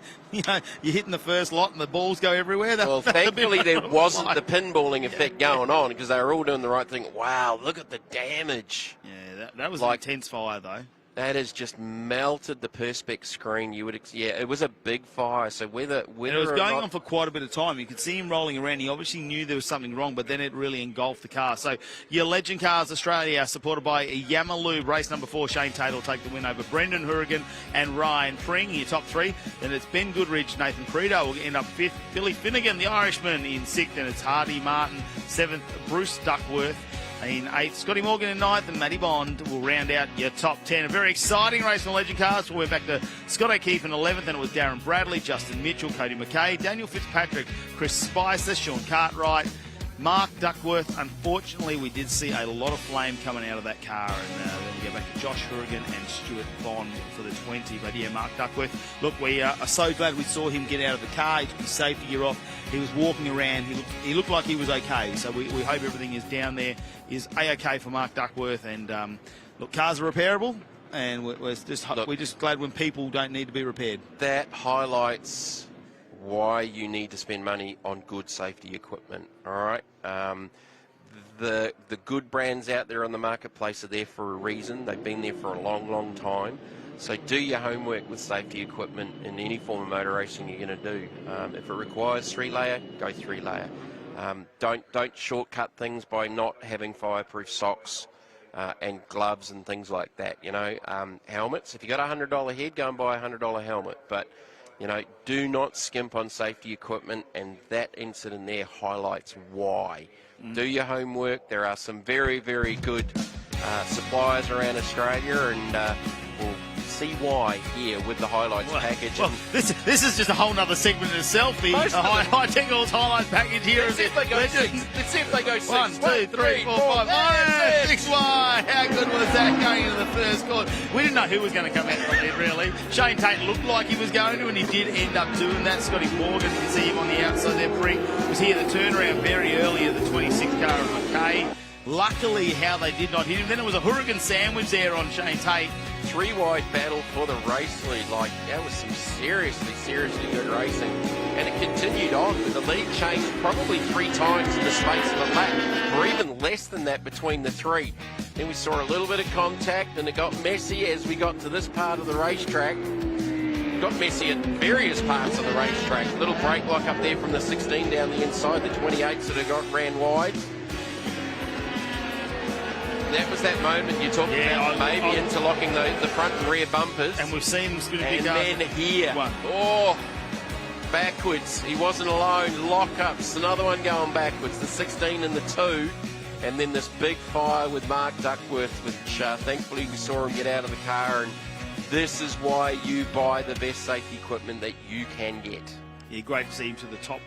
hitting the first lot and the balls go everywhere. Well, thankfully there wasn't the pinballing effect going on because they were all doing the right thing. Wow, look at the damage. Yeah, that was an intense fire though. That has just melted the Perspex screen. It was a big fire. So whether it was or going not, on for quite a bit of time. You could see him rolling around. He obviously knew there was something wrong, but then it really engulfed the car. So your Legend Cars Australia, supported by Yamalube, race number 4. Shane Tate will take the win over Brendan Hourigan and Ryan Pring in your top 3. Then it's Ben Goodridge, Nathan Preto will end up 5th. Billy Finnegan, the Irishman, in 6th. And it's Hardy Martin 7th. Bruce Duckworth in 8th, Scotty Morgan in 9th, and Matty Bond will round out your top 10. A very exciting race in the Legend Cars. We're back to Scott O'Keefe in 11th, and it was Darren Bradley, Justin Mitchell, Cody McKay, Daniel Fitzpatrick, Chris Spicer, Sean Cartwright, Mark Duckworth. Unfortunately, we did see a lot of flame coming out of that car, and then we go back to Josh Hourigan and Stuart Bond for the 20. But yeah, Mark Duckworth, look, we are so glad we saw him get out of the car. He took his safety gear off. He was walking around. He looked like he was okay. So we hope everything is down there, is A-okay for Mark Duckworth. And look, cars are repairable, and we're just glad when people don't need to be repaired. that highlights why you need to spend money on good safety equipment. All right. The good brands out there on the marketplace are there for a reason. They've been there for a long, long time. So do your homework with safety equipment in any form of motor racing you're going to do. If it requires 3-layer, go 3-layer. Don't shortcut things by not having fireproof socks and gloves and things like that. You know, helmets. If you got a $100 head, go and buy a $100 helmet. But you know, do not skimp on safety equipment, and that incident there highlights why. Do your homework. There are some very, very good suppliers around Australia, and we'll see why here with the highlights package. Well, this is just a whole other segment in itself. The Hi-Tec highlights package here. Let's see if they go 6. Let's see if they go 6. 1, 2, 3, 4, 5. 6 wide. How good was that going into the first quarter? We didn't know who was going to come out of the lead, really. Shane Tate looked like he was going to, and he did end up doing that. Scotty Morgan, you can see him on the outside there. Was here the turnaround very early of the 26 car of McKay. Luckily, how they did not hit him. Then it was a hurricane sandwich there on Shane Tate. 3-wide battle for the race lead. Like, that was some seriously good racing. And it continued on with the lead changed probably 3 times in the space of a lap, or even less than that between the 3. Then we saw a little bit of contact, and it got messy as we got to this part of the racetrack. Got messy at various parts of the racetrack. A little brake lock up there from the 16 down the inside, the 28 sort of ran wide. That was that moment you're talking about, maybe interlocking the front and rear bumpers. And we've seen him spin a big And then here, backwards. He wasn't alone. Lock-ups, another one going backwards. The 16 and the 2. And then this big fire with Mark Duckworth, which thankfully we saw him get out of the car. And this is why you buy the best safety equipment that you can get. Yeah, great to see him to the top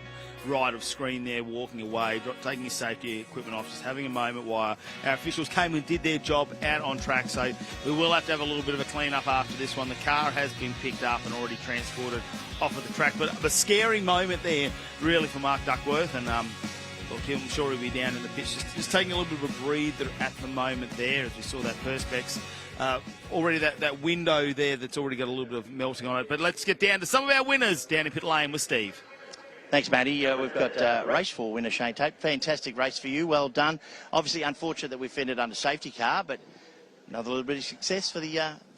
right of screen there, walking away, taking his safety equipment off, just having a moment while our officials came and did their job out on track. So we will have to have a little bit of a clean-up after this one. The car has been picked up and already transported off of the track. But a scary moment there, really, for Mark Duckworth. And look, I'm sure he'll be down in the pitch, just taking a little bit of a breather at the moment there, as we saw that Perspex. Already that window there that's already got a little bit of melting on it. But let's get down to some of our winners down in pit lane with Steve. Thanks, Matty. We've got race 4 winner Shane Tate. Fantastic race for you. Well done. Obviously, unfortunate that we've fended under safety car, but another little bit of success for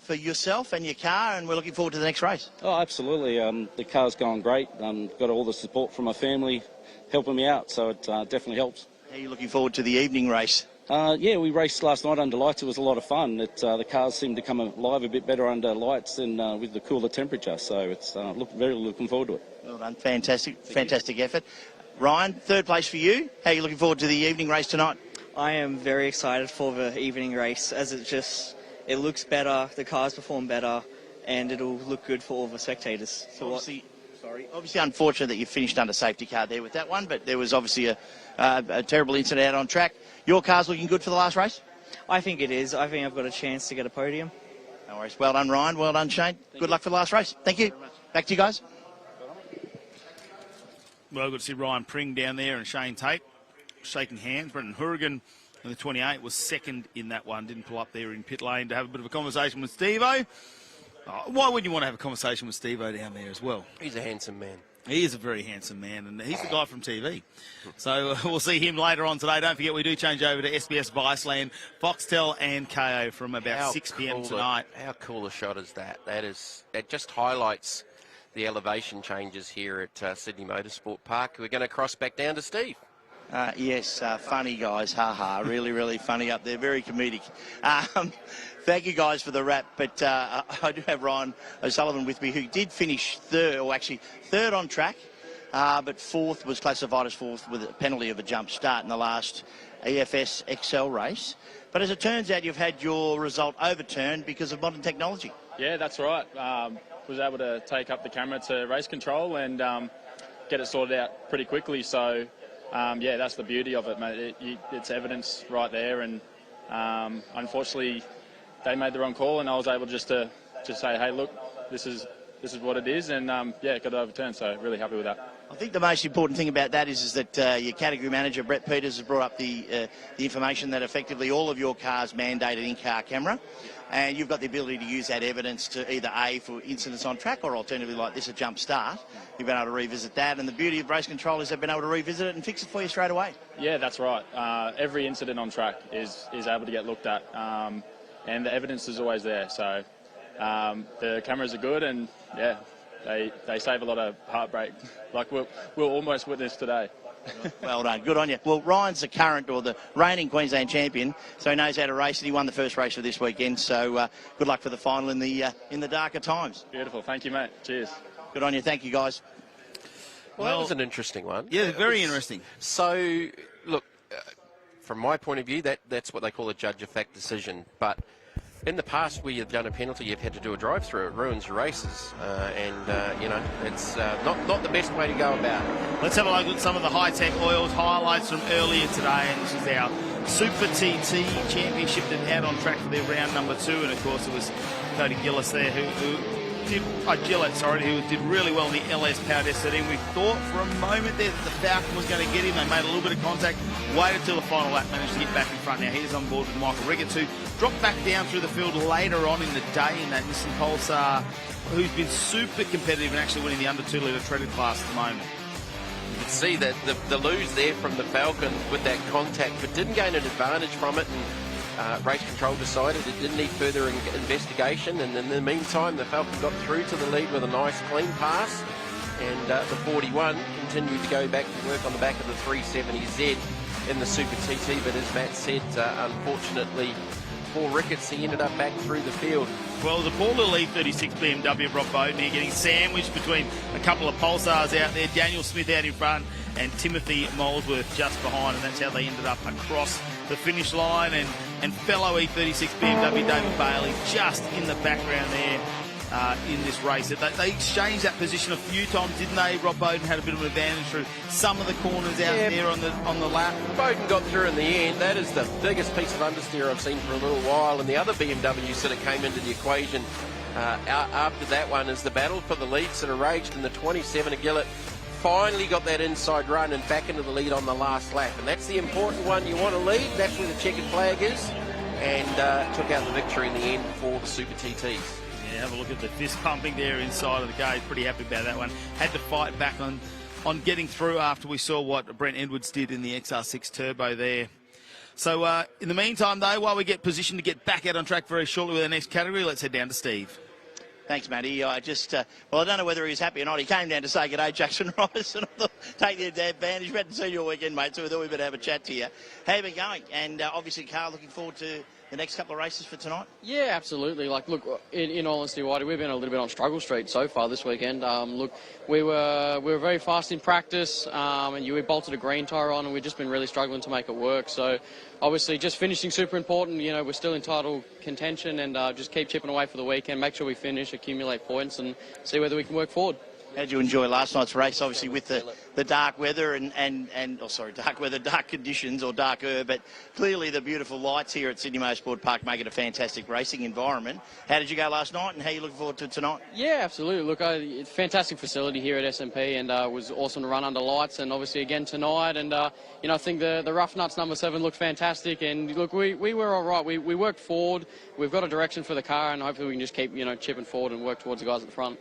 for yourself and your car, and we're looking forward to the next race. Oh, absolutely. The car's going great. Got all the support from my family helping me out, so it definitely helps. How are you looking forward to the evening race? Yeah, we raced last night under lights. It was a lot of fun. The cars seemed to come alive a bit better under lights than with the cooler temperature, so it's very looking forward to it. Well done. Fantastic effort. Ryan, 3rd place for you. How are you looking forward to the evening race tonight? I am very excited for the evening race, as it looks better, the cars perform better, and it'll look good for all the spectators. So obviously unfortunate that you finished under safety car there with that one, but there was obviously a terrible incident out on track. Your car's looking good for the last race? I think it is. I think I've got a chance to get a podium. No worries. Well done, Ryan. Well done, Shane. Good luck for the last race. Thank you. Back to you guys. Well, good to see Ryan Pring down there and Shane Tate shaking hands. Brendan Hourigan in the 28 was 2nd in that one. Didn't pull up there in pit lane to have a bit of a conversation with Steve-O. Why wouldn't you want to have a conversation with Steve-O down there as well? He's a handsome man. He is a very handsome man, and he's the guy from TV. So we'll see him later on today. Don't forget, we do change over to SBS Viceland, Foxtel and KO from about 6 p.m. tonight. How cool a shot is that? That just highlights the elevation changes here at Sydney Motorsport Park. We're going to cross back down to Steve. Yes, funny guys, really funny up there, very comedic. Thank you guys for the wrap, but I do have Ryan O'Sullivan with me, who did finish 3rd on track, but 4th, was classified as 4th with a penalty of a jump start in the last EFS Excel race. But as it turns out, you've had your result overturned because of modern technology. Yeah, that's right. Was able to take up the camera to race control and get it sorted out pretty quickly. So, yeah, that's the beauty of it, mate. It's evidence right there, and unfortunately, they made the wrong call, and I was able just to say, hey, look, this is what it is, and yeah, got it overturned. So, really happy with that. I think the most important thing about that is that your category manager, Brett Peters, has brought up the information that effectively all of your cars mandate an in-car camera, and you've got the ability to use that evidence to either A, for incidents on track, or alternatively like this, a jump start. You've been able to revisit that, and the beauty of race control is they've been able to revisit it and fix it for you straight away. Yeah, that's right. Every incident on track is able to get looked at, and the evidence is always there. So the cameras are good, and yeah, they save a lot of heartbreak, like we'll almost witness today. Well done, good on you. Well, Ryan's the current, or the reigning Queensland champion, so he knows how to race, and he won the first race of this weekend. So good luck for the final in the darker times. Beautiful, thank you, mate. Cheers. Good on you, thank you, guys. Well, that was an interesting one. Yeah, very interesting. So, look, from my point of view, that's what they call a judge effect decision. But in the past, where you've done a penalty, you've had to do a drive-through. It ruins your races, and you know, it's not the best way to go about it. Let's have a look at some of the Hi-Tec oils highlights from earlier today, and this is our SuperTT Championship that had on track for their round number 2, and of course it was Cody Gillis there who Gillette, who did really well in the LS Powered S13. We thought for a moment there that the Falcon was going to get him. They made a little bit of contact, waited till the final lap, managed to get back in front. Now he's on board with Michael Ricketts, who dropped back down through the field later on in the day in that Nissan Pulsar, who's been super competitive and actually winning the under 2 litre treaded class at the moment. You can see that the lose there from the Falcon with that contact, but didn't gain an advantage from it, and race control decided it didn't need further investigation, and in the meantime the Falcon got through to the lead with a nice clean pass, and the 41 continued to go back to work on the back of the 370Z in the Super TT, but as Matt said, unfortunately for Ricketts, he ended up back through the field. Well, the poor little E36 BMW of Rob Bowden here getting sandwiched between a couple of Pulsars out there, Daniel Smith out in front and Timothy Molesworth just behind, and that's how they ended up across the finish line, and fellow E36 BMW David Bailey just in the background there in this race. They exchanged that position a few times, didn't they? Rob Bowden had a bit of an advantage through some of the corners out there on the lap. Bowden got through in the end. That is the biggest piece of understeer I've seen for a little while, and the other BMW sort of came into the equation after that one as the battle for the lead sort of raged, and the 27 of Gillett finally got that inside run and back into the lead on the last lap, and that's the important one. You want to lead, that's where the checkered flag is, and took out the victory in the end for the Super TTs. Yeah, have a look at the fist pumping there inside of the gate. Pretty happy about that one. Had to fight back on getting through after we saw what Brent Edwards did in the XR6 Turbo there. So in the meantime, though, while we get positioned to get back out on track very shortly with our next category, let's head down to Steve. Thanks, Matty. I just, well, I don't know whether he was happy or not. He came down to say good day, Jackson Rice, and I thought, take the advantage. We hadn't seen you all weekend, mate, so we thought we'd better have a chat to you. How have you been going? And obviously, Carl, looking forward to the next couple of races for tonight? Yeah, absolutely. Like, look, in all honesty, Whitey, we've been a little bit on struggle street so far this weekend. Look, we were very fast in practice, and we bolted a green tyre on, and we've just been really struggling to make it work. So, obviously, just finishing super important. You know, we're still in title contention, and just keep chipping away for the weekend. Make sure we finish, accumulate points, and see whether we can work forward. How did you enjoy last night's race? Obviously, with the dark weather dark conditions or darker, but clearly the beautiful lights here at Sydney Motorsport Park make it a fantastic racing environment. How did you go last night, and how are you looking forward to tonight? Yeah, absolutely. Look, fantastic facility here at SMP, and it was awesome to run under lights, and obviously again tonight. And you know, I think the Rough Nuts number 7 looked fantastic. And look, we were all right. We worked forward. We've got a direction for the car, and hopefully we can just keep chipping forward and work towards the guys at the front.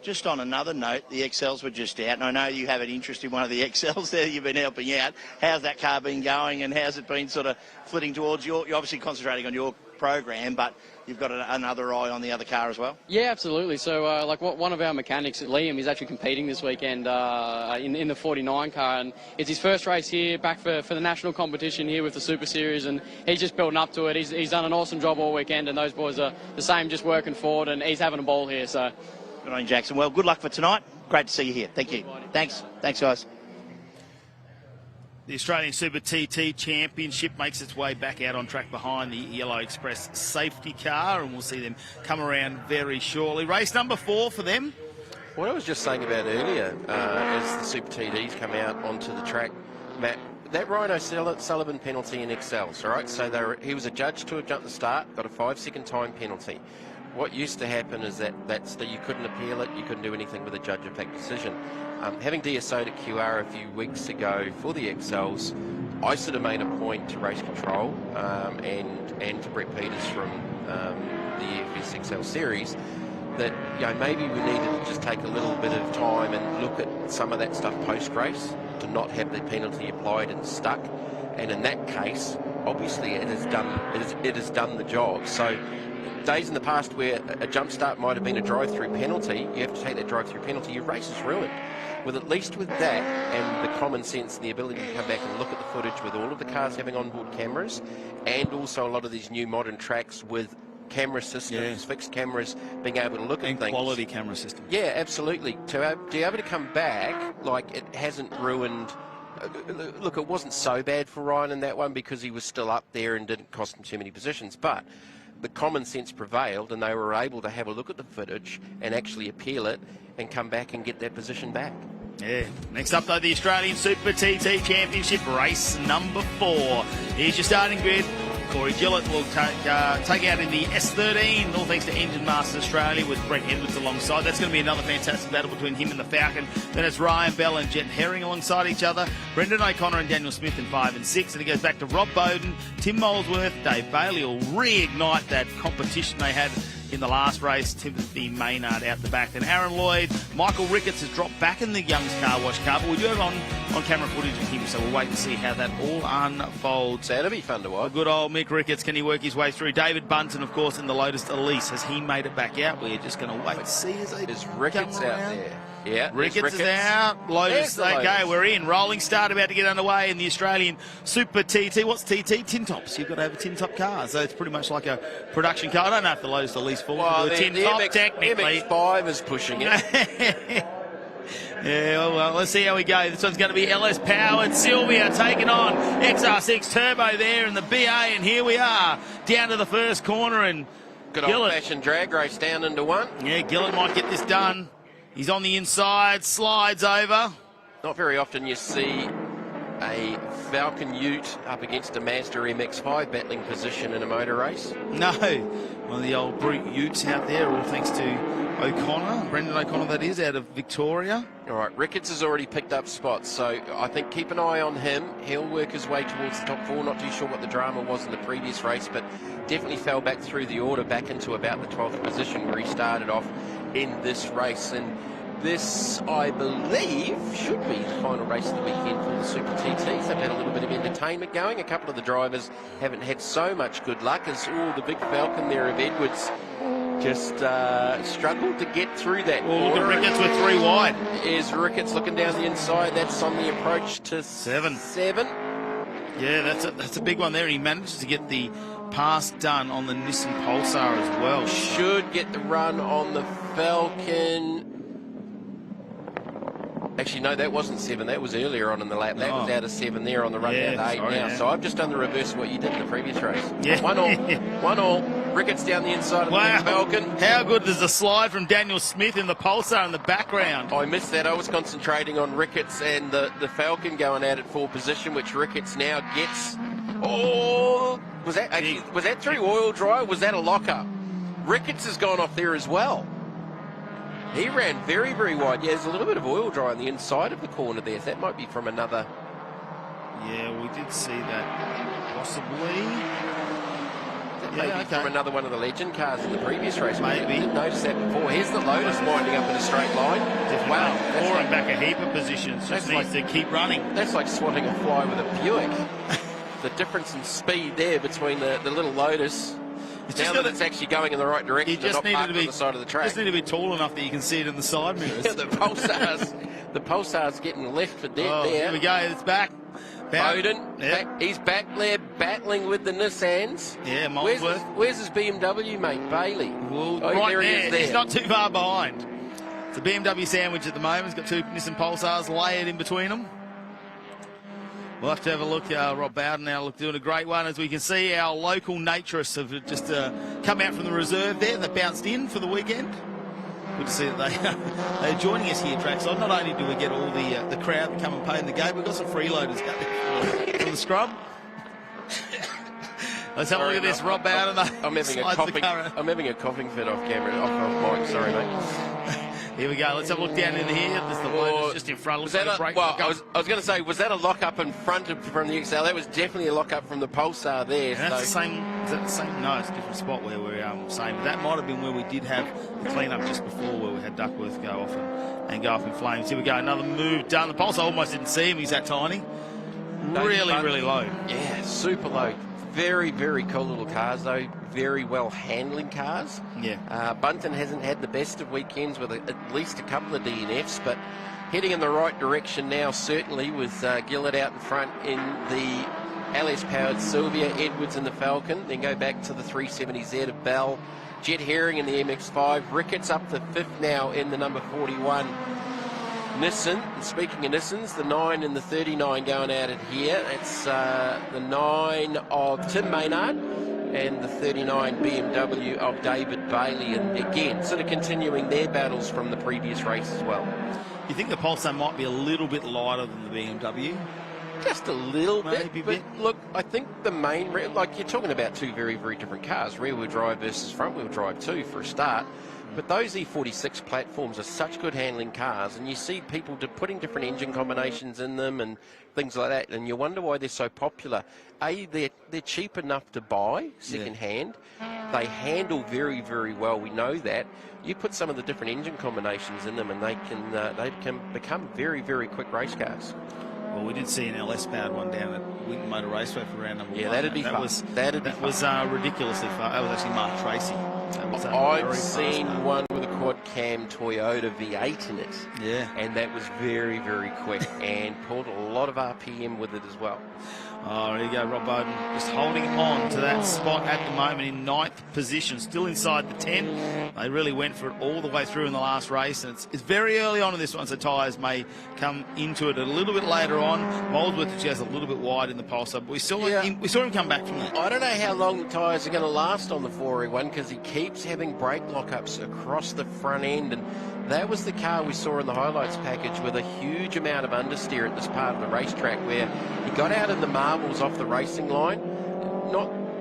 Just on another note, the Excels were just out, and I know you have an interest in one of the Excels there you've been helping out. How's that car been going, and how's it been sort of flitting towards you're obviously concentrating on your program, but you've got another eye on the other car as well? Yeah, absolutely. So, like, one of our mechanics, Liam, is actually competing this weekend in the 49 car, and it's his first race here, back for the national competition here with the Super Series, and he's just building up to it. He's done an awesome job all weekend, and those boys are the same, just working forward, and he's having a ball here, so... Good on you, Jackson. Well, good luck for tonight. Great to see you here. Thank you. Thanks, guys. The Australian Super TT Championship makes its way back out on track behind the Yellow Express safety car, and we'll see them come around very shortly. Race number 4 for them. What I was just saying about earlier, as the Super TTs come out onto the track, Matt, that Rhino Sullivan penalty in Excels, all right? So he was adjudged to have jumped the start, got a 5-second time penalty. What used to happen is that you couldn't appeal it, you couldn't do anything with a judge of fact decision. Having DSO'd at QR a few weeks ago for the Excels, I sort of made a point to race control and to Brett Peters from the AEST Excel Series that maybe we needed to just take a little bit of time and look at some of that stuff post-race to not have the penalty applied and stuck. And in that case, obviously it has done the job. So days in the past where a jump start might have been a drive-through penalty, you have to take that drive-through penalty, your race is ruined. With at least with that and the common sense and the ability to come back and look at the footage with all of the cars having onboard cameras, and also a lot of these new modern tracks with camera systems, fixed cameras, being able to look at things. And quality camera systems. Yeah, absolutely. To be able to come back, like, it hasn't ruined... Look, it wasn't so bad for Ryan in that one because he was still up there and didn't cost him too many positions, but the common sense prevailed and they were able to have a look at the footage and actually appeal it and come back and get that position back. Yeah. Next up, though, the Australian Super TT Championship race number 4. Here's your starting grid. Corey Gillett will take out in the S13, all thanks to Engine Masters Australia with Brent Edwards alongside. That's going to be another fantastic battle between him and the Falcon. Then it's Ryan Bell and Jet Herring alongside each other. Brendan O'Connor and Daniel Smith in 5 and 6. And it goes back to Rob Bowden, Tim Molesworth, Dave Bailey will reignite that competition they had in the last race. Timothy Maynard out the back. Then Aaron Lloyd, Michael Ricketts has dropped back in the Young's car wash car, but we do have on camera footage of him, so we'll wait and see how that all unfolds. That'll be fun to watch. Good old Mick Ricketts, can he work his way through? David Bunton, of course, in the Lotus Elise. Has he made it back out? We're just going to wait and see as they Is Ricketts out there? Yeah, Ricketts is out. Lotus, okay, we're in. Rolling start about to get underway in the Australian Super TT. What's TT? Tin tops. You've got to have a tin top car. So it's pretty much like a production car. I don't know if the Lotus Elise falls into a tin top, technically. MX-5 is pushing it. Yeah, well, let's see how we go. This one's going to be LS powered. Sylvia taking on XR6 Turbo there in the BA, and here we are down to the first corner. And good old-fashioned drag race down into one. Yeah, Gillett might get this done. He's on the inside, slides over. Not very often you see a Falcon Ute up against a Mazda MX-5 battling position in a motor race. No, one of the old brute Utes out there, all thanks to O'Connor, Brendan O'Connor that is, out of Victoria. All right, Ricketts has already picked up spots, so I think keep an eye on him. He'll work his way towards the top 4. Not too sure what the drama was in the previous race, but definitely fell back through the order, back into about the 12th position where he started off in this race. And this, I believe, should be the final race of the weekend for the Super TTs. They've had a little bit of entertainment going. A couple of the drivers haven't had so much good luck as the big Falcon there of Edwards just struggled to get through that. Look at Ricketts with 3 wide. Is Ricketts looking down the inside? That's on the approach to 7. Yeah, that's a big one there. He manages to get the pass done on the Nissan Pulsar as well. Should get the run on the Falcon. Actually, no, that wasn't 7. That was earlier on in the lap. That was out of 7 there on the run down to 8 now. Yeah. So I've just done the reverse of what you did in the previous race. Yeah. 1-1. Ricketts down the inside of the Falcon. How good is the slide from Daniel Smith in the Pulsar in the background? I missed that. I was concentrating on Ricketts and the Falcon going out at 4 position, which Ricketts now gets. Oh, was that through oil dry? Was that a lockup? Ricketts has gone off there as well. He ran very, very wide. Yeah, there's a little bit of oil dry on the inside of the corner there. That might be from another. Yeah, we did see that possibly. Maybe from another one of the legend cars in the previous race. Maybe. We didn't notice that before. Here's the Lotus winding up in a straight line. Wow. Pouring back a heap of positions. Just needs to keep running. That's like swatting a fly with a Buick. The difference in speed there between the little Lotus. Now that it's actually going in the right direction, you just not on the side of the track. Just need to be tall enough that you can see it in the side mirrors. Yeah, the Pulsar's getting left for dead there. Here we go, it's back. Bowden, he's back there battling with the Nissans. Yeah, where's his BMW, mate? Bailey. Well, right there he is there. He's not too far behind. It's a BMW sandwich at the moment. He's got 2 Nissan Pulsars layered in between them. We'll have to have a look. Rob Bowden now doing a great one. As we can see, our local naturists have just come out from the reserve there. They bounced in for the weekend. Good to see that they're joining us here, trackside. Not only do we get all the crowd that come and pay in the gate, we've got some freeloaders coming from the scrub. Let's have a look at this. Rob Bowden. I'm having a coughing fit off camera, off mic. Sorry, mate. Here we go. Let's have a look down in here. There's the Lotus just in front. Was that I was going to say, was that a lock-up in front from the Excel? That was definitely a lock-up from the Pulsar there. And that's the same. Is that the same? No, it's a different spot where we're saying. But that might have been where we did have the clean-up just before, where we had Duckworth go off and go up in flames. Here we go. Another move done. The Pulsar almost didn't see him. He's that tiny. Really low. Yeah, super low. Very, very cool little cars, though. Very well handling cars. Yeah. Bunton hasn't had the best of weekends with at least a couple of DNFs, but heading in the right direction now, certainly, with Gillett out in front in the LS-powered Sylvia, Edwards in the Falcon. Then go back to the 370Z of Bell. Jet Herring in the MX-5. Ricketts up to 5th now in the number 41. Nissan, and speaking of Nissans, the 9 and the 39 going at it here. It's the 9 of Tim Maynard and the 39 BMW of David Bailey. And again, sort of continuing their battles from the previous race as well. You think the Pulsar might be a little bit lighter than the BMW? Just a little bit. Maybe a But look, I think the main, like you're talking about two very, very different cars, rear-wheel drive versus front-wheel drive too, for a start. But those E46 platforms are such good handling cars, and you see people putting different engine combinations in them and things like that, and you wonder why they're so popular. They're cheap enough to buy second-hand. They handle very, very well. We know that. You put some of the different engine combinations in them, and they can become very, very quick race cars. Well, we did see an LS-powered one down at Winton Motor Raceway for round number 1. That'd be fun. That was ridiculously fast. That was actually Mark Tracy. I've seen one with a quad-cam Toyota V8 in it. Yeah. And that was very, very quick and pulled a lot of RPM with it as well. Oh, there you go, Rob Bowden just holding on to that spot at the moment in 9th position, still inside the 10. They really went for it all the way through in the last race, and it's very early on in this one, so tyres may come into it a little bit later on. Molesworth actually has a little bit wide in the pulsar, but we saw him come back from that. I don't know how long the tyres are going to last on the 4E1 because he keeps having brake lockups across the front end, and that was the car we saw in the highlights package with a huge amount of understeer at this part of the racetrack where he got out in the marbles off the racing line.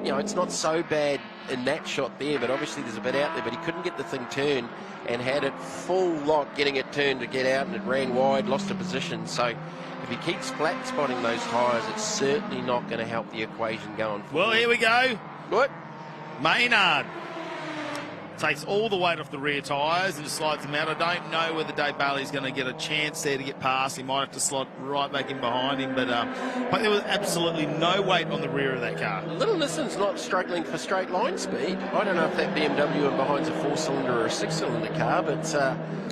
It's not so bad in that shot there, but obviously there's a bit out there, but he couldn't get the thing turned and had it full lock getting it turned to get out, and it ran wide, lost a position. So if he keeps flat spotting those tyres, it's certainly not going to help the equation going forward. Well, here we go. What? Maynard takes all the weight off the rear tyres and just slides them out. I don't know whether Dave Bailey's going to get a chance there to get past. He might have to slot right back in behind him, but there was absolutely no weight on the rear of that car. Little Nissan's not struggling for straight line speed. I don't know if that BMW in behind's a 4-cylinder or a 6-cylinder car, but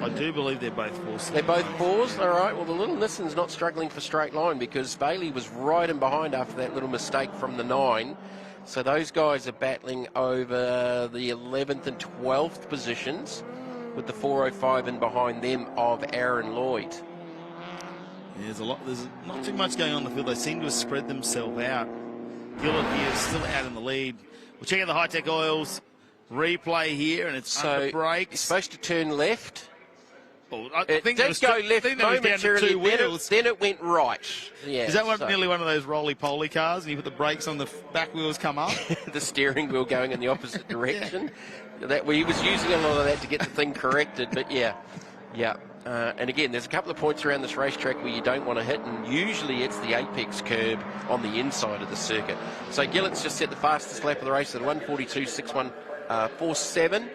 I do believe they're both 4s. They're both 4s? All right. Well, the Little Nissan's not struggling for straight line because Bailey was right in behind after that little mistake from the 9. So those guys are battling over the 11th and 12th positions with the 405 in behind them of Aaron Lloyd. Yeah, there's not too much going on in the field. They seem to have spread themselves out. Gillett here is still out in the lead. We'll check out the Hi-Tec oils replay here, and it's under brakes. It's supposed to turn left. Well, It did go left momentarily, then it went right. Yeah, is that nearly one of those roly-poly cars, and you put the brakes on, the back wheels come up? The steering wheel going in the opposite direction. He was using a lot of that to get the thing corrected, but yeah. And again, there's a couple of points around this racetrack where you don't want to hit, and usually it's the apex curb on the inside of the circuit. So Gillett's just set the fastest lap of the race at 1:42.61.47.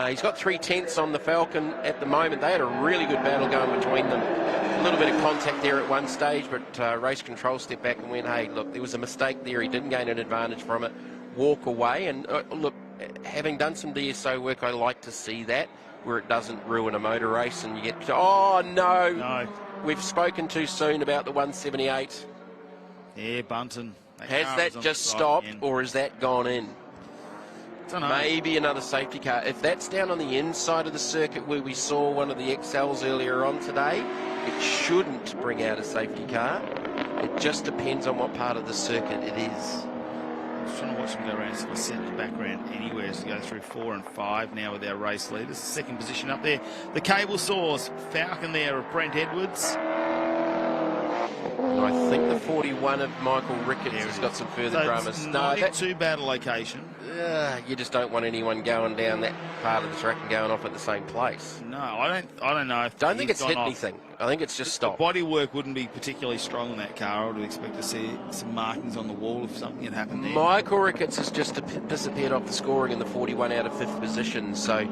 He's got 3/10 on the Falcon at the moment. They had a really good battle going between them. A little bit of contact there at one stage, but race control stepped back and went, hey, look, there was a mistake there. He didn't gain an advantage from it. Walk away. And look, having done some DSO work, I like to see that, where it doesn't ruin a motor race and you get, oh, no. We've spoken too soon about the 178. Yeah, Bunton. Has that just stopped or has that gone in? Maybe another safety car. If that's down on the inside of the circuit where we saw one of the Excels earlier on today, it shouldn't bring out a safety car. It just depends on what part of the circuit it is. I'm just trying to watch them go around the centre background anywhere as we go through 4 and 5 now with our race leaders. Second position up there. The cable saws, Falcon there of Brent Edwards. And I think the 41 of Michael Ricketts has got some further dramas. No, not too bad a location. You just don't want anyone going down that part of the track and going off at the same place. No, I don't know. Don't think it's hit anything. I think it's just stopped. The bodywork wouldn't be particularly strong in that car. I would expect to see some markings on the wall if something had happened there. Michael Ricketts has just disappeared off the scoring in the 41 out of 5th position. So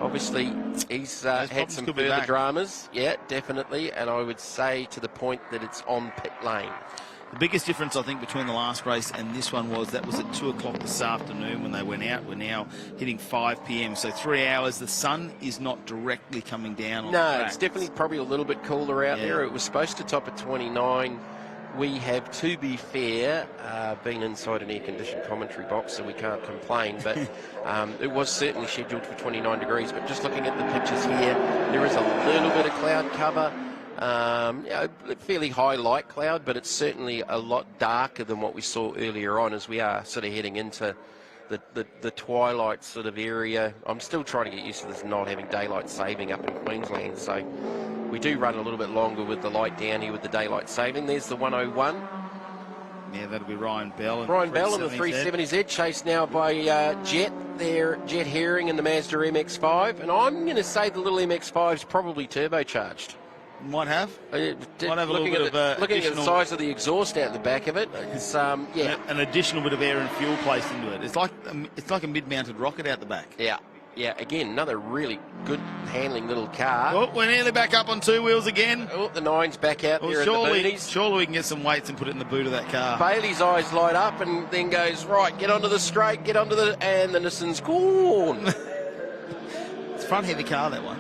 obviously he's had some further dramas. Yeah, definitely. And I would say to the point that it's on pit lane. The biggest difference, I think, between the last race and this one was that was at 2 o'clock this afternoon when they went out. We're now hitting 5 p.m. So 3 hours. The sun is not directly coming down on the track. It's definitely probably a little bit cooler out there. It was supposed to top at 29. We have, to be fair, been inside an air-conditioned commentary box, so we can't complain. But it was certainly scheduled for 29 degrees. But just looking at the pictures here, there is a little bit of cloud cover. Fairly high light cloud, but it's certainly a lot darker than what we saw earlier on as we are sort of heading into the twilight sort of area. I'm still trying to get used to this not having daylight saving up in Queensland, so We do run a little bit longer with the light down here with the daylight saving. There's the 101. Yeah, that'll be Ryan Bell. Ryan Bell in the 370Z, chased now by Jet Herring in the Mazda MX-5. And I'm going to say the little MX-5's probably turbocharged. Might have. Looking at the size of the exhaust out the back of it, it's yeah, an additional bit of air and fuel placed into it. It's like a mid-mounted rocket out the back. Yeah. Again, another really good handling little car. Oh, we're nearly back up on 2 wheels again. Oh, the 9's back out there in the booties. Surely we can get some weights and put it in the boot of that car. Bailey's eyes light up and then goes, right, get onto the straight, and the Nissan's gone. It's a front-heavy car, that one.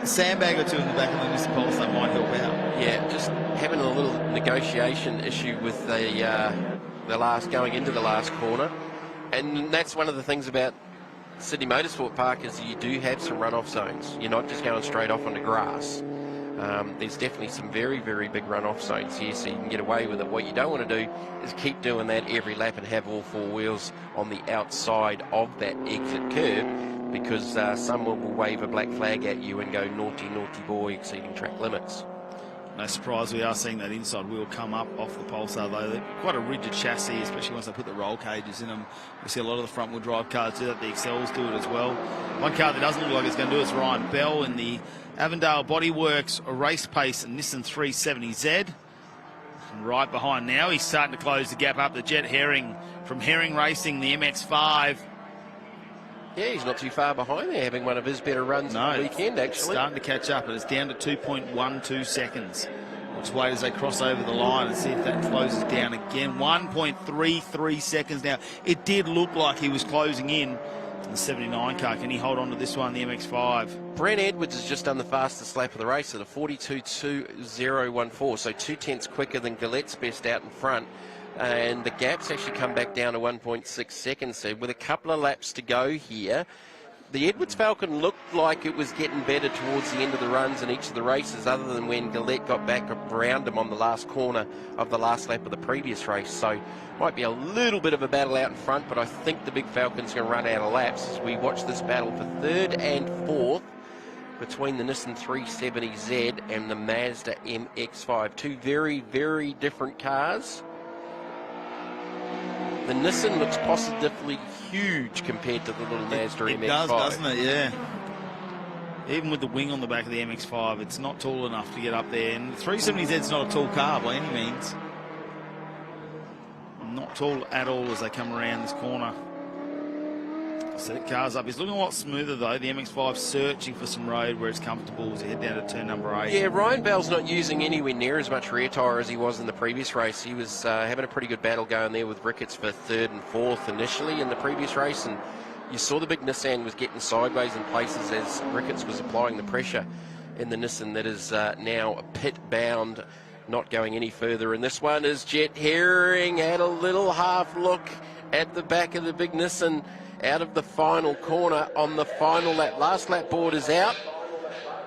A sandbag or two in the back of the Nissan Pulse, that might help out. Yeah, just having a little negotiation issue with going into the last corner. And that's one of the things about Sydney Motorsport Park is you do have some runoff zones. You're not just going straight off onto grass. There's definitely some very, very big runoff zones here, so you can get away with it. What you don't want to do is keep doing that every lap and have all 4 wheels on the outside of that exit curb, because someone will wave a black flag at you and go, naughty, naughty boy, exceeding track limits. No surprise we are seeing that inside wheel come up off the Pulsar, though. They're quite a rigid chassis, especially once they put the roll cages in them. We see a lot of the front-wheel drive cars do that. The Excels do it as well. One car that doesn't look like it's going to do it is Ryan Bell in the Avondale Bodyworks Race Pace Nissan 370Z. And right behind now, he's starting to close the gap up. The Jet Herring from Herring Racing, the MX-5. Yeah, he's not too far behind there, having one of his better runs of the weekend, actually. Starting to catch up, and it's down to 2.12 seconds. Let's wait as they cross over the line and see if that closes down again. 1.33 seconds now. It did look like he was closing in the 79 car. Can he hold on to this one, the MX-5? Brent Edwards has just done the fastest lap of the race at a 42.2014, so 2/10 quicker than Gillette's best out in front. And the gap's actually come back down to 1.6 seconds. So with a couple of laps to go here, the Edwards Falcon looked like it was getting better towards the end of the runs in each of the races, other than when Gillette got back around him on the last corner of the last lap of the previous race. So might be a little bit of a battle out in front, but I think the big Falcon's going to run out of laps as we watch this battle for 3rd and 4th between the Nissan 370Z and the Mazda MX-5. Two very, very different cars. The Nissan looks positively huge compared to the little Mazda MX-5. It does, doesn't it? Yeah. Even with the wing on the back of the MX-5, it's not tall enough to get up there. And the 370Z's not a tall car by any means. Not tall at all as they come around this corner. Set cars up. He's looking a lot smoother, though. The MX-5 searching for some road where it's comfortable as he head down to turn number 8. Yeah, Ryan Bell's not using anywhere near as much rear tyre as he was in the previous race. He was having a pretty good battle going there with Ricketts for 3rd and 4th initially in the previous race, and you saw the big Nissan was getting sideways in places as Ricketts was applying the pressure in the Nissan that is now pit-bound, not going any further. And this one is Jet Herring, had a little half look at the back of the big Nissan out of the final corner on the final lap. Last lap board is out.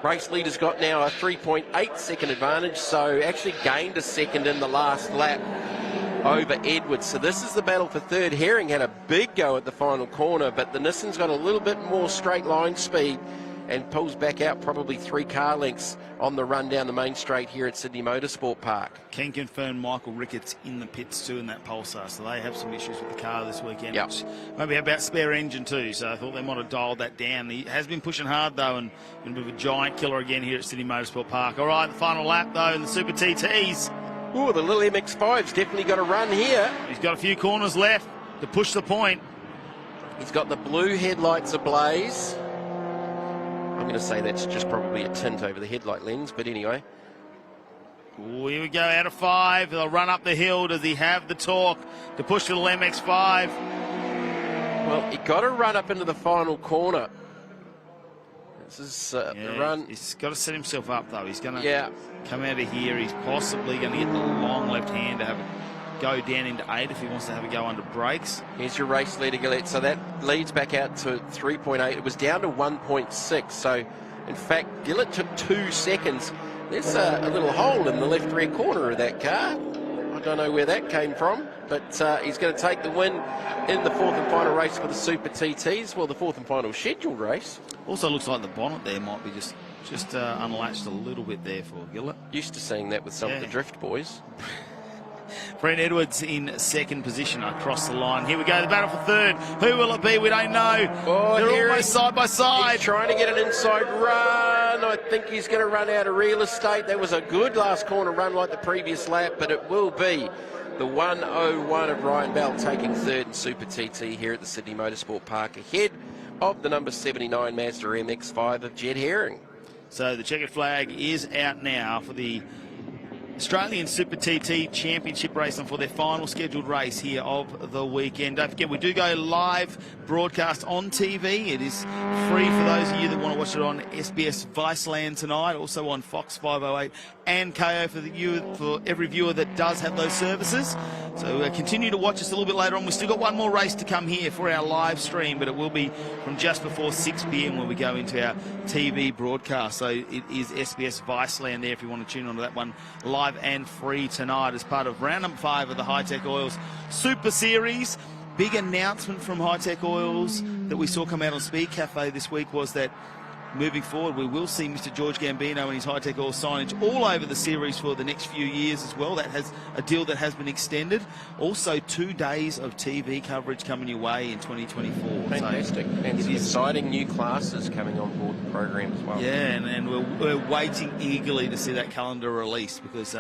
Race leader's got now a 3.8 second advantage, so actually gained a second in the last lap over Edwards. So this is the battle for 3rd. Herring had a big go at the final corner, but the Nissan's got a little bit more straight line speed and pulls back out probably 3 car lengths on the run down the main straight here at Sydney Motorsport Park. Can confirm Michael Ricketts in the pits too in that Pulsar, so they have some issues with the car this weekend. Yep. Which maybe about spare engine too, so I thought they might have dialed that down. He has been pushing hard though, and been a bit of a giant killer again here at Sydney Motorsport Park. All right, the final lap though in the Super TTs. Ooh, the little MX-5's definitely got a run here. He's got a few corners left to push the point. He's got the blue headlights ablaze. I'm going to say that's just probably a tint over the headlight lens, but anyway. Ooh, here we go, out of 5. They'll run up the hill. Does he have the torque to push the little MX-5? Well, he got to run up into the final corner. This is the run. He's got to set himself up, though. He's going to come out of here. He's possibly going to get the long left hand to have a go down into 8 if he wants to have a go under brakes. Here's your race leader, Gillette. So that leads back out to 3.8. It was down to 1.6. So, in fact, Gillette took 2 seconds. There's a little hole in the left rear corner of that car. I don't know where that came from, but he's going to take the win in the 4th and final race for the Super TTs. Well, the 4th and final scheduled race. Also looks like the bonnet there might be just Just unlatched a little bit there for Gillett. Used to seeing that with some of the drift boys. Brent Edwards in second position across the line. Here we go, the battle for third. Who will it be? We don't know. Oh, they're almost side by side. He's trying to get an inside run. I think he's going to run out of real estate. That was a good last corner run like the previous lap, but it will be the 101 of Ryan Bell taking third in Super TT here at the Sydney Motorsport Park, ahead of the number 79 Mazda MX-5 of Jed Herring. So the checkered flag is out now for the Australian Super TT Championship race and for their final scheduled race here of the weekend. Don't forget, we do go live broadcast on TV. It is free for those of you that want to watch it on SBS Viceland tonight, also on Fox 508 and KO for every viewer that does have those services. So continue to watch us a little bit later on. We've still got one more race to come here for our live stream, but it will be from just before 6 p.m. when we go into our TV broadcast. So it is SBS Viceland there if you want to tune onto that one live and free tonight as part of round number 5 of the Hi-Tec Oils Super Series. Big announcement from Hi-Tec Oils that we saw come out on Speed Cafe this week was that moving forward, we will see Mr. George Gambino and his Hi-Tec Oil signage all over the series for the next few years as well. That has a deal that has been extended. Also, 2 days of TV coverage coming your way in 2024. Fantastic. So and some exciting new classes coming on board the program as well. Yeah, and we're waiting eagerly to see that calendar release because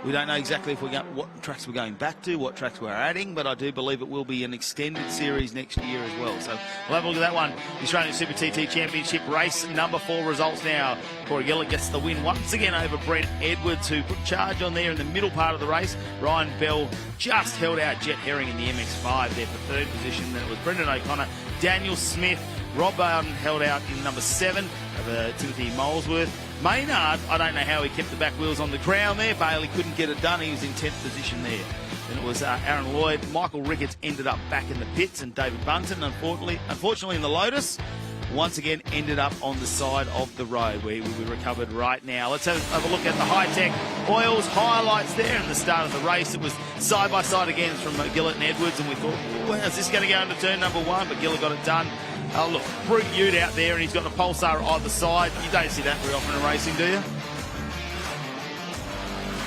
we don't know exactly what tracks we're going back to, what tracks we're adding, but I do believe it will be an extended series next year as well. So we'll have a look at that one. The Australian Super TT Championship race number 4 results now. Corey Gillett gets the win once again over Brent Edwards, who put charge on there in the middle part of the race. Ryan Bell just held out Jet Herring in the MX-5 there for third position. Then it was Brendan O'Connor, Daniel Smith, Rob Bowden held out in number 7 over Timothy Molesworth. Maynard, I don't know how he kept the back wheels on the ground there. Bailey couldn't get it done. He was in 10th position there. Then it was Aaron Lloyd. Michael Ricketts ended up back in the pits, and David Bunton, unfortunately in the Lotus, once again ended up on the side of the road where he will be recovered right now. Let's have a look at the Hi-Tec Oils highlights there in the start of the race. It was side by side again from Gillett and Edwards, and we thought, how's this going to go into turn number 1? But Gillett got it done. Oh, look, Brute Ute out there, and he's got a pulsar either side. You don't see that very often in racing, do you?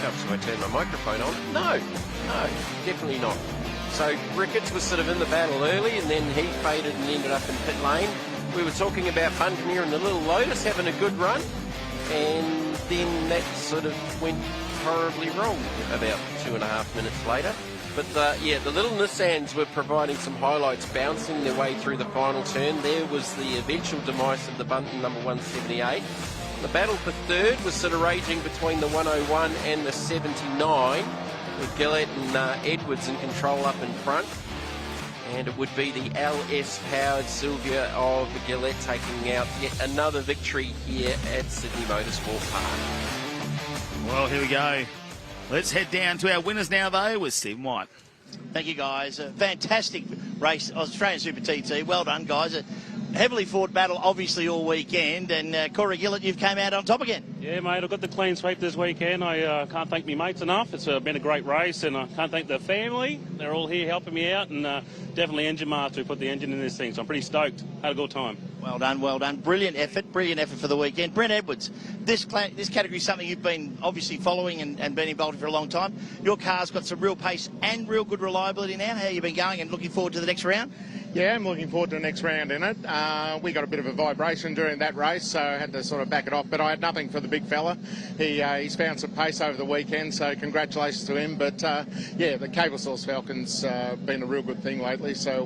Helps when I turn my microphone on. No, definitely not. So Ricketts was sort of in the battle early, and then he faded and ended up in pit lane. We were talking about Bunton and the Little Lotus having a good run, and then that sort of went horribly wrong about 2.5 minutes later. But yeah, the little Nissans were providing some highlights, bouncing their way through the final turn. There was the eventual demise of the Bunton number 178. The battle for third was sort of raging between the 101 and the 79, with Gillett and Edwards in control up in front. And it would be the LS-powered Sylvia of Gillett taking out yet another victory here at Sydney Motorsport Park. Well, here we go. Let's head down to our winners now, though, with Stephen White. Thank you, guys. A fantastic race, Australian Super TT. Well done, guys. A heavily fought battle, obviously, all weekend. And Corey Gillett, you've came out on top again. Yeah, mate, I've got the clean sweep this weekend. I can't thank me mates enough. It's been a great race, and I can't thank the family. They're all here helping me out, and definitely Engine Master who put the engine in this thing. So I'm pretty stoked. Had a good time. Well done, well done. Brilliant effort for the weekend. Brent Edwards, this category is something you've been obviously following and been involved in for a long time. Your car's got some real pace and real good reliability now. How you been going and looking forward to the next round? Yeah, I'm looking forward to the next round in it. We got a bit of a vibration during that race, so I had to sort of back it off, but I had nothing for the big fella. He's found some pace over the weekend, so congratulations to him. But yeah, the cable source Falcon's been a real good thing lately, so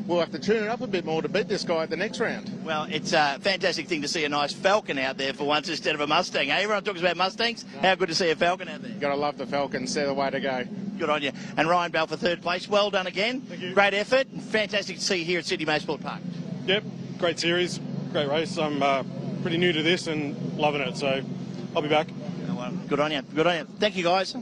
we'll have to tune it up a bit more to beat this guy at the next round. Well, it's a fantastic thing to see a nice Falcon out there for once instead of a Mustang. Everyone talks about Mustangs. How good to see a Falcon out there. Got to love the Falcons. They're the way to go. Good on you. And Ryan Bell for third place. Well done again. Thank you. Great effort. Fantastic to see you here at Sydney Motorsport Park. Yep, great series, great race. I'm pretty new to this and loving it, so I'll be back. Good on you. Good on you. Thank you, guys.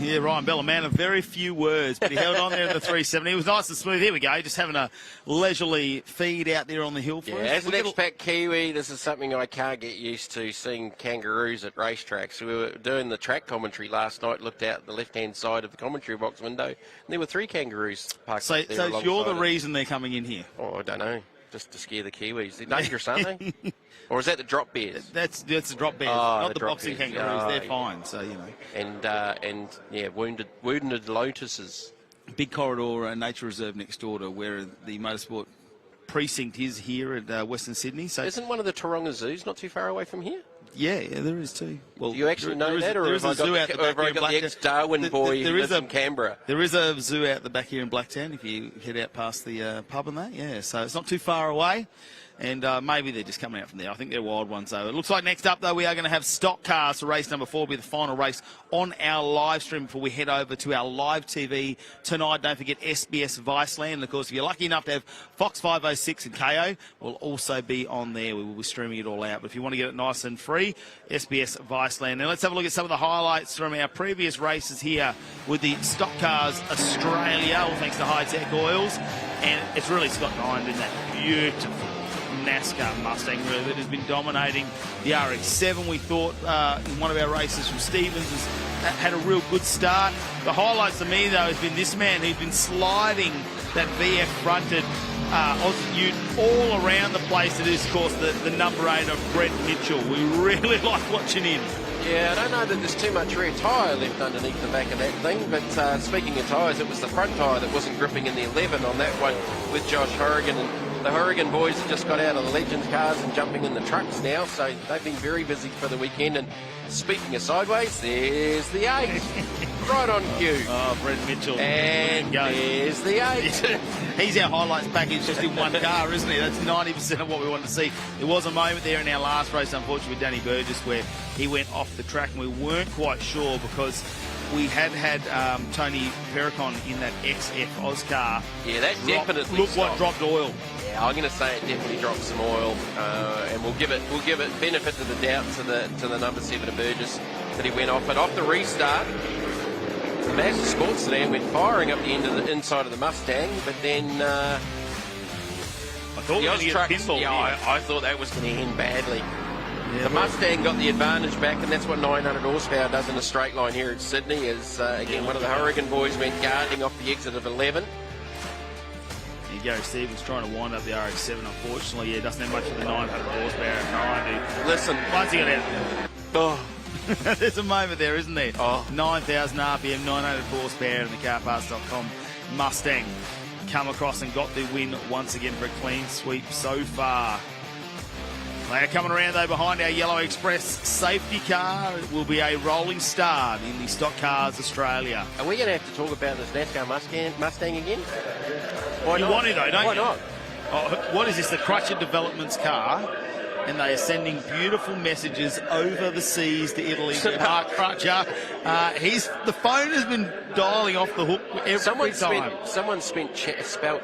Yeah, Ryan Bell, a man of very few words, but he held on there in the 370. It was nice and smooth. Here we go, just having a leisurely feed out there on the hill for us. As an expat Kiwi, this is something I can't get used to, seeing kangaroos at racetracks. We were doing the track commentary last night, looked out the left-hand side of the commentary box window, and there were 3 kangaroos parked So there. you're the reason they're coming in here? Oh, I don't know. just to scare the Kiwis. They're dangerous, aren't they? Or is that the drop bears? That's the drop bears, not the boxing kangaroos. They're fine, so you know. And yeah, wounded lotuses. Big corridor nature reserve next door to where the Motorsport precinct is here at Western Sydney. So isn't one of the Taronga zoos not too far away from here? Yeah, there is too. Well, do you actually know that, or have I got the ex-Darwin boy who lives in Canberra? There is a zoo out the back here in Blacktown if you head out past the pub and that, yeah. So it's not too far away. And maybe they're just coming out from there. I think they're wild ones, though. It looks like next up, though, we are going to have stock cars for race number 4. Will be the final race on our live stream before we head over to our live TV tonight. Don't forget SBS Viceland. And, of course, if you're lucky enough to have Fox 506 and KO, will also be on there. We will be streaming it all out. But if you want to get it nice and free, SBS Viceland. Now, let's have a look at some of the highlights from our previous races here with the Stock Cars Australia, all thanks to Hi-Tec Oils. And it's really Scott Nine in that beautiful NASCAR Mustang really that has been dominating the RX7. We thought in one of our races from Stevens had a real good start. The highlights to me, though, has been this man who's been sliding that VF-fronted Aussie Ute all around the place. It is, of course, the number 8 of Brett Mitchell. We really like watching him. Yeah, I don't know that there's too much rear tyre left underneath the back of that thing, but speaking of tyres, it was the front tyre that wasn't gripping in the 11 on that one with Josh Horrigan, and the Horrigan boys have just got out of the Legends cars and jumping in the trucks now, so they've been very busy for the weekend. And speaking of sideways, there's the 8, right on cue. Oh, Brett Mitchell. And there's the 8. He's our highlights package just in one car, isn't he? That's 90% of what we want to see. There was a moment there in our last race, unfortunately, with Danny Burgess, where he went off the track and we weren't quite sure because we had Tony Perricon in that XF Oz car. Yeah, that definitely look what dropped oil. Yeah, I'm going to say it definitely dropped some oil, and we'll give it benefit of the doubt to the number 7 of Burgess that he went off. But off the restart, the Mazda Sports sedan went firing up the end of the inside of the Mustang, but then I thought the Oz trucks. I thought that was going to end badly. Yeah, the Mustang got the advantage back, and that's what 900 horsepower does in a straight line here at Sydney. Is again, one of the Horrigan boys went guarding off the exit of 11. Yeah, Gary Stevens trying to wind up the RX7. Unfortunately, yeah, doesn't have much of the 900 horsepower behind. Listen, once he got out there. Oh. There's a moment there, isn't there? Oh. 9,000 RPM, 900 horsepower in the carparts.com Mustang. Come across and got the win once again for a clean sweep so far. They are coming around, though, behind our Yellow Express safety car. It will be a rolling start in the Stock Cars Australia. Are we going to have to talk about this NASCAR Mustang again? Why not? You want to, though, don't Why you? not? Oh, what is this, the Crutcher Developments car? And they are sending beautiful messages over the seas to Italy. Mark Crutcher, the phone has been dialing off the hook every time. Someone spelt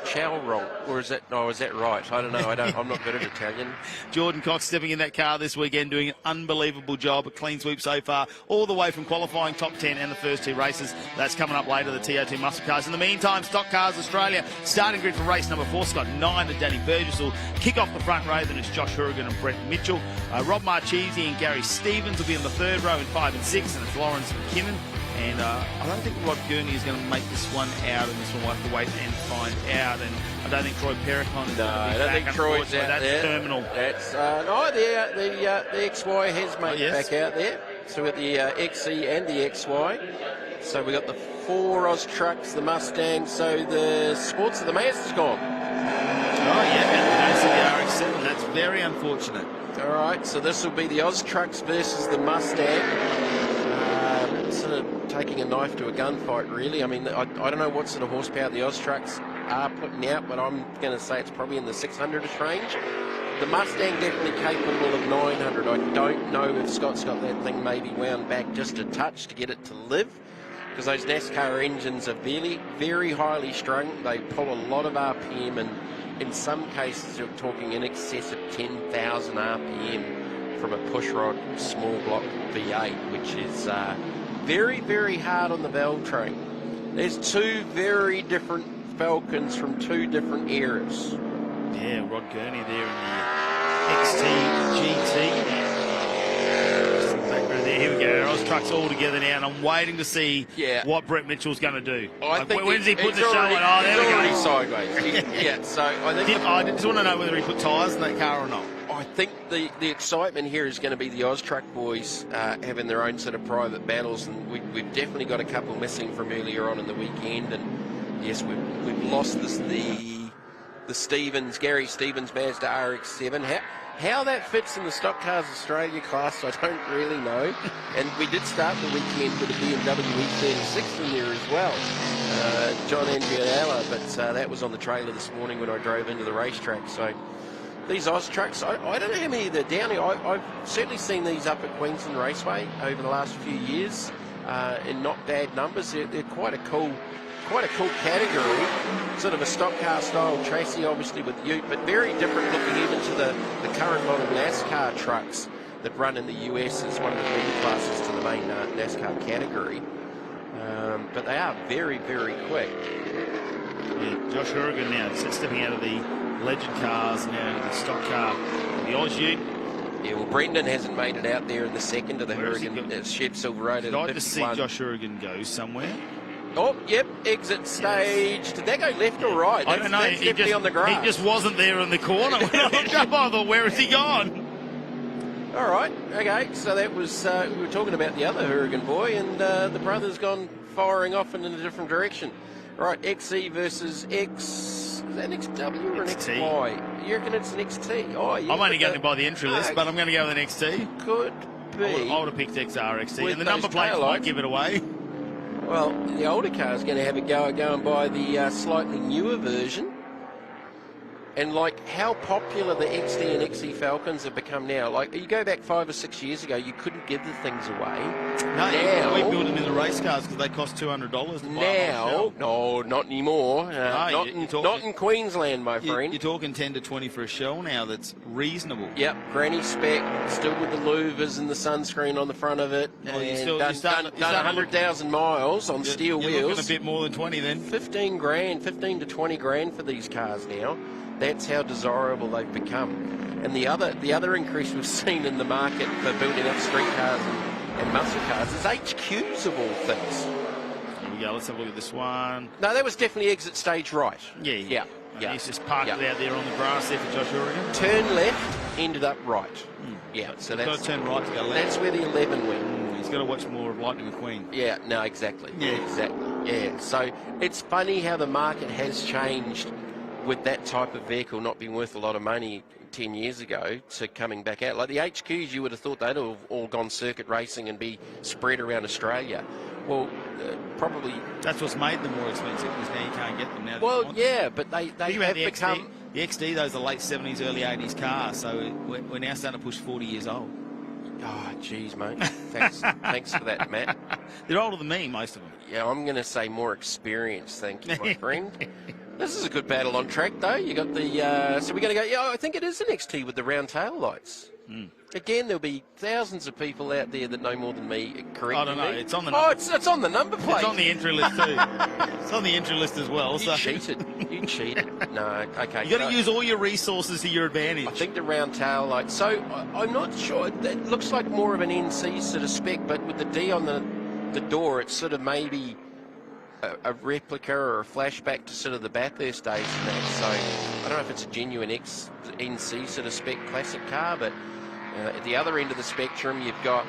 chow wrong, or is that right? I don't know. I'm not good at Italian. Jordan Cox stepping in that car this weekend, doing an unbelievable job. A clean sweep so far, all the way from qualifying top 10 and the first 2 races. That's coming up later, the TA2 muscle cars. In the meantime, Stock Cars Australia starting grid for race number 4. Scott 9 and Danny Burgess will kick off the front row. Then it's Josh Horrigan and Brett Mitchell. Rob Marchese and Gary Stevens will be in the 3rd row in 5 and 6, and it's Lawrence McKinnon. And I don't think Rod Gurney is going to make this one out, and this one we'll have to wait and find out. And I don't think Troy Perricon is going to be back. I don't think Troy's out that's there. Terminal. That's the XY has made it back out there. So we've got the XE and the XY. So we've got the 4 Oz trucks, the Mustang. So the Sports of the Mazda's gone. Oh, yeah, and the RX7. That's very unfortunate. All right, so this will be the Oz trucks versus the Mustang. Sort of taking a knife to a gunfight, really. I mean, I don't know what sort of horsepower the Oz trucks are putting out, but I'm going to say it's probably in the 600-ish range. The Mustang definitely capable of 900. I don't know if Scott's got that thing maybe wound back just a touch to get it to live, because those NASCAR engines are very highly strung. They pull a lot of RPM, and in some cases you're talking in excess of 10,000 RPM from a pushrod small block V8, which is very hard on the valve train. There's 2 very different Falcons from 2 different eras. Yeah, Rod Gurney there in the XT GT. Just in the background there. Here we go. Oz trucks all together now, and I'm waiting to see what Brett Mitchell's going to do. I think when's he put the show already, on? Oh, there we already go. sideways. Yeah, so I think... I just want to know whether he put tyres in that car or not. I think the excitement here is going to be the Oz Truck boys having their own sort of private battles, and we've definitely got a couple missing from earlier on in the weekend, and yes, we've lost the Gary Stevens Mazda RX7. How that fits in the Stock Cars Australia class, I don't really know. And we did start the weekend with a BMW E36 in there as well, John Andrianella, but that was on the trailer this morning when I drove into the racetrack. So these Oz trucks, I don't know how many they're down here. I've certainly seen these up at Queensland Raceway over the last few years in not bad numbers. They're quite a cool category, sort of a stock car style chassis, obviously with ute, but very different looking even to the current model NASCAR trucks that run in the US as one of the bigger classes to the main NASCAR category. But they are very, very quick. Yeah, Josh Hourigan now stepping out of the legend cars now into the stock car, the Oz ute. Yeah, well, Brendan hasn't made it out there in the second of the Hourigan Shed Silver Road. I'd like to see Josh Hourigan go somewhere. Oh, yep, exit stage. Did that go left or right? I don't know. That's definitely on the grass. He just wasn't there in the corner. When I looked up, I thought, where has he gone? All right, okay. So that was, we were talking about the other Hourigan boy, and the brother's gone firing off in a different direction. All right, XE versus X. Is that an XW or an XY? You reckon it's an XT? Oh, yeah. I'm only going to buy the entry list, but I'm going to go with an XT. Could be. I would have picked XRXT, and the number plate might give it away. Well, the older car is going to have a go at going by the slightly newer version. And, like, how popular the XD and XE Falcons have become now. Like, you go back 5 or 6 years ago, you couldn't give the things away. No, now, we built them in the race cars because they cost $200 to buy. Now, no, not anymore. Not in Queensland, my friend. You're talking 10 to 20 for a shell now that's reasonable. Yep, granny spec, still with the louvers and the sunscreen on the front of it. Well, and done 100,000 miles on steel wheels. You're looking a bit more than 20 then. 15 to 20 grand for these cars now. That's how desirable they've become. And the other increase we've seen in the market for building up street cars and muscle cars is HQs of all things. Here we go, let's have a look at this one. No, that was definitely exit stage right. Yeah. He's just parked it out there on the grass there for Josh Hourigan. Turn left, ended up right. Yeah, so that's... Got to turn right to go left. That's where the 11 went. He's got to watch more of Lightning McQueen. Yeah, no, exactly. Yeah. Exactly, yeah. So it's funny how the market has changed with that type of vehicle not being worth a lot of money 10 years ago to coming back out. Like the HQs, you would have thought they'd have all gone circuit racing and be spread around Australia. Well, probably... That's what's made them more expensive, because now you can't get them now. Well, yeah, but they have become... The XD, those are late 70s, early 80s cars, so we're now starting to push 40 years old. Oh, geez, mate. Thanks for that, Matt. They're older than me, most of them. Yeah, I'm going to say more experience, thank you, my friend. This is a good battle on track, though. You got the... so we're going to go... Yeah, I think it is an XT with the round tail lights. Again, there'll be thousands of people out there that know more than me. Correct? I don't know. It's on the number. It's on the number plate. It's on the entry list too. It's on the entry list as well. You cheated. You cheated. No, okay. You got to use all your resources to your advantage. I think the round tail light. So I'm not sure. It looks like more of an NC sort of spec, but with the D on the door, it's sort of maybe a replica or a flashback to sort of the Bathurst days and that. So I don't know if it's a genuine NC sort of spec classic car, but at the other end of the spectrum, you've got,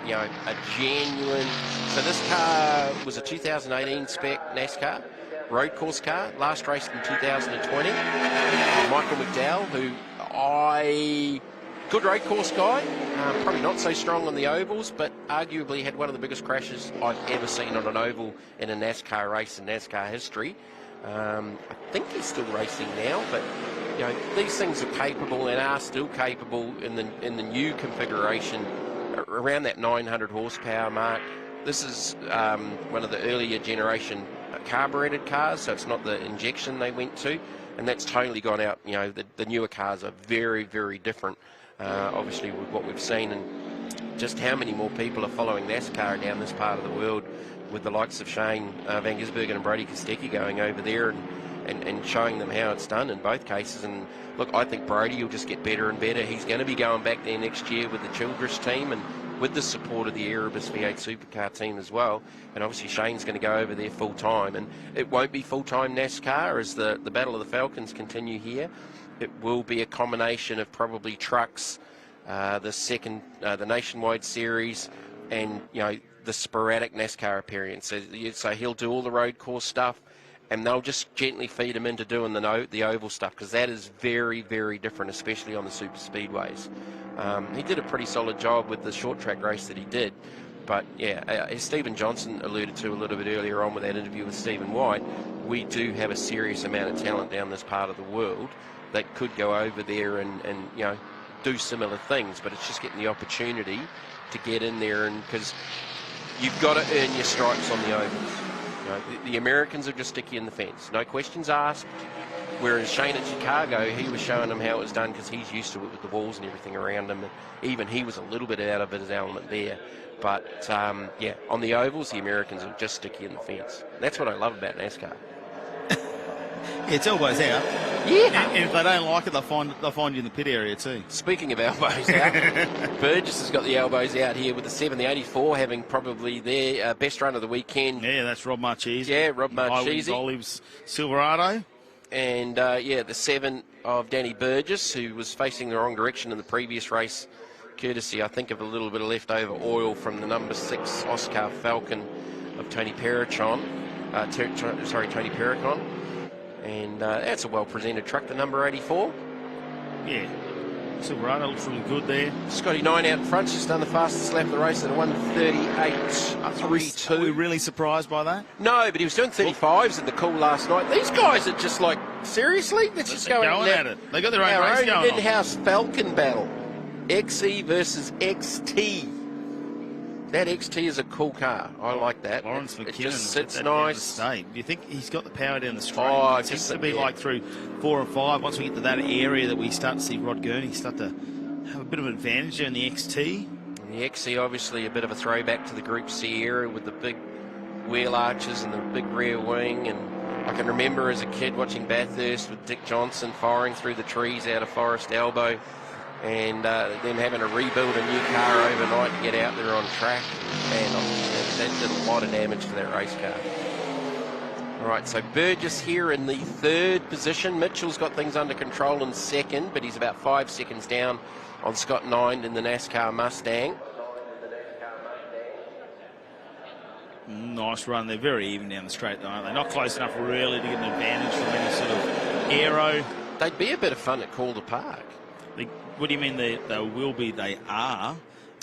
you know, a genuine... So this car was a 2018 spec NASCAR road course car, last raced in 2020. Michael McDowell, who good road course guy, probably not so strong on the ovals, but arguably had one of the biggest crashes I've ever seen on an oval in a NASCAR race in NASCAR history. I think he's still racing now, but you know, these things are capable and are still capable in the new configuration around that 900 horsepower mark. This is one of the earlier generation carbureted cars, so it's not the injection they went to, and that's totally gone out. You know, the newer cars are very, very different, obviously, with what we've seen, and just how many more people are following NASCAR down this part of the world, with the likes of Shane Van Gisbergen and Brody Kostecki going over there and showing them how it's done in both cases. And look, I think Brody will just get better and better. He's going to be going back there next year with the Childress team, and with the support of the Erebus V8 Supercar team as well. And obviously Shane's going to go over there full time, and it won't be full time NASCAR as the Battle of the Falcons continue here. It will be a combination of probably trucks, the Nationwide Series, and the sporadic NASCAR appearance. So he'll do all the road course stuff, and they'll just gently feed him into doing the oval stuff, because that is very, very different, especially on the super speedways. He did a pretty solid job with the short track race that he did. But yeah, as Stephen Johnson alluded to a little bit earlier on with that interview with Stephen White, we do have a serious amount of talent down this part of the world that could go over there and do similar things. But it's just getting the opportunity to get in there, and because you've got to earn your stripes on the ovals. The Americans are just sticky in the fence, no questions asked. Whereas Shane at Chicago, he was showing them how it was done because he's used to it with the walls and everything around him. And even he was a little bit out of his element there. But, yeah, on the ovals, the Americans are just sticky in the fence. That's what I love about NASCAR. It's elbows out. Yeah. And if they don't like it, they'll find you in the pit area too. Speaking of elbows out, Burgess has got the elbows out here with the 7, the 84, having probably their best run of the weekend. Yeah, that's Rob Marchese. Yeah, Rob Marchese. Olives Silverado. And, yeah, the 7 of Danny Burgess, who was facing the wrong direction in the previous race, courtesy, I think, of a little bit of leftover oil from the number 6 Oscar Falcon of Tony Perricon. Tony Perricon. And that's a well-presented truck, the number 84. Yeah. Silverado looks really good there. Scotty 9 out in front, just done the fastest lap of the race at a 1:38.32. Are we really surprised by that? No, but he was doing 35s in the cool last night. These guys are just like, seriously? Let's just go out at it. They got their own race going on. In-house Falcon battle. XE versus XT. That XT is a cool car. I like that. Lawrence McKinnon. It just sits that nice. Do you think he's got the power down the straight? Oh, it seems to be like through 4 and 5. Once we get to that area that we start to see Rod Gurney start to have a bit of an advantage there in the XT. And the XE, obviously, a bit of a throwback to the Group C era with the big wheel arches and the big rear wing. And I can remember as a kid watching Bathurst with Dick Johnson firing through the trees out of Forest Elbow, and then having to rebuild a new car overnight to get out there on track. And that did a lot of damage to that race car. All right, so Burgess here in the 3rd position. Mitchell's got things under control in 2nd, but he's about 5 seconds down on Scott 9 in the NASCAR Mustang. Nice run. They're very even down the straight, though, aren't they? Not close enough really to get an advantage from any sort of aero. They'd be a bit of fun at Calder Park. What do you mean they will be? They are.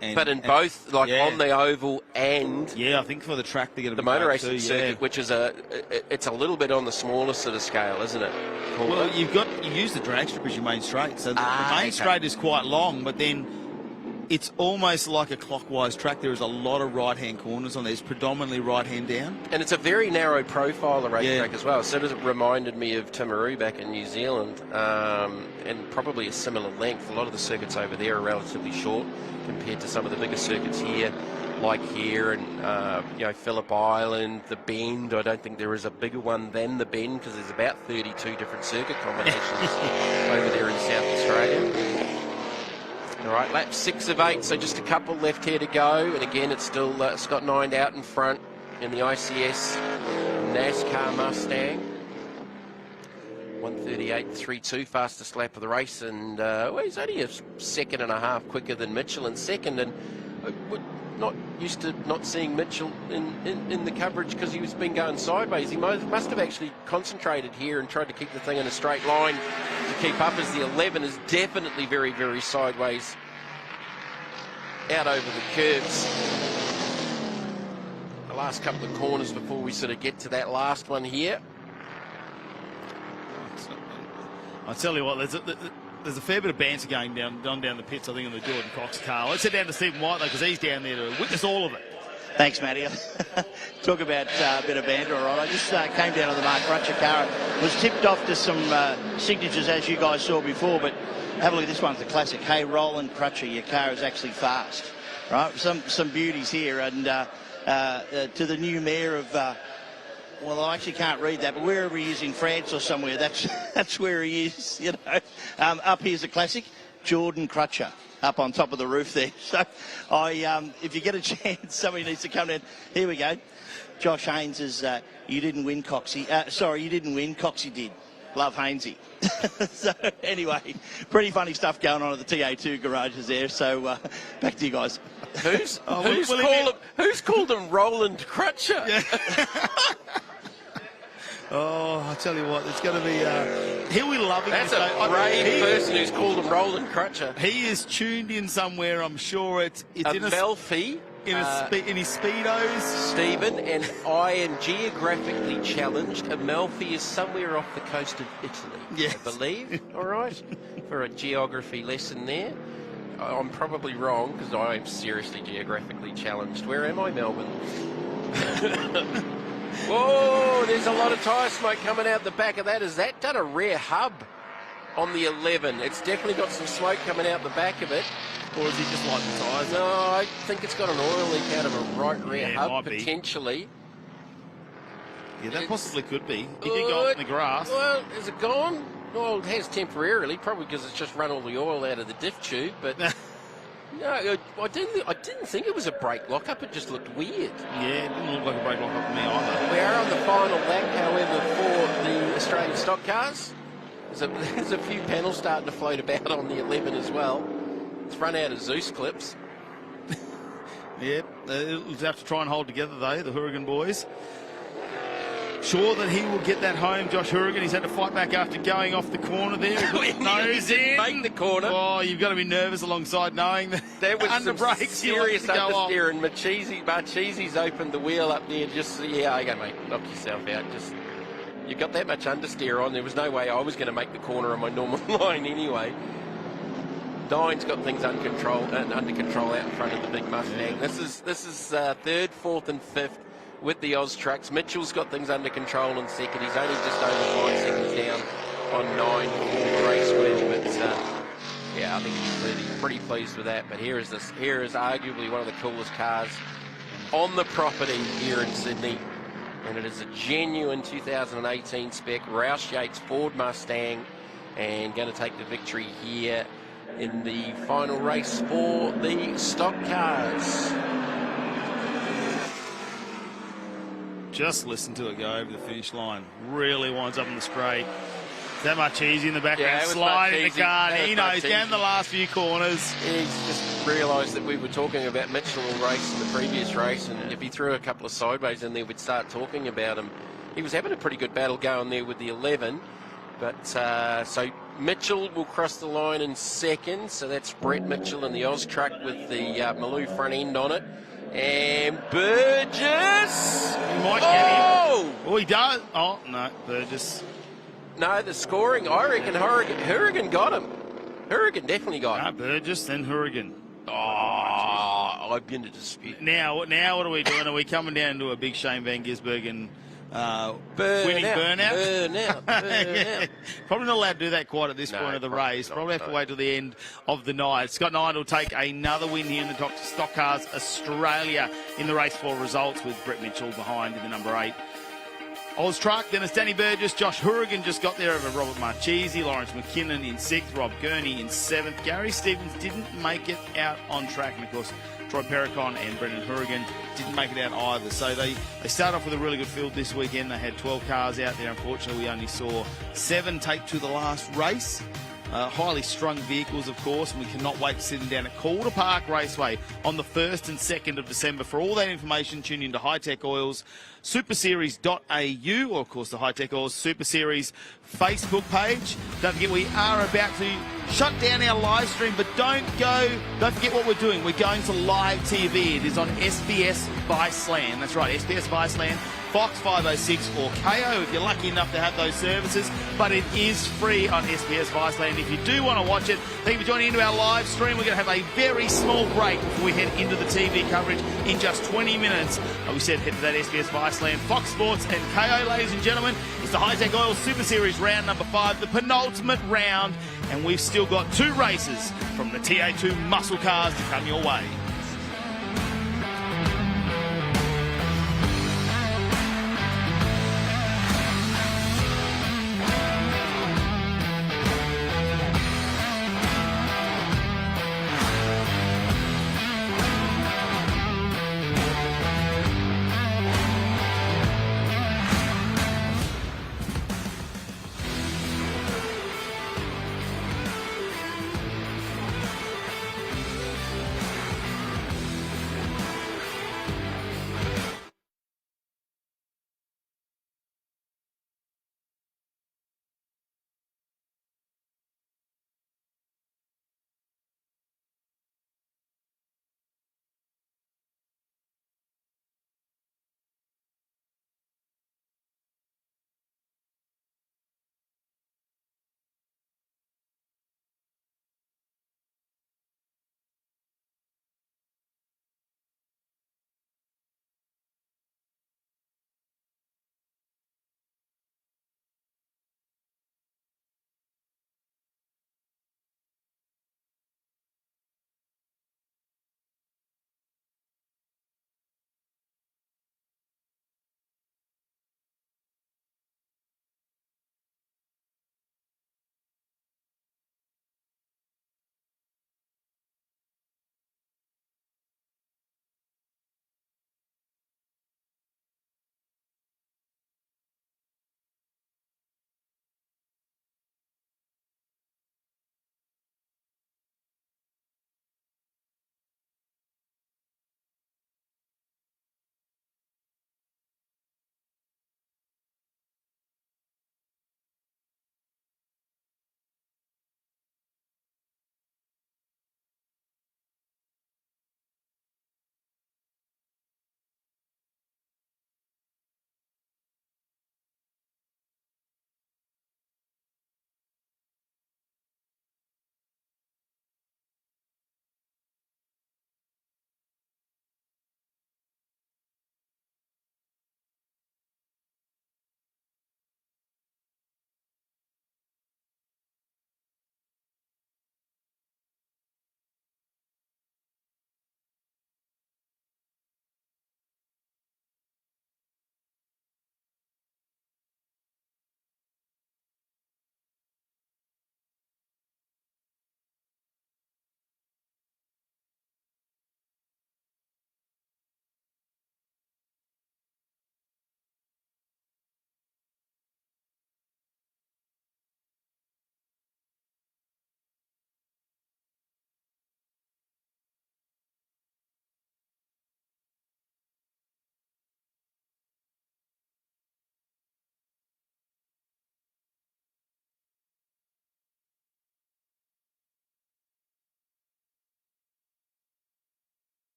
But in both, like on the oval and... Yeah, I think for the track they get the motor racing circuit, which is it's a little bit on the smaller sort of scale, isn't it? Well, you use the drag strip as your main straight. So the main straight is quite long, but then it's almost like a clockwise track. There is a lot of right-hand corners on there. It's predominantly right-hand down. And it's a very narrow profile, the racetrack as well. So it reminded me of Timaru back in New Zealand, and probably a similar length. A lot of the circuits over there are relatively short compared to some of the bigger circuits here, like here and Phillip Island, the Bend. I don't think there is a bigger one than the Bend because there's about 32 different circuit combinations over there in South Australia. All right, lap 6 of 8, so just a couple left here to go. And again, it's still Scott 9 out in front in the ICS NASCAR Mustang. 1:38.32, fastest lap of the race. And he's only a 1.5 seconds quicker than Mitchell in 2nd. And we're not used to not seeing Mitchell in the coverage because he's been going sideways. He must have actually concentrated here and tried to keep the thing in a straight line to keep up, as the 11 is definitely very, very sideways out over the curves. The last couple of corners before we sort of get to that last one here. I tell you what, there's a fair bit of banter going down the pits, I think, in the Jordan Cox car. Let's head down to Stephen White, though, because he's down there to witness all of it. Thanks, Matty. Talk about a bit of banter, all right. I just came down to the Mark Crutcher car. It was tipped off to some signatures, as you guys saw before, but have a look. This one's the classic. Hey, Roland Crutcher, your car is actually fast, right? Some beauties here, and to the new mayor of... well, I actually can't read that, but wherever he is in France or somewhere, that's where he is, you know. Up here's the classic. Jordan Crutcher up on top of the roof there. So if you get a chance, somebody needs to come down. Here we go. Josh Haynes is, you didn't win, Coxie. Sorry, you didn't win, Coxie did. Love Hainesy. So anyway, pretty funny stuff going on at the TA2 garages there. So back to you guys. Who's called him Roland Crutcher? Yeah. Oh, I tell you what, it's going to be... he'll be loving That's this. a brave person who's called him Roland Crutcher. He is tuned in somewhere, I'm sure. It's in Amalfi. In his Speedos. Stephen, and I am geographically challenged. Amalfi is somewhere off the coast of Italy, yes. I believe. All right? For a geography lesson there. I'm probably wrong, because I am seriously geographically challenged. Where am I, Melbourne? Whoa, there's a lot of tyre smoke coming out the back of that. Is that done a rear hub on the 11? It's definitely got some smoke coming out the back of it. Or is he just like the tyres? No, I think it's got an oil leak out of a right rear hub, potentially. Yeah, that possibly could be. He did go up in the grass. Well, is it gone? Well, it has temporarily, probably because it's just run all the oil out of the diff tube, but... No, I didn't think it was a brake lockup. It just looked weird. Yeah, it didn't look like a brake lockup to me either. We are on the final lap, however, for the Australian stock cars. There's a few panels starting to float about on the 11 as well. It's run out of Zeus clips. Yeah, they'll have to try and hold together, though, the Huragan boys. Sure that he will get that home, Josh Huragan. He's had to fight back after going off the corner there. Nose in. Make the corner. Oh, you've got to be nervous alongside knowing that there was under some brakes, serious understeer, and Marchese's opened the wheel up there. Just okay, mate, knock yourself out. Just you got that much understeer on. There was no way I was going to make the corner on my normal line anyway. Dine's got things under control out in front of the big Mustang. This is third, fourth, and fifth. With the Oz trucks. Mitchell's got things under control in second. He's only just over 5 seconds down on 9 for the race win. But yeah, I think he's pretty pleased with that. But here is arguably one of the coolest cars on the property here in Sydney. And it is a genuine 2018 spec Roush Yates Ford Mustang, and going to take the victory here in the final race for the stock cars. Just listen to it go over the finish line. Really winds up in the straight. That much easy in the background, sliding the car. He knows down the last few corners. He's just realised that we were talking about Mitchell race in the previous race, and if he threw a couple of sideways in there, we'd start talking about him. He was having a pretty good battle going there with the 11, but so Mitchell will cross the line in second. So that's Brett Mitchell in the Oz truck with the Maloo front end on it. And Burgess! He might get him. Oh, he does. Oh, no, Burgess. No, the scoring, I reckon Huragan got him. Huragan definitely got him. Burgess, then Huragan. Oh, I've been to dispute. Now what are we doing? Are we coming down to a big Shane Van Gisbergen winning burnout? Burnout. Probably not allowed to do that quite at this point of the race. Probably have to wait till the end of the night. Scott Knight will take another win here in the Stock Cars Australia in the race for results, with Brett Mitchell behind in the number 8 Oz truck. Then it's Danny Burgess. Josh Huragan just got there over Robert Marchese. Lawrence McKinnon in 6th. Rob Gurney in 7th. Gary Stevens didn't make it out on track. And, of course, Troy Perricon and Brendan Huragan didn't make it out either. So they start off with a really good field this weekend. They had 12 cars out there. Unfortunately, we only saw 7 take to the last race. Highly strung vehicles, of course, and we cannot wait to see them down at Calder Park Raceway on the 1st and 2nd of December. For all that information, tune into Hi-Tec Oils, superseries.au, or, of course, the Hi-Tec Oils Super Series Facebook page. Don't forget, we are about to shut down our live stream, but don't forget what we're doing. We're going to live TV. It is on SBS Viceland. That's right, SBS Viceland, Fox 506 or KO if you're lucky enough to have those services, but it is free on SBS Viceland if you do want to watch it. Thank you for joining into our live stream. We're going to have a very small break before we head into the TV coverage in just 20 minutes. Like we said, head to that SBS Viceland, Fox Sports and KO, ladies and gentlemen. It's the Hi-Tec Oil Super Series round number 5, the penultimate round, and we've still got 2 races from the TA2 muscle cars to come your way.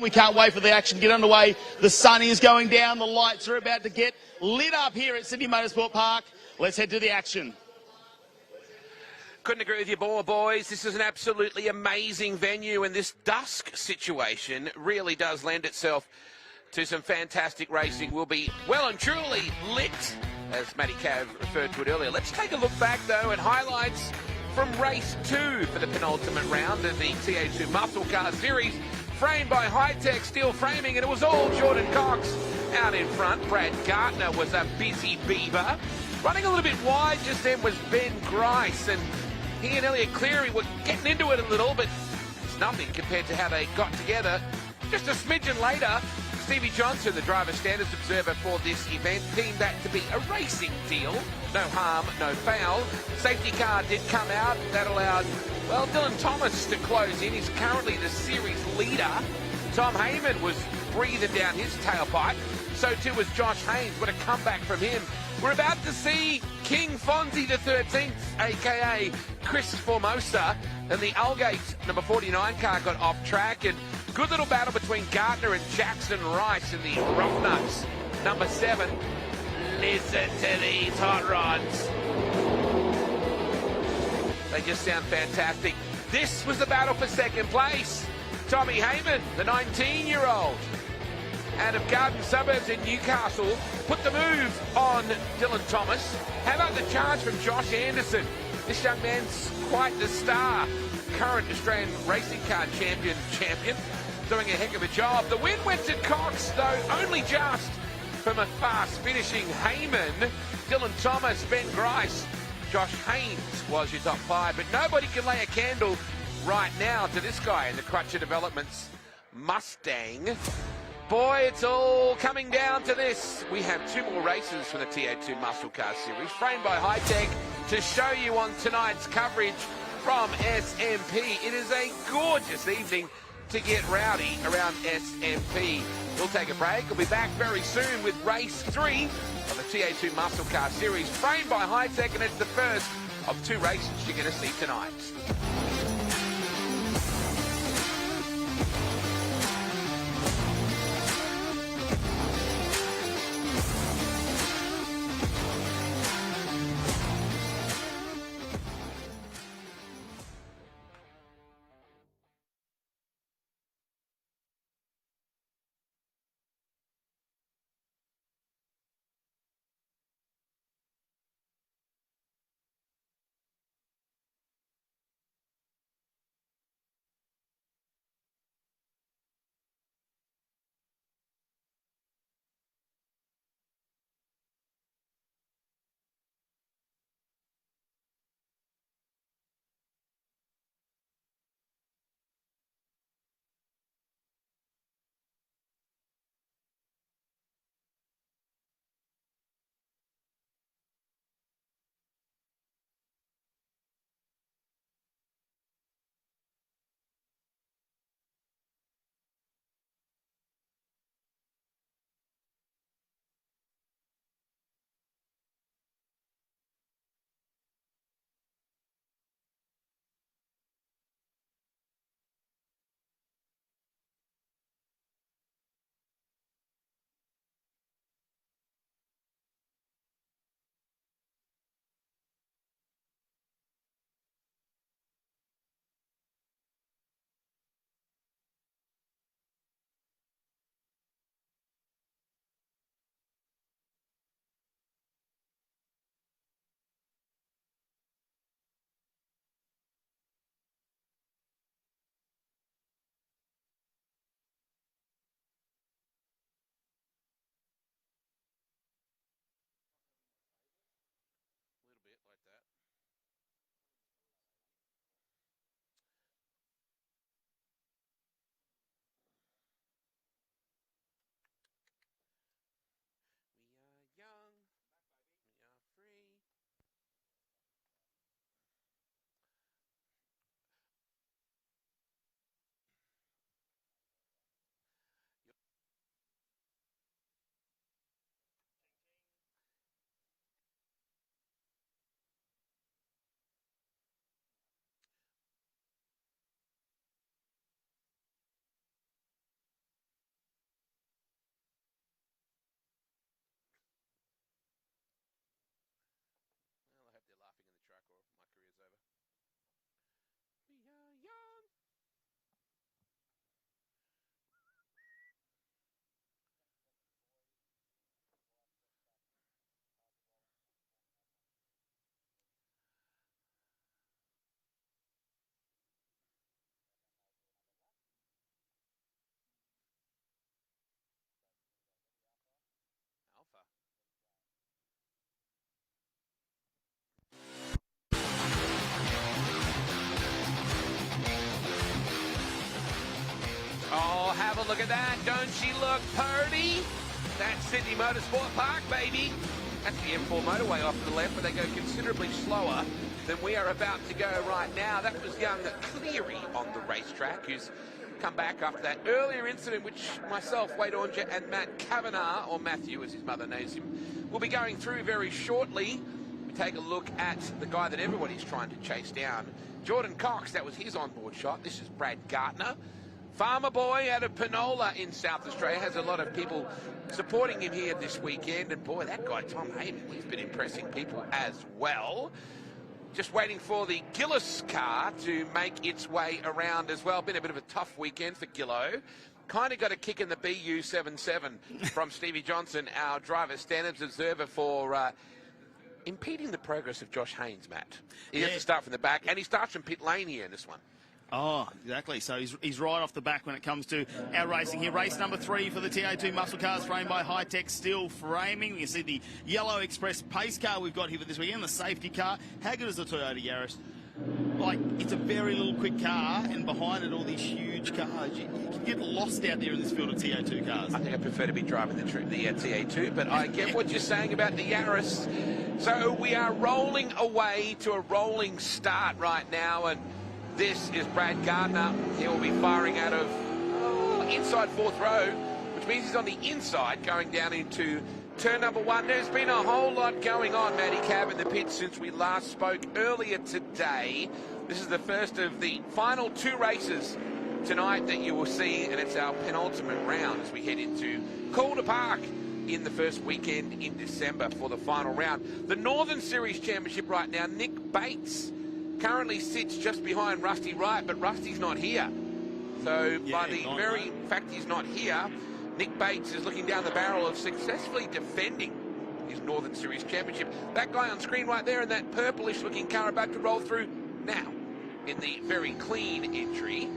We can't wait for the action to get underway. The sun is going down. The lights are about to get lit up here at Sydney Motorsport Park. Let's head to the action. Couldn't agree with you more, boys. This is an absolutely amazing venue, and this dusk situation really does lend itself to some fantastic racing. We'll be well and truly lit, as Matty Cav referred to it earlier. Let's take a look back, though, at highlights from race 2 for the penultimate round of the TA2 Muscle Car Series, framed by Hi-Tec steel framing, and it was all Jordan Cox out in front. Brad Gardner was a busy beaver. Running a little bit wide just then was Ben Grice, and he and Elliot Cleary were getting into it a little, but it's nothing compared to how they got together. Just a smidgen later, Stevie Johnson, the driver standards observer for this event, deemed that to be a racing deal. No harm, no foul. Safety car did come out. That allowed, well, Dylan Thomas to close in. He's currently the series leader. Tom Heyman was breathing down his tailpipe. So too was Josh Haynes. What a comeback from him. We're about to see King Fonzie the 13th, a.k.a. Chris Formosa, and the Algate number 49 car got off track, and good little battle between Gardner and Jackson Rice in the Roughnecks. Number 7. Listen to these hot rods. They just sound fantastic. This was the battle for second place. Tommy Heyman, the 19-year-old, out of Garden Suburbs in Newcastle, put the move on Dylan Thomas. How about the charge from Josh Anderson? This young man's quite the star. Current Australian racing car champion, doing a heck of a job. The win went to Cox, though only just from a fast finishing Heyman. Dylan Thomas, Ben Grice, Josh Haynes was your top 5, but nobody can lay a candle right now to this guy in the Crutcher Developments Mustang. Boy, it's all coming down to this. We have 2 more races from the TA2 Muscle Car Series, framed by Hi-Tec, to show you on tonight's coverage from SMP. It is a gorgeous evening to get rowdy around SMP. We'll take a break. We'll be back very soon with race 3 of the TA2 Muscle Car Series, framed by Hi-Tec, and it's the first of 2 races you're going to see tonight. have a look at that. Don't she look purty? That's Sydney Motorsport Park, baby. That's the M4 motorway off to the left, but they go considerably slower than we are about to go right now. That was young Cleary on the racetrack, who's come back after that earlier incident, which myself, Wade Ornger, and Matt Kavanagh, or Matthew as his mother knows him, will be going through very shortly. We take a look at the guy that everybody's trying to chase down, Jordan Cox. That was his onboard shot. This is Brad Gardner. Farmer boy out of Penola in South Australia, has a lot of people supporting him here this weekend. And boy, that guy, Tom Hayden, he's been impressing people as well. Just waiting for the Gillis car to make its way around as well. Been a bit of a tough weekend for Gillo. Kind of got a kick in the BU77 from Stevie Johnson, our driver standards observer, for impeding the progress of Josh Haynes, Matt. He has to start from the back, and he starts from pit lane here in this one. Oh, exactly. So he's right off the back when it comes to our racing here. Race number 3 for the TA2 muscle cars, framed by Hi-Tec steel framing. You can see the yellow express pace car we've got here for this weekend, the safety car. How good is the Toyota Yaris? Like, it's a very little quick car, and behind it all these huge cars. You can get lost out there in this field of TA2 cars. I think I prefer to be driving the TA2, but I get what you're saying about the Yaris. So we are rolling away to a rolling start right now, and this is Brad Gardner. He will be firing out of inside 4th row, which means he's on the inside going down into turn number 1. There's been a whole lot going on, Matty Cab, in the pits since we last spoke earlier today. This is the first of the final 2 races tonight that you will see, and it's our penultimate round as we head into Calder Park in the first weekend in December for the final round. The Northern Series Championship right now, Nick Bates currently sits just behind Rusty Wright, but Rusty's not here. So by the very fact he's not here, Nick Bates is looking down the barrel of successfully defending his Northern Series Championship. That guy on screen right there in that purplish looking car about to roll through now in the very clean entry.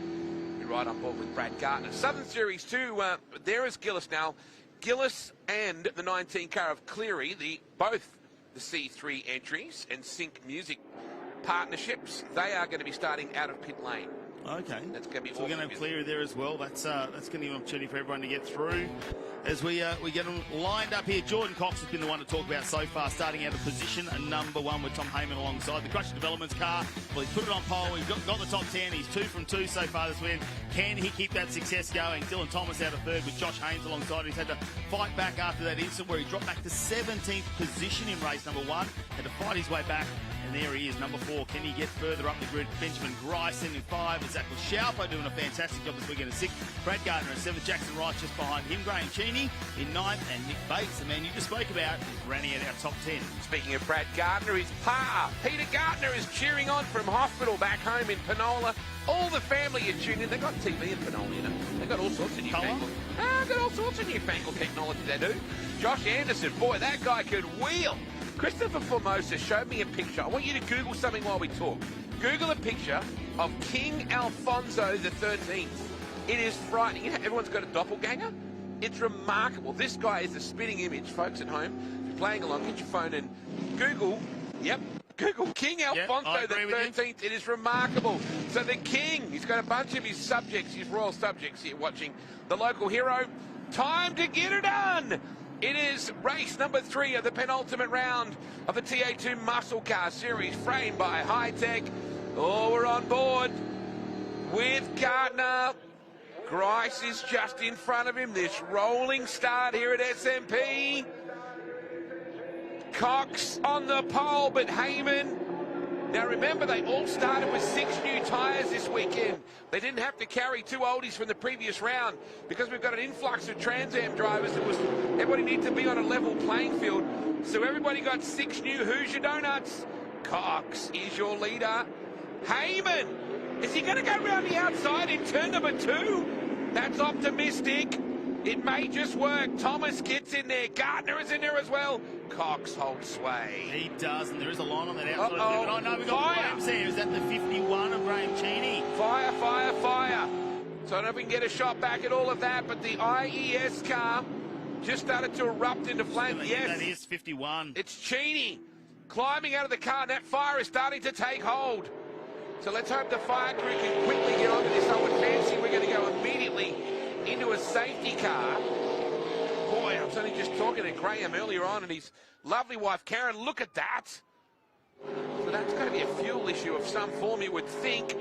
You're right on board with Brad Gardner. Southern Series 2, there is Gillis now. Gillis and the 19 car of Cleary, both the C3 entries and Sync Music partnerships, they are going to be starting out of pit lane. Okay. That's going to be so we're going to have Cleary there as well. That's going to be an opportunity for everyone to get through as we get them lined up here. Jordan Cox has been the one to talk about so far, starting out of position number 1 with Tom Heyman alongside. The Crusher Developments car, well, he's put it on pole. He's got the top 10. He's 2 from 2 so far this win. Can he keep that success going? Dylan Thomas out of 3rd with Josh Haynes alongside. He's had to fight back after that incident where he dropped back to 17th position in race number 1. Had to fight his way back. And there he is, number 4. Can he get further up the grid? Benjamin Gryson in 5. And Zach Shalpo doing a fantastic job this weekend in 6th. Brad Gardner in 7th. Jackson Wright just behind him. Graham Cheney in 9th. And Nick Bates, the man you just spoke about, is running at our top 10. Speaking of Brad Gardner, his pa, Peter Gardner, is cheering on from hospital back home in Penola. All the family are tuned in. They've got TV in Penola, you know. They've got all sorts of newfangled. They've got all sorts of newfangled technology they do. Josh Anderson, boy, that guy could wheel. Christopher Formosa showed me a picture. I want you to Google something while we talk. Google a picture of King Alfonso the 13th. It is frightening. You know, everyone's got a doppelganger. It's remarkable. This guy is the spitting image. Folks at home, if you're playing along, get your phone and Google. Yep. Google King Alfonso the 13th. It is remarkable. So the King, he's got a bunch of his subjects, his royal subjects here watching the local hero. Time to get it done. It is race number 3 of the penultimate round of the TA2 Muscle Car Series, framed by Hi-Tec. Oh, we're on board with Gardner. Grice is just in front of him. This rolling start here at SMP. Cox on the pole, but Heyman. Now remember, they all started with 6 new tyres this weekend. They didn't have to carry 2 oldies from the previous round because we've got an influx of TransAm drivers. Everybody needs to be on a level playing field. So everybody got 6 new Hoosier Donuts. Cox is your leader. Heyman, is he going to go around the outside in turn number 2? That's optimistic. It may just work. Thomas gets in there. Gardner is in there as well. Cox holds sway. He does, and there is a line on that outside. Oh, no, we've got flames there. Is that the 51 of Graham Cheney? Fire, fire, fire. So I don't know if we can get a shot back at all of that, but the IES car just started to erupt into flames. Yes. That is 51. It's Cheney climbing out of the car, and that fire is starting to take hold. So let's hope the fire crew can quickly get onto this. I would fancy we're going to go immediately into a safety car. Boy, I was only just talking to Graham earlier on and his lovely wife Karen. Look at that. So that's going to be a fuel issue of some form, you would think.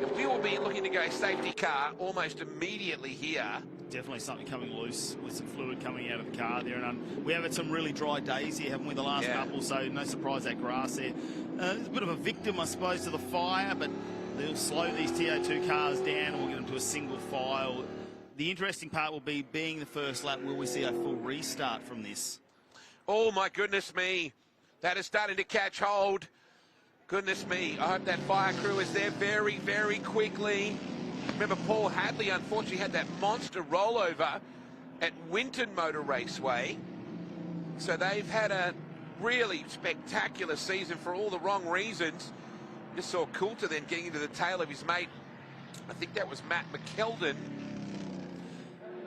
And we will be looking to go safety car almost immediately here. Definitely something coming loose with some fluid coming out of the car there. And we have had some really dry days here, haven't we, the last couple? So no surprise that grass there. It's a bit of a victim, I suppose, to the fire, but they'll slow these TA2 cars down and we'll get them to a single file. The interesting part will be being the first lap. Will we see a full restart from this? Oh, my goodness me. That is starting to catch hold. Goodness me. I hope that fire crew is there very, very quickly. Remember, Paul Hadley, unfortunately, had that monster rollover at Winton Motor Raceway. So they've had a really spectacular season for all the wrong reasons. Just saw Coulter then getting into the tail of his mate. I think that was Matt McKeldin.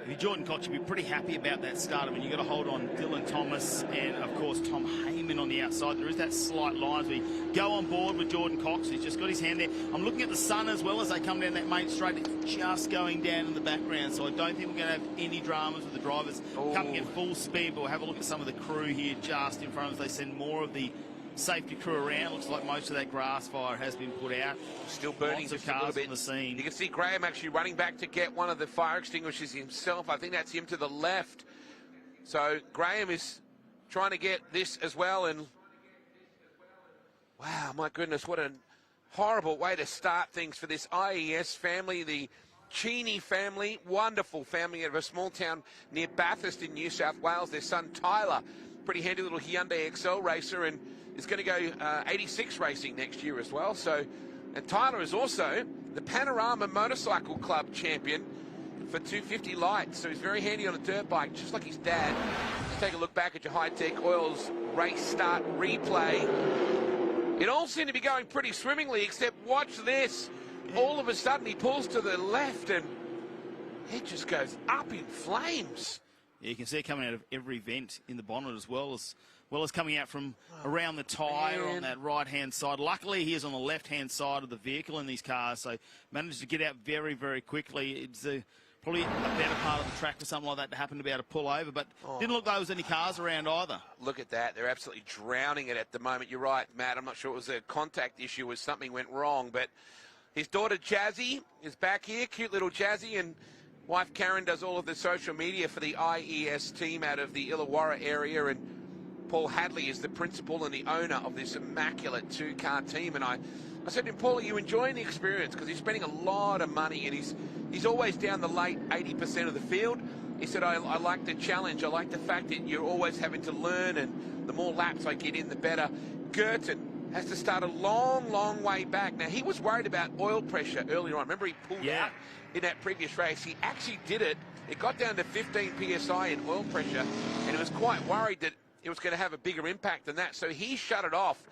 If you're Jordan Cox, you'd be pretty happy about that start. I mean, you've got to hold on Dylan Thomas and, of course, Tom Heyman on the outside. There is that slight line as we go on board with Jordan Cox. He's just got his hand there. I'm looking at the sun as well as they come down that main straight. It's just going down in the background, so I don't think we're going to have any dramas with the drivers coming at full speed. But we'll have a look at some of the crew here just in front of us. They send more of the safety crew around. Looks like most of that grass fire has been put out. Still burning just cars a little bit on the scene. You can see Graham actually running back to get one of the fire extinguishers himself. I think that's him to the left. So Graham is trying to get this as well. And wow, my goodness, what a horrible way to start things for this IES family, the Cheney family, wonderful family out of a small town near Bathurst in New South Wales. Their son Tyler, pretty handy little Hyundai Excel racer, and is going to go 86 racing next year as well. So, and Tyler is also the Panorama Motorcycle Club champion for 250 light. So he's very handy on a dirt bike, just like his dad. Just take a look back at your Hi-Tec Oils race start replay. It all seemed to be going pretty swimmingly, except watch this. All of a sudden he pulls to the left and it just goes up in flames. Yeah, you can see it coming out of every vent in the bonnet as well as coming out from around the tyre on that right-hand side. Luckily, he is on the left-hand side of the vehicle in these cars, so managed to get out very, very quickly. It's probably a better part of the track for something like that to happen to be able to pull over, but didn't look like there was any cars around either. Look at that. They're absolutely drowning it at the moment. You're right, Matt. I'm not sure it was a contact issue or something went wrong, but his daughter Jazzy is back here. Cute little Jazzy, and wife Karen does all of the social media for the IES team out of the Illawarra area, and Paul Hadley is the principal and the owner of this immaculate two-car team. And I said to him, Paul, are you enjoying the experience? Because he's spending a lot of money, and he's always down the late 80% of the field. He said, I like the challenge. I like the fact that you're always having to learn, and the more laps I get in, the better. Girton has to start a long, long way back. Now, he was worried about oil pressure earlier on. Remember, he pulled out in that previous race. He actually did it. It got down to 15 PSI in oil pressure, and he was quite worried that it was going to have a bigger impact than that. So he shut it off,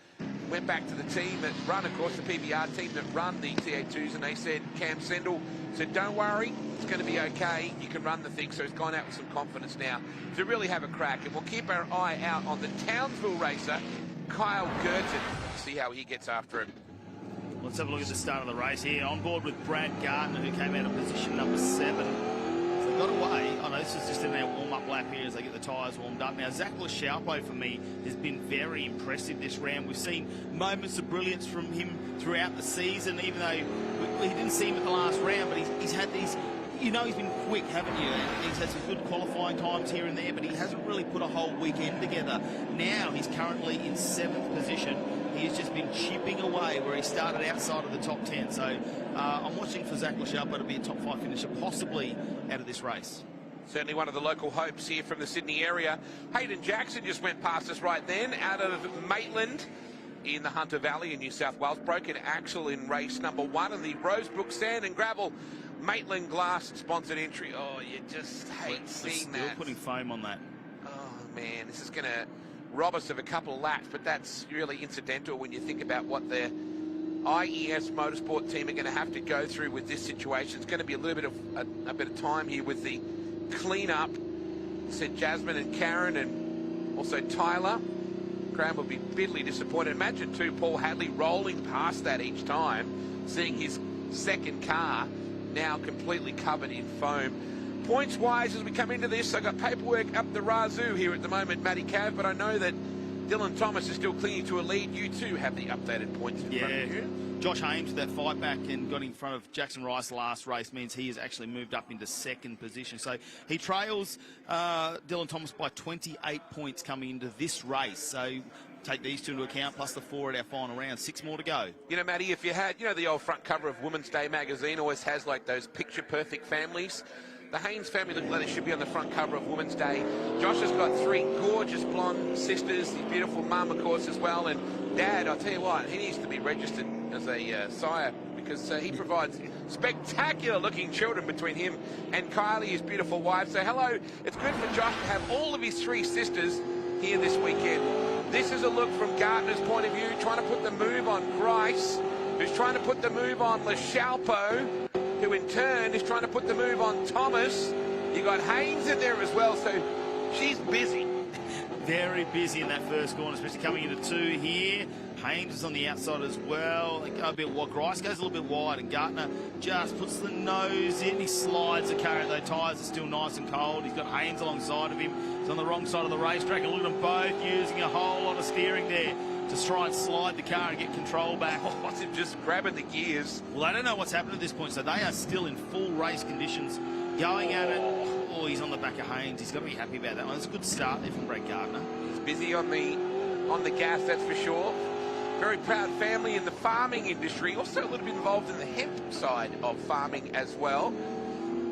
went back to the team that run, of course, the PBR team that run the TA2s, and they said, Cam Sendell said, don't worry, it's going to be okay. You can run the thing. So he's gone out with some confidence now to really have a crack. And we'll keep our eye out on the Townsville racer, Kyle Girton, see how he gets after it. Let's have a look at the start of the race here. On board with Brad Gardner, who came out of position number 7. They got away. I know this is just in their warm-up lap here as they get the tyres warmed up. Now, Zach Lachaupo, for me, has been very impressive this round. We've seen moments of brilliance from him throughout the season, even though we didn't see him at the last round, but he's had these... You know he's been quick, haven't you? And he's had some good qualifying times here and there, but he hasn't really put a whole weekend together. Now he's currently in 7th position. He has just been chipping away where he started outside of the top 10. So I'm watching for Zach Lachaupo to be a top 5 finisher, possibly out of this race. Certainly one of the local hopes here from the Sydney area. Hayden Jackson just went past us right then, out of Maitland in the Hunter Valley in New South Wales. Broken axle in race number 1 in the Rosebrook Sand and Gravel Maitland Glass sponsored entry. Oh, you just hate seeing that. Still putting foam on that. Oh, man, this is going to rob us of a couple of laps, but that's really incidental when you think about what the IES Motorsport team are going to have to go through with this situation. It's going to be a little bit of a bit of time here with the clean-up. Said Jasmine and Karen and also Tyler. Graham will be bitterly disappointed. Imagine, too, Paul Hadley rolling past that each time, seeing his second car now completely covered in foam. Points-wise, as we come into this, I've got paperwork up the razoo here at the moment, Matty Cav, but I know that Dylan Thomas is still clinging to a lead. You too have the updated points in front of you. Josh Hames with that fight back and got in front of Jackson Rice last race means he has actually moved up into second position. So he trails Dylan Thomas by 28 points coming into this race. So take these two into account, plus the 4 at our final round. 6 more to go. You know, Matty, if you had, you know, the old front cover of Women's Day magazine always has like those picture-perfect families. The Haynes family look like they should be on the front cover of Women's Day. Josh has got 3 gorgeous blonde sisters, his beautiful mum, of course, as well. And Dad, I'll tell you what, he needs to be registered as a sire because he provides spectacular-looking children between him and Kylie, his beautiful wife. So, hello, it's good for Josh to have all of his 3 sisters here this weekend. This is a look from Gardner's point of view, trying to put the move on Grice, who's trying to put the move on LeChalpo, who in turn is trying to put the move on Thomas. You got Haynes in there as well, so she's busy. Very busy in that first corner, especially coming into 2 here. Haynes is on the outside as well. They go a bit wide. Grice goes a little bit wide, and Gardner just puts the nose in. He slides the car. Those tyres are still nice and cold. He's got Haynes alongside of him. He's on the wrong side of the racetrack. And look at them both using a whole lot of steering there to try and slide the car and get control back. What's him just grabbing the gears? Well, they don't know what's happened at this point, so they are still in full race conditions, going at it. Oh, he's on the back of Haynes. He's got to be happy about that one. It's a good start there from Brett Gardner. He's busy on the gas, that's for sure. Very proud family in the farming industry. Also a little bit involved in the hemp side of farming as well.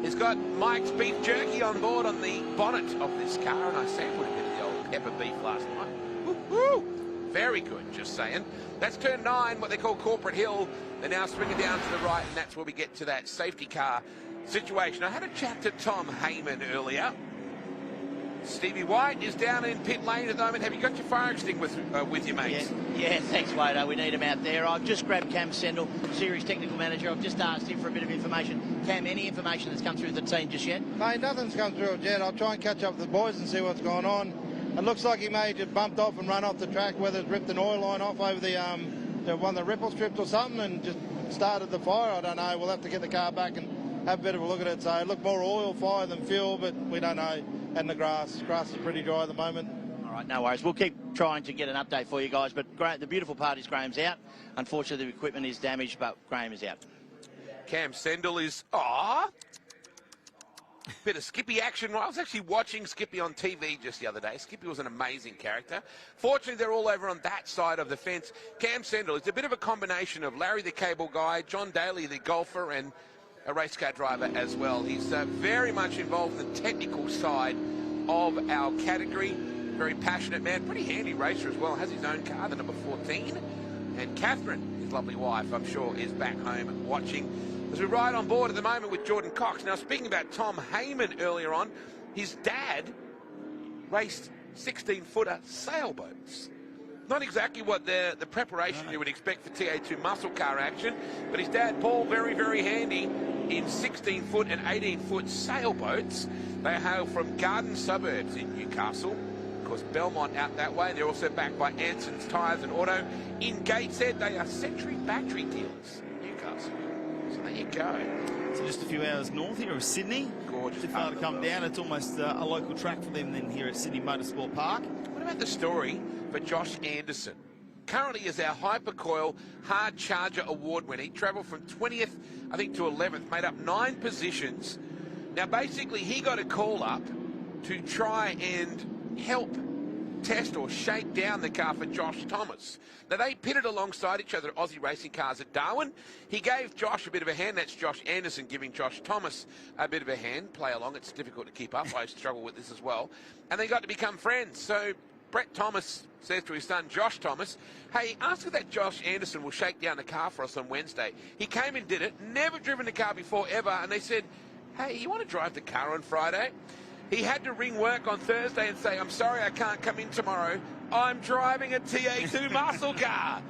He's got Mike's beef jerky on board on the bonnet of this car, and I sampled a bit of the old pepper beef last night. Woo-hoo! Very good, just saying. That's turn 9, what they call Corporate Hill. They're now swinging down to the right, and that's where we get to that safety car situation. I had a chat to Tom Heyman earlier. Stevie White is down in pit lane at the moment. Have you got your fire extinguisher with you, mate? Yeah, thanks, Wado. We need him out there. I've just grabbed Cam Sendell, Series Technical Manager. I've just asked him for a bit of information. Cam, any information that's come through the team just yet? Mate, nothing's come through it yet. I'll try and catch up with the boys and see what's going on. It looks like he may have just bumped off and run off the track, whether it's ripped an oil line off over the one of the ripple strips or something and just started the fire. I don't know. We'll have to get the car back and have a bit of a look at it. So it looked more oil fire than fuel, but we don't know. And the grass is pretty dry at the moment. All right, no worries. We'll keep trying to get an update for you guys. But the beautiful part is Graham's out. Unfortunately, the equipment is damaged, but Graham is out. Cam Sendell is... Bit of Skippy action. I was actually watching Skippy on TV just the other day. Skippy was an amazing character. Fortunately, they're all over on that side of the fence. Cam Sendell is a bit of a combination of Larry the cable guy, John Daly the golfer, and a race car driver as well. He's very much involved in the technical side of our category. Very passionate man, pretty handy racer as well. Has his own car, the number 14. And Catherine, his lovely wife, I'm sure, is back home watching as we ride on board at the moment with Jordan Cox. Now, speaking about Tom Heyman earlier on, his dad raced 16-footer sailboats. Not exactly what the preparation you would expect for TA2 muscle car action, but his dad, Paul, very, very handy in 16-foot and 18-foot sailboats. They hail from Garden Suburbs in Newcastle. Of course, Belmont out that way. They're also backed by Anson's Tyres and Auto. In Gateshead, they are Century battery dealers in Newcastle. So there you go. So just a few hours north here of Sydney. Gorgeous. Too far to come down. It's almost a local track for them then here at Sydney Motorsport Park. What about the story for Josh Anderson? Currently is our Hypercoil Hard Charger Award winner. He travelled from 20th, I think, to 11th, made up 9 positions. Now, basically, he got a call up to try and help test or shake down the car for Josh Thomas. Now, they pitted alongside each other at Aussie Racing Cars at Darwin. He gave Josh a bit of a hand. That's Josh Anderson giving Josh Thomas a bit of a hand. Play along. It's difficult to keep up. I struggle with this as well. And they got to become friends. So Brett Thomas says to his son, Josh Thomas, hey, ask if that Josh Anderson will shake down the car for us on Wednesday. He came and did it. Never driven the car before, ever. And they said, hey, you want to drive the car on Friday? He had to ring work on Thursday and say, I'm sorry, I can't come in tomorrow. I'm driving a TA2 muscle car.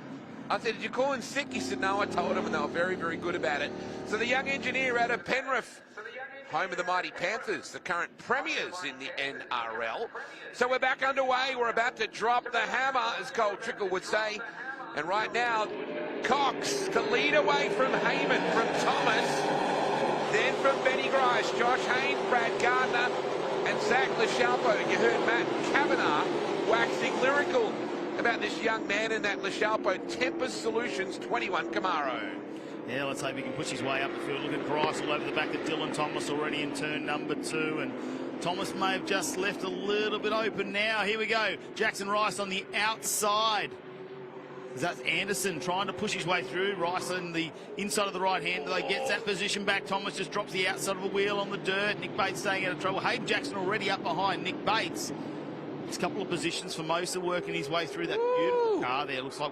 I said, did you call in sick? He said, no, I told him, and they were very, very good about it. So the young engineer out of Penrith, home of the mighty Panthers, the current premiers in the NRL. So we're back underway. We're about to drop the hammer, as Cole Trickle would say. And right now, Cox to lead away from Heyman, from Thomas. Then from Benny Grice, Josh Haynes, Brad Gardner, and Zach LaChalpo. You heard Matt Kavanagh waxing lyrical about this young man in that LaChalpo Tempest Solutions 21 Camaro. Yeah, let's hope he can push his way up the field. Look at Grice all over the back of Dylan Thomas already in turn number 2, and Thomas may have just left a little bit open now. Here we go. Jackson Rice on the outside. That's Anderson trying to push his way through. Rice on the inside of the right hand. They gets that position back. Thomas just drops the outside of the wheel on the dirt. Nick Bates staying out of trouble. Hayden Jackson already up behind Nick Bates. There's a couple of positions for Mosa working his way through that beautiful car there. Looks like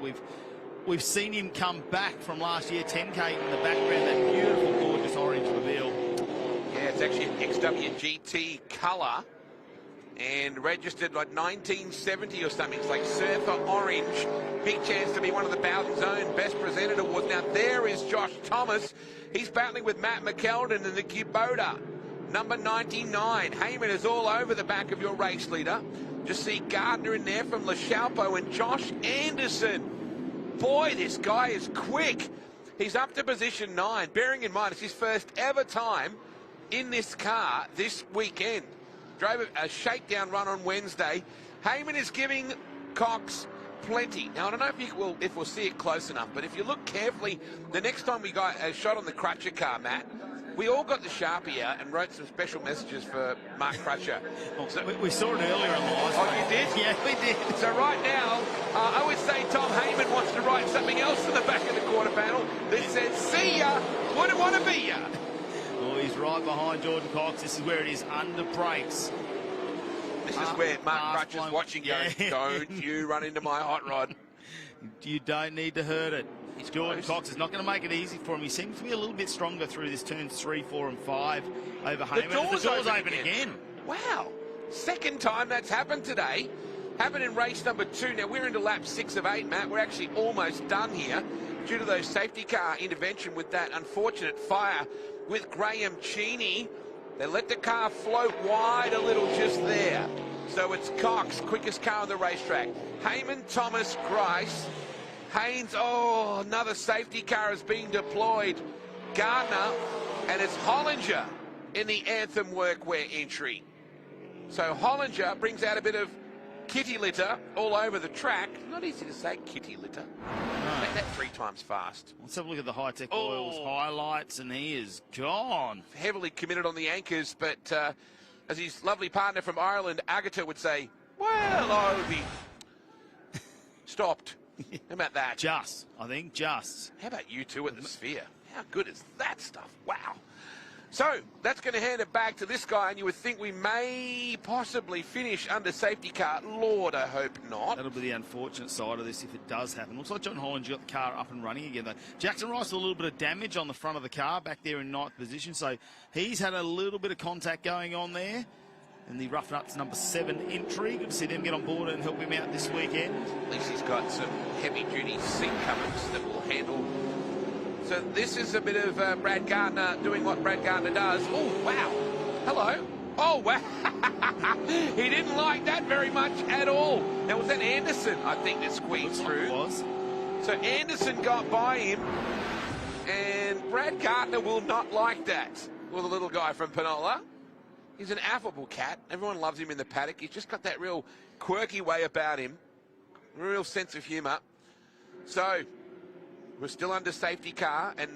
we've seen him come back from last year. 10K in the background. That beautiful, gorgeous orange reveal. Yeah, it's actually an XWGT colour and registered like 1970 or something. It's like Surfer Orange. Big chance to be one of the Bowden's own Best Presented Awards. Now there is Josh Thomas. He's battling with Matt McKeldin in the Kubota. Number 99. Heyman is all over the back of your race leader. Just see Gardner in there from LaChalpo and Josh Anderson. Boy, this guy is quick. He's up to position 9. Bearing in mind, it's his first ever time in this car this weekend. Drove a shakedown run on Wednesday. Heyman is giving Cox plenty. Now, I don't know if we'll see it close enough, but if you look carefully, the next time we got a shot on the Crutcher car, Matt, we all got the Sharpie out and wrote some special messages for Mark Crutcher. So, we saw it earlier on the live. Oh, you did? Yeah, we did. So right now, I would say Tom Heyman wants to write something else in the back of the quarter panel that says, "See ya, wouldn't want to be ya." Oh, he's right behind Jordan Cox. This is where it is under brakes. This is where Mark Crutcher's watching going, don't you run into my hot rod. You don't need to hurt it. Jordan Cox is not going to make it easy for him. He seems to be a little bit stronger through this turns 3, 4, and 5 over Heyman. The door's open again. Wow. Second time that's happened today. Happened in race number 2. Now, we're into lap 6 of 8, Matt. We're actually almost done here due to those safety car intervention with that unfortunate fire with Graham Cheney. They let the car float wide a little just there. So it's Cox, quickest car on the racetrack. Heyman, Thomas, Grice. Haynes, oh, another safety car is being deployed. Gardner, and it's Hollinger in the Anthem workwear entry. So Hollinger brings out a bit of kitty litter all over the track. Not easy to say kitty litter. Make that 3 times fast. Let's have a look at the Hi-Tec oils highlights, and he is gone. Heavily committed on the anchors, but as his lovely partner from Ireland, Agata, would say, well, I'll be stopped. How about that? I think just. How about you two at the Sphere? How good is that stuff? Wow. So that's going to hand it back to this guy, and you would think we may possibly finish under safety car. Lord, I hope not. That'll be the unfortunate side of this if it does happen. Looks like John Holland got the car up and running again, though. Jackson Rice, a little bit of damage on the front of the car back there in 9th position, so he's had a little bit of contact going on there. And the Rough Nuts number 7 entry. Good to see them get on board and help him out this weekend. At least he's got some heavy-duty seat covers that will handle. So this is a bit of Brad Gardner doing what Brad Gardner does. Oh, wow. Hello. Oh, wow. He didn't like that very much at all. Now, was that Anderson, I think, that squeezed through? It was. So Anderson got by him, and Brad Gardner will not like that. Well, the little guy from Penola. He's an affable cat. Everyone loves him in the paddock. He's just got that real quirky way about him. A real sense of humour. So, we're still under safety car, and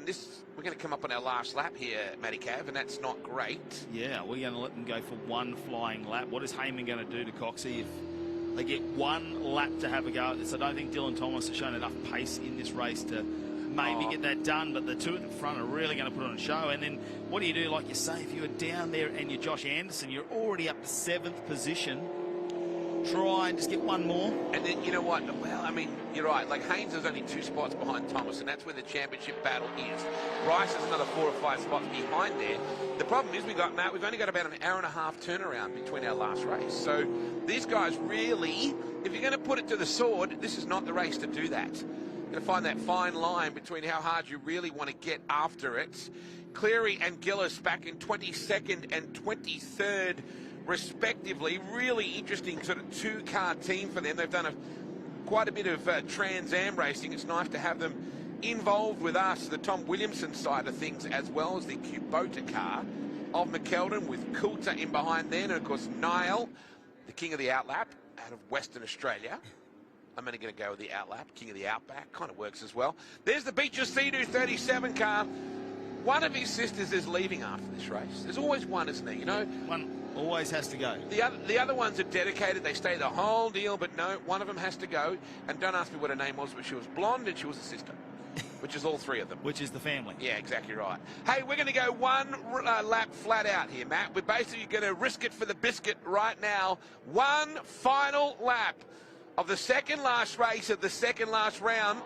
we're going to come up on our last lap here, Matty Cav, and that's not great. Yeah, we're going to let them go for 1 flying lap. What is Heyman going to do to Coxie if they get 1 lap to have a go at this? I don't think Dylan Thomas has shown enough pace in this race to maybe get that done, but the 2 at the front are really going to put on a show. And then what do you do? Like you say, if you are down there and you're Josh Anderson, you're already up to 7th position. Try and just get 1 more. And then, you know what? Well, I mean, you're right. Like, Haynes is only 2 spots behind Thomas, and that's where the championship battle is. Rice is another 4 or 5 spots behind there. The problem is we've only got about an hour and a half turnaround between our last race. So these guys really, if you're going to put it to the sword, this is not the race to do that. You're going to find that fine line between how hard you really want to get after it. Cleary and Gillis back in 22nd and 23rd, respectively. Really interesting sort of 2-car team for them. They've done quite a bit of Trans Am racing. It's nice to have them involved with us, the Tom Williamson side of things, as well as the Kubota car of McKeldin, with Coulter in behind then, and of course Niall, the king of the outlap out of Western Australia. I'm only going to go with the outlap, king of the outback, kind of works as well. There's the Beecher Sea-Doo 37 car. One of his sisters is leaving after this race. There's always one, isn't there? You know, one always has to go. The other ones are dedicated. They stay the whole deal, but no, one of them has to go. And don't ask me what her name was, but she was blonde and she was a sister, which is all three of them. Which is the family. Yeah, exactly right. Hey, we're going to go one lap flat out here, Matt. We're basically going to risk it for the biscuit right now. One final lap of the second last race of the second last round.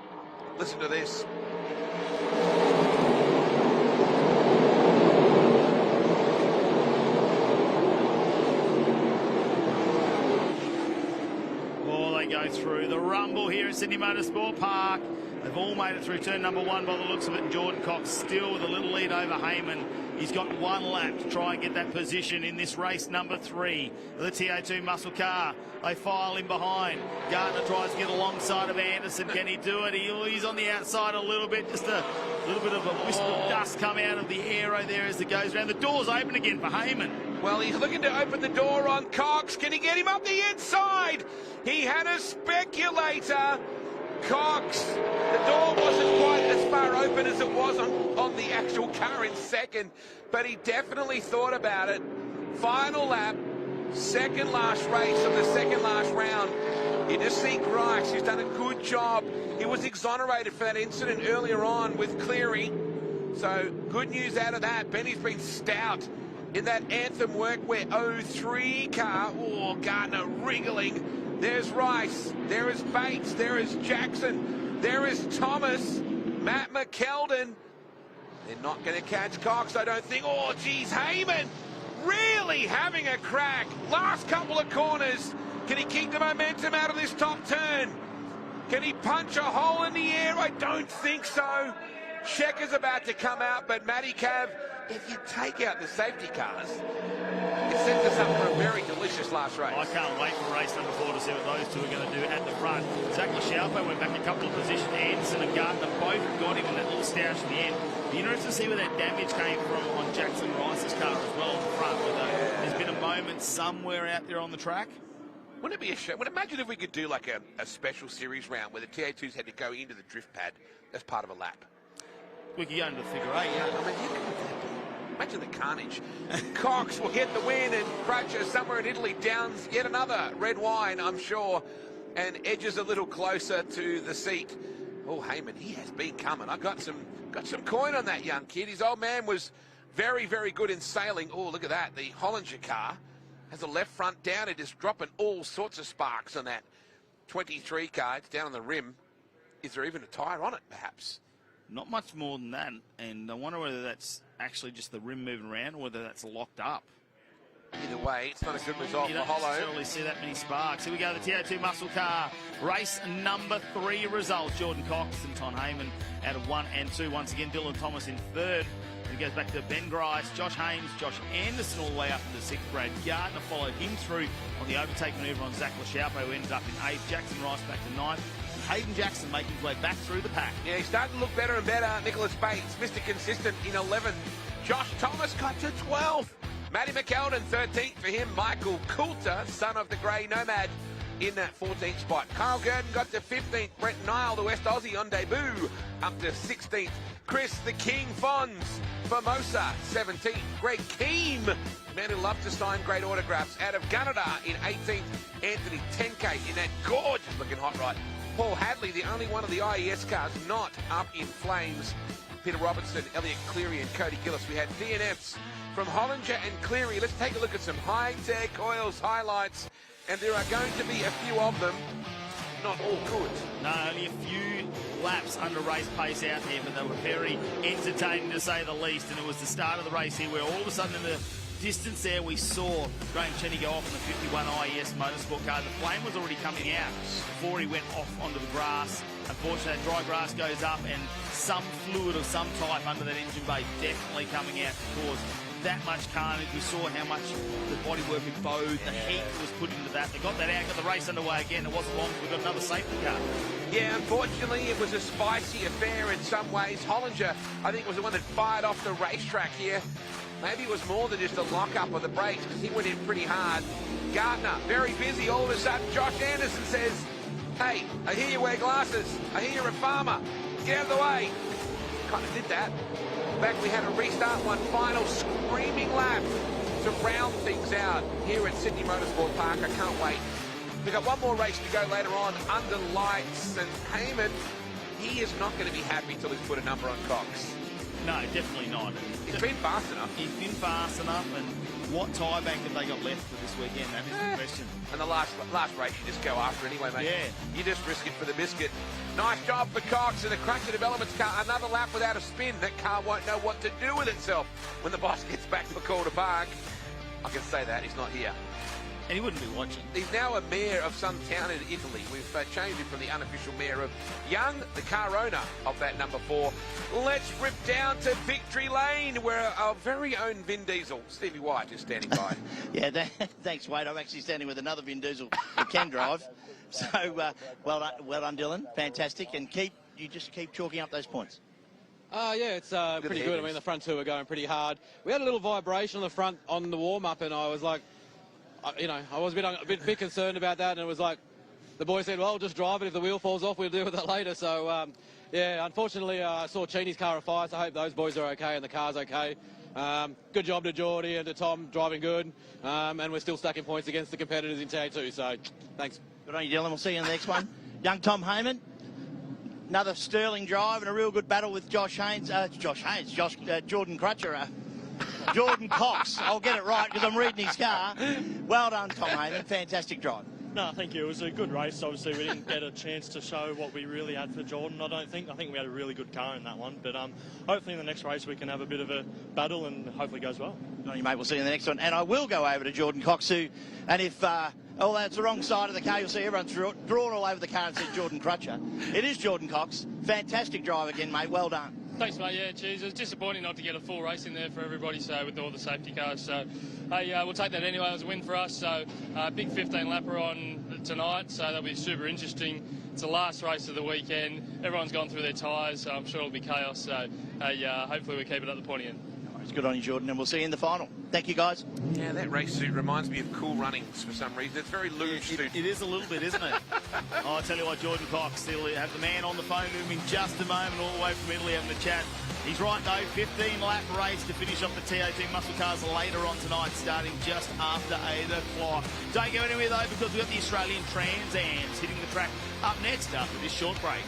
Listen to this. Go through the rumble here at Sydney Motorsport Park. They've all made it through turn number 1 by the looks of it, and Jordan Cox still with a little lead over Heyman. He's got one lap to try and get that position in this race number 3. The TA2 muscle car, they file in behind. Gardner tries to get alongside of Anderson. Can he do it? He's on the outside a little bit, just a little bit of a wisp of dust come out of the aero there as it goes around. The door's open again for Heyman. Well, he's looking to open the door on Cox. Can he get him up the inside? He had a speculator. Cox, the door wasn't quite as far open as it was on the actual car in second, but he definitely thought about it. Final lap, second last race of the second last round. You just see Grice, who's done a good job. He was exonerated for that incident earlier on with Cleary. So good news out of that. Benny's been stout in that Anthem Workwear 03 car. Oh, Gardner wriggling. There's Rice, there is Bates, there is Jackson, there is Thomas, Matt McKeldin. They're not going to catch Cox, I don't think. Oh, geez, Heyman really having a crack. Last couple of corners. Can he keep the momentum out of this top turn? Can he punch a hole in the air? I don't think so. Checker's about to come out, but Matty Cav, if you take out the safety cars, it sets us up for a very delicious last race. I can't wait for race number 4 to see what those two are going to do at the front. Zach Lachaupe went back a couple of positions. Anderson and Gardner both got him in that little stoush at the end. Be interesting to see where that damage came from on Jackson Rice's car as well on the front. There's been a moment somewhere out there on the track. Wouldn't it be a show? Well, imagine if we could do like a special series round where the TA2s had to go into the drift pad as part of a lap. We could go into the figure 8, yeah. I mean, you could imagine the carnage. Cox will get the win, and Crutcher somewhere in Italy downs yet another red wine, I'm sure, and edges a little closer to the seat. Oh, Heyman, he has been coming. I got some coin on that young kid. His old man was very, very good in sailing. Oh, look at that. The Hollinger car has a left front down. It is dropping all sorts of sparks on that 23 car. It's down on the rim. Is there even a tyre on it, perhaps? Not much more than that, and I wonder whether that's actually just the rim moving around or whether that's locked up. Either way, it's not a good result for Hollow. You don't necessarily see that many sparks. Here we go, the TA2 muscle car. Race number 3 result. Jordan Cox and Tom Heyman out of 1 and 2. Once again, Dylan Thomas in third. He goes back to Ben Grice, Josh Haynes, Josh Anderson all the way up to the 6th. Brad Gardner followed him through on the overtake manoeuvre on Zach Lachaupe, who ended up in 8th. Jackson Rice back to 9th. Hayden Jackson making his way back through the pack. Yeah, he's starting to look better and better. Nicholas Bates, Mr. Consistent in 11th. Josh Thomas got to 12th. Matty McKeldin, 13th for him. Michael Coulter, son of the Grey Nomad, in that 14th spot. Kyle Gurdon got to 15th. Brett Nile, the West Aussie on debut, up to 16th. Chris the King Fons, Formosa, 17th. Greg Keem, man who loves to sign great autographs, out of Canada in 18th. Anthony 10K in that gorgeous looking hot rod. Paul Hadley, the only one of the IES cars not up in flames. Peter Robertson, Elliot Cleary and Cody Gillis. We had DNFs from Hollinger and Cleary. Let's take a look at some Hi-Tec Oils highlights. And there are going to be a few of them. Not all good. No, only a few laps under race pace out there, but they were very entertaining to say the least. And it was the start of the race here where all of a sudden in the distance there we saw Graham Cheney go off in the 51 IES Motorsport car. The flame was already coming out before he went off onto the grass. Unfortunately, that dry grass goes up and some fluid of some type under that engine bay definitely coming out to cause that much carnage. We saw how much the bodywork had bowed, the heat that was put into that. They got that out, got the race underway again. It wasn't long until we got another safety car. Yeah, unfortunately, it was a spicy affair in some ways. Hollinger, I think, was the one that fired off the racetrack here. Maybe it was more than just a lock-up of the brakes, because he went in pretty hard. Gardner, very busy. All of a sudden, Josh Anderson says, hey, I hear you wear glasses. I hear you're a farmer. Get out of the way. Kind of did that. In fact, we had to restart one final screaming lap to round things out here at Sydney Motorsport Park. I can't wait. We've got one more race to go later on under lights, and Heyman, he is not going to be happy till he's put a number on Cox. No, definitely not. He's been fast enough. He's been fast enough, and what tie bank have they got left for this weekend? That is the question. And the last race, you just go after anyway, mate. Yeah. You just risk it for the biscuit. Nice job for Cox and the Crutcher Developments car. Another lap without a spin. That car won't know what to do with itself when the boss gets back to the Calder Park. I can say that. He's not here. And he wouldn't be watching. He's now a mayor of some town in Italy. We've changed him from the unofficial mayor of Young, the car owner of that number 4. Let's rip down to Victory Lane, where our very own Vin Diesel, Stevie White, is standing by. Yeah, thanks, Wade. I'm actually standing with another Vin Diesel who can drive. So, well done, Dylan. Fantastic. And you just keep chalking up those points. Yeah, it's pretty good. I mean, the front two are going pretty hard. We had a little vibration on the front on the warm-up, and I was like, I was a bit concerned about that, and it was like, the boy said, well, just drive it. If the wheel falls off, we'll deal with it later. So, yeah, unfortunately, I saw Cheney's car afire, so I hope those boys are okay and the car's okay. Good job to Geordie and to Tom, driving good, and we're still stacking points against the competitors in TA2, so thanks. Good on you, Dylan. We'll see you in the next one. Young Tom Heyman, another sterling drive and a real good battle with Jordan Crutcher. Jordan Cox. I'll get it right because I'm reading his car. Well done, Tom Heyman. Fantastic drive. No, thank you. It was a good race. Obviously, we didn't get a chance to show what we really had for Jordan, I don't think. I think we had a really good car in that one. But hopefully in the next race we can have a bit of a battle and hopefully it goes well. Good on you, mate. We'll see you in the next one. And I will go over to Jordan Cox, and if... although it's the wrong side of the car, you'll see everyone's drawn all over the car and said Jordan Crutcher. It is Jordan Cox. Fantastic drive again, mate. Well done. Thanks, mate. Yeah, cheers. It was disappointing not to get a full race in there for everybody, so with all the safety cars. So, hey, we'll take that anyway. It was a win for us. So, big 15-lapper on tonight, so that'll be super interesting. It's the last race of the weekend. Everyone's gone through their tyres, so I'm sure it'll be chaos. So, hey, hopefully we keep it at the pointy end. It's good on you, Jordan, and we'll see you in the final. Thank you, guys. Yeah, that race suit reminds me of Cool Runnings for some reason. It's very luge suit. It is a little bit, isn't it? I'll tell you what, Jordan Cox, he'll have the man on the phone to him in just a moment, all the way from Italy having a chat. He's right, though, 15-lap race to finish off the TA2 muscle cars later on tonight, starting just after 8 o'clock. Don't go anywhere, though, because we've got the Australian TransAms hitting the track up next after this short break.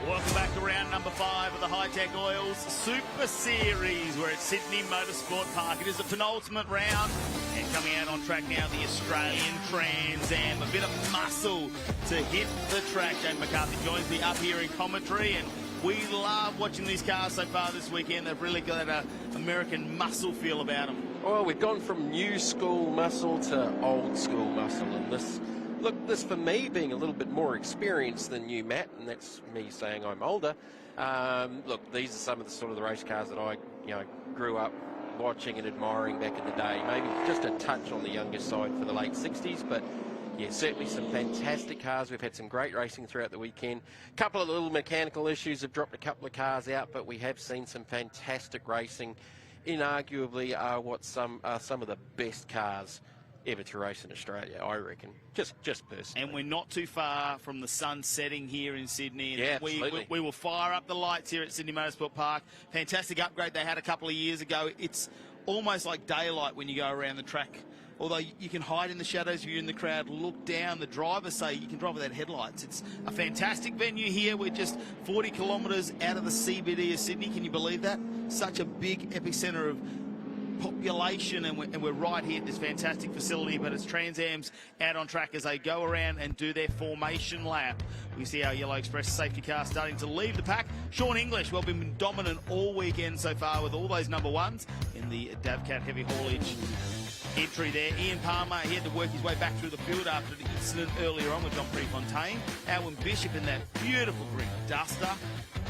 Welcome back to round number 5 of the Hi-Tec Oils Super Series. We're at Sydney Motorsport Park. It is the penultimate round. And coming out on track now, the Australian TransAm. A bit of muscle to hit the track. Jane McCarthy joins me up here in commentary. And we love watching these cars so far this weekend. They've really got that American muscle feel about them. Well, we've gone from new school muscle to old school muscle. And this for me being a little bit more experienced than you, Matt, and that's me saying I'm older. Look, these are some of the sort of the race cars that I grew up watching and admiring back in the day. Maybe just a touch on the younger side for the late 60s, but yeah, certainly some fantastic cars. We've had some great racing throughout the weekend. A couple of little mechanical issues have dropped a couple of cars out, but we have seen some fantastic racing. Inarguably are what some of the best cars ever to race in Australia, I reckon. Just personally. And we're not too far from the sun setting here in Sydney. And yeah, absolutely. We will fire up the lights here at Sydney Motorsport Park. Fantastic upgrade they had a couple of years ago. It's almost like daylight when you go around the track. Although you can hide in the shadows if you're in the crowd, look down. The drivers say you can drive without headlights. It's a fantastic venue here. We're just 40 kilometres out of the CBD of Sydney. Can you believe that? Such a big epicentre of population, and we're right here at this fantastic facility. But it's TransAm's out on track as they go around and do their formation lap. We see our Yellow Express safety car starting to leave the pack. Sean English, well, been dominant all weekend so far with all those number ones in the Davcat heavy haulage entry there. Ian Palmer, he had to work his way back through the field after the incident earlier on with John Prefontaine. Owen Bishop in that beautiful green Duster.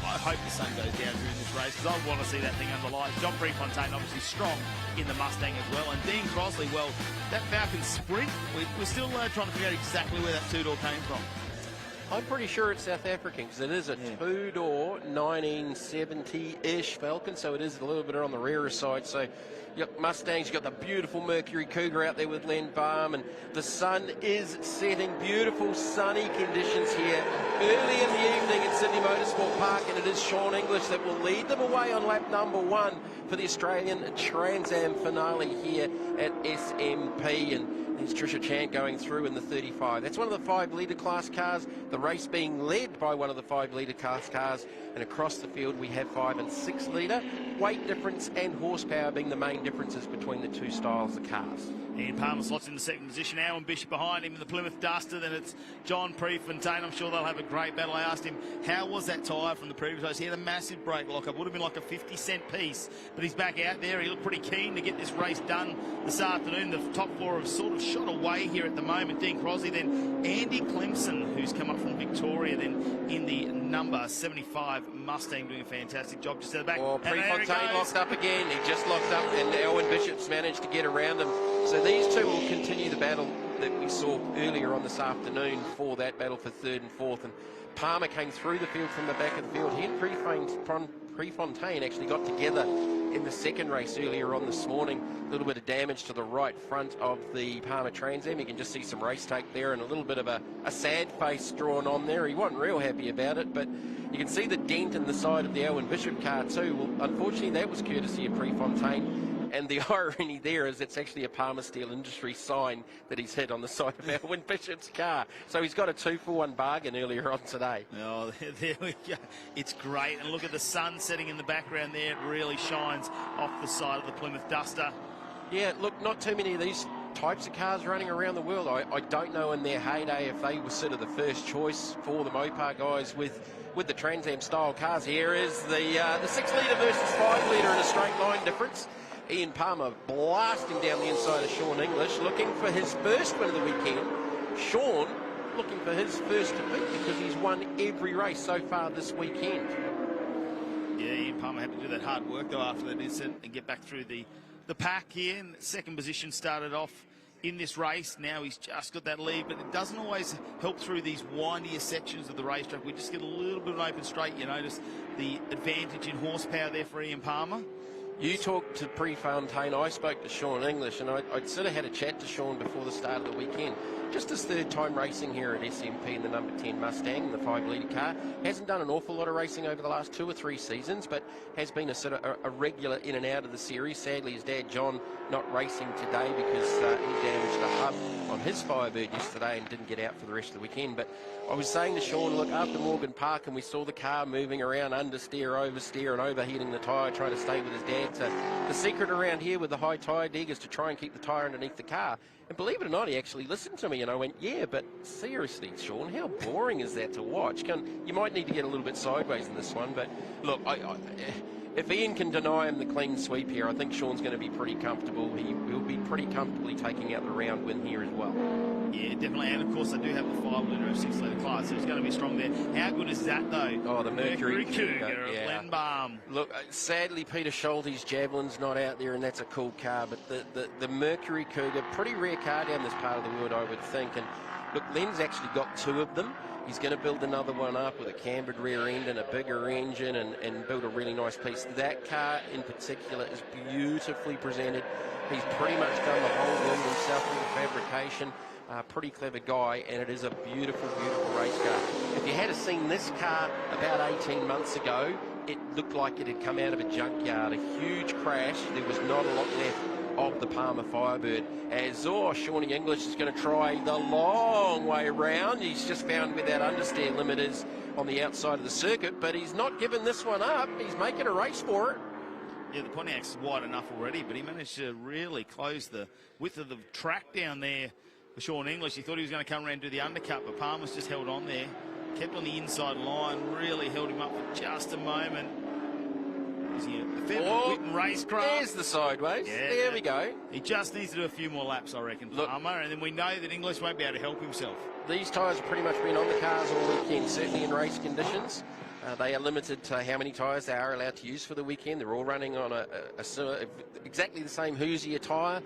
I hope the sun goes down during this race because I want to see that thing under lights. John Prefontaine obviously strong in the Mustang as well. And Dean Crosley, well, that Falcon Sprint, we're still trying to figure out exactly where that two-door came from. I'm pretty sure it's South African because it is a two-door 1970-ish Falcon, so it is a little bit on the rarer side. So you got Mustangs, you got the beautiful Mercury Cougar out there with Len Baum, and the sun is setting. Beautiful sunny conditions here early in the evening at Sydney Motorsport Park, and it is Sean English that will lead them away on lap number 1 for the Australian TransAm finale here at SMP. And there's Trisha Chant going through in the 35. That's one of the 5-litre class cars, the race being led by one of the 5-litre class cars, and across the field we have 5 and 6-litre. Weight difference and horsepower being the main differences between the two styles of cars. Ian Palmer slots in the second position. Owen Bishop behind him in the Plymouth Duster. Then it's John Prefontaine. I'm sure they'll have a great battle. I asked him, how was that tyre from the previous race? He had a massive brake lock-up. Would have been like a 50-cent piece. But he's back out there. He looked pretty keen to get this race done this afternoon. The top four have sort of shot away here at the moment. Dean Crosley, then Andy Clemson, who's come up from Victoria, then in the number 75 Mustang, doing a fantastic job just at the back. Well, Prefontaine locked up again. He just locked up, and Owen Bishop's managed to get around him. So these two will continue the battle that we saw earlier on this afternoon for that battle for 3rd and 4th. And Palmer came through the field from the back of the field. He and Prefontaine actually got together in the second race earlier on this morning. A little bit of damage to the right front of the Palmer TransAm. You can just see some race tape there and a little bit of a sad face drawn on there. He wasn't real happy about it, but you can see the dent in the side of the Owen Bishop car too. Well, unfortunately, that was courtesy of Prefontaine. And the irony there is it's actually a Palmer Steel Industries sign that he's hit on the side of Owen Bishop's car. So he's got a 2-for-1 bargain earlier on today. Oh, there we go. It's great. And look at the sun setting in the background there. It really shines off the side of the Plymouth Duster. Yeah, look, not too many of these types of cars running around the world. I don't know in their heyday if they were sort of the first choice for the Mopar guys with the TransAm style cars. Here is the 6-litre versus 5-litre in a straight line difference. Ian Palmer blasting down the inside of Sean English, looking for his first win of the weekend. Sean looking for his first defeat because he's won every race so far this weekend. Yeah, Ian Palmer had to do that hard work though after that incident and get back through the pack here. In second position started off in this race. Now he's just got that lead, but it doesn't always help through these windier sections of the racetrack. We just get a little bit of an open straight. You notice the advantage in horsepower there for Ian Palmer. You talked to Prefontaine, I spoke to Sean English, and I'd sort of had a chat to Sean before the start of the weekend. just his third time racing here at SMP in the number 10 Mustang, the 5-litre car. Hasn't done an awful lot of racing over the last 2 or 3 seasons, but has been a sort of a regular in and out of the series. Sadly, his dad John not racing today because he damaged a hub on his Firebird yesterday and didn't get out for the rest of the weekend. But I was saying to Sean, look, after Morgan Park and we saw the car moving around, understeer, oversteer and overheating the tyre, trying to stay with his dad. So the secret around here with the high tyre dig is to try and keep the tyre underneath the car. And believe it or not, he actually listened to me and I went, yeah, but seriously, Sean, how boring is that to watch? You might need to get a little bit sideways in this one, but look, if Ian can deny him the clean sweep here, I think Sean's going to be pretty comfortable. He will be pretty comfortably taking out the round win here as well. Yeah, definitely. And, of course, they do have the 5-litre or 6-litre class, so it's going to be strong there. How good is that, though? Oh, the Mercury Cougar yeah. at Glenbarm. Look, sadly, Peter Schulte's Javelin's not out there, and that's a cool car, but the Mercury Cougar, pretty rare car down this part of the world, I would think. And, look, Len's actually got 2 of them. He's going to build another one up with a cambered rear end and a bigger engine and build a really nice piece. That car in particular is beautifully presented. He's pretty much done the whole build himself with the fabrication. Pretty clever guy, and it is a beautiful, beautiful race car. If you had seen this car about 18 months ago, it looked like it had come out of a junkyard. A huge crash. There was not a lot left of the Palmer Firebird. As Shawnee English is going to try the long way round. He's just found where that understeer limit is on the outside of the circuit, but he's not given this one up. He's making a race for it. Yeah, the Pontiac's wide enough already, but he managed to really close the width of the track down there for Sean English. He thought he was going to come around and do the undercut, but Palmer's just held on there. Kept on the inside line, really held him up for just a moment. Is he a fair racecraft? There's the sideways. Yeah, there we go. He just needs to do a few more laps, I reckon, Palmer, and then we know that English won't be able to help himself. These tyres have pretty much been on the cars all weekend, certainly in race conditions. They are limited to how many tyres they are allowed to use for the weekend. They're all running on exactly the same Hoosier tyre.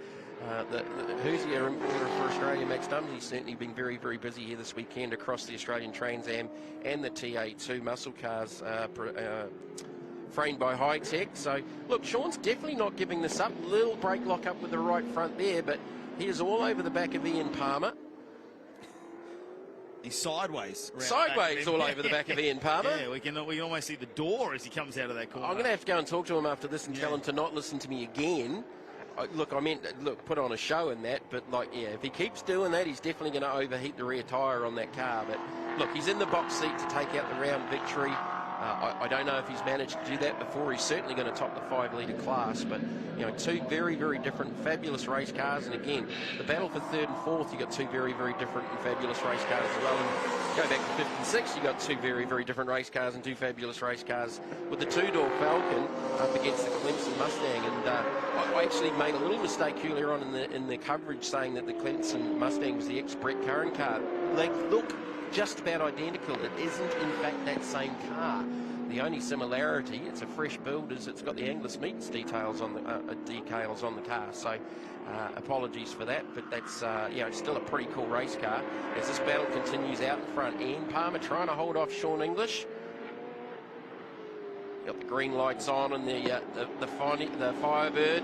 The Hoosier importer for Australia, Max Dumbs, he's certainly been very, very busy here this weekend across the Australian TransAm and the TA2 muscle cars framed by Hi-Tec. So, look, Sean's definitely not giving this up. Little brake lock up with the right front there, but he is all over the back of Ian Palmer. He's sideways. Sideways all over the back of Ian Palmer. Yeah, we can almost see the door as he comes out of that corner. I'm going to have to go and talk to him after this and tell him to not listen to me again. Put on a show and that, but if he keeps doing that, he's definitely going to overheat the rear tyre on that car. But look, he's in the box seat to take out the round victory. I don't know if he's managed to do that before. He's certainly going to top the 5-litre class, but 2 very, very different, fabulous race cars. And again, the battle for 3rd and 4th, you got 2 very, very different and fabulous race cars as well. And go back to 5th and 6th, you got 2 very, very different race cars and 2 fabulous race cars with the 2-door Falcon up against the Clemson Mustang. And I actually made a little mistake earlier on in the coverage saying that the Clemson Mustang was the ex-Brett Curran car. They look just about identical. It isn't in fact that same car. The only similarity, it's a fresh build, is it's got the Angus Meats decals on the car. So apologies for that, but that's it's still a pretty cool race car. As this battle continues out in front, Ian Palmer trying to hold off Sean English. Got the green lights on and the Firebird.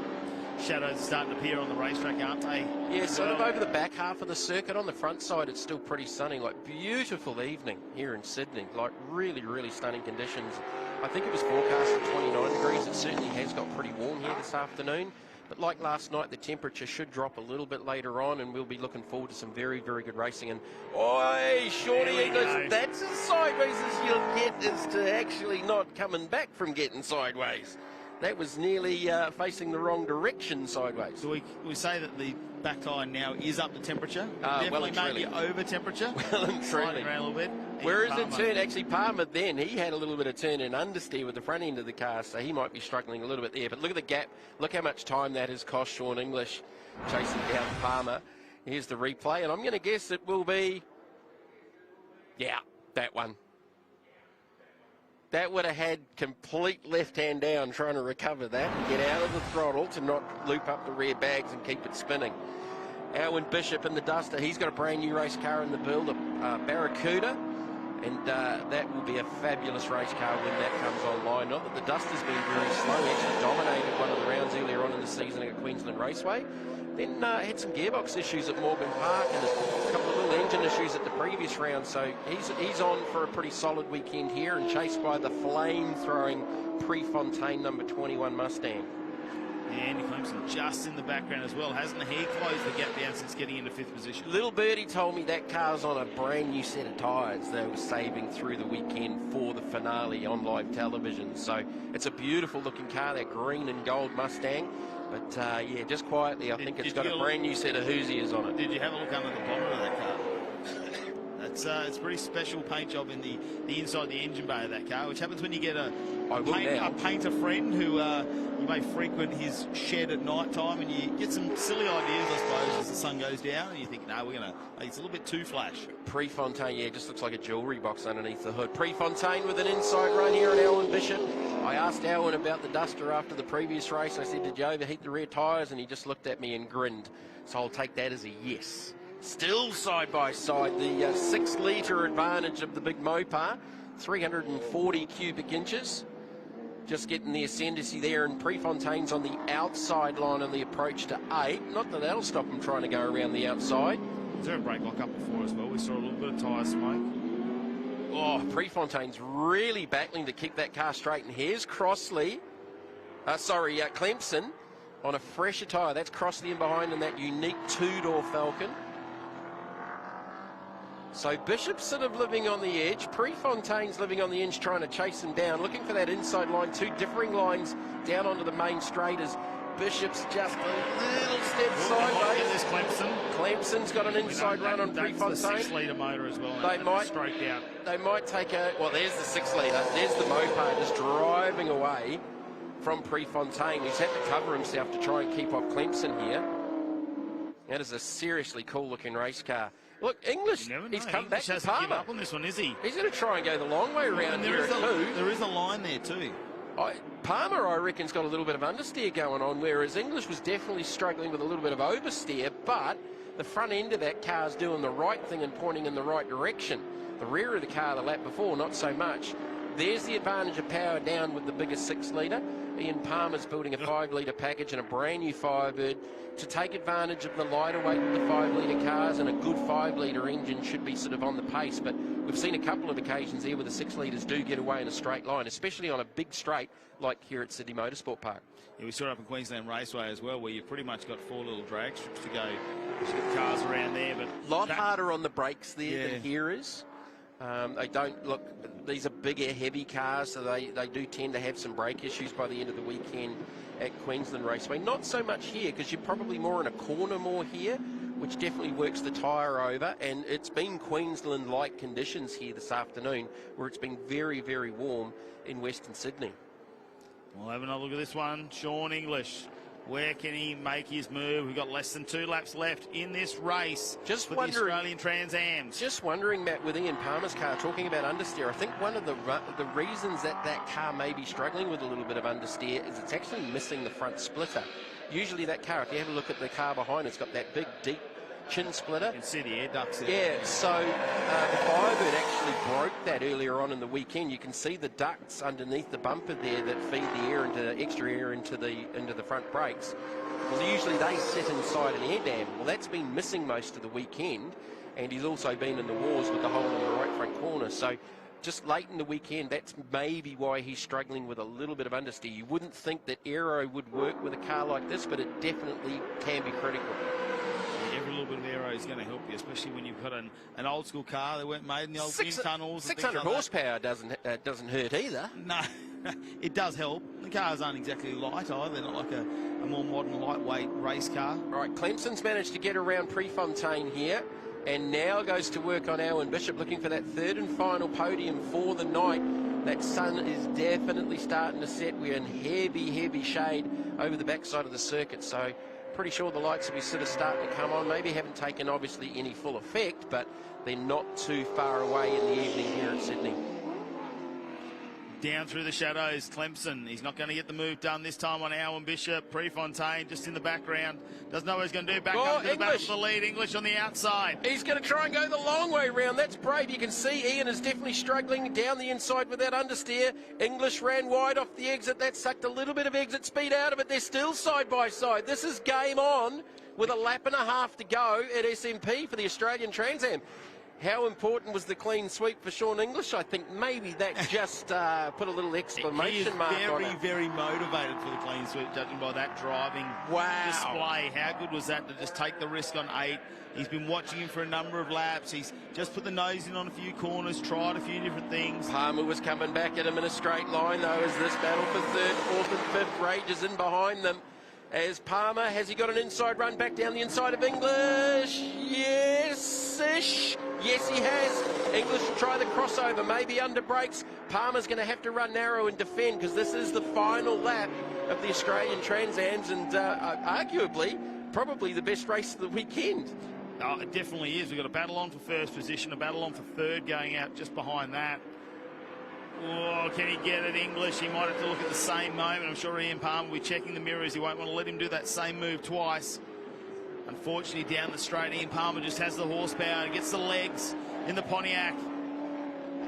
Shadows are starting to appear on the racetrack, aren't they? Yeah, sort of over the back half of the circuit. On the front side, it's still pretty sunny. Beautiful evening here in Sydney. Really, really stunning conditions. I think it was forecast at 29 degrees. It certainly has got pretty warm here this afternoon. But like last night, the temperature should drop a little bit later on, and we'll be looking forward to some very, very good racing. And, Shawnee English, that's as sideways as you'll get, is to actually not coming back from getting sideways. That was nearly facing the wrong direction sideways. So we say that the back tyre now is up to temperature? Definitely maybe over temperature? Well and truly. Around a little bit. Where is it turned? Actually, Palmer then, he had a little bit of turn and understeer with the front end of the car, so he might be struggling a little bit there. But look at the gap. Look how much time that has cost Sean English chasing down Palmer. Here's the replay, and I'm going to guess it will be, that one. That would have had complete left hand down trying to recover that and get out of the throttle to not loop up the rear bags and keep it spinning. Alwyn Bishop in the Duster, he's got a brand new race car in the build, a Barracuda, and that will be a fabulous race car when that comes online. Not that the Duster's been very slow, he actually dominated one of the rounds earlier on in the season at Queensland Raceway. Then had some gearbox issues at Morgan Park and a couple of with engine issues at the previous round, so he's on for a pretty solid weekend here, and chased by the flame-throwing Prefontaine number 21 Mustang. Yeah, Andy Clemson just in the background as well. Hasn't he closed the gap down since getting into 5th position? Little Birdie told me that car's on a brand new set of tyres they were saving through the weekend for the finale on live television. So it's a beautiful looking car, that green and gold Mustang. But yeah, just quietly, I think it's got a brand new set of Hoosiers on it. Did you have a look under the bonnet of that car? It's a pretty special paint job in the inside the engine bay of that car, which happens when you get a painter friend who you may frequent his shed at night time, and you get some silly ideas, I suppose, as the sun goes down, and you think, no, it's a little bit too flash. Prefontaine, yeah, just looks like a jewellery box underneath the hood. Prefontaine with an inside run here at Alan Bishop. I asked Alan about the Duster after the previous race. I said, did you overheat the rear tyres? And he just looked at me and grinned. So I'll take that as a yes. Still side by side, the 6 litre advantage of the big Mopar, 340 cubic inches. Just getting the ascendancy there, and Prefontaine's on the outside line on the approach to 8. Not that that'll stop him trying to go around the outside. Was there a brake lock up before as well? We saw a little bit of tyre smoke. Oh, Prefontaine's really battling to keep that car straight, and here's Clemson on a fresher tyre. That's Crossley in behind in that unique 2-door Falcon. So Bishop's sort of living on the edge. Prefontaine's living on the edge, trying to chase him down, looking for that inside line. 2 differing lines down onto the main straight as Bishop's just a little step sideways. This Clemson. Clemson's got an inside run on Prefontaine. The 6 litre motor as well. They might take a. Well, there's the 6 litre. There's the Mopar just driving away from Prefontaine. He's had to cover himself to try and keep off Clemson here. That is a seriously cool-looking race car. Look, English, he's come back to Palmer. Up on this one, is he? He's going to try and go the long way around here at 2. There is a line there too. Palmer, I reckon, has got a little bit of understeer going on, whereas English was definitely struggling with a little bit of oversteer, but the front end of that car is doing the right thing and pointing in the right direction. The rear of the car the lap before, not so much. There's the advantage of power down with the bigger 6 litre. Ian Palmer's building a 5 litre package and a brand new Firebird to take advantage of the lighter weight of the 5 litre cars, and a good 5 litre engine should be sort of on the pace. But we've seen a couple of occasions there where the 6 litres do get away in a straight line, especially on a big straight like here at Sydney Motorsport Park. Yeah, we saw it up in Queensland Raceway as well, where you've pretty much got 4 little drag strips to go. There's got cars around there, but a lot harder on the brakes there than here is. They don't look, these are bigger, heavy cars, so they do tend to have some brake issues by the end of the weekend at Queensland Raceway. Not so much here, because you're probably more in a corner more here, which definitely works the tyre over, and it's been Queensland-like conditions here this afternoon, where it's been very, very warm in Western Sydney. We'll have another look at this one. Sean English. Where can he make his move? We've got less than 2 laps left in this race for the Australian Trans Ams. Just wondering, Matt, with Ian Palmer's car, talking about understeer, I think one of the reasons that car may be struggling with a little bit of understeer is it's actually missing the front splitter. Usually that car, if you have a look at the car behind, it's got that big, deep chin splitter. You can see the air ducts there. Yeah, so the Firebird actually broke that earlier on in the weekend. You can see the ducts underneath the bumper there that feed the air into extra air into the front brakes. Well, usually they sit inside an air dam. Well, that's been missing most of the weekend, and he's also been in the wars with the hole in the right front corner. So just late in the weekend, that's maybe why he's struggling with a little bit of understeer. You wouldn't think that aero would work with a car like this, but it definitely can be critical. Every little bit of aero is going to help you, especially when you've got an old school car that weren't made in the old wind tunnels. 600 horsepower doesn't hurt either. No, it does help. The cars aren't exactly light either. They're not like a more modern lightweight race car. Right, Clemson's managed to get around Prefontaine here, and now goes to work on Owen Bishop, looking for that 3rd and final podium for the night. That sun is definitely starting to set. We're in heavy, heavy shade over the backside of the circuit, so pretty sure the lights will be sort of starting to come on. Maybe haven't taken, obviously, any full effect, but they're not too far away in the evening here at Sydney. Down through the shadows, Clemson. He's not going to get the move done this time on Owen Bishop. Prefontaine just in the background. Doesn't know what he's going to do. Back up to the battle for the lead. English on the outside. He's going to try and go the long way round. That's brave. You can see Ian is definitely struggling down the inside with that understeer. English ran wide off the exit. That sucked a little bit of exit speed out of it. They're still side by side. This is game on with a lap and a half to go at SMP for the Australian TransAm. How important was the clean sweep for Sean English? I think maybe that just put a little exclamation mark on it. He is very motivated for the clean sweep, judging by that driving display. How good was that to just take the risk on 8? He's been watching him for a number of laps. He's just put the nose in on a few corners, tried a few different things. Palmer was coming back at him in a straight line, though, as this battle for 3rd, 4th and 5th rages in behind them. As Palmer, has he got an inside run back down the inside of English? Yes-ish. Yes, he has. English will try the crossover, maybe under brakes. Palmer's going to have to run narrow and defend because this is the final lap of the Australian TransAms and arguably probably the best race of the weekend. Oh, it definitely is. We've got a battle on for first position, a battle on for 3rd going out just behind that. Oh, can he get it, English? He might have to look at the same moment. I'm sure Ian Palmer will be checking the mirrors. He won't want to let him do that same move twice. Unfortunately, down the straight, Ian Palmer just has the horsepower and gets the legs in the Pontiac.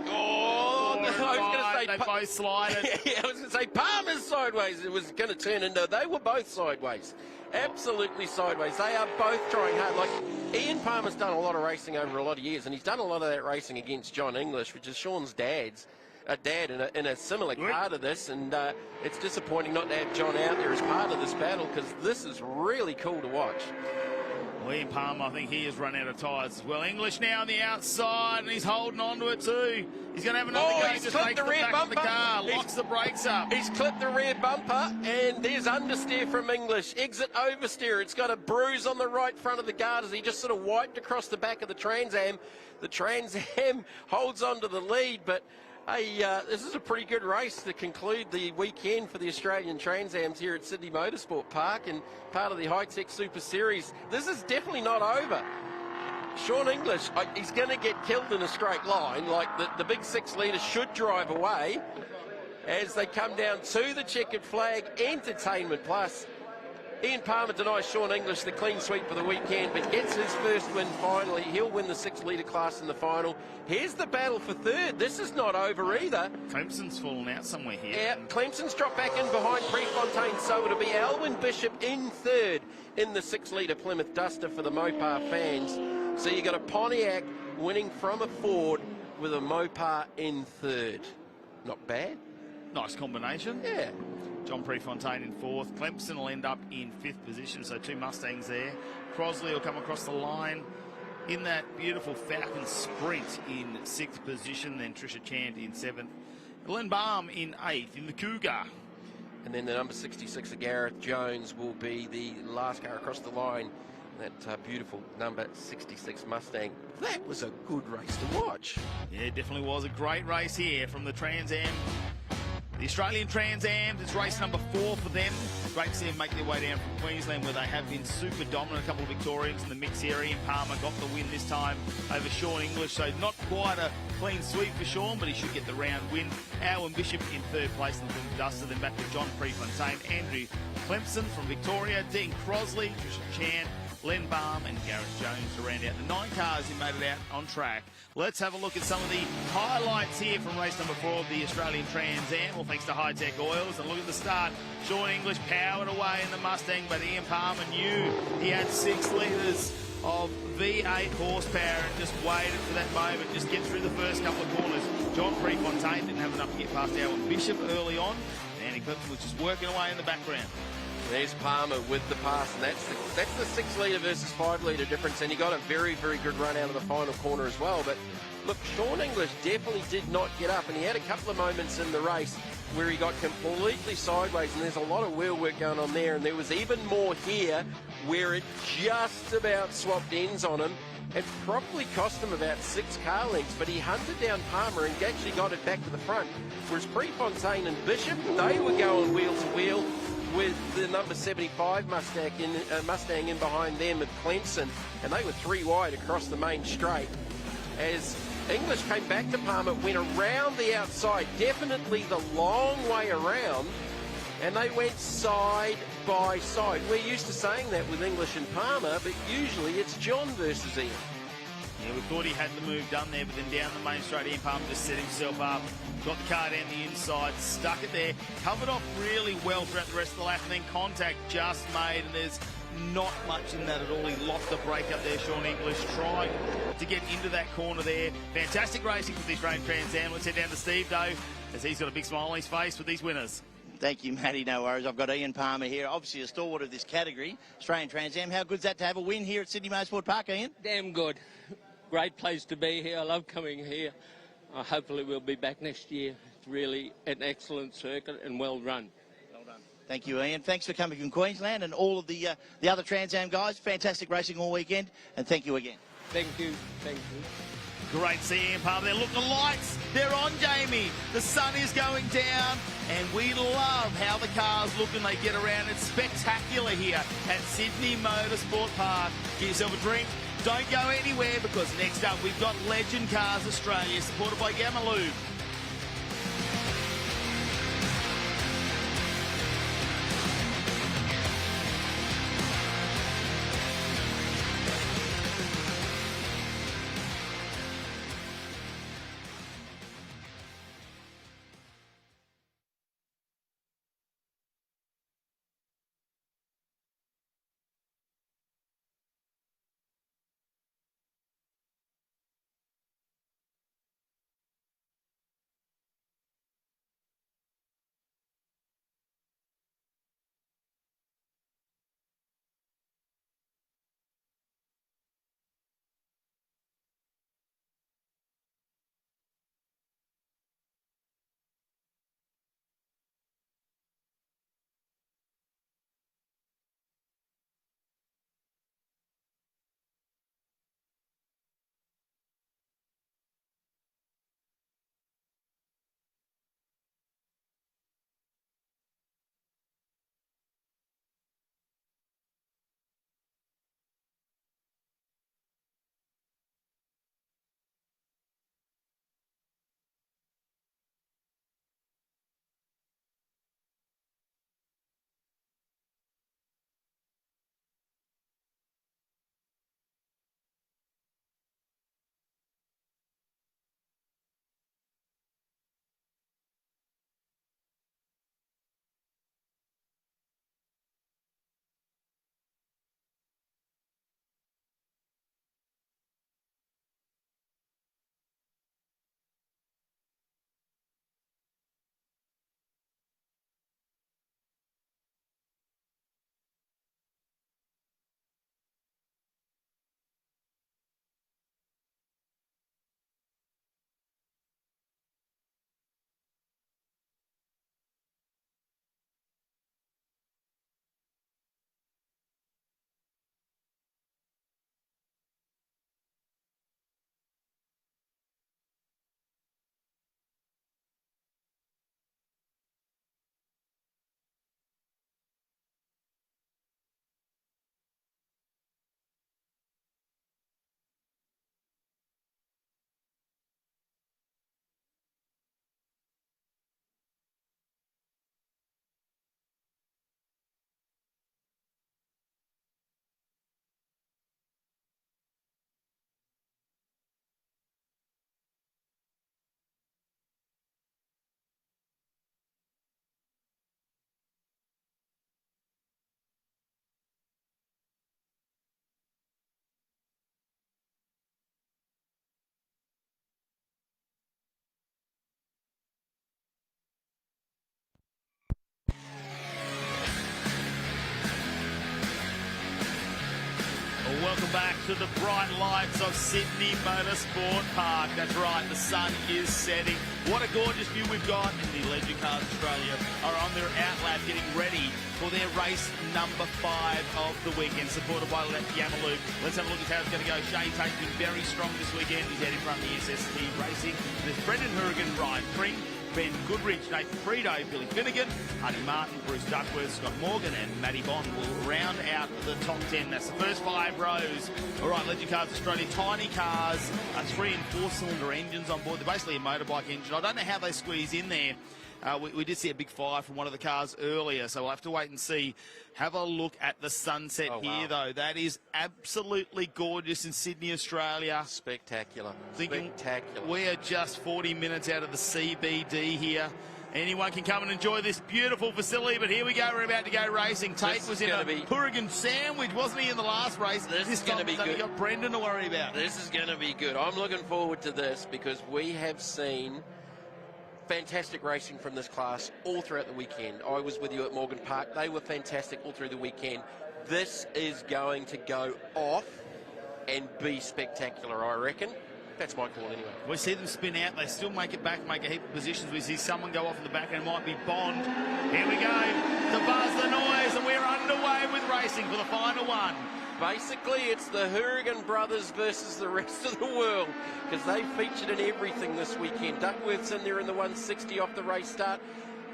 Oh, I was going to say... They both slided. Yeah, I was going to say Palmer's sideways. It was going to turn into... They were both sideways. Absolutely sideways. They are both trying hard. Like, Ian Palmer's done a lot of racing over a lot of years, and he's done a lot of that racing against John English, which is Sean's dad in a similar car to this, and it's disappointing not to have John out there as part of this battle because this is really cool to watch. Ian Palmer, I think he has run out of tyres as well. English now on the outside, and he's holding on to it too. He's going to have another go. He's clipped the rear bumper. The car, locks the brakes up. He's clipped the rear bumper, and there's understeer from English. Exit oversteer. It's got a bruise on the right front of the guard as he just sort of wiped across the back of the TransAm. The TransAm holds on to the lead, but hey, this is a pretty good race to conclude the weekend for the Australian TransAms here at Sydney Motorsport Park and part of the Hi-Tec Super Series. This is definitely not over. Sean English, he's going to get killed in a straight line. Like the big 6 litre should drive away as they come down to the checkered flag. Entertainment Plus. Ian Palmer denies Sean English the clean sweep for the weekend, but gets his first win finally. He'll win the 6 litre class in the final. Here's the battle for 3rd. This is not over either. Clemson's fallen out somewhere here. Yeah, Clemson's dropped back in behind Prefontaine, so it'll be Alwyn Bishop in 3rd in the 6 litre Plymouth Duster for the Mopar fans. So you got a Pontiac winning from a Ford with a Mopar in 3rd. Not bad. Nice combination. Yeah. John Prefontaine in 4th. Clemson will end up in 5th position, so 2 Mustangs there. Crosley will come across the line in that beautiful Falcon Sprint in 6th position. Then Trisha Chand in 7th. Len Baum in 8th in the Cougar. And then the number 66 of Gareth Jones will be the last car across the line. That beautiful number 66 Mustang. That was a good race to watch. Yeah, it definitely was a great race here from the TransAm. The Australian TransAms, it's race number 4 for them. Great to see them make their way down from Queensland where they have been super dominant. A couple of Victorians in the mix here. Ian Palmer got the win this time over Sean English, so not quite a clean sweep for Sean, but he should get the round win. Alwyn Bishop in 3rd place in the Plymouth Duster, then back to John Prefontaine, Andrew Clemson from Victoria, Dean Crosley, Trisha Chan, Len Baum and Gareth Jones to round out the 9 cars who made it out on track. Let's have a look at some of the highlights here from race number 4 of the Australian TransAm. Well, thanks to Hi-Tec Oils. And look at the start. Sean English powered away in the Mustang, but Ian Palmer knew he had 6 litres of V8 horsepower and just waited for that moment, just get through the first couple of corners. John Prefontaine didn't have enough to get past Alwyn Bishop early on. Andy Clemson was just working away in the background. There's Palmer with the pass, and that's the 6 litre versus 5 litre difference, and he got a very, very good run out of the final corner as well. But look, Sean English definitely did not get up, and he had a couple of moments in the race where he got completely sideways, and there's a lot of wheel work going on there, and there was even more here where it just about swapped ends on him. It probably cost him about 6 car lengths, but he hunted down Palmer and actually got it back to the front. Whereas Prefontaine and Bishop, they were going wheel to wheel with the number 75 Mustang in behind them at Clemson, and they were 3 wide across the main straight as English came back to Palmer, went around the outside, definitely the long way around, and they went side by side. We're used to saying that with English and Palmer, but usually it's John versus Ian. Yeah, we thought he had the move done there, but then down the main straight, Ian Palmer just set himself up, got the car down the inside, stuck it there, covered off really well throughout the rest of the lap, and then contact just made, and there's not much in that at all. He lost the break up there, Sean English, trying to get into that corner there. Fantastic racing for this range TransAm. Let's head down to Steve, though, as he's got a big smile on his face with these winners. Thank you, Matty. No worries. I've got Ian Palmer here, obviously a stalwart of this category, Australian TransAm. How good's that to have a win here at Sydney Motorsport Park, Ian? Damn good. Great place to be here. I love coming here. Hopefully we'll be back next year. It's really an excellent circuit and well run. Thank you, Ian. Thanks for coming from Queensland and all of the other TransAm guys. Fantastic racing all weekend, and thank you again. Thank you. Thank you. Great to see Ian Palmer there. Look, the lights, they're on, Jamie. The sun is going down, and we love how the cars look when they get around. It's spectacular here at Sydney Motorsport Park. Get yourself a drink. Don't go anywhere, because next up we've got Legend Cars Australia, supported by Gamma Lube. Welcome back to the bright lights of Sydney Motorsport Park. That's right, the sun is setting. What a gorgeous view we've got. And the Legend Cars Australia are on their outlap getting ready for their race number 5 of the weekend, supported by Gamma Lube. Let's have a look at how it's going to go. Shane Tate's been very strong this weekend. He's out in front of the SST Racing. There's Brendan Hourigan, Ryan Pring, Ben Goodrich, Nathan Frito, Billy Finnegan, Honey Martin, Bruce Duckworth, Scott Morgan and Matty Bond will round out the top 10. That's the first 5 rows. All right, Legend Cars Australia, tiny cars, 3 and 4 cylinder engines on board. They're basically a motorbike engine. I don't know how they squeeze in there. We did see a big fire from one of the cars earlier, so we'll have to wait and see. Have a look at the sunset here, though. That is absolutely gorgeous in Sydney, Australia. Spectacular. Spectacular. We are just 40 minutes out of the CBD here. Anyone can come and enjoy this beautiful facility, but here we go. We're about to go racing. Tate was in a Hourigan sandwich, wasn't he, in the last race? This is going to be good. You've got Brendan to worry about. This is going to be good. I'm looking forward to this because we have seen fantastic racing from this class all throughout the weekend. I was with you at Morgan Park. They were fantastic all through the weekend. This is going to go off and be spectacular, I reckon. That's my call anyway. We see them spin out. They still make it back, make a heap of positions. We see someone go off in the back, and it might be Bond. Here we go. The buzz, the noise, and we're underway with racing for the final one. Basically, it's the Hourigan brothers versus the rest of the world because they featured in everything this weekend. Duckworth's in there in the 160 off the race start.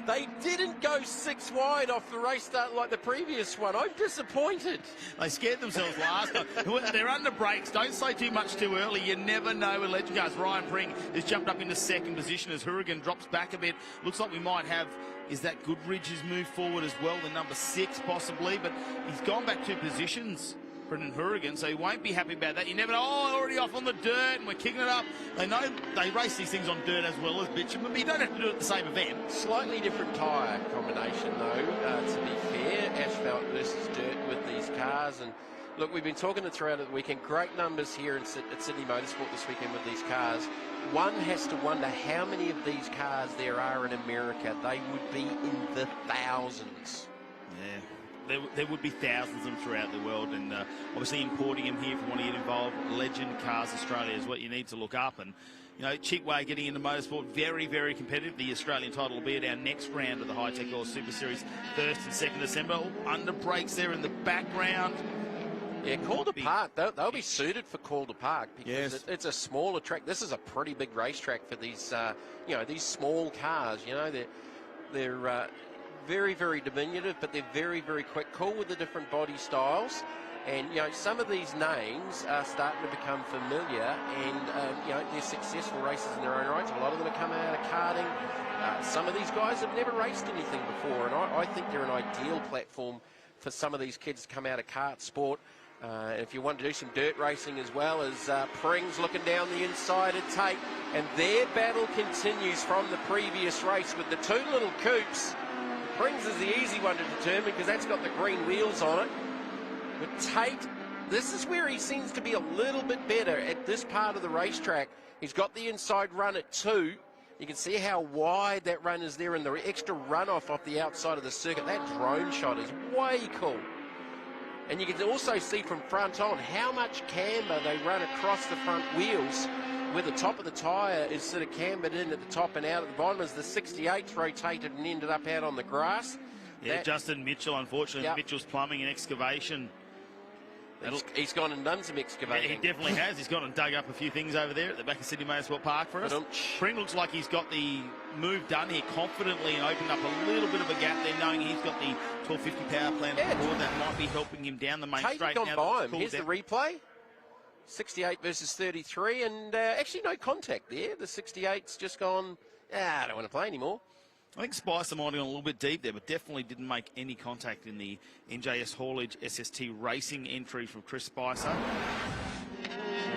They didn't go 6 wide off the race start like the previous one. I'm disappointed. They scared themselves last time. They're under brakes. Don't say too much too early. You never know with Legend Cars. Ryan Pring has jumped up into second position as Hourigan drops back a bit. Looks like we might have, is that Goodridge's move forward as well, the number 6 possibly, but he's gone back 2 positions. Brendan Hourigan, so he won't be happy about that. You never know, already off on the dirt, and we're kicking it up. They know they race these things on dirt as well as bitumen, but you don't have to do it at the same event. Slightly different tyre combination, though, to be fair. Asphalt versus dirt with these cars. And look, we've been talking it throughout the weekend. Great numbers here at Sydney Motorsport this weekend with these cars. One has to wonder how many of these cars there are in America. They would be in the thousands. Yeah. There would be thousands of them throughout the world, and obviously importing them here if you want to get involved. Legend Cars Australia is what you need to look up. And you know, Chickway getting into motorsport, very, very competitive. The Australian title will be at our next round of the Hi-Tec or Super Series, 1st and 2nd December. Under brakes there in the background. Yeah, Calder Park, they'll be suited for Calder Park because it's a smaller track. This is a pretty big racetrack for these, you know, these small cars. You know, they're very, very diminutive, but they're very, very quick, cool with the different body styles. And, you know, some of these names are starting to become familiar and, you know, they're successful races in their own rights. A lot of them are coming out of karting. Some of these guys have never raced anything before, and I think they're an ideal platform for some of these kids to come out of kart sport. If you want to do some dirt racing as well, as Pring's looking down the inside at Tate, and their battle continues from the previous race with the 2 little coupes. Pring's is the easy one to determine because that's got the green wheels on it. But Tate, this is where he seems to be a little bit better at this part of the racetrack. He's got the inside run at 2. You can see how wide that run is there and the extra runoff off the outside of the circuit. That drone shot is way cool. And you can also see from front on how much camber they run across the front wheels, where the top of the tyre is sort of cambered in at the top and out at the bottom as the 68th rotated and ended up out on the grass. Yeah, Justin Mitchell, unfortunately. Yep. Mitchell's plumbing and excavation. He's gone and done some excavating. Yeah, he definitely has. He's gone and dug up a few things over there at the back of Sydney Motorsport Park for us. Pring looks like he's got the move done here confidently and opened up a little bit of a gap there, knowing he's got the 1250 power plant on board. That might be helping him down the main straight. Gone by him. Here's the replay. 68 versus 33, and actually no contact there. The 68's just gone, I don't want to play anymore. I think Spicer might have gone a little bit deep there, but definitely didn't make any contact in the NJS Haulage SST Racing entry from Chris Spicer.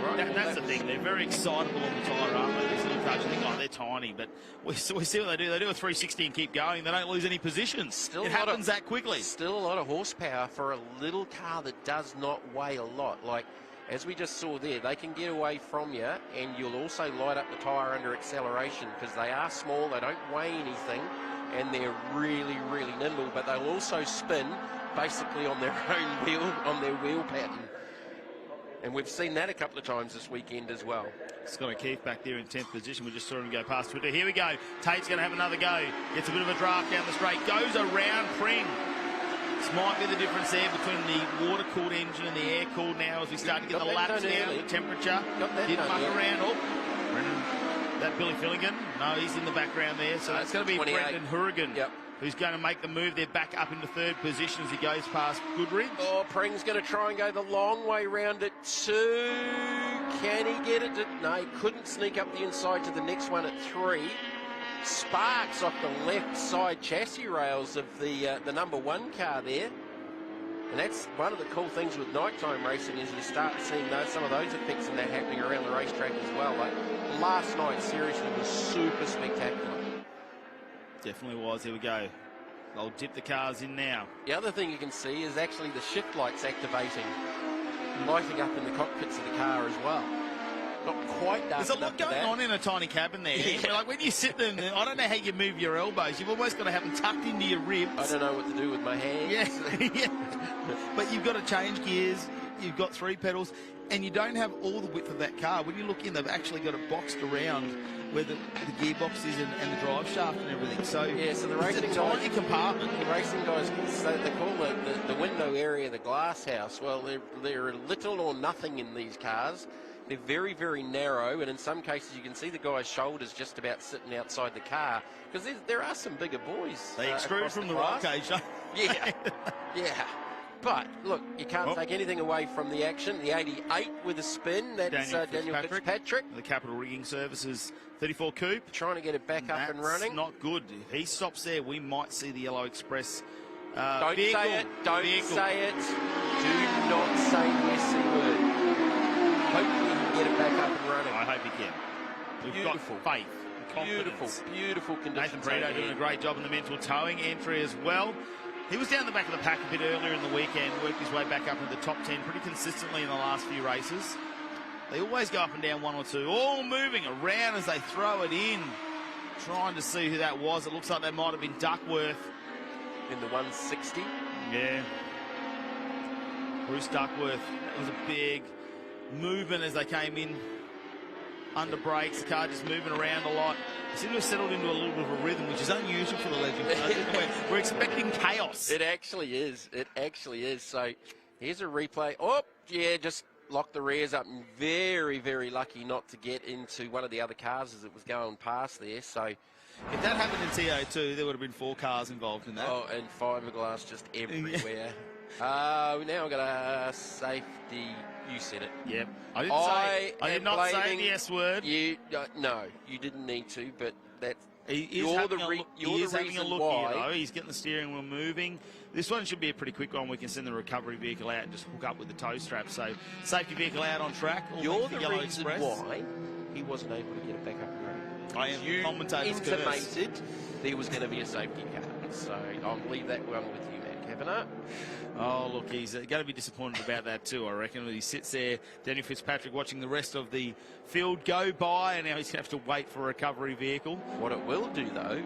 Right. That's the thing. They're very excitable on the tyre, aren't they? These little cars, you think, oh, they're tiny, but we see what they do. They do a 360 and keep going. They don't lose any positions. It happens that quickly. Still a lot of horsepower for a little car that does not weigh a lot. Like, as we just saw there, they can get away from you, and you'll also light up the tyre under acceleration because they are small, they don't weigh anything, and they're really, really nimble, but they'll also spin basically on their own wheel, on their wheel pattern. And we've seen that a couple of times this weekend as well. Scott O'Keefe back there in 10th position. We just saw him go past Twitter. Here we go. Tate's going to have another go. Gets a bit of a draft down the straight. Goes around Pring. This might be the difference there between the water-cooled engine and the air-cooled now as we start to get the laps down, the temperature. Didn't muck around. Oh, Brendan that Billy Filligan? No, he's in the background there. So that's going to be 28. Brendan Hourigan, who's going to make the move. They're back up into third position as he goes past Goodridge. Oh, Pring's going to try and go the long way round it too. Can he get it? No, he couldn't sneak up the inside to the next one at 3. Sparks off the left side chassis rails of the number 1 car there. And that's one of the cool things with nighttime racing is you start seeing some of those effects and that happening around the racetrack as well. Like last night, seriously, was super spectacular. Definitely was. Here we go. They'll dip the cars in now. The other thing you can see is actually the shift lights activating, lighting up in the cockpits of the car as well. Not quite dark. There's a lot going on in a tiny cabin there. Yeah. Like when you sit there, I don't know how you move your elbows. You've almost got to have them tucked into your ribs. I don't know what to do with my hands. Yeah. But you've got to change gears. You've got 3 pedals, and you don't have all the width of that car. When you look in, they've actually got it boxed around where the gearbox is and the drive shaft and everything. So so the racing it's a tiny compartment. The racing guys, they call the window area the glass house. Well, they're little or nothing in these cars. They're very, very narrow, and in some cases you can see the guy's shoulders just about sitting outside the car, because there are some bigger boys. They extrude from the roll cage, don't they? Yeah. But, look, you can't take anything away from the action. The 88 with a spin, that's Daniel Fitzpatrick. The Capital Rigging Services 34 Coupe. Trying to get it back up and running. That's not good. If he stops there, we might see the Yellow Express Don't vehicle. say it. Don't vehicle. say it. Do not say the SC word. Hopefully he can get it back up and running. I hope he can. We've got faith. Beautiful conditions. Nathan Brito doing a great job in the mental towing entry as well. He was down the back of the pack a bit earlier in the weekend, worked his way back up into the top 10 pretty consistently in the last few races. They always go up and down 1 or 2, all moving around as they throw it in, trying to see who that was. It looks like that might have been Duckworth. In the 160? Yeah. Bruce Duckworth. That was a big movement as they came in under brakes. The car just moving around a lot. They seem to have settled into a little bit of a rhythm, which is unusual for the Legend. We're expecting chaos. It actually is. It actually is. So here's a replay. Oh, yeah, just locked the rears up and very, very lucky not to get into one of the other cars as it was going past there. So if that happened in TA2, there would have been 4 cars involved in that. Oh, and fiberglass just everywhere. Now I've got a safety. You said it. Yep. I did not say the S word. No, you didn't need to, but that's... He is having a look here, though. He's getting the steering wheel moving. This one should be a pretty quick one. We can send the recovery vehicle out and just hook up with the tow strap. So, safety vehicle out on track. You're the reason why he wasn't able to get it back up and running. I am the commentator's curse. Intimated there was going to be a safety car. So, I'll leave that one with you, Matt Kavanagh. Oh, look, he's going to be disappointed about that too, I reckon. He sits there, Daniel Fitzpatrick, watching the rest of the field go by, and now he's going to have to wait for a recovery vehicle. What it will do, though,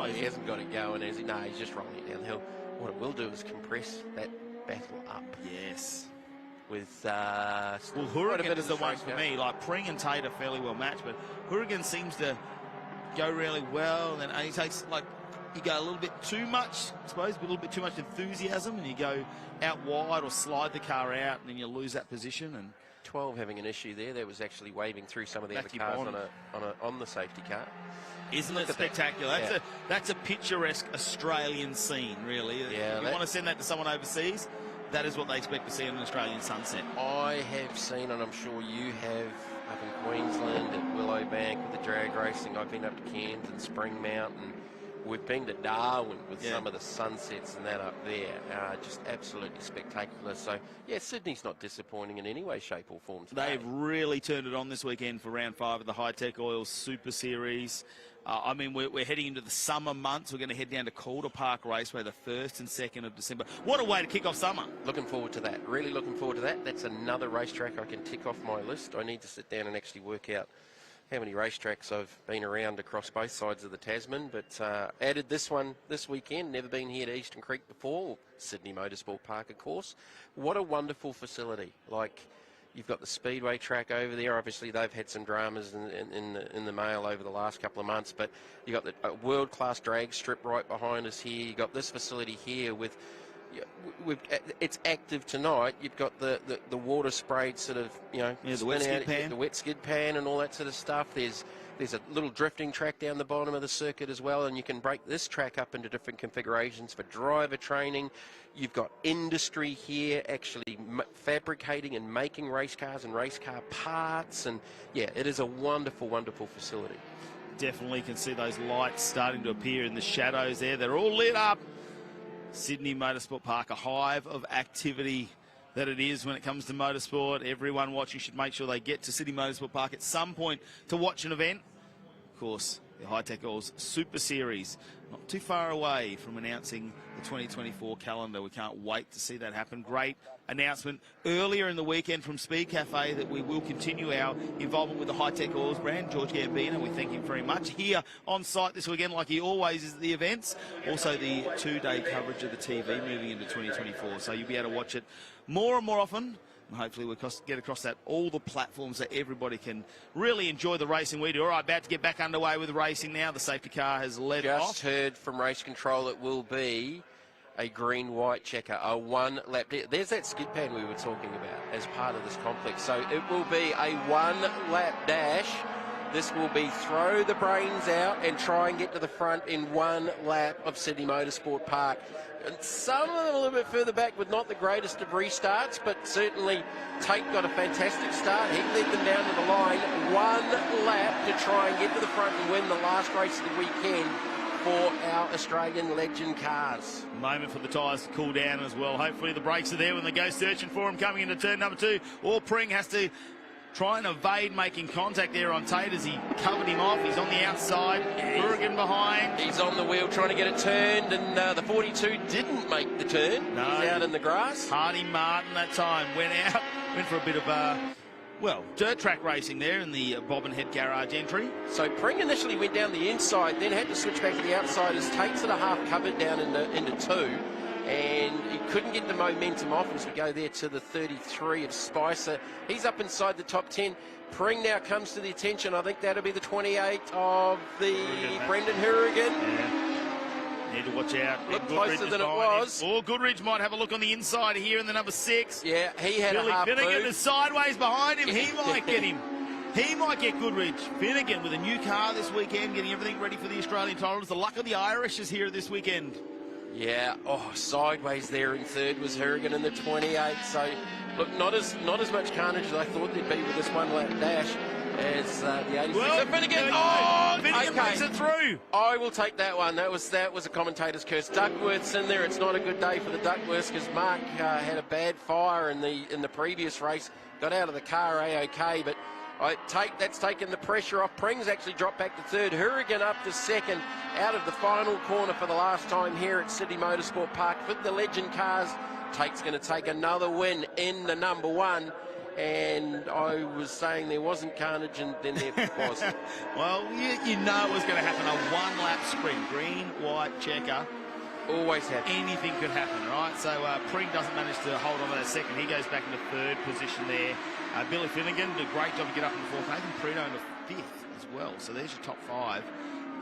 he hasn't got it going, has he? No, he's just rolling it down the hill. What it will do is compress that battle up. Yes. With, well, Hourigan is the one for me. Like, Pring and Tate are fairly well matched, but Hourigan seems to go really well, and he takes, like, you go a little bit too much, I suppose, a little bit too much enthusiasm, and you go out wide or slide the car out, and then you lose that position. And 12 having an issue there. That was actually waving through some of the other cars on the safety car. Isn't it spectacular? That's a picturesque Australian scene, really. Yeah, if you want to send that to someone overseas, that is what they expect to see on an Australian sunset. I have seen, and I'm sure you have, up in Queensland at Willowbank with the drag racing. I've been up to Cairns and Spring Mountain. We've been to Darwin with some of the sunsets and that up there. Just absolutely spectacular. So, yeah, Sydney's not disappointing in any way, shape or form today. They've really turned it on this weekend for round 5 of the Hi-Tec Oils Super Series. I mean, we're heading into the summer months. We're going to head down to Calder Park Raceway the 1st and 2nd of December. What a way to kick off summer. Looking forward to that. Really looking forward to that. That's another racetrack I can tick off my list. I need to sit down and actually work out how many racetracks I've been around across both sides of the Tasman, but added this one this weekend. Never been here to Eastern Creek before. Sydney Motorsport Park, of course. What a wonderful facility. Like, you've got the Speedway track over there. Obviously, they've had some dramas in the mail over the last couple of months, but you've got the world-class drag strip right behind us here. You've got this facility here with... it's active tonight. You've got the water sprayed sort of, the wet skid pan. The wet skid pan and all that sort of stuff. There's There's a little drifting track down the bottom of the circuit as well, and you can break this track up into different configurations for driver training. You've got industry here actually fabricating and making race cars and race car parts, and yeah, it is a wonderful, wonderful facility. Definitely can see those lights starting to appear in the shadows there. They're all lit up. Sydney Motorsport Park, a hive of activity that it is when it comes to motorsport. Everyone watching should make sure they get to Sydney Motorsport Park at some point to watch an event. Of course, the Hi-Tec Aust Super Series, not too far away from announcing the 2024 calendar. We can't wait to see that happen. Great announcement earlier in the weekend from Speed Cafe that we will continue our involvement with the Hi-Tec Aust brand. George Gambino, we thank him very much. Here on site this weekend, like he always is at the events. Also the 2-day coverage of the TV moving into 2024. So you'll be able to watch it more and more often. And hopefully we'll get across that all the platforms that everybody can really enjoy the racing we do. All right, about to get back underway with racing now. The safety car has led off. Just heard from race control it will be a green-white checker, a one-lap. There's that skid pan we were talking about as part of this complex. So it will be a one-lap dash. This will be throw the brains out and try and get to the front in one lap of Sydney Motorsport Park. And some of them a little bit further back with not the greatest of restarts, but certainly Tate got a fantastic start. He led them down to the line. One lap to try and get to the front and win the last race of the weekend for our Australian legend cars. Moment for the tyres to cool down as well. Hopefully the brakes are there when they go searching for him coming into turn number 2. Or Pring has to try and evade making contact there on Tate as he covered him off. He's on the outside. Hourigan behind. He's on the wheel trying to get it turned, and the 42 didn't make the turn. No. He's out in the grass. Hardy Martin that time went out. Went for a bit of dirt track racing there in the Bobbin Head Garage entry. So Pring initially went down the inside, then had to switch back to the outside as Tate's at a half covered down into 2. And he couldn't get the momentum off as we go there to the 33 of Spicer. He's up inside the top 10. Pring now comes to the attention. I think that'll be the 28 of the Brendan Hourigan. Yeah. Need to watch out. Look closer than it was. Or Goodridge might have a look on the inside here in the number 6. Yeah, he had Billy a half Finnegan boot. is sideways behind him. He might get him. He might get Goodridge. Finnegan with a new car this weekend, getting everything ready for the Australian title. It's the luck of the Irish is here this weekend. Yeah, sideways there in 3rd was Hourigan in the 28. So, look, not as much carnage as I thought there'd be with this one-lap dash as the 86. Well, so Finnegan, Finnegan makes it through. I will take that one. That was a commentator's curse. Duckworth's in there. It's not a good day for the Duckworths because Mark had a bad fire in the previous race. Got out of the car A-OK, but that's taken the pressure off. Pring's actually dropped back to 3rd. Hourigan up to 2nd out of the final corner for the last time here at Sydney Motorsport Park with the legend cars. Tate's going to take another win in the number 1. And I was saying there wasn't carnage, and then there was. Well, you know it was going to happen. A one-lap sprint, green, white, checker. Always happens. Anything could happen, right? So Pring doesn't manage to hold on to that 2nd. He goes back into 3rd position there. Billy Finnegan did a great job to get up in the 4th. Nathan Prino in the 5th as well. So there's your top 5.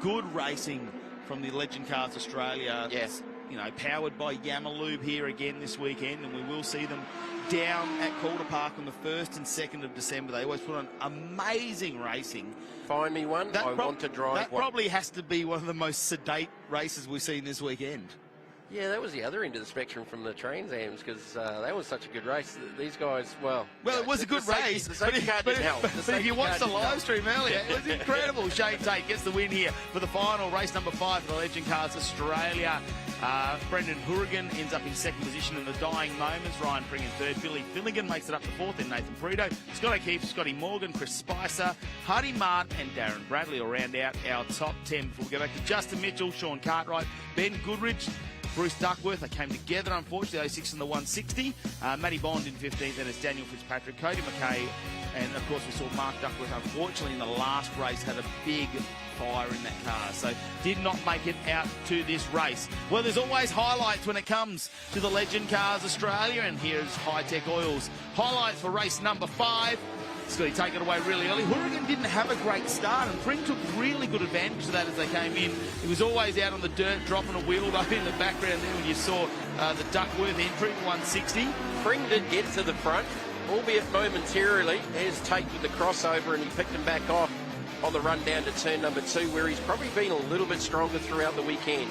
Good racing from the Legend Cars Australia. Yes. You know, powered by Yamalube here again this weekend, and we will see them down at Calder Park on the 1st and 2nd of December. They always put on amazing racing. Find me one. I want to drive that one. That probably has to be one of the most sedate races we've seen this weekend. Yeah, that was the other end of the spectrum from the TransAms because that was such a good race. These guys, well, it was a good race. The safety car didn't help. But if you watched the live stream earlier, it was incredible. Shane Tate gets the win here for the final race number 5 for the Legend Cars Australia. Brendan Hourigan ends up in 2nd position in the dying moments. Ryan Pring in 3rd. Billy Finnegan makes it up to 4th. Then Nathan Prito, Scott O'Keefe, Scotty Morgan, Chris Spicer, Hardy Martin, and Darren Bradley will round out our top 10. Before we go back to Justin Mitchell, Sean Cartwright, Ben Goodridge, Bruce Duckworth. They came together, unfortunately, 06 and the 160. Matty Bond in 15th, and it's Daniel Fitzpatrick, Cody McKay, and of course we saw Mark Duckworth, unfortunately, in the last race had a big fire in that car, so did not make it out to this race. Well, there's always highlights when it comes to the Legend Cars Australia, and here's Hi-Tec Oils. Highlights for race number 5. Scotty take it away really early. Hourigan didn't have a great start, and Pring took really good advantage of that as they came in. He was always out on the dirt, dropping a wheel though in the background there when you saw the Duckworth entry, 160. Pring did get to the front, albeit momentarily. Here's Tate with the crossover, and he picked him back off. on the run down to turn number 2, where he's probably been a little bit stronger throughout the weekend.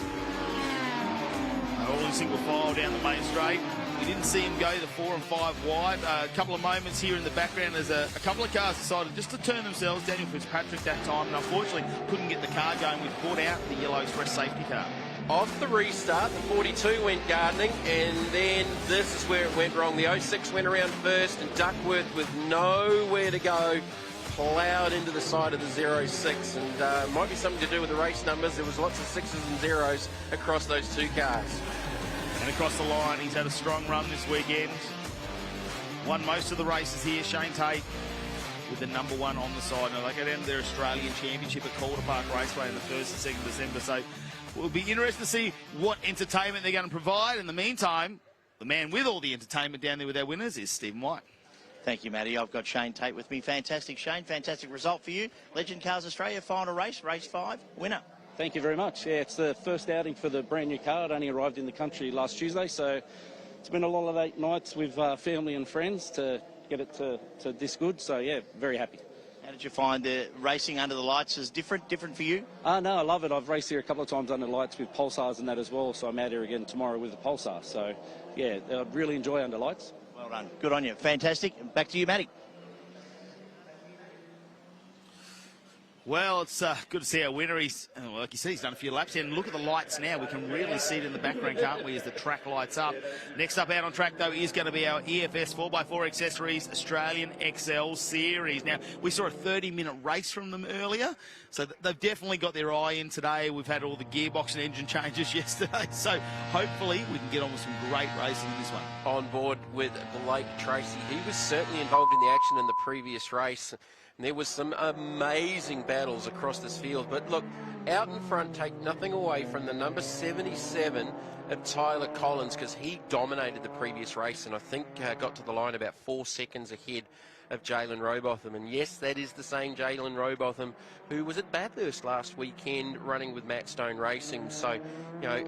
All in single file down the main straight. We didn't see him go the 4 and 5 wide. A couple of moments here in the background as a couple of cars decided just to turn themselves. Daniel Fitzpatrick that time, and unfortunately couldn't get the car going. We brought out the yellow express safety car. Off the restart, the 42 went gardening, and then this is where it went wrong. The 06 went around first, and Duckworth with nowhere to go ploughed into the side of the 06, and might be something to do with the race numbers. There was lots of 6s and 0s across those two cars. And across the line, he's had a strong run this weekend. Won most of the races here. Shane Tate with the number 1 on the side. Now, they go down to their Australian Championship at Calder Park Raceway on the 1st and 2nd December. So we'll be interested to see what entertainment they're going to provide. In the meantime, the man with all the entertainment down there with our winners is Stephen White. Thank you, Matty. I've got Shane Tate with me. Fantastic, Shane. Fantastic result for you. Legend Cars Australia, final race, race 5, winner. Thank you very much. Yeah, it's the first outing for the brand new car. It only arrived in the country last Tuesday, so it's been a lot of late nights with family and friends to get it to this good. So, yeah, very happy. How did you find the racing under the lights is different for you? No, I love it. I've raced here a couple of times under the lights with pulsars and that as well, so I'm out here again tomorrow with the pulsar. So, yeah, I really enjoy under lights. Well done. Good on you. Fantastic. Back to you, Matty. Well, it's good to see our winner. He's, like you said, he's done a few laps. And look at the lights now. We can really see it in the background, can't we, as the track lights up. Next up out on track, though, is going to be our EFS 4x4 Accessories Australian Excel Series. Now, we saw a 30-minute race from them earlier, so they've definitely got their eye in today. We've had all the gearbox and engine changes yesterday, so hopefully we can get on with some great racing in this one. On board with Blake Tracy. He was certainly involved in the action in the previous race. And there was some amazing battles across this field. But look, out in front, take nothing away from the number 77 of Tyler Collins, because he dominated the previous race and I think got to the line about 4 seconds ahead of Jalen Robotham. And yes, that is the same Jalen Robotham who was at Bathurst last weekend running with Matt Stone Racing. So, you know,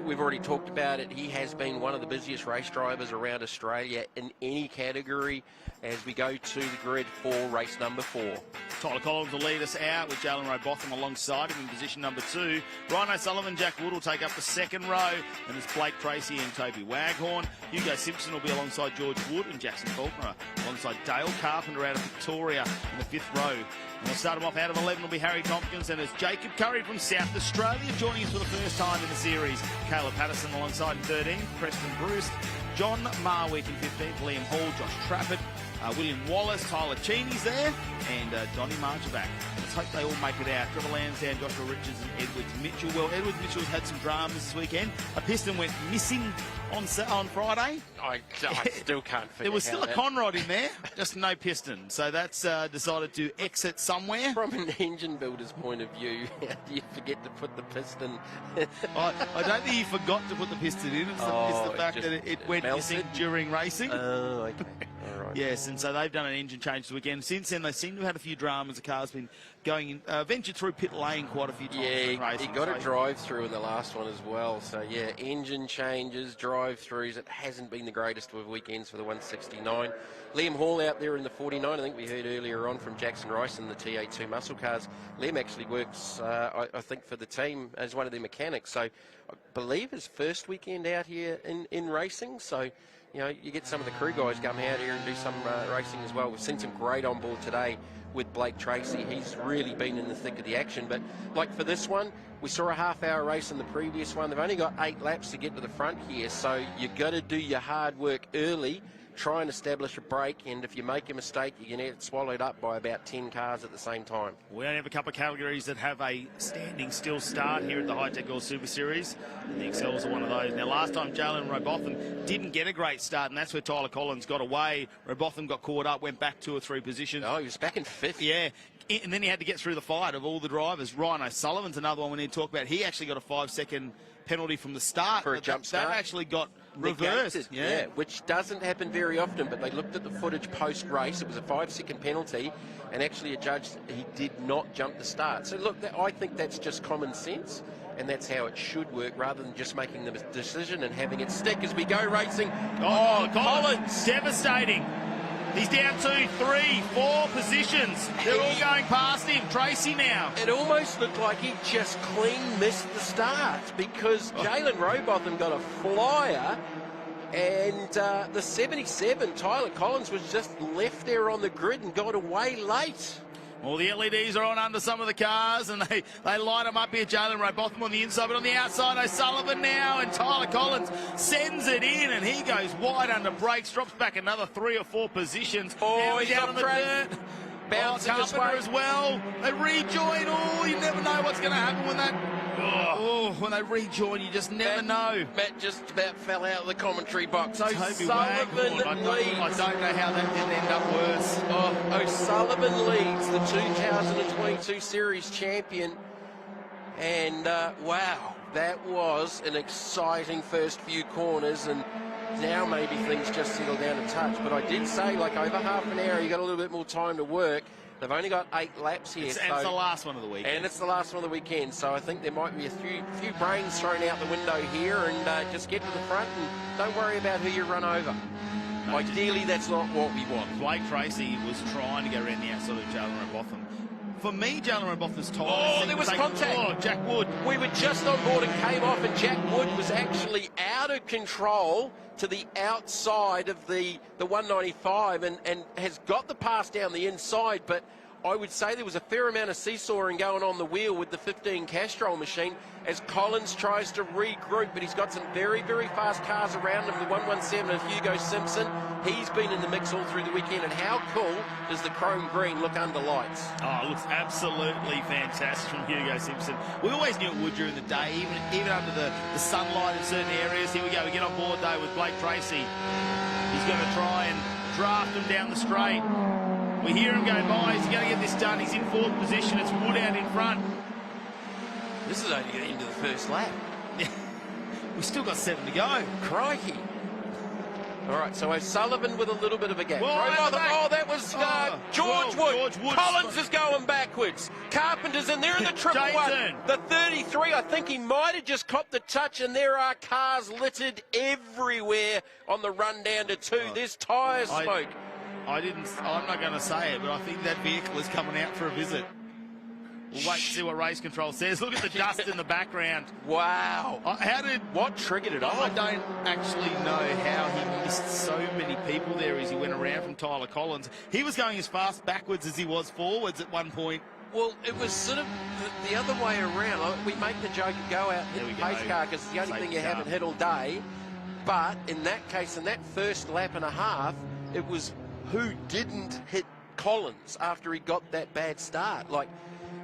we've already talked about it. He has been one of the busiest race drivers around Australia in any category as we go to the grid for race number 4. Tyler Collins will lead us out with Jalen Robotham alongside him in position number 2. Ryan O'Sullivan, Jack Wood will take up the second row, and it's Blake Tracy and Toby Waghorn. Hugo Simpson will be alongside George Wood, and Jackson Faulkner alongside Dale Carpenter out of Victoria in the 5th row. And we'll start him off out of 11 will be Harry Tompkins, and it's Jacob Curry from South Australia joining us for the first time in the series. Caleb Patterson alongside in 13th, Preston Bruce, John Marwick in 15th, Liam Hall, Josh Trafford, William Wallace, Tyler Cheney's there, and Donnie Marchavac. Let's hope they all make it out. Trevor Lansdowne, Joshua Richards and Edwards Mitchell. Well, Edwards Mitchell's had some dramas this weekend. A piston went missing on Friday. I still can't figure There was still a conrod in there, just no piston. So that's decided to exit somewhere. From an engine builder's point of view, how do you forget to put the piston? I don't think he forgot to put the piston in. It's the fact that it went missing during racing. Oh, okay. All right. Yes, and so they've done an engine change this weekend. Since then, they seem to have had a few dramas. The car's been going ventured through pit lane quite a few times. Yeah, he got a drive-through in the last one as well. So, yeah, engine changes, drive-throughs. It hasn't been the greatest of weekends for the 169. Liam Hall out there in the 49. I think we heard earlier on from Jackson Rice in the TA2 muscle cars. Liam actually works, I think, for the team as one of their mechanics. So, I believe his first weekend out here in racing. So, you know, you get some of the crew guys come out here and do some racing as well. We've seen some great on board today with Blake Tracy. He's really been in the thick of the action. But like for this one, we saw a half-hour race in the previous one. They've only got 8 laps to get to the front here, so you've got to do your hard work early, try and establish a break, and if you make a mistake, you can get swallowed up by about 10 cars at the same time. We only have a couple of categories that have a standing still start here at the Hi-Tec Girls Super Series, and the Excels are one of those. Now, last time Jalen Robotham didn't get a great start, and that's where Tyler Collins got away. Robotham got caught up, went back 2 or 3 positions. Oh, he was back in 5th. Yeah. And then he had to get through the fight of all the drivers. Ryan O'Sullivan's another one we need to talk about. He actually got a 5-second penalty from the start. For a jump start. That actually got reversed. Yeah, which doesn't happen very often, but they looked at the footage post-race. It was a 5-second penalty, and actually adjudged he did not jump the start. So, look, I think that's just common sense, and that's how it should work, rather than just making the decision and having it stick as we go racing. Oh, Collins! Devastating. He's down 2, 3, 4 positions. They're all going past him. Tracy now. It almost looked like he just clean missed the start because Jalen Robotham got a flyer and the 77, Tyler Collins, was just left there on the grid and got away late. Well, the LEDs are on under some of the cars, and they light them up here. Jalen Robotham on the inside, but on the outside, O'Sullivan now, and Tyler Collins sends it in, and he goes wide under brakes, drops back another 3 or 4 positions. Oh, he's down on the dirt. Bouncing his Carpenter way. as well. They rejoin. Oh, you never know what's going to happen when that. Oh, when they rejoin, you just never know. Matt just about fell out of the commentary box. O'Sullivan I leads. don't know how that didn't end up worse. Oh, O'Sullivan leads the 2022 Series champion. And wow, that was an exciting first few corners. And now maybe things just settle down a touch. But I did say, like, over half an hour, you got a little bit more time to work. They've only got 8 laps here. And it's the last one of the weekend. And it's the last one of the weekend. So I think there might be a few brains thrown out the window here, and just get to the front and don't worry about who you run over. Ideally, that's not what we want. Blake Tracy was trying to go around the outside of Jalen Robotham. For me, Jalen Robotham's tyres. Oh, there was contact. Oh, Jack Wood. We were just on board and came off, and Jack Wood was actually out of control to the outside of the 195 and has got the pass down the inside, but I would say there was a fair amount of seesawing going on the wheel with the 15 Castrol machine as Collins tries to regroup, but he's got some very, very fast cars around him. The 117 of Hugo Simpson, he's been in the mix all through the weekend. And how cool does the chrome green look under lights? Oh, it looks absolutely fantastic from Hugo Simpson. We always knew it would during the day, even under the sunlight in certain areas. Here we go. We get on board, though, with Blake Tracy. He's going to try and draft him down the straight. We hear him going by. He's going to get this done. He's in 4th position. It's Wood out in front. This is only getting into the first lap. We've still got 7 to go. Crikey. All right, so O'Sullivan with a little bit of a gap. Whoa, that was George Wood. Collins is going backwards. Carpenter's in there in the triple one. The 33, I think he might have just copped the touch, and there are cars littered everywhere on the run down to 2. There's tyre smoke. I'm not going to say it, but I think that vehicle is coming out for a visit. We'll wait to see what race control says. Look at the dust in the background. Wow. What triggered it off? I don't actually know how he missed so many people there as he went around from Tyler Collins. He was going as fast backwards as he was forwards at one point. Well, it was sort of the other way around. We make the joke of go out and hit the pace car because it's the only thing you haven't hit all day. But in that case, in that first lap and a half, it was who didn't hit Collins after he got that bad start. Like,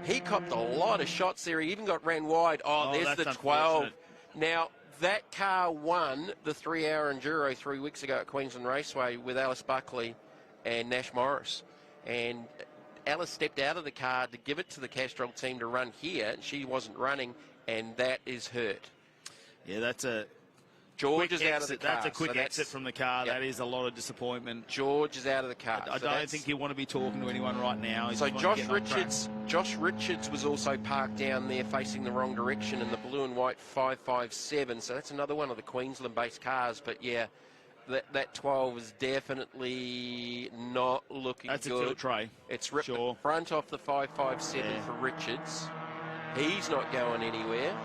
he copped a lot of shots there. He even got ran wide. Oh, there's the 12. Now, that car won the 3-hour Enduro 3 weeks ago at Queensland Raceway with Alice Buckley and Nash Morris. And Alice stepped out of the car to give it to the Castrol team to run here, and she wasn't running, and that is hurt. Yeah, that's a... George is out of the car. That's a quick exit from the car. Yep. That is a lot of disappointment. George is out of the car. I don't think he'll want to be talking to anyone right now. So Josh Richards was also parked down there facing the wrong direction in the blue and white 557. So that's another one of the Queensland-based cars. But yeah, that 12 is definitely not looking good. That's a tilt tray. It's ripped the front off the 557 for Richards. He's not going anywhere.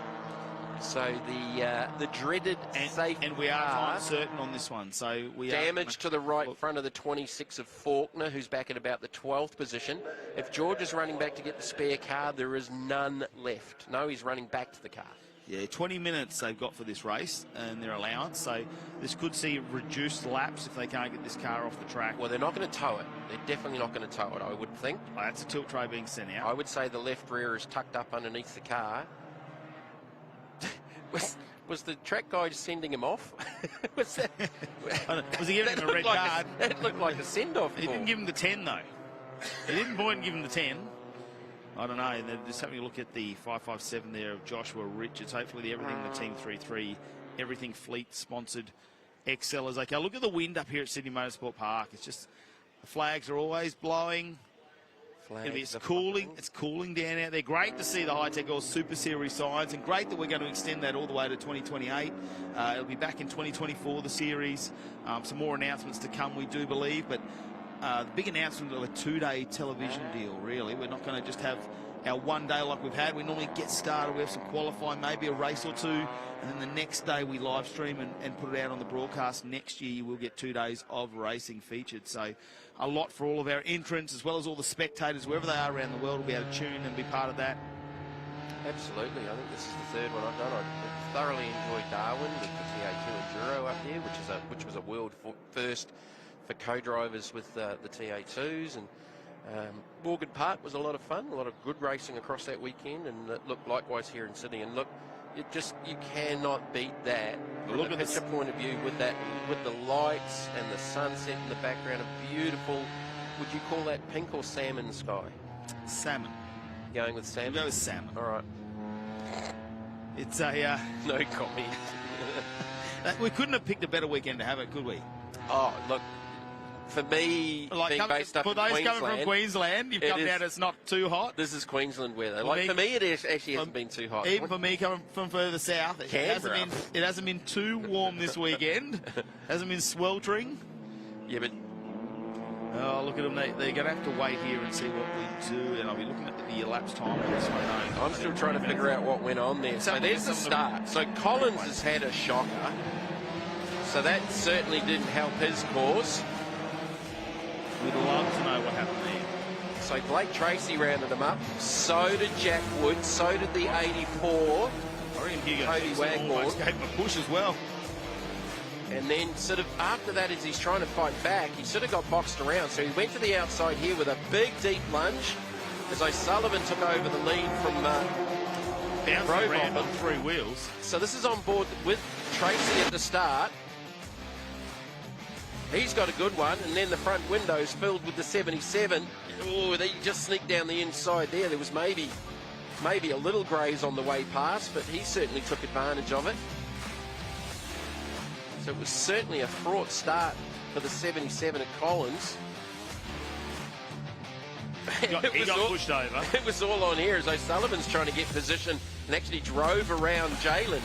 So the dreaded safety and we are time certain on this one. So we damage to the right front of the 26 of Faulkner, who's back at about the 12th position. If George is running back to get the spare car, there is none left. No, he's running back to the car. Yeah, 20 minutes they've got for this race and their allowance. So this could see reduced laps if they can't get this car off the track. Well, they're not going to tow it. They're definitely not going to tow it, I would think. Oh, that's a tilt tray being sent out. I would say the left rear is tucked up underneath the car. Was the track guy just sending him off? Was he giving him a red card? That looked like a send-off. He didn't give him the 10, though. He didn't point and give him the 10. I don't know. They're just having a look at the 557 there of Joshua Richards. Hopefully everything the Team 3-3, everything fleet-sponsored Excel is okay. Look at the wind up here at Sydney Motorsport Park. It's just, the flags are always blowing. It's cooling down out there. Great to see the Hi-Tec or Super Series signs, and great that we're going to extend that all the way to 2028. It'll be back in 2024, the series. Some more announcements to come, we do believe, but the big announcement of a 2-day television deal, really. We're not going to just have our 1 day like we've had. We normally get started, we have some qualifying, maybe a race or two, and then the next day we live stream and put it out on the broadcast. Next year you will get 2 days of racing featured. So a lot for all of our entrants, as well as all the spectators, wherever they are around the world, will be able to tune and be part of that. Absolutely. I think this is the third one I've done. I thoroughly enjoyed Darwin with the TA2 Enduro up there, which was a world first for co-drivers with the TA2s, and Morgan Park was a lot of fun, a lot of good racing across that weekend, and look, likewise here in Sydney. And look, you cannot beat that from a picture point of view with the lights and the sunset in the background. A beautiful, would you call that pink or salmon sky? Salmon. Going with salmon? We'll go with salmon. All right. It's a... no comment. We couldn't have picked a better weekend to have it, could we? Oh, look, for me, being based up in Queensland... For those coming from Queensland, you've come down, it's not too hot. This is Queensland weather. For me, it actually hasn't been too hot. Even for me, coming from further south, it hasn't been too warm this weekend. Hasn't been sweltering. Yeah, but... Oh, look at them. They're going to have to wait here and see what we do. And I'll be looking at the elapsed time. I'm still trying to figure out what went on there. So there's the start. So Collins has had a shocker. So that certainly didn't help his cause. We'd love to know what happened there. So Blake Tracy rounded him up. So did Jack Wood. So did the 84. Cody Wagmore. Gave him a push as well. And then sort of after that, as he's trying to fight back, he sort of got boxed around. So he went to the outside here with a big, deep lunge. As O'Sullivan took over the lead from bouncing around on 3 wheels. So this is on board with Tracy at the start. He's got a good one, and then the front window's filled with the 77. Oh, they just sneaked down the inside there. There was maybe a little graze on the way past, but he certainly took advantage of it. So it was certainly a fraught start for the 77 at Collins. He got pushed over. It was all on here as O'Sullivan's trying to get position and actually drove around Jalen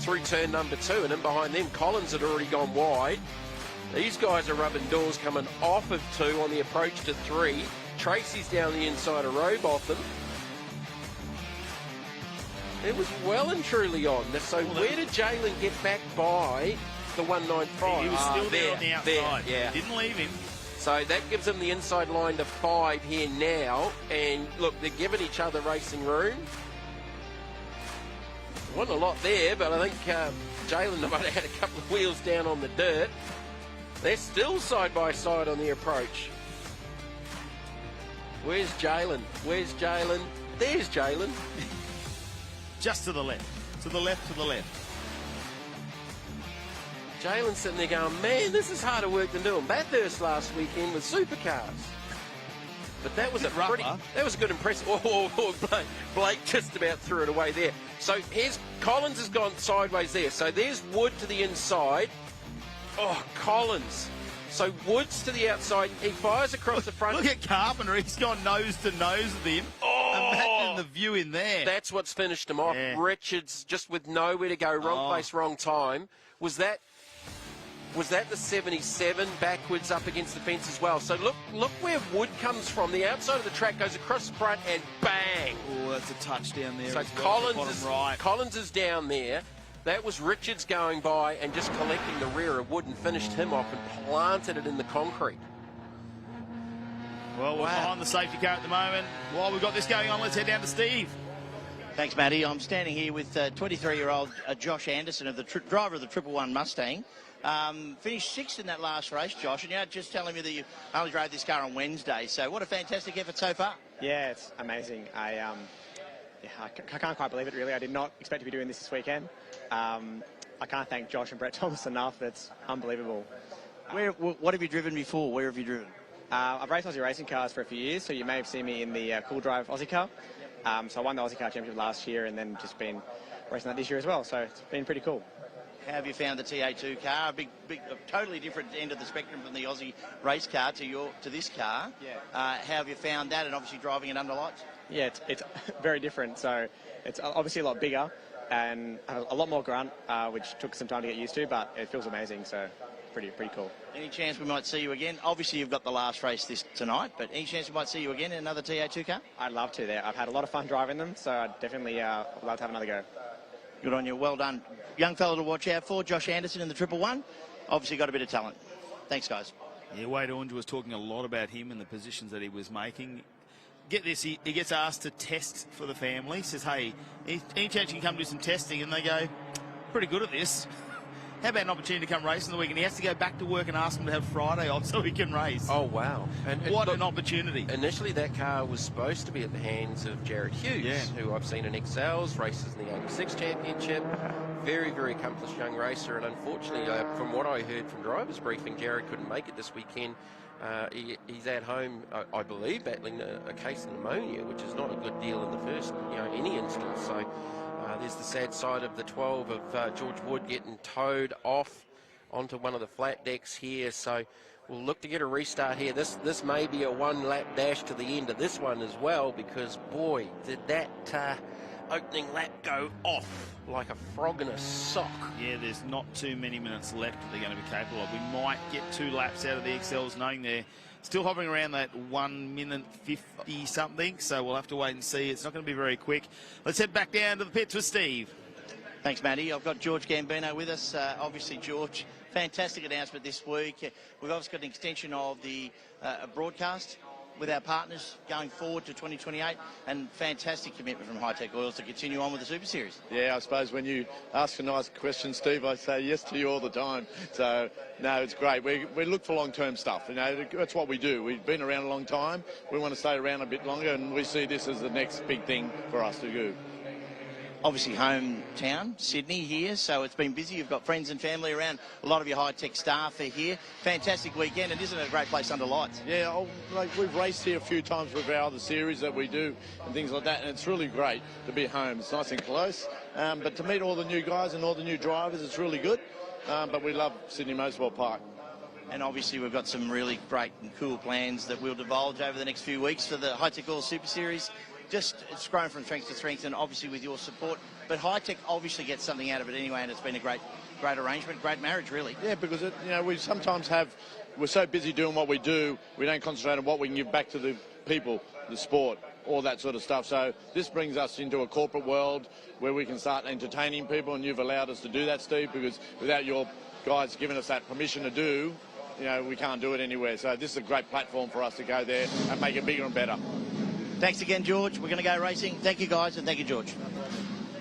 through turn number 2, and then behind them Collins had already gone wide. These guys are rubbing doors coming off of 2 on the approach to 3. Tracy's down the inside of Rowbotham. It was well and truly on. So where did Jalen get back by the 195? He was still there on the outside. Yeah. Didn't leave him. So that gives him the inside line to 5 here now. And look, they're giving each other racing room. Wasn't a lot there, but I think Jalen might have had a couple of wheels down on the dirt. They're still side by side on the approach. Where's Jalen? Where's Jalen? There's Jalen. Just to the left. To the left, to the left. Jalen's sitting there going, man, this is harder work than doing Bathurst last weekend with supercars. But that was that was a good impression. Oh, Blake just about threw it away there. So here's Collins has gone sideways there. So there's Wood to the inside. Oh, Collins. So Woods to the outside. He fires across the front. Look at Carpenter. He's gone nose to nose with him. Oh, imagine the view in there. That's what's finished him off. Yeah. Richards just with nowhere to go. Wrong place, wrong time. Was that the 77 backwards up against the fence as well? So look where Wood comes from. The outside of the track goes across the front and bang. Oh, that's a touchdown there. So as well, Collins is down there. That was Richards going by and just collecting the rear of Wood and finished him off and planted it in the concrete. Well, we're behind the safety car at the moment. While we've got this going on, let's head down to Steve. Thanks, Matty. I'm standing here with 23-year-old Josh Anderson, of the driver of the 111 Mustang. Finished 6th in that last race, Josh, and you're just telling me that you only drove this car on Wednesday. So what a fantastic effort so far. Yeah, it's amazing. I can't quite believe it, really. I did not expect to be doing this weekend. I can't thank Josh and Brett Thomas enough. It's unbelievable. What have you driven before? Where have you driven? I've raced Aussie racing cars for a few years, so you may have seen me in the Cool Drive Aussie Car. So I won the Aussie Car Championship last year and then just been racing that this year as well, so it's been pretty cool. How have you found the TA2 car? A totally different end of the spectrum from the Aussie race car to this car. Yeah. How have you found that, and obviously driving it under lights? Yeah, it's very different. So it's obviously a lot bigger and a lot more grunt, which took some time to get used to, but it feels amazing. So pretty cool. Any chance we might see you again? Obviously, you've got the last race tonight, but any chance we might see you again in another TA2 car? I'd love to. There, I've had a lot of fun driving them, so I'd definitely love to have another go. Good on you. Well done. Young fella to watch out for, Josh Anderson in the 111. Obviously got a bit of talent. Thanks, guys. Yeah, Wade Orange was talking a lot about him and the positions that he was making. Get this, he gets asked to test for the family. Says, hey, any chance you can come do some testing? And they go, pretty good at this. How about an opportunity to come race in the week? And he has to go back to work and ask them to have Friday off so he can race. Oh, wow. And what look, an opportunity. Initially, that car was supposed to be at the hands of Jared Hughes, who I've seen in Excels, races in the AEST Championship. Very, very accomplished young racer. And unfortunately, from what I heard from driver's briefing, Jared couldn't make it this weekend. He's at home, I believe, battling a case of pneumonia, which is not a good deal in the first, any instance. So there's the sad side of the 12 of George Wood getting towed off onto one of the flat decks here. So we'll look to get a restart here. This may be a one-lap dash to the end of this one as well, because, boy, did that opening lap go off like a frog in a sock. Yeah, there's not too many minutes left that they're going to be capable of. We might get 2 laps out of the Excels, knowing they're still hovering around that 1 minute 50 something, so we'll have to wait and see. It's not going to be very quick. Let's head back down to the pits with Steve. Thanks, Matty. I've got George Gambino with us. Obviously, George, fantastic announcement this week. We've obviously got an extension of the broadcast with our partners going forward to 2028, and fantastic commitment from Hi-Tec Oils to continue on with the Super Series. Yeah, I suppose when you ask a nice question, Steve, I say yes to you all the time. So, no, it's great. We look for long-term stuff. That's what we do. We've been around a long time. We want to stay around a bit longer, and we see this as the next big thing for us to do. Obviously hometown, Sydney here, so it's been busy. You've got friends and family around. A lot of your Hi-Tec staff are here. Fantastic weekend, and isn't it a great place under lights? Yeah, we've raced here a few times with our other series that we do and things like that, and it's really great to be at home. It's nice and close, but to meet all the new guys and all the new drivers, it's really good. But we love Sydney Motorsport Park. And obviously we've got some really great and cool plans that we'll divulge over the next few weeks for the Hi-Tec Oil Super Series. It's grown from strength to strength, and obviously with your support. But Hi-Tec obviously gets something out of it anyway, and it's been a great arrangement, great marriage, really. Yeah, because we sometimes we're so busy doing what we do, we don't concentrate on what we can give back to the people, the sport, all that sort of stuff. So this brings us into a corporate world where we can start entertaining people, and you've allowed us to do that, Steve, because without your guys giving us that permission to do, we can't do it anywhere. So this is a great platform for us to go there and make it bigger and better. Thanks again, George. We're going to go racing. Thank you, guys, and thank you, George.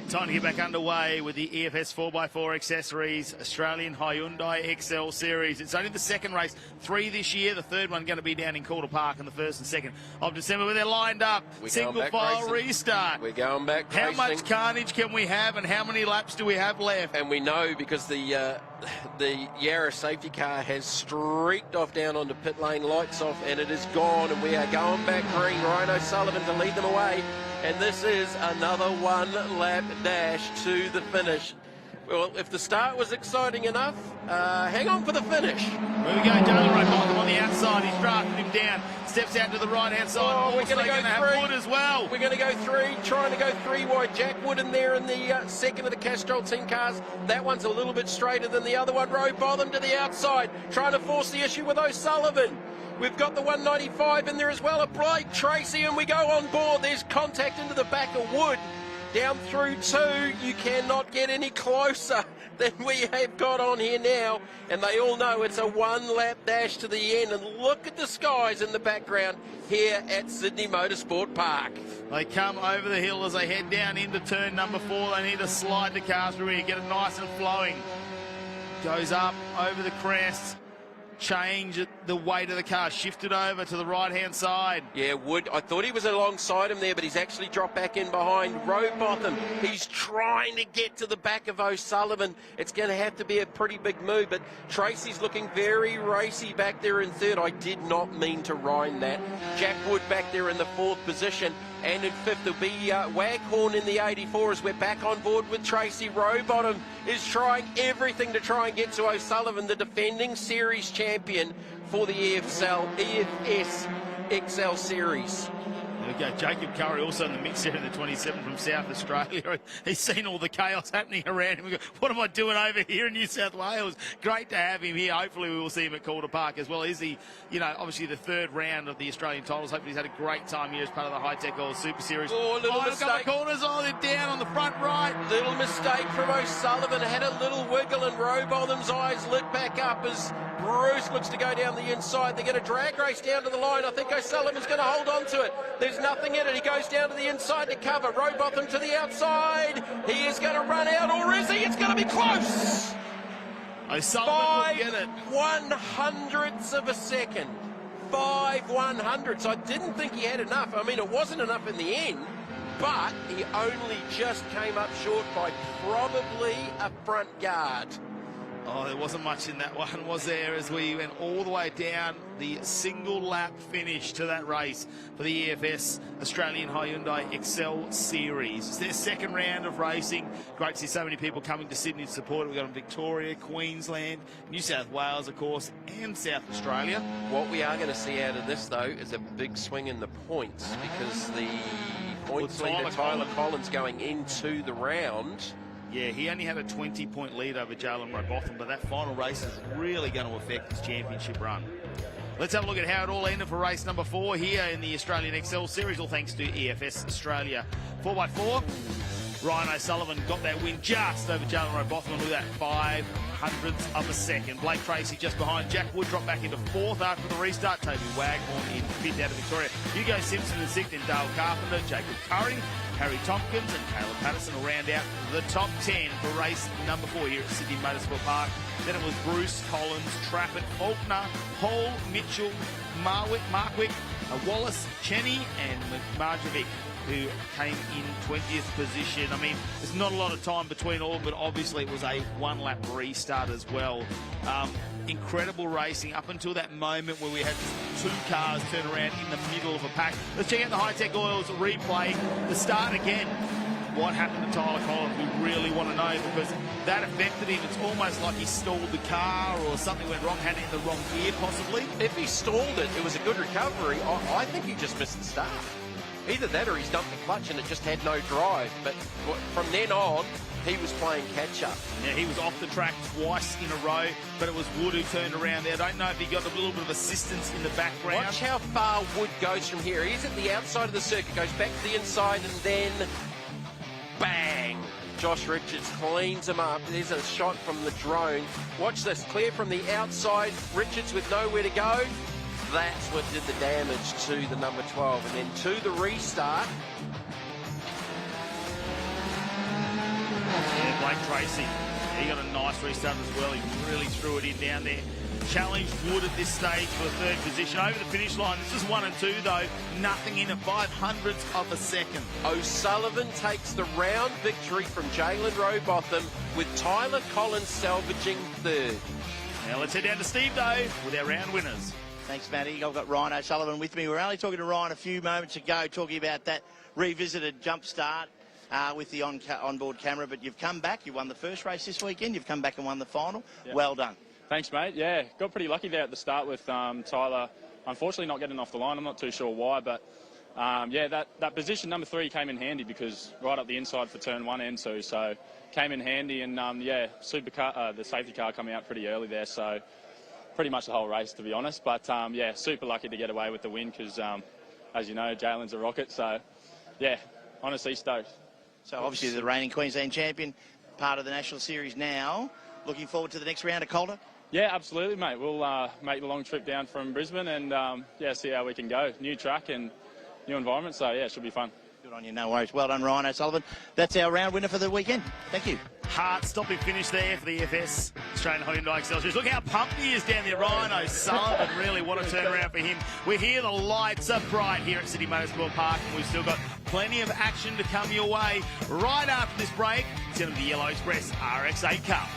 Time to get back underway with the EFS 4x4 Accessories Australian Hyundai Excel Series. It's only the second race, 3 this year. The third one going to be down in Calder Park on the 1st and 2nd of December, where they're lined up. Single file restart. We're going back How racing. much carnage can we have, and how many laps do we have left? And we know because the Yarra safety car has streaked off down onto pit lane, lights off, and it is gone, and we are going back green. Ryan O'Sullivan to lead them away, and this is another 1 lap dash to the finish. Well, if the start was exciting enough, hang on for the finish. There we go, Jalen Robotham on the outside. He's drafted him down. Steps out to the right-hand side. Oh, we're going to go 3. Have Wood as well. We're going to go 3, trying to go 3 wide. Jack Wood in there in the second of the Castrol team cars. That one's a little bit straighter than the other one. Robotham to the outside, trying to force the issue with O'Sullivan. We've got the 195 in there as well. A Blake Tracy, and we go on board. There's contact into the back of Wood. Down through 2, you cannot get any closer than we have got on here now. And they all know it's a 1 lap dash to the end. And look at the skies in the background here at Sydney Motorsport Park. They come over the hill as they head down into turn number 4. They need to slide the cars through here, get it nice and flowing. Goes up over the crest. Change the weight of the car, shifted over to the right-hand side. Yeah, Wood, I thought he was alongside him there, but he's actually dropped back in behind Robotham. He's trying to get to the back of O'Sullivan. It's going to have to be a pretty big move, but Tracy's looking very racy back there in 3rd. I did not mean to rhyme that. Jack Wood back there in the 4th position. And in 5th, there'll be Waghorn in the 84 as we're back on board with Tracy. Robotham is trying everything to try and get to O'Sullivan, the defending series champion for the EFS Excel Series. There we go. Jacob Curry also in the mix here in the 27 from South Australia. He's seen all the chaos happening around him. What am I doing over here in New South Wales? Great to have him here. Hopefully we will see him at Calder Park as well. Is he, obviously the third round of the Australian titles. Hopefully he's had a great time here as part of the Hi-Tec or Super Series. Oh, little mistake. Corners. Oh, they're down on the front right. Little mistake from O'Sullivan. Had a little wiggle and Rowbotham's eyes lit back up as Bruce looks to go down the inside. They're going to drag race down to the line. I think O'Sullivan's going to hold on to it. There's nothing in it. He goes down to the inside to cover. Rowbotham to the outside. He is going to run out, or is he? It's going to be close. O'Sullivan will get it. 1/100ths of a second. 5/100ths. I didn't think he had enough. I mean, it wasn't enough in the end, but he only just came up short by probably a front guard. Oh, there wasn't much in that one, was there, as we went all the way down the single lap finish to that race for the EFS Australian Hyundai Excel Series. It's their second round of racing. Great to see so many people coming to Sydney to support it. We've got them Victoria, Queensland, New South Wales, of course, and South Australia. What we are going to see out of this, though, is a big swing in the points, because the points leader, Tyler Collins, going into the round. Yeah, he only had a 20-point lead over Jalen Rowbotham, but that final race is really going to affect his championship run. Let's have a look at how it all ended for race number 4 here in the Australian Excel Series, all thanks to EFS Australia. 4x4, Ryan O'Sullivan got that win just over Jalen Rowbotham. Look at that, 5/100ths of a second. Blake Tracy just behind. Jack Wood dropped back into 4th after the restart. Toby Waghorn in 5th out of Victoria. Hugo Simpson in 6th, and Dale Carpenter, Jacob Curry, Harry Tompkins and Caleb Patterson will round out the top 10 for race number 4 here at Sydney Motorsport Park. Then it was Bruce, Collins, Trappett, Faulkner, Hall, Mitchell, Markwick, Wallace, Cheney and Marjovic, who came in 20th position. I mean, there's not a lot of time between all, but obviously it was a one-lap restart as well. Incredible racing up until that moment where we had 2 cars turn around in the middle of a pack. Let's check out the Hi-Tec Oils replay. The start again. What happened to Tyler Collins? We really want to know, because that affected him. It's almost like he stalled the car or something went wrong, had it in the wrong gear possibly. If he stalled it, it was a good recovery. I think he just missed the start. Either that or he's dumped the clutch and it just had no drive. But from then on, he was playing catch-up. Yeah, he was off the track twice in a row, but it was Wood who turned around there. I don't know if he got a little bit of assistance in the background. Watch how far Wood goes from here. He's at the outside of the circuit, goes back to the inside, and then bang! Josh Richards cleans him up. There's a shot from the drone. Watch this, clear from the outside. Richards with nowhere to go. That's what did the damage to the number 12. And then to the restart. Yeah, Blake Tracy, he got a nice restart as well. He really threw it in down there. Challenged Wood at this stage for the 3rd position. Over the finish line, this is 1 and 2 though. Nothing in it, 5/100ths of a second. O'Sullivan takes the round victory from Jalen Rowbotham, with Tyler Collins salvaging 3rd. Now let's head down to Steve though with our round winners. Thanks, Matty. I've got Ryan O'Sullivan with me. We were only talking to Ryan a few moments ago, talking about that revisited jump start with the onboard camera, but you've come back. You won the first race this weekend. You've come back and won the final. Yeah. Well done. Thanks, mate. Yeah, got pretty lucky there at the start with Tyler. Unfortunately, not getting off the line. I'm not too sure why, but yeah, that position number 3 came in handy, because right up the inside for turn 1 and 2, so came in handy. And yeah, the safety car coming out pretty early there, so pretty much the whole race, to be honest. But yeah, super lucky to get away with the win, because as you know, Jalen's a rocket. So yeah, honestly stoked. So obviously the reigning Queensland champion, part of the National Series now. Looking forward to the next round at Calder? Yeah, absolutely, mate. We'll make the long trip down from Brisbane and yeah, see how we can go. New track and new environment, so yeah, it should be fun. Good on you, no worries. Well done, Ryan O'Sullivan. That's our round winner for the weekend. Thank you. Heart-stopping finish there for the EFS Australian Hyundai Excel Series. Look how pumped he is down there, Ryan O'Sullivan. Really want to turn around for him. We're here, the lights are bright here at Sydney Motorsport Park, and we've still got plenty of action to come your way. Right after this break, it's going to be the Yellow Express RX8 Cup.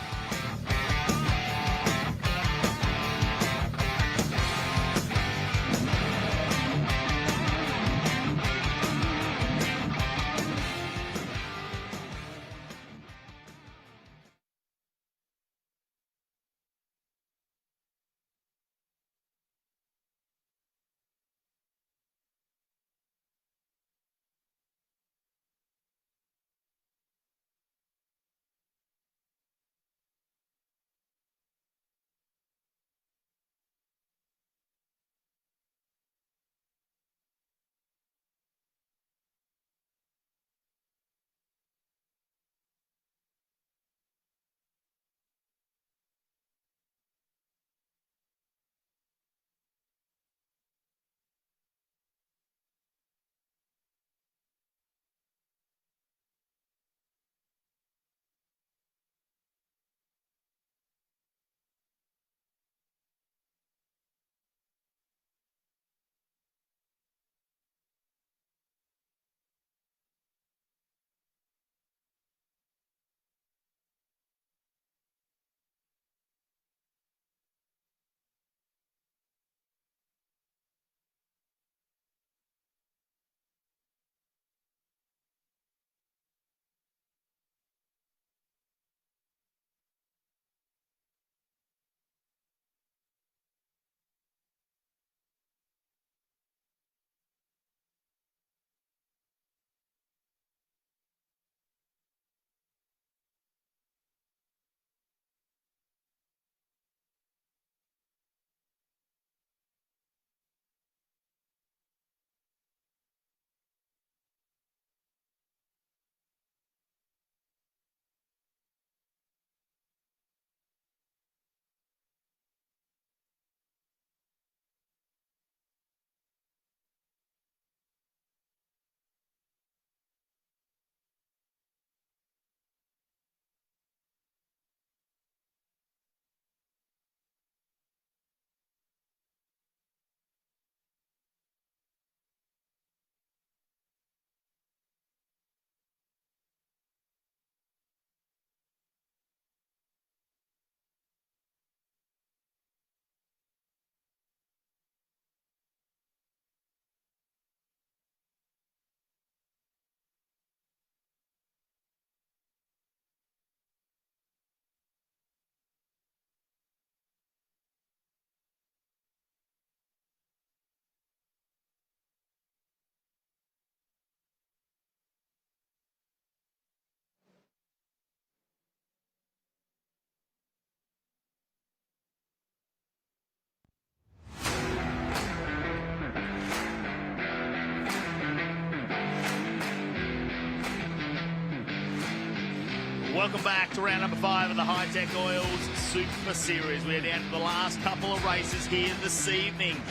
Welcome back to round number 5 of the Hi-Tec Oils Super Series. We're down to the last couple of races here this evening.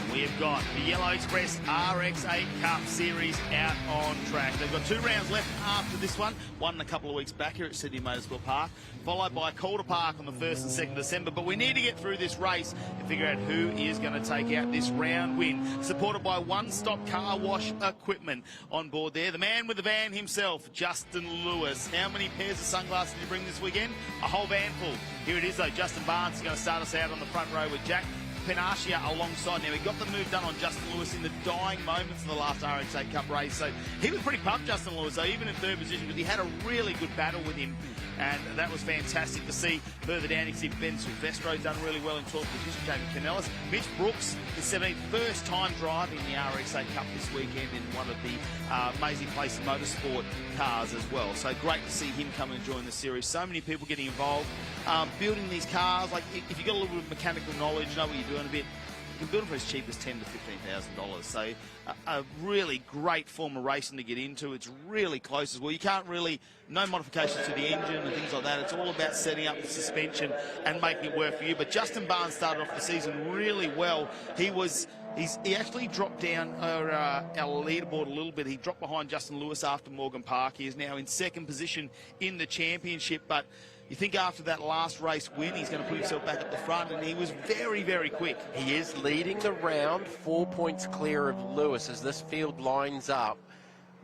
And we have got the Yellow Express RX8 Cup Series out on track. They've got 2 rounds left after this one a couple of weeks back here at Sydney Motorsport Park, followed by Calder Park on the 1st and 2nd December. But we need to get through this race and figure out who is going to take out this round win. Supported by One Stop Car Wash Equipment on board there. The man with the van himself, Justin Lewis. How many pairs of sunglasses did you bring this weekend? A whole van full. Here it is though. Justin Barnes is going to start us out on the front row with Jack Penascia alongside. Now, he got the move done on Justin Lewis in the dying moments of the last RX8 Cup race, so he was pretty pumped, Justin Lewis, though, even in 3rd position, because he had a really good battle with him, and that was fantastic to see. Further down, you can see Ben Silvestro's done really well in 12th position, Jamie Canellis. Mitch Brooks is 17th, first time driving the RX8 Cup this weekend in one of the amazing place in motorsport cars as well, so great to see him come and join the series. So many people getting involved, building these cars. Like, if you've got a little bit of mechanical knowledge, know what you're doing a bit, you can build them for as cheap as $10,000 to $15,000. So a really great form of racing to get into. It's really close as well. You can't really, no modifications to the engine and things like that. It's all about setting up the suspension and making it work for you. But Justin Barnes started off the season really well. He actually dropped down our leaderboard a little bit. He dropped behind Justin Lewis after Morgan Park. He is now in 2nd position in the championship, but you think after that last race win, he's going to put himself back at the front, and he was very, very quick. He is leading the round, 4 points clear of Lewis as this field lines up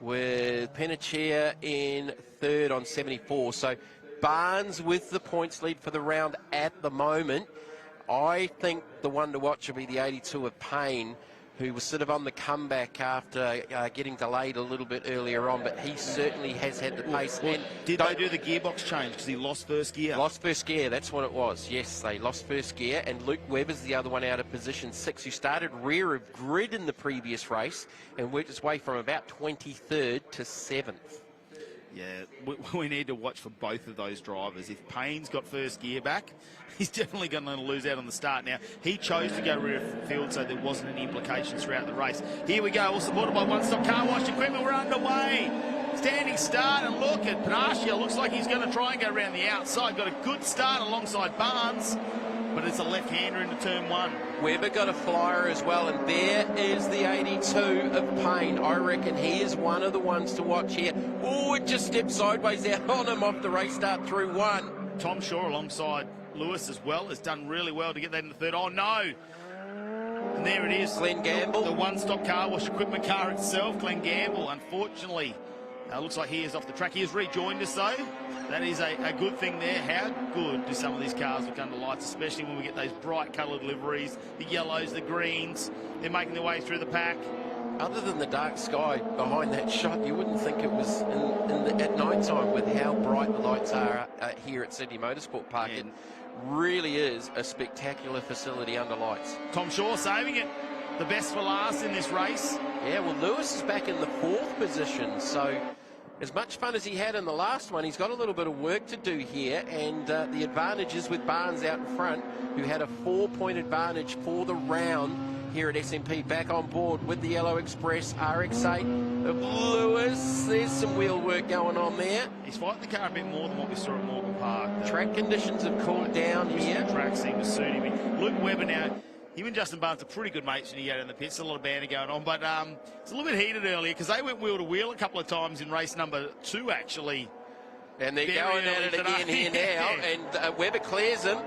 with Penachia in 3rd on 74. So Barnes with the points lead for the round at the moment. I think the one to watch will be the 82 of Payne, who was sort of on the comeback after getting delayed a little bit earlier on, but he certainly has had the pace. And did they do the gearbox change because he lost first gear? Lost first gear, that's what it was. Yes, they lost first gear, and Luke Webber's the other one out of position 6, who started rear of grid in the previous race and worked his way from about 23rd to 7th. Yeah, we need to watch for both of those drivers. If Payne's got first gear back, he's definitely going to lose out on the start. Now, he chose to go rear field, so there wasn't any implications throughout the race. Here we go, all supported by One Stop Car Wash Equipment. We're underway. Standing start, and look at Penascia. Looks like he's going to try and go around the outside. Got a good start alongside Barnes, but it's a left-hander into turn 1. Webber got a flyer as well, and there is the 82 of Payne. I reckon he is one of the ones to watch here. Oh, it just stepped sideways out on him off the race start through 1. Tom Shaw alongside Lewis as well has done really well to get that in the 3rd. Oh, no! And there it is. Glenn Gamble. The One Stop Car Wash Equipment car itself, Glenn Gamble, unfortunately. Looks like he is off the track. He has rejoined us, though. That is a good thing there. How good do some of these cars look under lights, especially when we get those bright coloured liveries, the yellows, the greens. They're making their way through the pack. Other than the dark sky behind that shot, you wouldn't think it was at night time with how bright the lights are here at Sydney Motorsport Park. It really is a spectacular facility under lights. Tom Shaw saving it. The best for last in this race. Yeah, well, Lewis is back in the 4th position, so as much fun as he had in the last one, he's got a little bit of work to do here, and the advantage is with Barnes out in front, who had a 4-point advantage for the round here at SMP. Back on board with the Yellow Express RX8 of Lewis. There's some wheel work going on there. He's fighting the car a bit more than what we saw at Morgan Park. Track conditions have cooled down here. The track seemed to suit him. Luke Webber now, him and Justin Barnes are pretty good mates when you go down the pits. A lot of banter going on, but it's a little bit heated earlier because they went wheel to wheel a couple of times in race number 2, actually. And they're going at it again here now, and Webber clears him,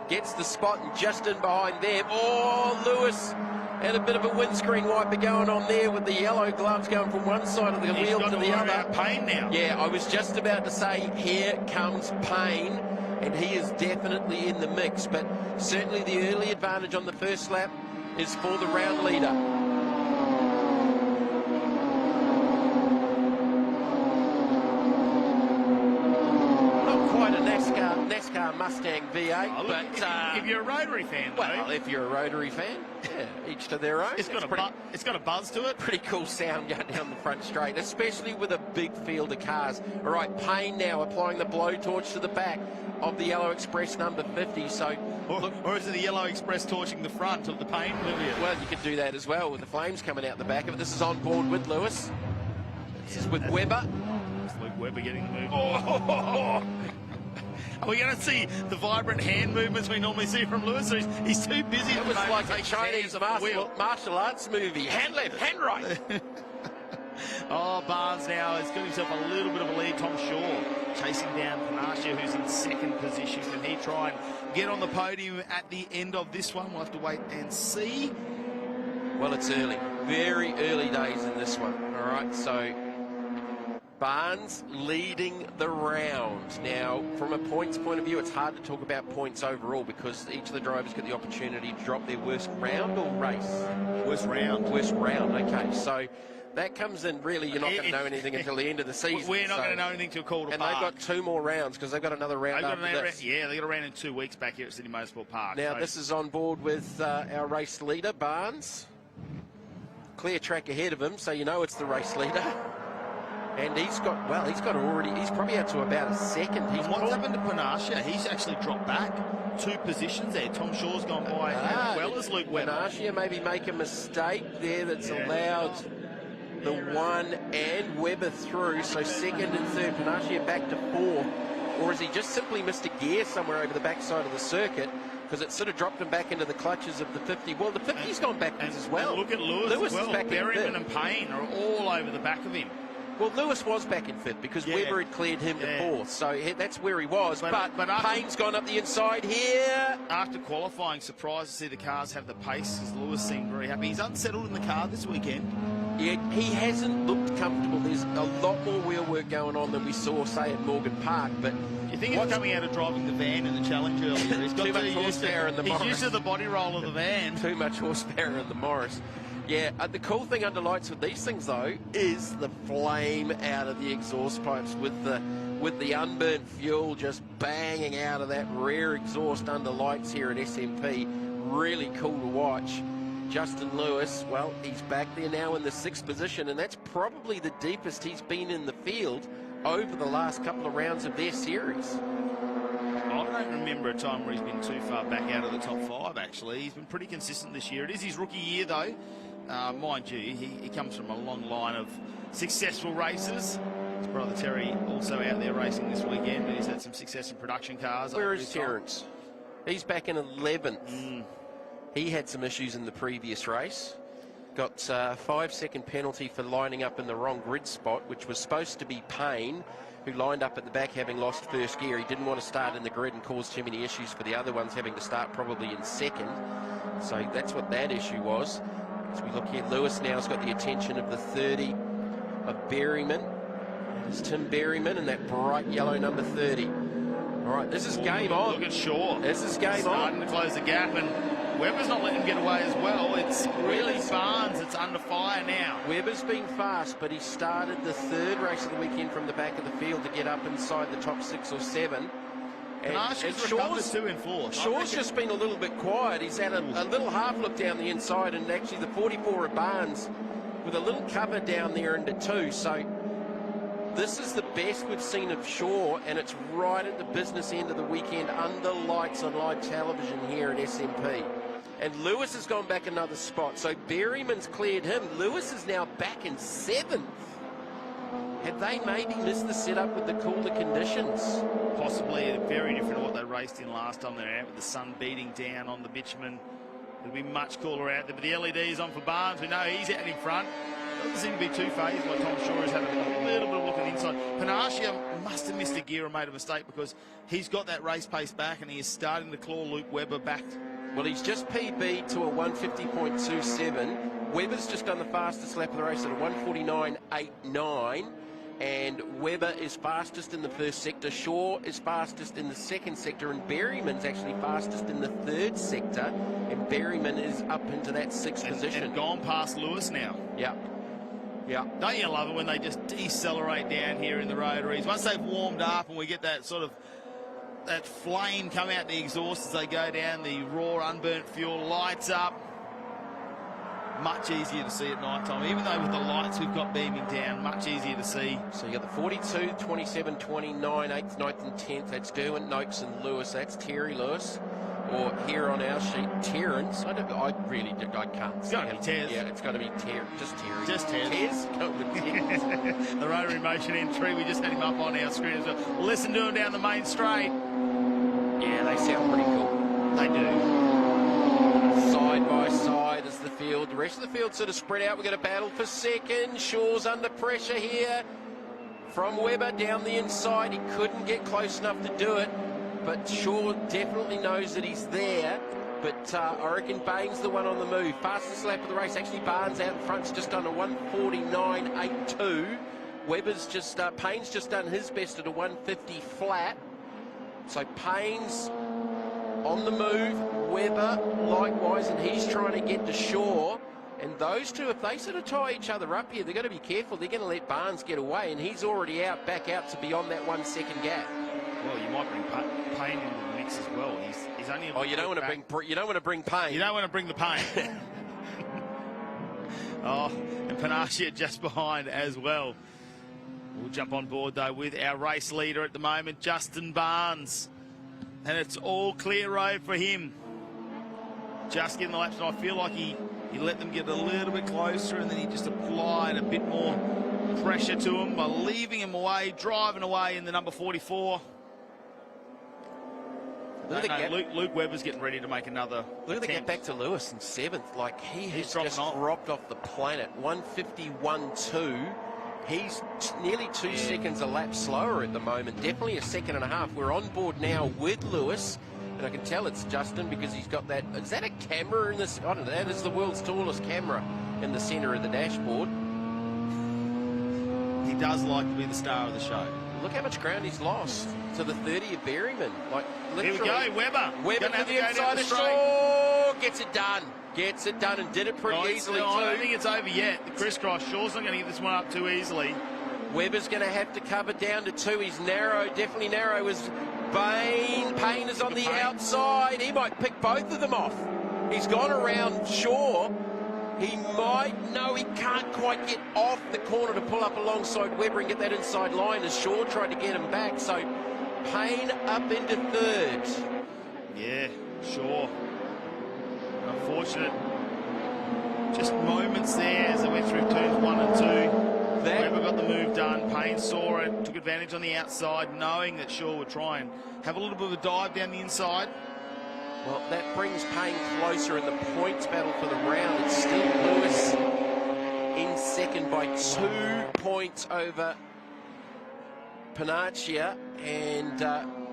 gets the spot, and Justin behind them. Oh, Lewis had a bit of a windscreen wiper going on there with the yellow gloves going from one side of the wheel to the other. Payne now. Yeah, I was just about to say, here comes Payne. And he is definitely in the mix, but certainly the early advantage on the first lap is for the round leader. Not quite a NASCAR Mustang V8, but if you're a Rotary fan, though. Well, if you're a Rotary fan, yeah, each to their own. It's got a buzz to it. Pretty cool sound going down the front straight, especially with a big field of cars. All right, Payne now applying the blowtorch to the back of the Yellow Express number 50. So, or is it the Yellow Express torching the front of the Payne Pavilion? Well, you could do that as well with the flames coming out the back of it. This is on board with Lewis. This is with Webber. Luke Webber getting the move. Oh! Are we going to see the vibrant hand movements we normally see from Lewis? Or he's too busy. It was like a Chinese martial arts movie. Hand left, hand right. Oh, Barnes now has got himself a little bit of a lead. Tom Shaw chasing down Panaccia, who's in second position. Can he try and get on the podium at the end of this one? We'll have to wait and see. Well, it's early. Very early days in this one. All right, so Barnes leading the round. Now, from a points point of view, it's hard to talk about points overall because each of the drivers get the opportunity to drop their worst round or race. Worst round. Worst round, okay. So that comes in, really, you're not going to know anything until the end of the season. We're not going to know anything till call to And park. they've got 2 more rounds because they've got another round after this. Yeah, they've got a round in 2 weeks back here at Sydney Motorsport Park. Now, this is on board with our race leader, Barnes. Clear track ahead of him, so you know it's the race leader. And he's probably out to about a second. What's happened to Panaccia? He's actually dropped back 2 positions there. Tom Shaw's gone by as well as Luke Webber. Panaccia maybe make a mistake there that's allowed the 1 and Webber through, so second and third. Panaccia back to 4. Or has he just simply missed a gear somewhere over the backside of the circuit? Because it sort of dropped him back into the clutches of the 50. Well, the 50's gone backwards as well. And look at Lewis as well. Is back Berryman and Payne are all over the back of him. Well, Lewis was back in 5th because Webber had cleared him to 4th, so that's where he was. But Payne's gone up the inside here. After qualifying, surprised to see the cars have the pace, because Lewis seemed very happy. He's unsettled in the car this weekend. Yeah, he hasn't looked comfortable. There's a lot more wheel work going on than we saw, say, at Morgan Park. But you think he's coming out of driving the van in the challenge earlier? He's got too much horsepower in the Morris. He's used to the body roll of the van. Too much horsepower in the Morris. Yeah, the cool thing under lights with these things, though, is the flame out of the exhaust pipes with the unburnt fuel just banging out of that rear exhaust under lights here at SMP. Really cool to watch. Justin Lewis, well, he's back there now in the 6th position, and that's probably the deepest he's been in the field over the last couple of rounds of their series. I don't remember a time where he's been too far back out of the top 5, actually. He's been pretty consistent this year. It is his rookie year, though. Mind you, he comes from a long line of successful races. His brother Terry also out there racing this weekend, but he's had some success in production cars. Where is Terrence? He's back in 11th. He had some issues in the previous race. Got a 5-second penalty for lining up in the wrong grid spot, which was supposed to be Payne, who lined up at the back having lost first gear. He didn't want to start in the grid and cause too many issues for the other ones having to start probably in 2nd. So that's what that issue was. As we look here, Lewis now has got the attention of the 30 of Berryman. There's Tim Berryman in that bright yellow number 30. All right, this is game on. Look at Shaw. This is game starting on. to close the gap, and Webber's not letting him get away as well. It's really Barnes. It's under fire now. Webber's been fast, but he started the 3rd race of the weekend from the back of the field to get up inside the top 6 or 7. And Shaw's 2 and 4. Shaw's just been a little bit quiet. He's had a little half look down the inside, and actually the 44 of Barnes with a little cover down there into 2. So this is the best we've seen of Shaw, and it's right at the business end of the weekend under lights on live television here at SMP. And Lewis has gone back another spot, so Berryman's cleared him. Lewis is now back in 7th. Have they maybe missed the setup with the cooler conditions? Possibly. Very different to what they raced in last time they were out, with the sun beating down on the bitumen. It'll be much cooler out there, but the LED is on for Barnes. We know he's out in front. Doesn't seem to be too phased by Tom Shaw. Has had a little bit of look at the inside. Panaccia must have missed a gear or made a mistake, because he's got that race pace back and he is starting to claw Luke Webber back. Well, he's just PB to a 150.27. Webber's just done the fastest lap of the race at a 149.89. And Webber is fastest in the 1st sector. Shaw is fastest in the 2nd sector, and Berryman's actually fastest in the 3rd sector. And Berryman is up into that 6th position. And gone past Lewis now. Yeah. Yeah. Don't you love it when they just decelerate down here in the rotaries? Once they've warmed up and we get that sort of that flame come out the exhaust as they go down, the raw unburnt fuel lights up. Much easier to see at night time, even though with the lights we've got beaming down, much easier to see. So you got the 42, 27, 29, 8th, 9th and 10th. That's Derwent, Noakes and Lewis. That's Terry Lewis. or here on our sheet, Terrence. I can't see it. Tears. Yeah, it's got to be just Terry. Just Tears. Tears? Go with Tears. The rotary motion entry, we just had him up on our screen as well. Listen to him down the main straight. Yeah, they sound pretty cool. They do. Side by side as the field. The rest of the field sort of spread out. We've got a battle for second. Shaw's under pressure here. From Webber down the inside. He couldn't get close enough to do it. But Shaw definitely knows that he's there. But I reckon Bain's the one on the move. Fastest lap of the race. Actually, Barnes out in front's just done a 1:49.82. Webber's just, Payne's just done his best at a 1:50 flat. So Payne's on the move. Webber likewise, and he's trying to get to Shaw. And those two, if they sort of tie each other up here, they've got to be careful. They're going to let Barnes get away, and he's already back out to beyond that 1 second gap. Well, you might bring Payne into the mix as well. He's only. Oh, you don't want to bring Payne. You don't want to bring the Payne. Oh, and Panacea just behind as well. We'll jump on board though with our race leader at the moment, Justin Barnes, and it's all clear road for him. Just getting the laps, and I feel like he let them get a little bit closer, and then he just applied a bit more pressure to him by leaving him away, driving away in the number 44. Luke Webber's getting ready to make another Look at the attempt. get back to Lewis in 7th. Like, he has just dropped off the planet. 1:51.2. He's nearly 2 seconds a lap slower at the moment. Definitely a second and a half. We're on board now with Lewis. And I can tell it's Justin because he's got that. Is that a camera in this? I don't know. That is the world's tallest camera in the centre of the dashboard. He does like to be the star of the show. Look how much ground he's lost to the 30 of Berryman. Like, here we go, Webber. Webber to the inside of Shaw. Gets it done. Gets it done and did it pretty easily too. I don't think it's over yet. The crisscross. Shaw's not going to get this one up too easily. Webber's going to have to cover down to 2. He's narrow, definitely narrow as Bain. Payne is on the outside. He might pick both of them off. He's gone around Shaw. He might. No, he can't quite get off the corner to pull up alongside Webber and get that inside line as Shaw tried to get him back. So Payne up into 3rd. Yeah, Shaw. Unfortunate. Just moments there as they went through turns 1 and 2. Webber got the move done. Payne saw it, took advantage on the outside, knowing that Shaw would try and have a little bit of a dive down the inside. Well, that brings Payne closer in the points battle for the round. It's still Lewis in second by 2 points over Panacea, and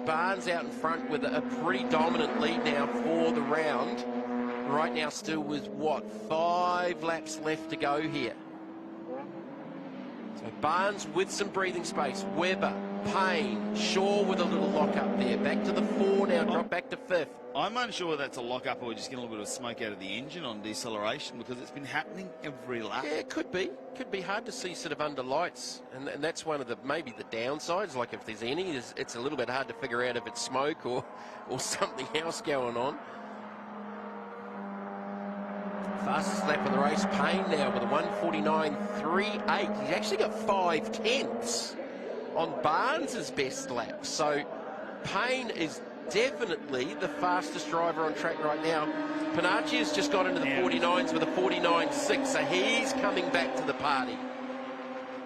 Barnes out in front with a pretty dominant lead now for the round. Right now still with, what, 5 laps left to go here. So Barnes with some breathing space. Webber, Payne, Shaw with a little lock up there. Back to the 4 now, drop back to 5th. I'm unsure whether that's a lock up or we're just getting a little bit of smoke out of the engine on deceleration, because it's been happening every lap. Yeah, it could be. Could be hard to see sort of under lights, and that's one of the maybe the downsides. Like, if there's any, it's a little bit hard to figure out if it's smoke or something else going on. Fastest lap of the race, Payne now with a 1:49.38. He's actually got 5 tenths on Barnes' best lap. So Payne is definitely the fastest driver on track right now. Panachea's just got into the 49s with a 49.6, so he's coming back to the party.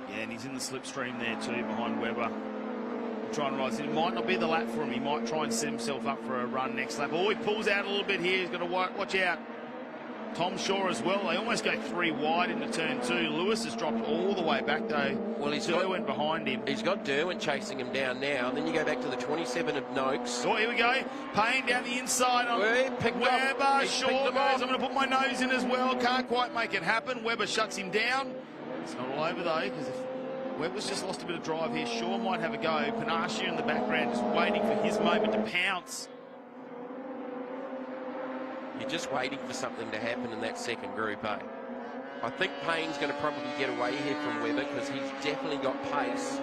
Yeah, and he's in the slipstream there too, behind Webber. Trying to rise in. It might not be the lap for him. He might try and set himself up for a run next lap. Oh, he pulls out a little bit here. He's got to watch out. Tom Shaw as well. They almost go 3 wide into turn 2. Lewis has dropped all the way back though. Well, he's Derwent behind him. He's got Derwent chasing him down now. And then you go back to the 27 of Noakes. Oh, here we go. Payne down the inside on Webber. Shaw goes, I'm going to put my nose in as well. Can't quite make it happen. Webber shuts him down. It's not all over though, because if Webber's just lost a bit of drive here, Shaw might have a go. Panacea in the background just waiting for his moment to pounce. You're just waiting for something to happen in that second group, eh? I think Payne's going to probably get away here from Webber because he's definitely got pace.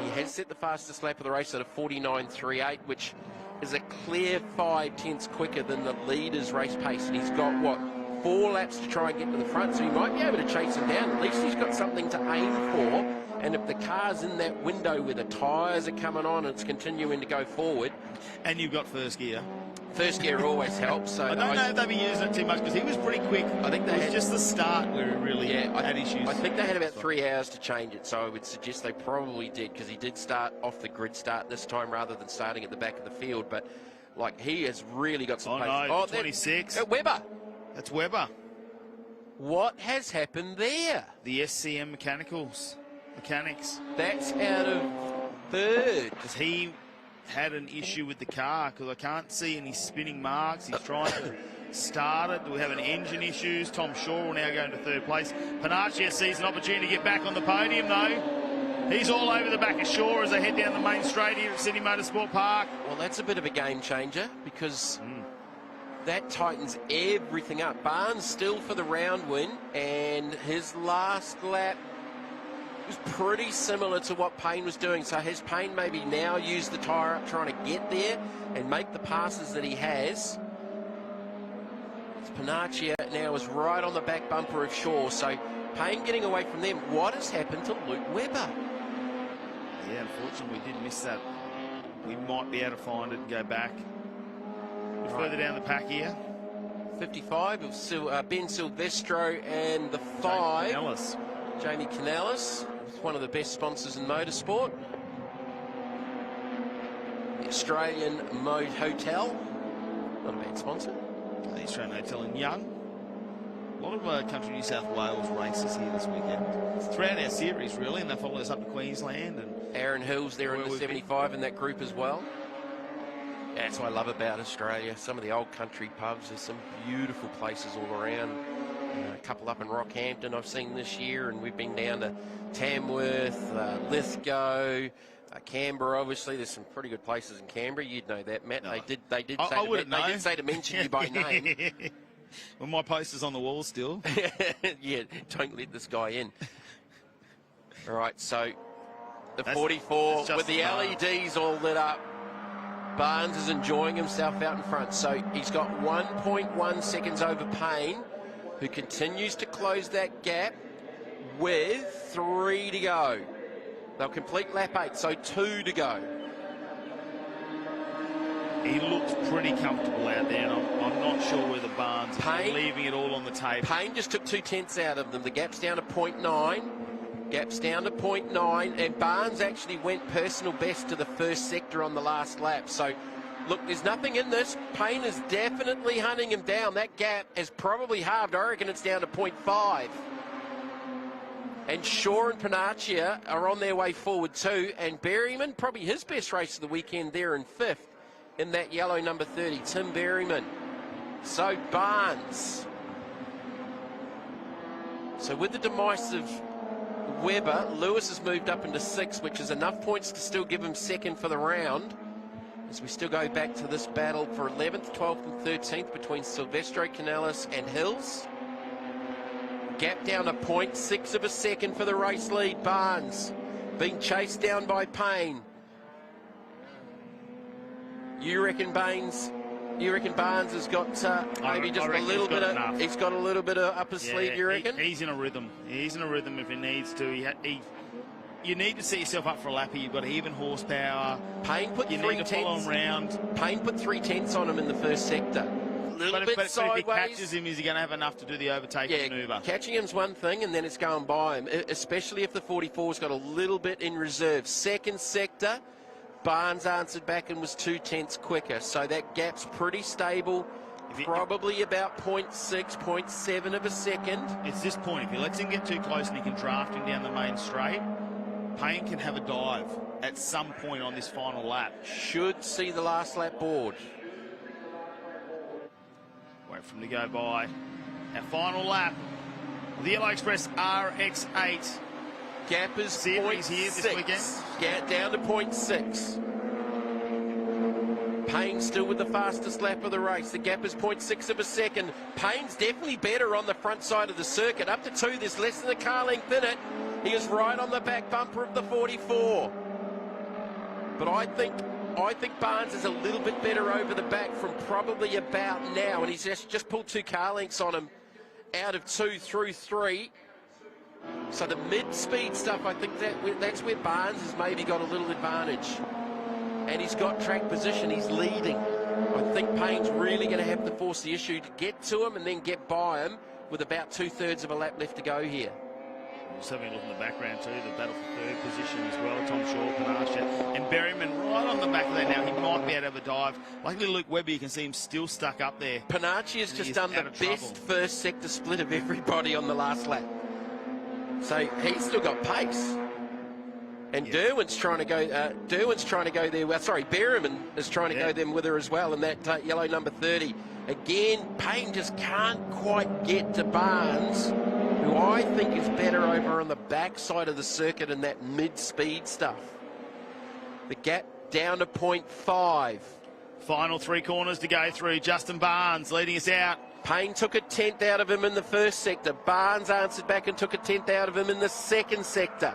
He has set the fastest lap of the race at a 49.38, which is a clear 5 tenths quicker than the leader's race pace. And he's got, what, 4 laps to try and get to the front, so he might be able to chase him down. At least he's got something to aim for. And if the car's in that window where the tyres are coming on and it's continuing to go forward. And you've got first gear. First gear always helps. So I don't know if they'll be using it too much because he was pretty quick. I think it was just the start where he really had issues. I think they had about 3 hours to change it, so I would suggest they probably did, because he did start off the grid start this time rather than starting at the back of the field. But like, he has really got some pace. No, 26. Weber. That's Weber. What has happened there? The SCM mechanics. That's out of third. Because he had an issue with the car, because I can't see any spinning marks. He's trying to start it. Do we have an engine issues? Tom Shaw will now go into third place. Panaccia sees an opportunity to get back on the podium, though. He's all over the back of Shaw as they head down the main straight here at Sydney Motorsport Park. Well, that's a bit of a game changer, because that tightens everything up. Barnes still for the round win, and his last lap was pretty similar to what Payne was doing. So has Payne maybe now used the tyre up trying to get there and make the passes that he has? Panaccia now is right on the back bumper of Shaw. So Payne getting away from them. What has happened to Luke Webber? Yeah, unfortunately we did miss that. We might be able to find it and go back. A bit further down the pack here. 55 of Ben Silvestro, and the 5. Jamie Canellis. One of the best sponsors in motorsport. The Australian Mode Hotel. Not a bad sponsor. The Australian Hotel in Young. A lot of Country New South Wales races here this weekend. It's throughout our series, really, and they follow us up to Queensland. And Aaron Hill's there in the 75 in that group as well. That's what I love about Australia. Some of the old country pubs, there's some beautiful places all around. A couple up in Rockhampton I've seen this year, and we've been down to Tamworth, Lithgow, Canberra. Obviously, there's some pretty good places in Canberra. You'd know that, Matt. No. They did say to mention you by name. Well, my poster's on the wall still. Yeah, don't let this guy in. All right, so the 44 with the LEDs all lit up. Barnes is enjoying himself out in front. So he's got 1.1 seconds over Payne, who continues to close that gap with 3 to go. They'll complete lap 8, so 2 to go. He looks pretty comfortable out there, and I'm not sure whether Barnes is leaving it all on the table. Payne just took 2/10 out of them. The gap's down to 0.9. Gap's down to 0.9, and Barnes actually went personal best to the first sector on the last lap. So, look, there's nothing in this. Payne is definitely hunting him down. That gap has probably halved. I reckon it's down to 0.5. And Shaw and Panaccia are on their way forward too. And Berryman, probably his best race of the weekend there in 5th in that yellow number 30, Tim Berryman. So Barnes. So with the demise of Webber, Lewis has moved up into 6th, which is enough points to still give him 2nd for the round. As we still go back to this battle for 11th, 12th and 13th between Silvestro, Canellis and Hills. Gap down to 0.6 of a second for the race lead. Barnes being chased down by Payne. You reckon Barnes has got maybe just a little bit of, he's got a little bit of up his sleeve, you reckon? He's in a rhythm. He's in a rhythm if he needs to. You need to set yourself up for a lap here. You've got even horsepower. Payne put 3/10 round. Payne put 3/10 on him in the first sector. Little bit sideways. If he catches him, is he going to have enough to do the overtake manoeuvre? Catching him's one thing, and then it's going by him, especially if the 44's got a little bit in reserve. Second sector, Barnes answered back and was 2/10 quicker, so that gap's pretty stable. Probably about 0.6, 0.7 of a second. It's this point. If he lets him get too close and he can draft him down the main straight, Payne can have a dive at some point on this final lap. Should see the last lap board. Wait for him to go by. Our final lap of the Yellow Express RX8 Gap is Series here this weekend. Gap down to 0.6. Payne still with the fastest lap of the race. The gap is 0.6 of a second. Payne's definitely better on the front side of the circuit. Up to 2, there's less than a car length in it. He is right on the back bumper of the 44. But I think Barnes is a little bit better over the back from probably about now. And he's just pulled 2 car lengths on him out of 2 through 3. So the mid-speed stuff, I think that's where Barnes has maybe got a little advantage. And he's got track position, he's leading. I think Payne's really going to have to force the issue to get to him and then get by him with about 2/3 of a lap left to go here. Just having a look in the background too, the battle for third position as well. Tom Shaw, Panache, and Berryman right on the back of that now. He might be able to have a dive. Like Luke Webber, you can see him still stuck up there. Panache has just done the best first sector split of everybody on the last lap. So he's still got pace. And Derwin's trying to go. There. Well, sorry, Berryman is trying to go them with her as well in that yellow number 30. Again, Payne just can't quite get to Barnes, who I think is better over on the backside of the circuit in that mid-speed stuff. The gap down to 0.5. Final 3 corners to go through. Justin Barnes leading us out. Payne took a 10th out of him in the first sector. Barnes answered back and took a 10th out of him in the second sector.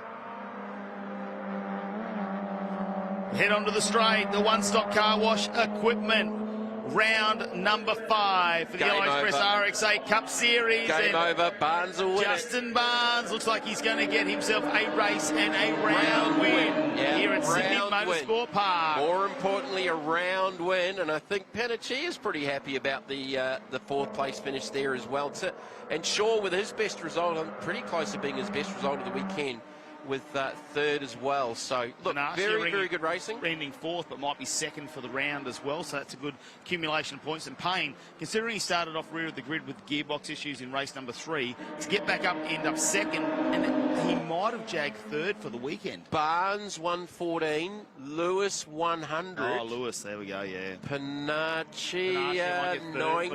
Head onto the straight, the one-stop car wash equipment. Round number 5 for the Yellow Express RX8 Cup Series. Game over. Barnes will win. Justin Barnes looks like he's going to get himself a race and a round win here at Sydney Motorsport Park. More importantly, a round win, and I think Panaccia is pretty happy about the 4th place finish there as well. And Shaw with his best result, pretty close to being his best result of the weekend, with 3rd as well. So, look, very good racing. Ending 4th, but might be 2nd for the round as well. So that's a good accumulation of points. And Payne, considering he started off rear of the grid with gearbox issues in race number 3, to get back up, end up 2nd, and he might have jagged 3rd for the weekend. Barnes 114, Lewis 100. Oh, Lewis, there we go, yeah. Panaccia 98.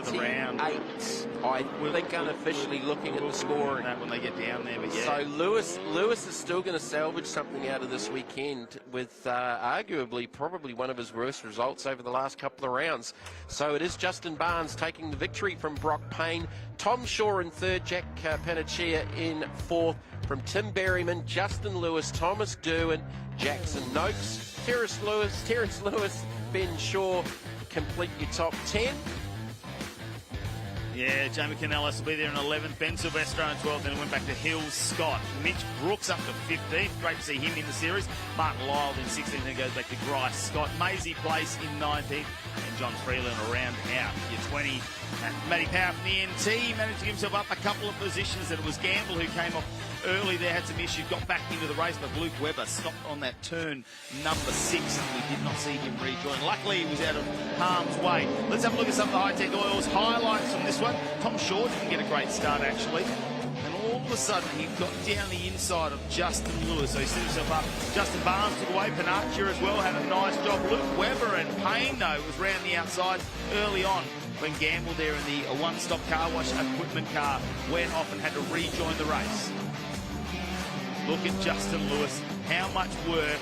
I think unofficially looking at the scoring. That when they get down there, but yeah. So Lewis is still going to salvage something out of this weekend with arguably probably one of his worst results over the last couple of rounds. So it is Justin Barnes taking the victory from Brock Payne. Tom Shaw in 3rd, Jack Panaccia in 4th. From Tim Berryman, Justin Lewis, Thomas Derwin, Jackson Noakes, Terrence Lewis, Ben Shaw complete your top 10. Yeah, Jamie Canellis will be there in 11th, Ben Silvestro in 12th, then it went back to Hills, Scott, Mitch Brooks up to 15th, great to see him in the series, Martin Lyle in 16th, then goes back to Grice, Scott, Maisie Place in 19th, and John Freeland around out, your 20. Matty Power from the NT managed to give himself up a couple of positions, and it was Gamble who came off early there, had some issues, got back into the race, but Luke Webber stopped on that turn number 6, and we did not see him rejoin. Luckily, he was out of harm's way. Let's have a look at some of the Hi-Tec Oils highlights from this one. Tom Shaw didn't get a great start, actually. And all of a sudden, he got down the inside of Justin Lewis, so he set himself up. Justin Barnes took away. Panaccia as well, had a nice job. Luke Webber and Payne, though, was round the outside early on when Gamble there in the one-stop car wash equipment car went off and had to rejoin the race. Look at Justin Lewis. How much work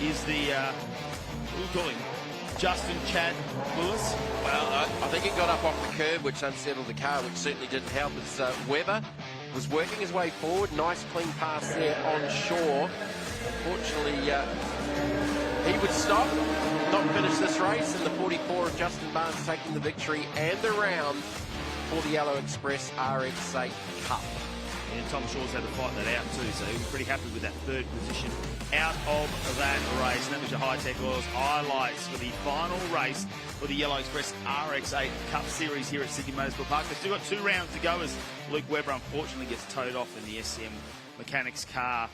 is the, what do we call him? Justin Chad Lewis? Well, I think he got up off the curb, which unsettled the car, which certainly didn't help. As Webber was working his way forward. Nice clean pass there on shore. Unfortunately, he would stop, not finish this race, and the 44 of Justin Barnes taking the victory and the round for the Yellow Express RX8 Cup. And Tom Shaw's had to fight that out too, so he was pretty happy with that 3rd position out of that race. And that was your Hi-Tec Oils highlights for the final race for the Yellow Express RX8 Cup Series here at Sydney Motorsport Park. They've still got 2 rounds to go as Luke Webber unfortunately gets towed off in the SCM Mechanics car.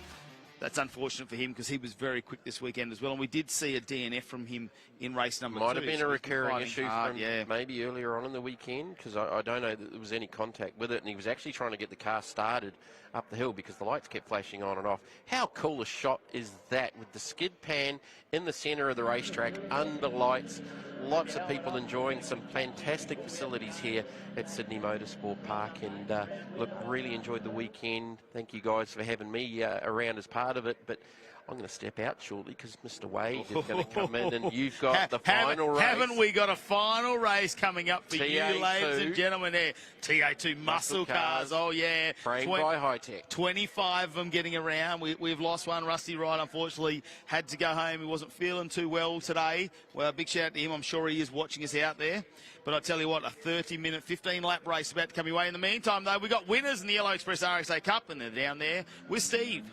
That's unfortunate for him because he was very quick this weekend as well. And we did see a DNF from him in race number 2. Might have been a recurring issue from maybe earlier on in the weekend, because I don't know that there was any contact with it. And he was actually trying to get the car started up the hill because the lights kept flashing on and off. How cool a shot is that with the skid pan in the centre of the racetrack under lights? Lots of people enjoying some fantastic facilities here at Sydney Motorsport Park, and look, really enjoyed the weekend. Thank you guys for having me around as part of it, but I'm going to step out shortly because Mr. Wade is going to come in, and you've got the final race. Haven't we got a final race coming up for you, TA2. ladies and gentlemen? There, TA2 muscle cars. Oh yeah, Trained by Hi-Tec. 25 of them getting around. We've lost one. Rusty Wright, unfortunately, had to go home. He wasn't feeling too well today. Well, a big shout out to him. I'm sure he is watching us out there. But I tell you what, a 30-minute, 15-lap race about to come your way. In the meantime, though, we got winners in the Yellow Express RX8 Cup, and they're down there with Steve.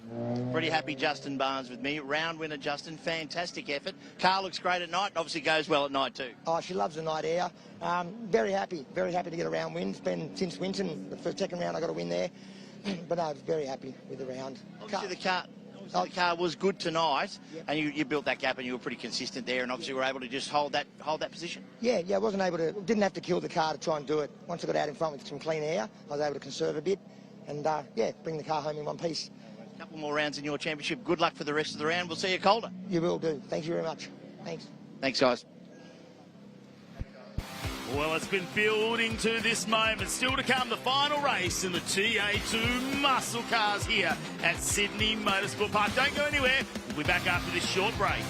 Pretty happy Justin Barnes with me. Round winner, Justin. Fantastic effort. Car looks great at night. Obviously goes well at night too. Oh, she loves the night air. Very happy to get a round win. It's been since Winton. The first, second round I got a win there. But no, I was very happy with the round. Obviously the car was good tonight, and you built that gap, and you were pretty consistent there, and obviously were able to just hold that position. Yeah, I wasn't able to, didn't have to kill the car to try and do it. Once I got out in front with some clean air, I was able to conserve a bit, and bring the car home in one piece. A couple more rounds in your championship. Good luck for the rest of the round. We'll see you Calder. You will do. Thank you very much. Thanks. Thanks, guys. Well, it's been building to this moment. Still to come, the final race in the TA2 muscle cars here at Sydney Motorsport Park. Don't go anywhere. We'll be back after this short break.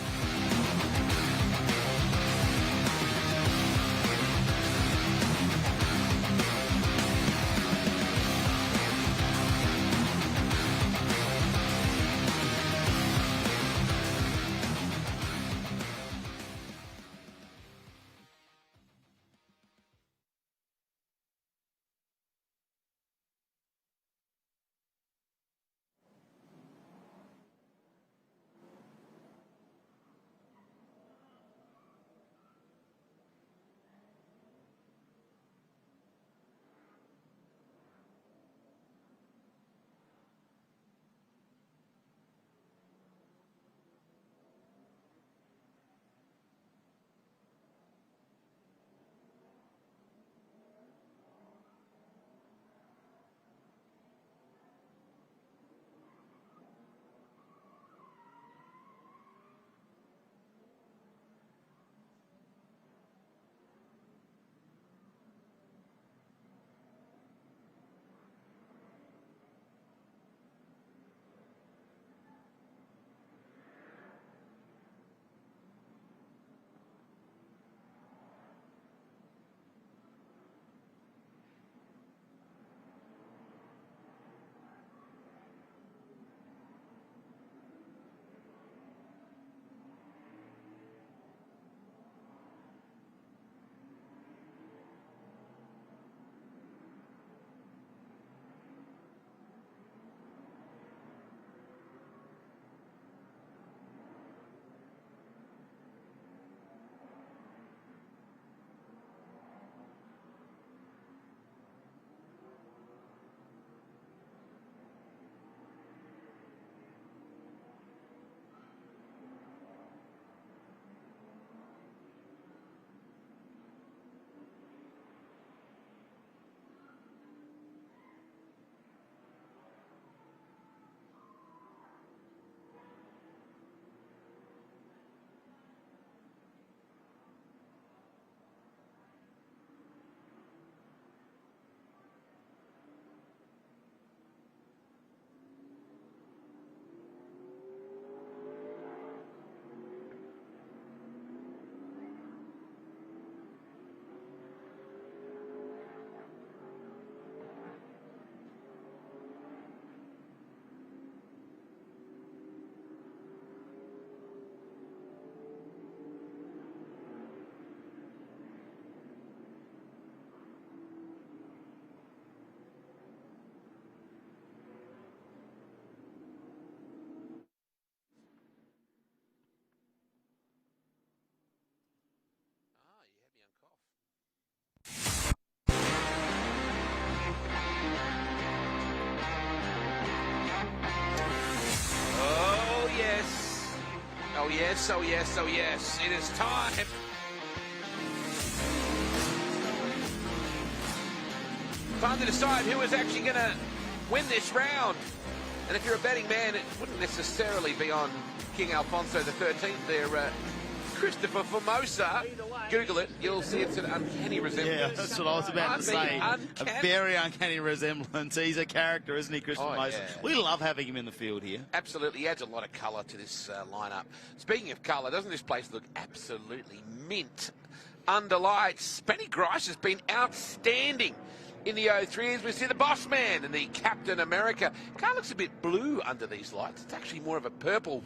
Oh yes, oh yes, oh yes. It is time. Time to decide who is actually going to win this round. And if you're a betting man, it wouldn't necessarily be on King Alfonso XIII, their Christopher Formosa. Google it, you'll see it's an uncanny resemblance. Yeah, that's what I was about to say. A Uncanny. very uncanny resemblance. He's a character, isn't he, Chris Formosa? Yeah. We love having him in the field here. Absolutely, he adds a lot of colour to this lineup. Speaking of colour, doesn't this place look absolutely mint under lights? Benny Grice has been outstanding in the 03 as we see the boss man and the Captain America. Car looks a bit blue under these lights. It's actually more of a purple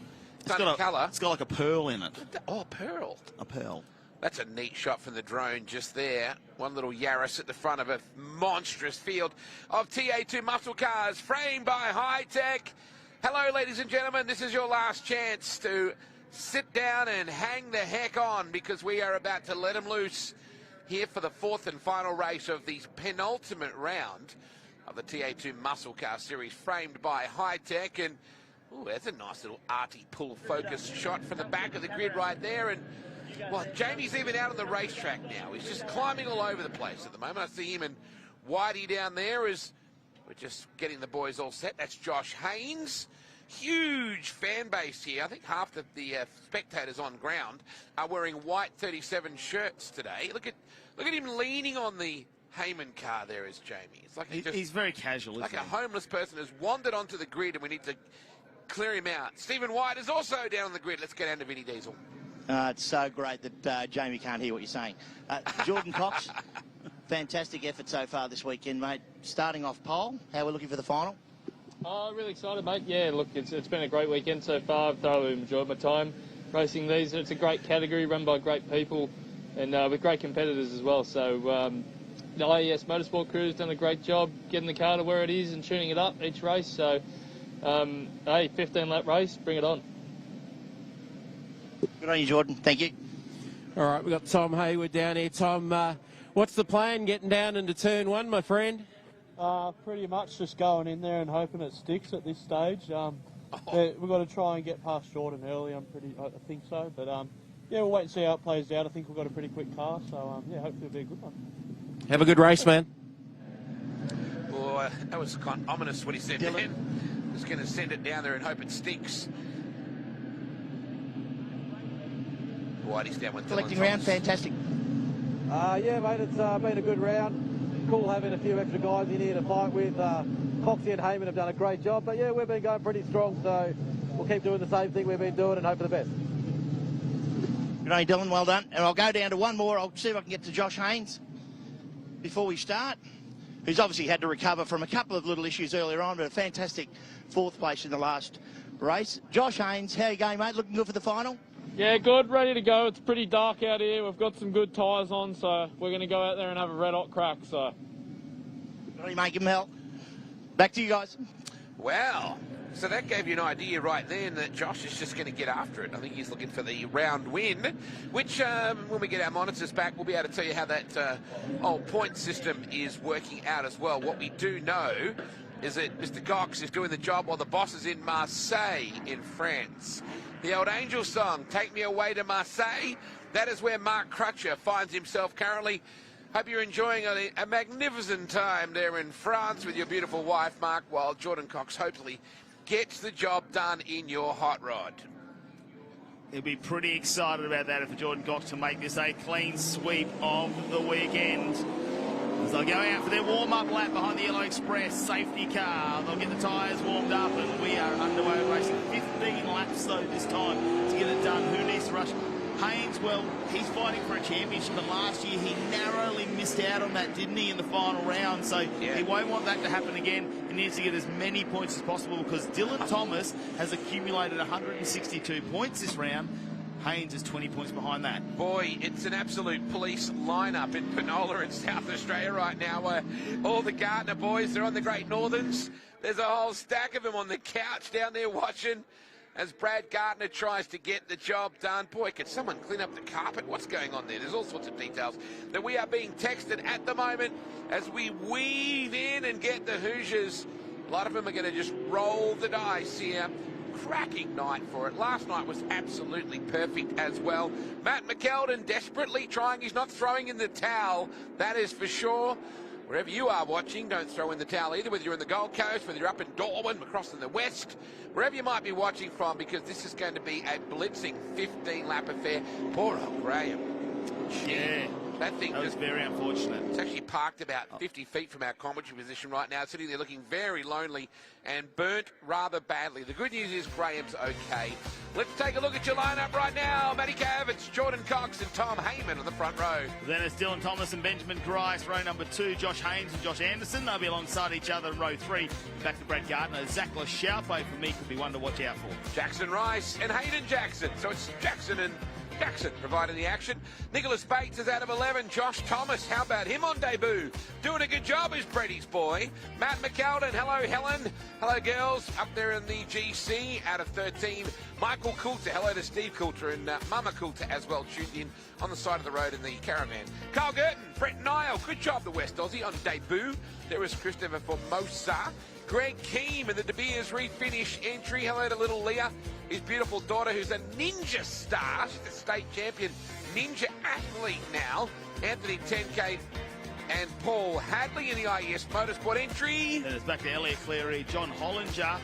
colour. It's got like a pearl in it. Oh, pearl. A pearl. That's a neat shot from the drone just there. One little Yaris at the front of a monstrous field of TA2 muscle cars framed by Hi-Tec. Hello, ladies and gentlemen. This is your last chance to sit down and hang the heck on, because we are about to let them loose here for the fourth and final race of the penultimate round of the TA2 Muscle Car Series framed by Hi-Tec. And ooh, that's a nice little arty pull focus shot from the back of the grid right there. And well, Jamie's even out on the racetrack now. He's just climbing all over the place at the moment. I see him and Whitey down there as we're just getting the boys all set. That's Josh Haynes. Huge fan base here. I think half the spectators on ground are wearing white 37 shirts today. Look at him leaning on the Heyman car there as Jamie. It's like he's very casual, like isn't a he? homeless person has wandered onto the grid and we need to clear him out. Stephen White is also down on the grid. Let's get down to Vinny Diesel. It's so great that Jamie can't hear what you're saying. Jordan Cox, fantastic effort so far this weekend, mate. Starting off pole, how we're looking for the final? Really excited, mate. Yeah, look, it's been a great weekend so far. I've thoroughly enjoyed my time racing these. It's a great category run by great people and with great competitors as well. So the AEST Motorsport crew's done a great job getting the car to where it is and tuning it up each race. So, hey, 15-lap race, bring it on. Good on you, Jordan. Thank you. All right, we've got Tom Hayward down here. Tom, what's the plan getting down into turn one, my friend? Pretty much just going in there and hoping it sticks at this stage. We've got to try and get past Jordan early. I think so. But yeah, we'll wait and see how it plays out. I think we've got a pretty quick car, so yeah, hopefully it'll be a good one. Have a good race, man. Oh, that was kind of ominous what he said then. Just going to send it down there and hope it sticks. Whitey's down with Collecting round, fantastic. Yeah, mate, it's been a good round. Cool having a few extra guys in here to fight with. Foxy and Heyman have done a great job, but yeah, we've been going pretty strong, so we'll keep doing the same thing we've been doing and hope for the best. Good on you, Dylan, well done. And I'll go down to one more. I'll see if I can get to Josh Haynes before we start, who's obviously had to recover from a couple of little issues earlier on, but a fantastic fourth place in the last race. Josh Haynes, how you going, mate? Looking good for the final? Yeah, good, ready to go. It's pretty dark out here. We've got some good tyres on, so we're going to go out there and have a red hot crack. So, Good on you, mate. Give him help. Back to you guys. Wow. So that gave you an idea right then that Josh is just going to get after it. I think he's looking for the round win, which when we get our monitors back, we'll be able to tell you how that old point system is working out as well. What we do know is that Mr. Cox is doing the job while the boss is in Marseille in France. The old Angel song, Take Me Away to Marseille, that is where Mark Crutcher finds himself currently. Hope you're enjoying a magnificent time there in France with your beautiful wife, Mark, while Jordan Cox hopefully gets the job done in your hot rod. He'll be pretty excited about that if Jordan Cox to make this a clean sweep of the weekend. As they'll go out for their warm-up lap behind the Yellow Express safety car. They'll get the tyres warmed up and we are underway racing. 15 laps though this time to get it done. Who needs to rush? Haynes, well, he's fighting for a championship, but last year he narrowly missed out on that, didn't he, in the final round? So he won't want that to happen again. He needs to get as many points as possible because Dylan Thomas has accumulated 162 points this round. Haynes is 20 points behind that. Boy, it's an absolute police lineup in Penola in South Australia right now. All the Gardner boys, they're on the Great Northerns. There's a whole stack of them on the couch down there watching as Brad Gardner tries to get the job done. Boy, can someone clean up the carpet? What's going on there? There's all sorts of details that we are being texted at the moment as we weave in and get the Hoosiers. A lot of them are going to just roll the dice here. Cracking night for it. Last night was absolutely perfect as well. Matt McKeldin desperately trying. He's not throwing in the towel, that is for sure. Wherever you are watching, don't throw in the towel either, whether you're in the Gold Coast, whether you're up in Darwin, across in the west, wherever you might be watching from, because this is going to be a blitzing 15-lap affair. Poor old Graham. Yeah. That thing was very unfortunate. It's actually parked about 50 feet from our commentary position right now, sitting there looking very lonely and burnt rather badly. The good news is Graham's okay. Let's take a look at your lineup right now. Matty Cav, it's Jordan Cox and Tom Heyman on the front row. Then it's Dylan Thomas and Benjamin Grice. Row number 2, Josh Haynes and Josh Anderson. They'll be alongside each other in row 3. Back to Brad Gardner. Zach Lachaupe for me could be one to watch out for. Jackson Rice and Hayden Jackson. So it's Jackson and Jackson providing the action. Nicholas Bates is out of 11. Josh Thomas, how about him on debut? Doing a good job is Brady's boy. Matt McAlden, hello Helen. Hello girls, up there in the GC out of 13. Michael Coulter, hello to Steve Coulter and Mama Coulter as well, tuned in on the side of the road in the caravan. Carl Girton, Brett Nile, good job the West Aussie on debut. There is Christopher Formosa. Greg Keem in the De Beers refinish entry. Hello to little Leah, his beautiful daughter, who's a ninja star. She's a state champion ninja athlete now. Anthony 10K and Paul Hadley in the AEST Motorsport entry. Then it's back to Elliot Cleary, John Hollinger,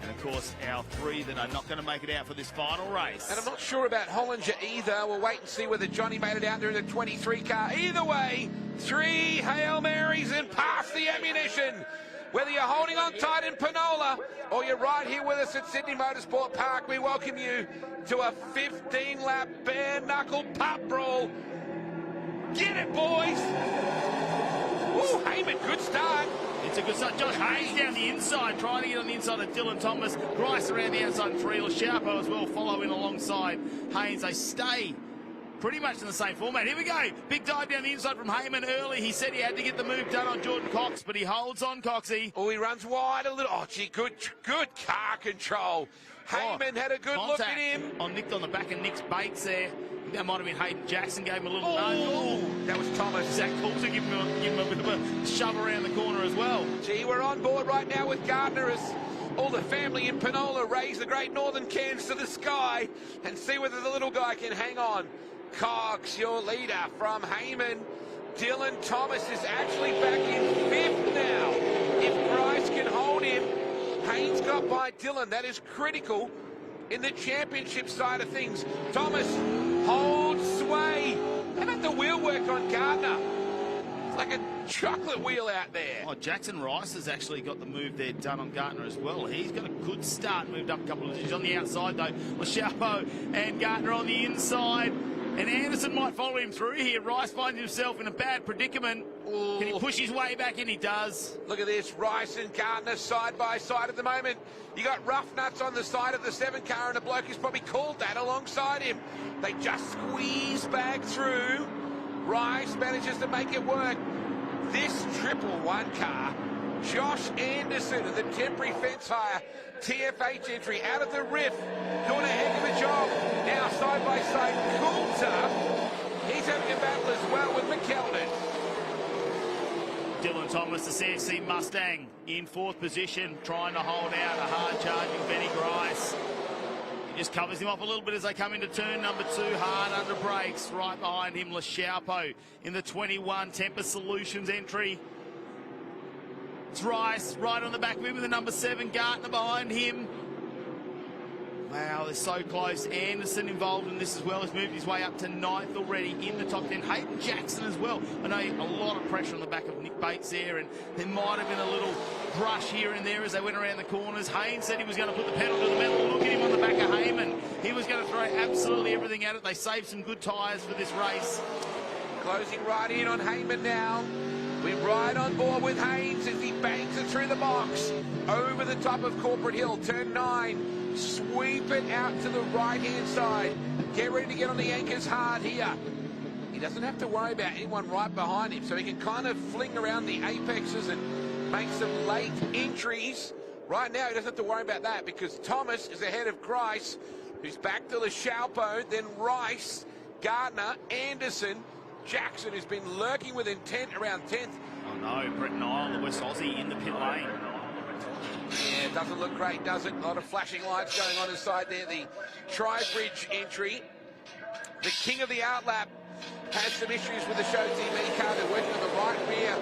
and of course our 3 that are not going to make it out for this final race. And I'm not sure about Hollinger either. We'll wait and see whether Johnny made it out there in the 23 car. Either way, 3 Hail Marys and pass the ammunition. Whether you're holding on tight in Panola or you're right here with us at Sydney Motorsport Park, we welcome you to a 15-lap bare-knuckle pub brawl. Get it, boys! Ooh, Heyman, good start. It's a good start. Josh Hayes down the inside, trying to get on the inside of Dylan Thomas. Grice around the outside 3. Lachaupe as well following alongside Haynes. They stay pretty much in the same format. Here we go. Big dive down the inside from Heyman early. He said he had to get the move done on Jordan Cox, but he holds on, Coxie. Oh, he runs wide a little. Oh, gee, good car control. Heyman had a good look at him. Nicked on the back of Nick's Bates there. That might have been Hayden Jackson, gave him a little nudge. Oh, that was Thomas. Zach Coulter giving him a bit of a shove around the corner as well. Gee, we're on board right now with Gardner as all the family in Panola raise the great northern cans to the sky and see whether the little guy can hang on. Cox, your leader from Heyman. Dylan Thomas is actually back in 5th now. If Grice can hold him, Haynes got by Dylan. That is critical in the championship side of things. Thomas holds sway. How about the wheel work on Gardner? It's like a chocolate wheel out there. Oh, Jackson Rice has actually got the move there done on Gardner as well. He's got a good start, moved up a couple of digits on the outside though. Lachaupe and Gardner on the inside. And Anderson might follow him through here. Rice finds himself in a bad predicament. Ooh. Can he push his way back in? He does. Look at this, Rice and Gardner side by side at the moment. You got rough nuts on the side of the 7 car and a bloke who's probably called that alongside him. They just squeeze back through. Rice manages to make it work. This 111 car, Josh Anderson of the temporary fence hire TFH entry out of the riff, doing a heck of a job. Now side by side, Coulter, he's having a battle as well with McKeldin. Dylan Thomas, the CXC Mustang, in 4th position, trying to hold out a hard-charging Benny Grice. He just covers him off a little bit as they come into turn number 2, hard under brakes. Right behind him, Lachaupe in the 21 Tempest Solutions entry. It's Rice right on the back of him with the number 7, Gardner behind him. Wow, they're so close. Anderson involved in this as well. Has moved his way up to 9th already in the top 10. Hayden Jackson as well. I know a lot of pressure on the back of Nick Bates there, and there might have been a little brush here and there as they went around the corners. Haynes said he was going to put the pedal to the metal. Look at him on the back of Heyman. He was going to throw absolutely everything at it. They saved some good tyres for this race. Closing right in on Heyman now. We're right on board with Haynes as he bangs it through the box. Over the top of Corporate Hill, turn 9. Sweep it out to the right-hand side. Get ready to get on the anchors hard here. He doesn't have to worry about anyone right behind him, so he can kind of fling around the apexes and make some late entries. Right now, he doesn't have to worry about that because Thomas is ahead of Grice, who's back to Lachaupe, then Rice, Gardner, Anderson, Jackson, who's been lurking with intent around 10th. Oh no, Brett Nile, the West Aussie, in the pit lane. Yeah, it doesn't look great, does it? A lot of flashing lights going on inside there. The Tri-Bridge entry. The king of the outlap has some issues with the show TV car. They're working on the right rear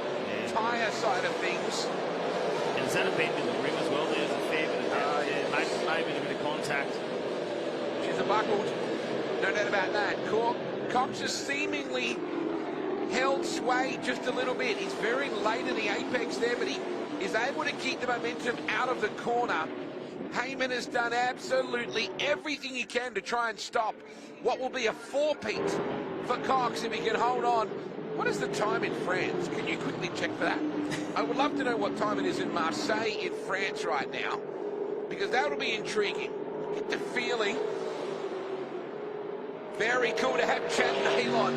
tyre side of things. And is that a bend in the rim as well? There's a fair bit of damage there. Maybe a bit of contact. She's a buckled. No doubt about that. Cox has seemingly held sway just a little bit. He's very late in the apex there, but he is able to keep the momentum out of the corner. Heyman has done absolutely everything he can to try and stop what will be a four-peat for Cox if he can hold on. What is the time in France? Can you quickly check for that? I would love to know what time it is in Marseille in France right now, because that will be intriguing. Get the feeling. Very cool to have Chad Naylon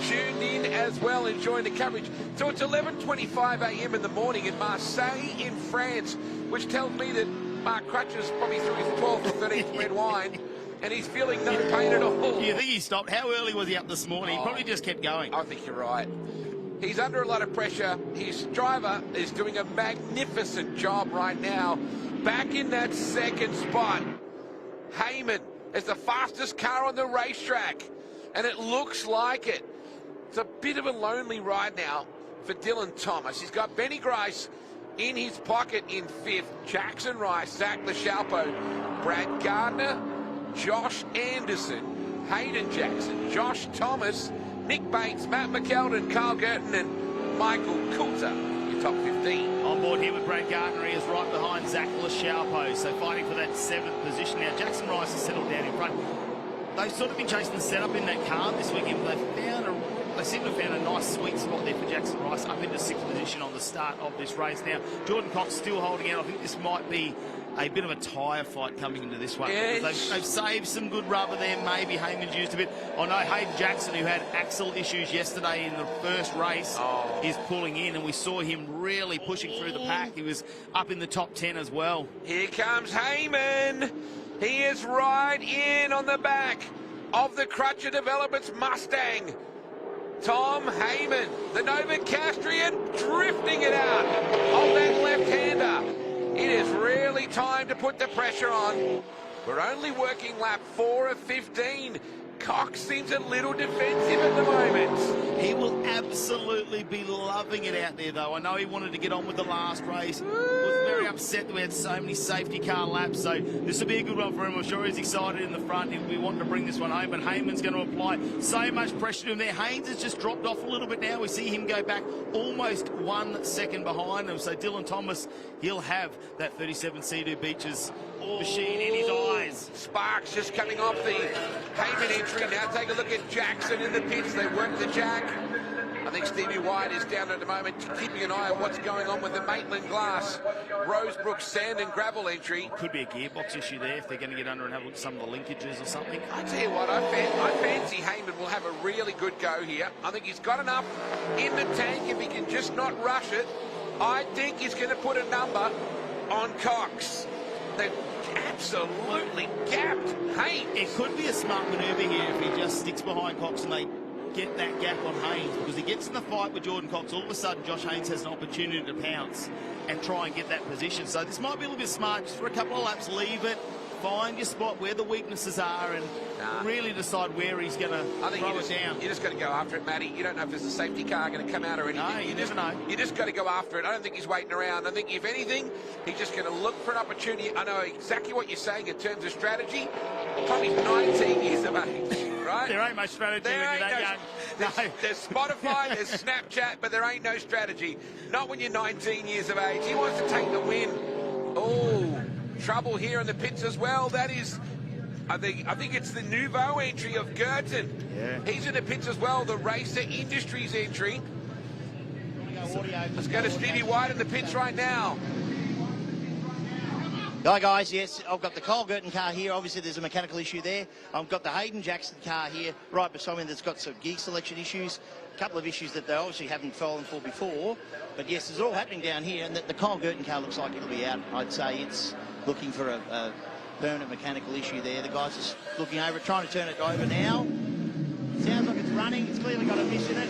tuned in as well, enjoying the coverage. So it's 11:25 a.m. in the morning in Marseille in France, which tells me that Mark Crutcher's probably through his 12th or 13th red wine, and he's feeling no pain at all. Do you think he stopped? How early was he up this morning? He probably just kept going. I think you're right. He's under a lot of pressure. His driver is doing a magnificent job right now. Back in that second spot. Heyman is the fastest car on the racetrack, and it looks like it. It's a bit of a lonely ride now for Dylan Thomas. He's got Benny Grice in his pocket in fifth. Jackson Rice, Zach LaChalpo, Brad Gardner, Josh Anderson, Hayden Jackson, Josh Thomas, Nick Bates, Matt McKeldin, Carl Gerton, and Michael Coulter. Your top 15. On board here with Brad Gardner, he is right behind Zach LaChalpo, so fighting for that 7th position. Now, Jackson Rice has settled down in front. They've sort of been chasing the setup in that car this weekend, but they seem to have found a nice sweet spot there for Jackson Rice up into 6th position on the start of this race. Now, Jordan Cox still holding out. I think this might be a bit of a tyre fight coming into this one. They've saved some good rubber there. Maybe Heyman's used a bit. I know Hayden Jackson, who had axle issues yesterday in the first race, is pulling in, and we saw him really pushing through the pack. He was up in the top 10 as well. Here comes Heyman. He is right in on the back of the Crutcher Developments Mustang. Tom Heyman, the Novocastrian, drifting it out of that left-hander. It is really time to put the pressure on. We're only working lap 4 of 15. Cox seems a little defensive at the moment. He will absolutely be loving it out there, though. I know he wanted to get on with the last race. Was very upset that we had so many safety car laps, so this will be a good one for him. I'm sure he's excited in the front. He'll be wanting to bring this one home, but Heyman's going to apply so much pressure to him there. Haynes has just dropped off a little bit now. We see him go back almost 1 second behind him, so Dylan Thomas, he'll have that 37 C2 Beaches machine in his eyes. Sparks just coming off the Heyman entry. Now take a look at Jackson in the pits. They work the jack. I think Stevie White is down at the moment, keeping an eye on what's going on with the Maitland Glass Rosebrook sand and gravel entry. Could be a gearbox issue there if they're going to get under and have a look at some of the linkages or something. I tell you what, I fancy Heyman will have a really good go here. I think he's got enough in the tank if he can just not rush it. I think he's going to put a number on Cox. They've absolutely gapped Haynes. It could be a smart manoeuvre here if he just sticks behind Cox and they get that gap on Haynes, because he gets in the fight with Jordan Cox. All of a sudden, Josh Haynes has an opportunity to pounce and try and get that position. So this might be a little bit smart. Just for a couple of laps, leave it. Find your spot where the weaknesses are and really decide where he's going to throw it down. You just got to go after it, Matty. You don't know if there's a safety car going to come out or anything. No, you never know. You just got to go after it. I don't think he's waiting around. I think, if anything, he's just going to look for an opportunity. I know exactly what you're saying in terms of strategy. Probably 19 years of age, right? There ain't much strategy when you're that young. There's Spotify, there's Snapchat, but there ain't no strategy. Not when you're 19 years of age. He wants to take the win. Oh, trouble here in the pits as well. That is, I think it's the Nouveau entry of Gerton. Yeah. He's in the pits as well, the Racer Industries entry. Let's go to Stevie White in the pits right now. Hi guys, yes, I've got the Cole Gerton car here. Obviously there's a mechanical issue there. I've got the Hayden Jackson car here right beside me that's got some gear selection issues. A couple of issues that they obviously haven't fallen for before. But yes, it's all happening down here, and the Cole Gerton car looks like it'll be out. I'd say it's looking for a permanent mechanical issue there. The guy's just looking over it, trying to turn it over now. Sounds like it's running. It's clearly got a miss in it.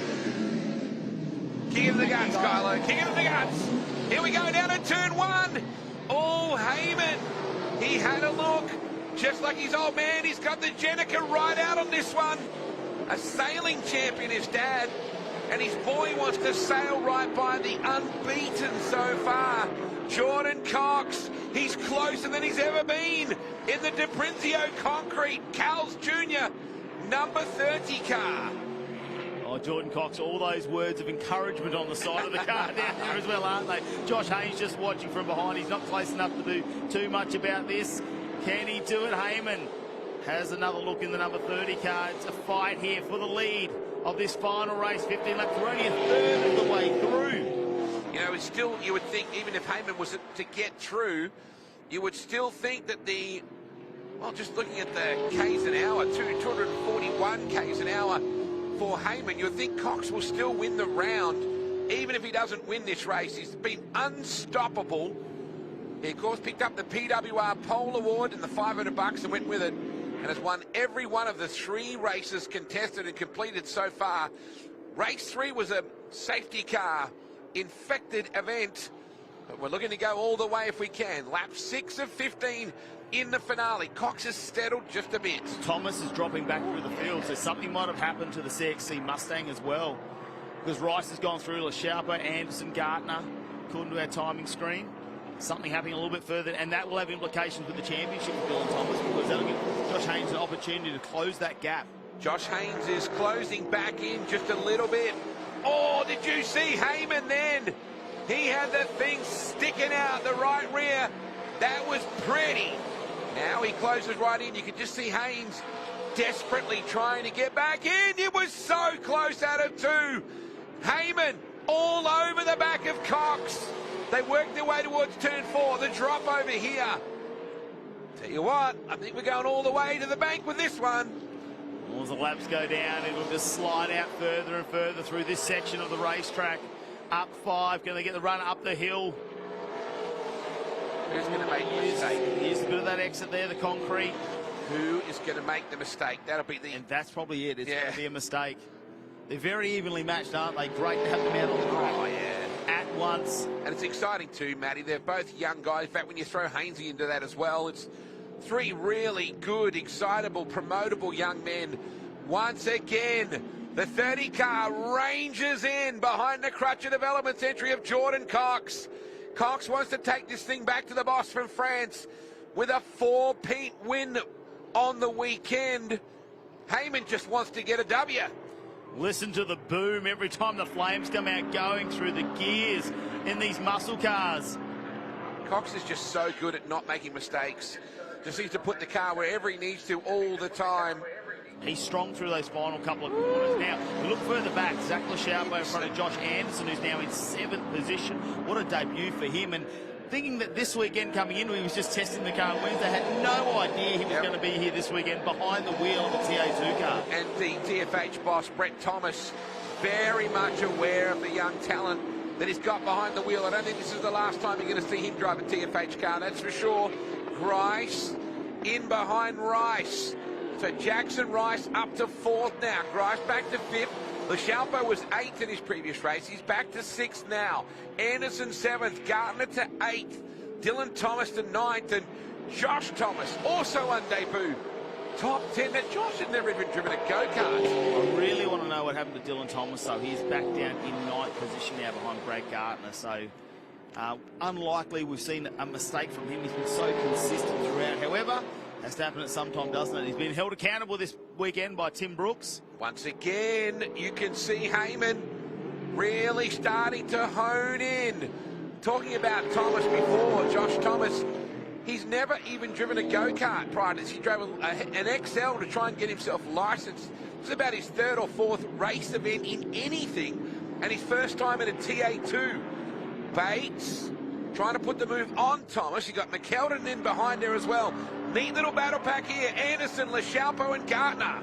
King of the guts, Kylo. King of the guts. Here we go down to turn 1. Oh, Heyman. He had a look. Just like his old man, he's got the Jenica right out on this one. a sailing champion, his dad, and his boy wants to sail right by the unbeaten so far. Jordan Cox, he's closer than he's ever been in the De Prinzio Concrete. Cals Jr., number 30 car. Oh, Jordan Cox, all those words of encouragement on the side of the car down there as well, aren't they? Josh Haynes just watching from behind. He's not close enough to do too much about this. Can he do it? Heyman has another look in the number 30 car. It's a fight here for the lead of this final race. 15 laps, we're only a third of the way through. You know, it's still, you would think, even if Heyman was to get through, you would still think that the, well, just looking at the Ks an hour, 241 Ks an hour for Heyman, you would think Cox will still win the round, even if he doesn't win this race. He's been unstoppable. He, of course, picked up the PWR Pole Award and the $500 and went with it, and has won every one of the 3 races contested and completed so far. Race 3 was a safety car infected event, but we're looking to go all the way if we can. Lap 6 of 15 in the finale. Cox has settled just a bit. Thomas is dropping back through the field, so something might have happened to the CXC Mustang as well, because Rice has gone through LaSharpa, Anderson, Gardner, according to our timing screen. Something happening a little bit further, and that will have implications with the championship for Dylan Thomas, because that'll give Josh Haynes an opportunity to close that gap. Josh Haynes is closing back in just a little bit. Oh, did you see Heyman then? He had the thing sticking out the right rear. That was pretty. Now he closes right in. You can just see Haynes desperately trying to get back in. It was so close out of 2. Heyman all over the back of Cox. They work their way towards turn 4. The drop over here. Tell you what, I think we're going all the way to the bank with this one. As the laps go down, it'll just slide out further and further through this section of the racetrack. Up 5, going to get the run up the hill. Who's going to make the mistake? Here's a bit of that exit there, the concrete. Who is going to make the mistake? That'll be the... And that's probably it. It's going to be a mistake. They're very evenly matched, aren't they? Great to have them out on the track. Oh, yeah. At once. And it's exciting too, Matty. They're both young guys. In fact, when you throw Hainsey into that as well, it's 3 really good, excitable, promotable young men. Once again, the 30 car ranges in behind the Crutcher Developments entry of Jordan Cox. Cox wants to take this thing back to the boss from France with a 4-peat win on the weekend. Heyman just wants to get a W. Listen to the boom every time the flames come out going through the gears in these muscle cars. Cox is just so good at not making mistakes. Just needs to put the car wherever he needs to all the time. He's strong through those final couple of corners. Now, we look further back. Zach LaSharpa in front of Josh Anderson, who's now in 7th position. What a debut for him. And thinking that this weekend coming in, he was just testing the car on Wednesday, had no idea he was going to be here this weekend behind the wheel of a TA2 car. And the TFH boss, Brett Thomas, very much aware of the young talent that he's got behind the wheel. I don't think this is the last time you're going to see him drive a TFH car, that's for sure. Grice in behind Rice. So Jackson Rice up to 4th now. Grice back to 5th. LaShalpo was 8th in his previous race. He's back to 6th now. Anderson 7th. Gardner to 8th. Dylan Thomas to 9th. And Josh Thomas also on debut. Top 10. Now, Josh has never even driven a go-kart. I really want to know what happened to Dylan Thomas, though. He's back down in 9th position now behind Brad Gardner. So unlikely we've seen a mistake from him. He's been so consistent throughout. However, has to happen at some time, doesn't it? He's been held accountable this weekend by Tim Brooks. Once again, you can see Heyman really starting to hone in. Talking about Thomas before, Josh Thomas, he's never even driven a go-kart prior to this. He drove an Excel to try and get himself licensed. It's about his 3rd or 4th race event in anything, and his first time in a TA2. Bates trying to put the move on Thomas. You got McKeldon in behind there as well. Neat little battle pack here. Anderson, LaShalpo and Gardner.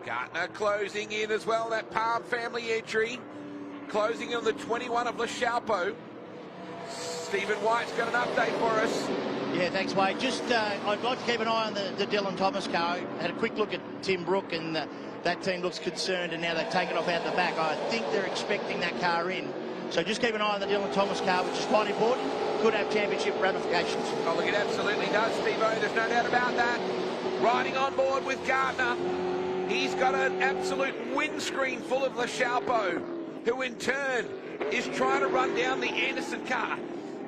Gardner closing in as well. That Palm family entry. Closing on the 21 of LaShalpo. Stephen White's got an update for us. Yeah, thanks, Wade. Just, I'd like to keep an eye on the Dylan Thomas car. I had a quick look at Tim Brook, and that team looks concerned, and now they've taken off out the back. I think they're expecting that car in. So just keep an eye on the Dylan Thomas car, which is quite important. Could have championship ramifications. Oh, look, it absolutely does, Steve-O. There's no doubt about that. Riding on board with Gardner. He's got an absolute windscreen full of LeChalpo, who in turn is trying to run down the Anderson car.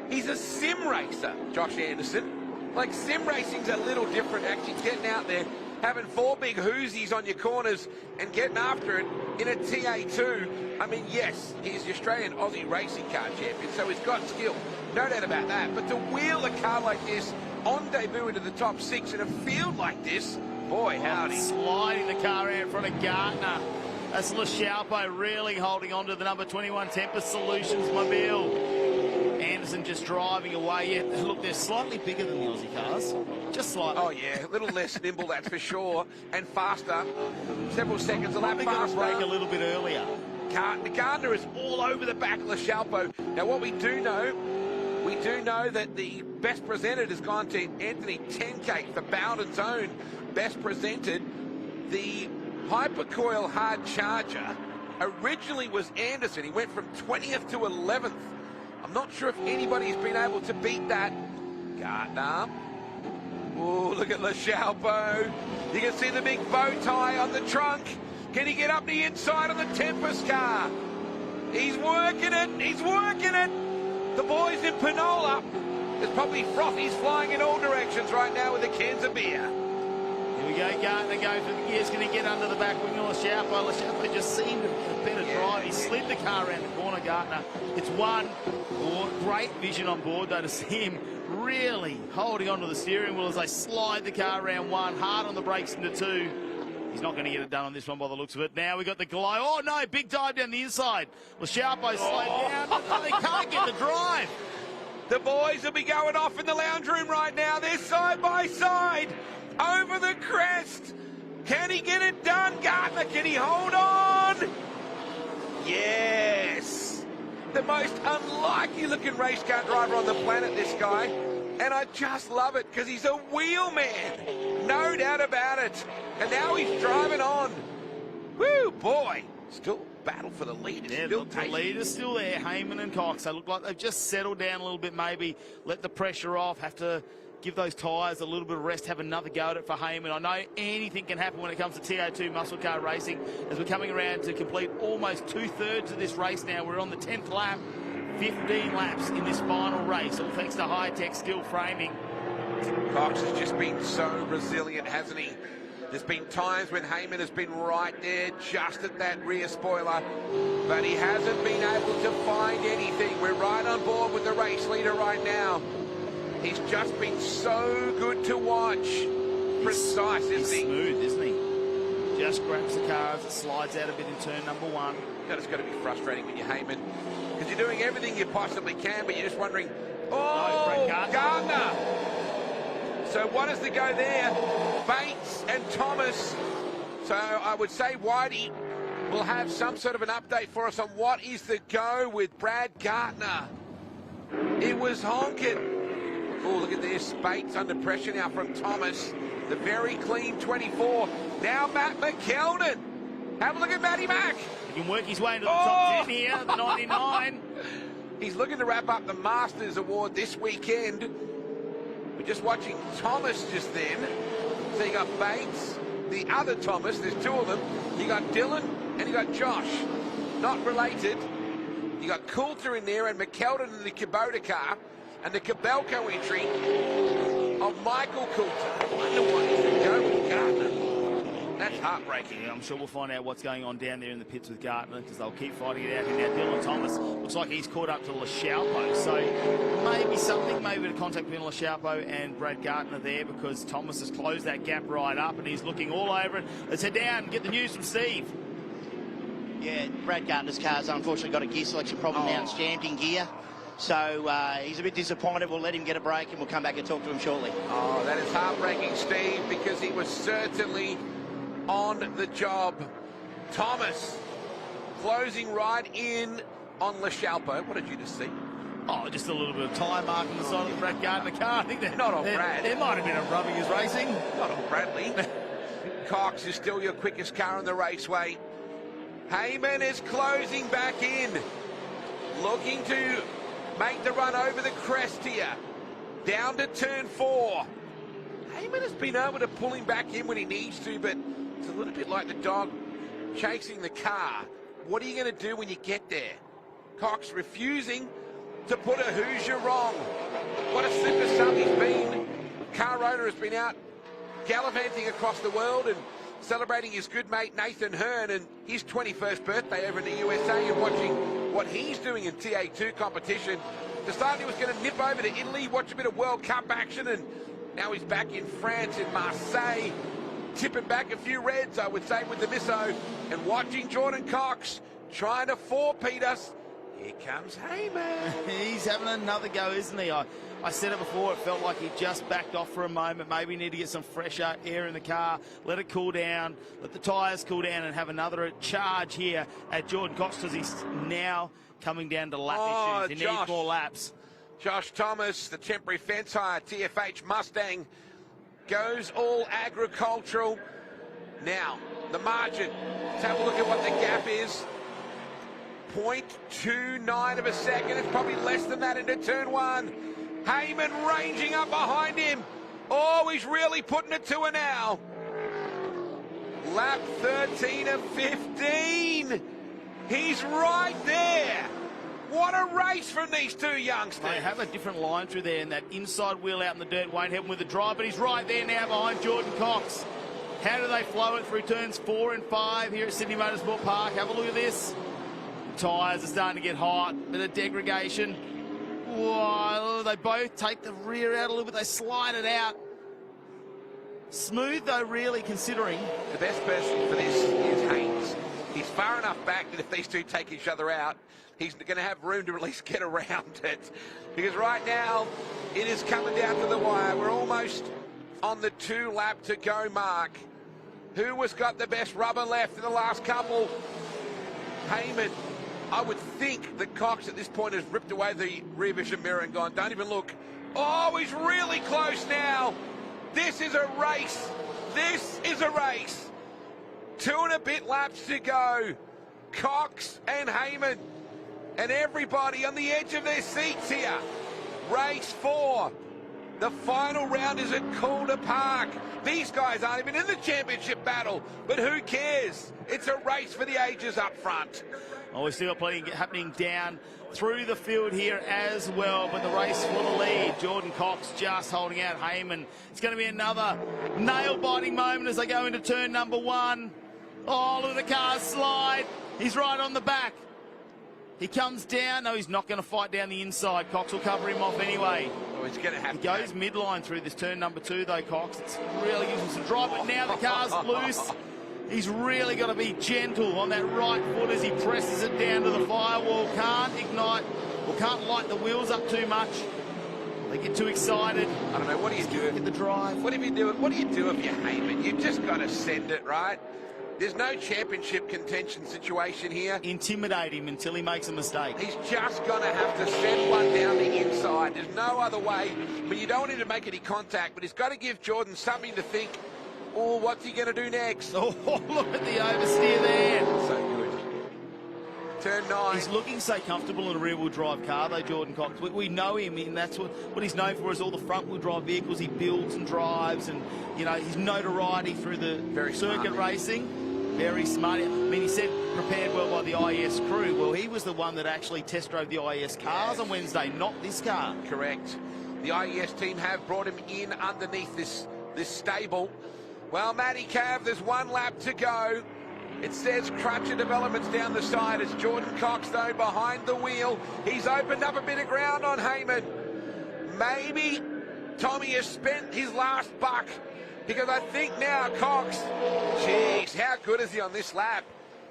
He's a sim racer, Josh Anderson. Like, sim racing's a little different, actually getting out there, having 4 big Hoosies on your corners and getting after it in a TA2. I mean, yes, he's the Australian Aussie racing car champion, so he's got skill, no doubt about that. But to wheel a car like this on debut into the top 6 in a field like this, boy, howdy. Sliding the car out in front of Gardner. That's LeChalpo really holding on to the number 21 Tempest Solutions mobile. Anderson just driving away. Yeah, look, they're slightly bigger than the Aussie cars. Just slightly. Oh, yeah, a little less nimble, that's for sure, and faster. Several seconds a lap faster. Break a little bit earlier. Gardner is all over the back of LeChalpo. Now, what we do know that the best presented has gone to Anthony Tenkate for Bowden's own best presented. The Hypercoil hard charger originally was Anderson. He went from 20th to 11th. I'm not sure if anybody's been able to beat that. Gardner. Oh, look at LeChalpo. You can see the big bow tie on the trunk. Can he get up the inside of the Tempest car? He's working it. He's working it. The boys in Panola. There's probably frothies flying in all directions right now with the cans of beer. Here we go, Gardner going for the gears. Can he get under the back wing of LeChalpo? LeChalpo just seemed to get a better drive. He slid the car around the corner, Gardner. It's one. Great vision on board, though, to see him really holding onto the steering wheel as they slide the car around 1, hard on the brakes into 2. He's not going to get it done on this one by the looks of it. Now we got the glow. Oh, no, big dive down the inside. LeChalpo slowed down. Oh, they can't get the drive. The boys will be going off in the lounge room right now. They're side by side over the crest. Can he get it done, Gardner? Can he hold on? Yes. The most unlikely looking race car driver on the planet, this guy. And I just love it because he's a wheelman. No doubt about it. And now he's driving on. Woo, boy. Still battle for the lead. Yeah, the lead is still there. Heyman and Cox. They look like they've just settled down a little bit, maybe let the pressure off, have to give those tyres a little bit of rest, have another go at it for Heyman. I know anything can happen when it comes to TA2 muscle car racing as we're coming around to complete almost 2/3 of this race now. We're on the 10th lap. 15 laps in this final race, all thanks to Hi-Tec skill framing. Cox has just been so resilient, hasn't he? There's been times when Heyman has been right there, just at that rear spoiler, but he hasn't been able to find anything. We're right on board with the race leader right now. He's just been so good to watch. Precise, isn't he? Smooth, isn't he? Just grabs the car as it slides out a bit in turn number 1. That is going to be frustrating when you're Heyman, because you're doing everything you possibly can, but you're just wondering, oh, Gardner. So what is the go there? Bates and Thomas. So I would say Whitey will have some sort of an update for us on what is the go with Brad Gardner. It was honking. Oh, look at this. Bates under pressure now from Thomas. The very clean 24. Now Matt McKeldin. Have a look at Matty Mack. He can work his way into the top 10 here, the 99. He's looking to wrap up the Masters Award this weekend. We're just watching Thomas just then. So you got Bates, the other Thomas, there's 2 of them. You got Dylan and you got Josh. Not related. You got Coulter in there and McKeldin in the Kubota car. And the Cabelco entry of Michael Coulter. I wonder what is the go with Gardner. That's heartbreaking. Yeah, I'm sure we'll find out what's going on down there in the pits with Gardner because they'll keep fighting it out here. Now, Dylan Thomas looks like he's caught up to LeChalpo. So maybe something, maybe to contact between LeChalpo and Brad Gardner there because Thomas has closed that gap right up and he's looking all over it. Let's head down and get the news from Steve. Yeah, Brad Gardner's car's unfortunately got a gear selection problem now. It's jammed in gear. So he's a bit disappointed. We'll let him get a break and we'll come back and talk to him shortly. Oh, that is heartbreaking, Steve, because he was certainly on the job. Thomas closing right in on LeChalpo. What did you just see? Oh, just a little bit of time mark on the side of the Brad Gardner car. I think that not on Brad. There might have been a rubbing his racing. Not on Bradley. Cox is still your quickest car on the raceway. Heyman is closing back in. Looking to make the run over the crest here. Down to turn 4. Heyman has been able to pull him back in when he needs to, but It's a little bit like the dog chasing the car. What are you going to do when you get there? Cox refusing to put a Hoosier wrong. What a super sub he's been. Car owner has been out gallivanting across the world and celebrating his good mate Nathan Hearn and his 21st birthday over in the USA, and watching what he's doing in TA2 competition. Decided he was going to nip over to Italy, watch a bit of World Cup action, and now he's back in France, in Marseille, tipping back a few reds, I would say, with the Misso, and watching Jordan Cox trying to four-peat us. Here comes Heyman. He's having another go, isn't he? I said it before, it felt like he just backed off for a moment. Maybe need to get some fresh air in the car, let it cool down, let the tyres cool down, and have another charge here at Jordan Cox, because he's now coming down to lap issues. He needs more laps. Josh Thomas, the temporary fence hire TFH Mustang, goes all agricultural. Now, the margin. Let's have a look at what the gap is. 0.29 of a second. It's probably less than that into turn one. Heyman ranging up behind him. Oh, he's really putting it to her now. Lap 13 of 15. He's right there. What a race from these two youngsters. They have a different line through there, and that inside wheel out in the dirt won't help him with the drive, but he's right there now behind Jordan Cox. How do they flow it through turns 4 and 5 here at Sydney Motorsport Park? Have a look at this. The tyres are starting to get hot, bit of degradation. Whoa, they both take the rear out a little bit, they slide it out. Smooth though, really, considering. The best person for this is Haynes. He's far enough back that if these two take each other out, he's going to have room to at least get around it. Because right now, it is coming down to the wire. We're almost on the 2 lap to go mark. Who has got the best rubber left in the last couple? Heyman. I would think that Cox at this point has ripped away the rear vision mirror and gone, don't even look. Oh, he's really close now. This is a race. This is a race. 2 and a bit laps to go. Cox and Heyman and everybody on the edge of their seats here. Race 4. The final round is at Calder Park. These guys aren't even in the championship battle, but who cares? It's a race for the ages up front. Oh, we've still got plenty happening down through the field here as well, but the race for the lead. Jordan Cox just holding out Heyman. It's going to be another nail-biting moment as they go into turn number 1. Oh, look at the car slide. He's right on the back. He comes down. No, he's not going to fight down the inside. Cox will cover him off anyway. Oh, he's going to have He goes midline through this turn number 2, though, Cox. It's really gives him some drive, but now the car's loose. He's really got to be gentle on that right foot as he presses it down to the firewall. Can't ignite, or can't light the wheels up too much. They get too excited. I don't know, what do you do? Get the drive. What do you do if you're Heyman? You've just got to send it, right? There's no championship contention situation here. Intimidate him until he makes a mistake. He's just going to have to send one down the inside. There's no other way. But you don't want him to make any contact, but he's got to give Jordan something to think. Oh, what's he going to do next? Oh, look at the oversteer there. So good. Turn 9. He's looking so comfortable in a rear-wheel drive car, though, Jordan Cox. We know him, and that's what he's known for, is all the front-wheel drive vehicles he builds and drives, and, you know, his notoriety through the circuit racing. Very smart. I mean, he said prepared well by the IEST crew. Well, he was the one that actually test drove the IEST cars on Wednesday, not this car. Correct. The IEST team have brought him in underneath this stable. Well, Matty Cav, there's 1 lap to go. It says Crutcher Developments down the side. It's Jordan Cox, though, behind the wheel. He's opened up a bit of ground on Heyman. Maybe Tommy has spent his last buck, because I think now Cox, geez, how good is he on this lap?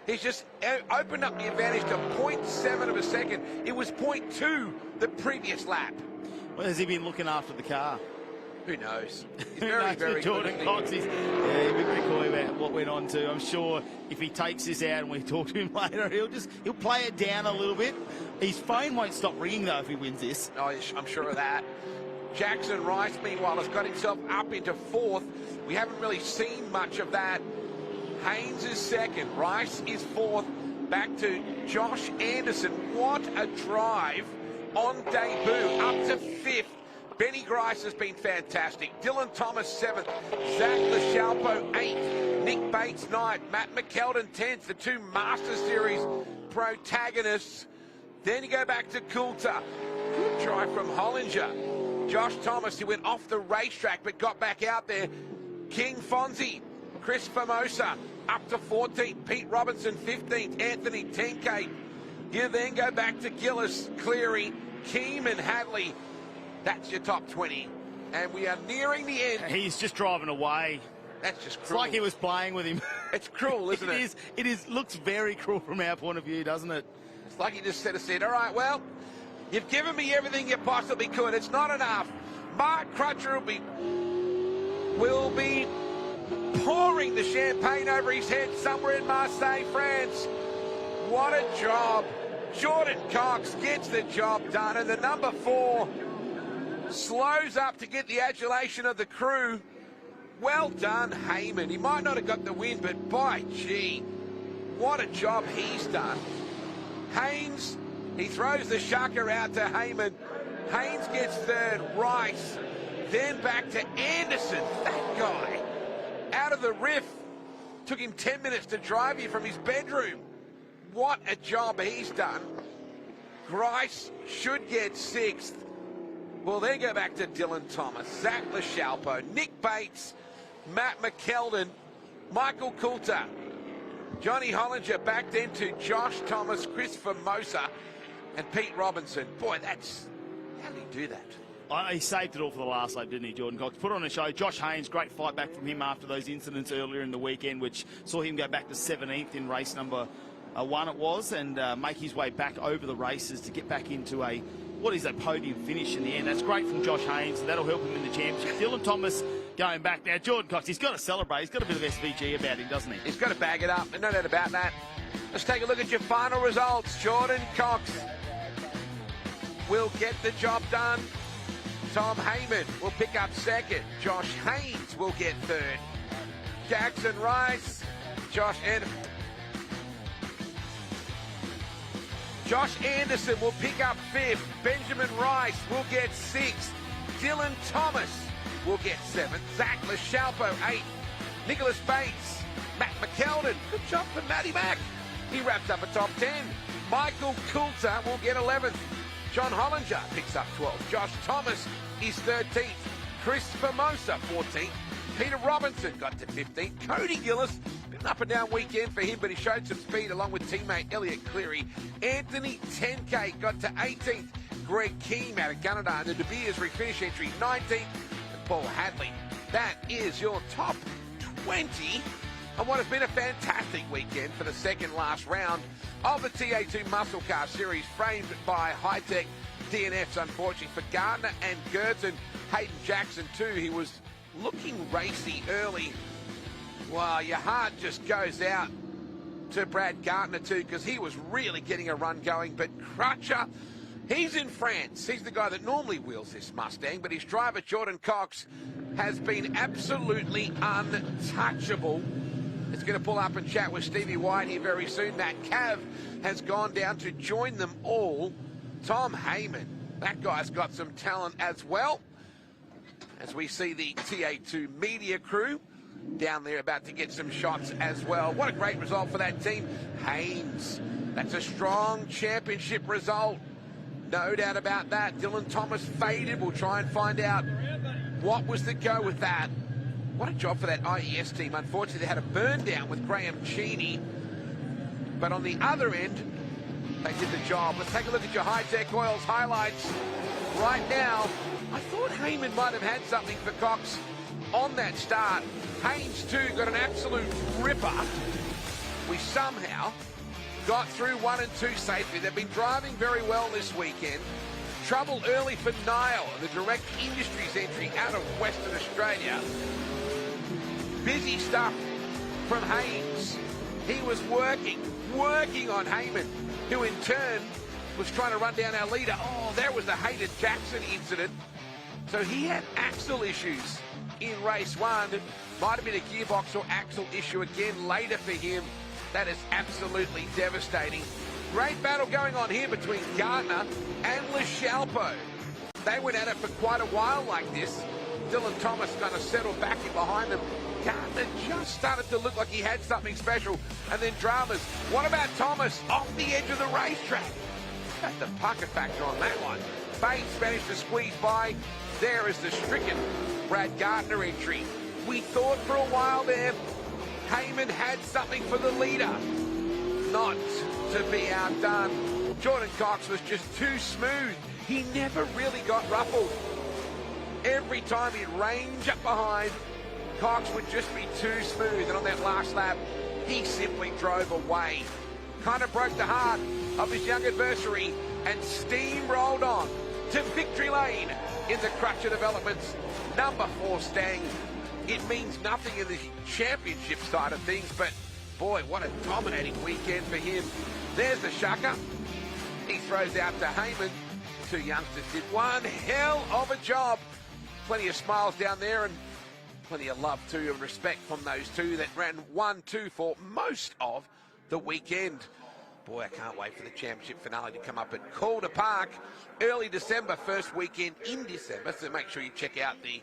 He's just opened up the advantage to 0.7 of a second. It was 0.2 the previous lap. Well, has he been looking after the car? Who knows? He's very, very Jordan good. Cox, he'll be very coy about what went on to. I'm sure if he takes this out and we talk to him later, he'll play it down a little bit. His phone won't stop ringing, though, if he wins this. Oh, I'm sure of that. Jackson Rice, meanwhile, has got himself up into 4th. We haven't really seen much of that. Haynes is 2nd. Rice is 4th. Back to Josh Anderson. What a drive on debut. Up to 5th. Benny Grice has been fantastic. Dylan Thomas 7th. Zach LaChalpo 8th. Nick Bates 9th. Matt McKeldin 10th. The two Master Series protagonists. Then you go back to Coulter. Good try from Hollinger. Josh Thomas, who went off the racetrack but got back out there. King Fonzie. Chris Formosa up to 14th. Pete Robinson 15th. Anthony Tenkate. You then go back to Gillis, Cleary, Keem and Hadley. That's your top 20. And we are nearing the end. He's just driving away. That's just cruel. It's like he was playing with him. It's cruel, isn't it? It is. Looks very cruel from our point of view, doesn't it? It's like he just said, all right, well, you've given me everything you possibly could. It's not enough. Mark Crutcher will be pouring the champagne over his head somewhere in Marseille, France. What a job. Jordan Cox gets the job done, and the number 4 slows up to get the adulation of the crew. Well done, Heyman. He might not have got the win, but by gee, what a job he's done. Haynes, he throws the shucker out to Heyman. Haynes gets 3rd, Rice, then back to Anderson. That guy, out of the riff, took him 10 minutes to drive here from his bedroom. What a job he's done. Grice should get 6th. We'll then go back to Dylan Thomas, Zach LaChalpo, Nick Bates, Matt McKeldin, Michael Coulter, Johnny Hollinger, back then to Josh Thomas, Chris Formosa, and Pete Robinson. Boy, that's... How did he do that? He saved it all for the last lap, didn't he, Jordan Cox? Put on a show. Josh Haynes, great fight back from him after those incidents earlier in the weekend, which saw him go back to 17th in race number 1 it was, and make his way back over the races to get back into a podium finish in the end. That's great from Josh Haynes, and that'll help him in the championship. Dylan Thomas going back now. Jordan Cox, he's got to celebrate. He's got a bit of SVG about him, doesn't he? He's got to bag it up, no doubt about that. Let's take a look at your final results. Jordan Cox will get the job done. Tom Heyman will pick up 2nd. Josh Haynes will get 3rd. Jackson Rice, Josh Anderson will pick up 5th. Benjamin Rice will get 6th. Dylan Thomas will get 7th. Zach LaChalpo 8th. Nicholas Bates, Matt McKeldin. Good job for Matty Mack. He wraps up a top 10. Michael Coulter will get 11th. John Hollinger picks up 12th. Josh Thomas is 13th. Chris Formosa 14th. Peter Robinson got to 15th. Cody Gillis, been an up and down weekend for him, but he showed some speed along with teammate Elliot Cleary. Anthony 10K got to 18th. Greg Keem out of Gunnedah and the De Beers refinish entry 19th. And Paul Hadley. That is your top 20 on what has been a fantastic weekend for the second last round of the TA2 Muscle Car Series, framed by Hi-Tec DNFs, unfortunately for Gardner and Gertzen. Hayden Jackson too, he was looking racy early. Well, your heart just goes out to Brad Gardner too, because he was really getting a run going. But Crutcher, he's in France. He's the guy that normally wheels this Mustang, but his driver, Jordan Cox, has been absolutely untouchable. It's going to pull up and chat with Stevie White here very soon. Matt Cav has gone down to join them all. Tom Heyman, that guy's got some talent as well. As we see the TA2 media crew down there about to get some shots as well. What a great result for that team. Haynes, that's a strong championship result. No doubt about that. Dylan Thomas faded. We'll try and find out what was the go with that. What a job for that IES team. Unfortunately, they had a burn down with Graham Cheney. But on the other end, they did the job. Let's take a look at your Hi-Tec Oils highlights right now. I thought Heyman might have had something for Cox on that start. Haynes, too, got an absolute ripper. We somehow got through 1 and 2 safely. They've been driving very well this weekend. Trouble early for Niall, the direct industries entry out of Western Australia. Busy stuff from Haynes. He was working on Heyman, who in turn was trying to run down our leader. Oh, there was the Hayden Jackson incident. So he had axle issues in race 1. Might have been a gearbox or axle issue again later for him. That is absolutely devastating. Great battle going on here between Gardner and LaChalpo. They went at it for quite a while like this. Dylan Thomas kind of settled back in behind them. Gardner just started to look like he had something special. And then dramas. What about Thomas off the edge of the racetrack? That's the pucker factor on that one. Bates managed to squeeze by. There is the stricken Brad Gardner entry. We thought for a while there Heyman had something for the leader. Not to be outdone. Jordan Cox was just too smooth. He never really got ruffled. Every time he'd range up behind, Cox would just be too smooth. And on that last lap, he simply drove away. Kind of broke the heart of his young adversary and steamrolled on to victory lane in the Crutcher Developments number 4 Stang. It means nothing in the championship side of things, but boy, what a dominating weekend for him. There's the Shaka. He throws out to Heyman. 2 youngsters did one hell of a job. Plenty of smiles down there and plenty of love too and respect from those two that ran 1-2 for most of the weekend. Boy, I can't wait for the championship finale to come up at Calder Park early December, first weekend in December. So make sure you check out the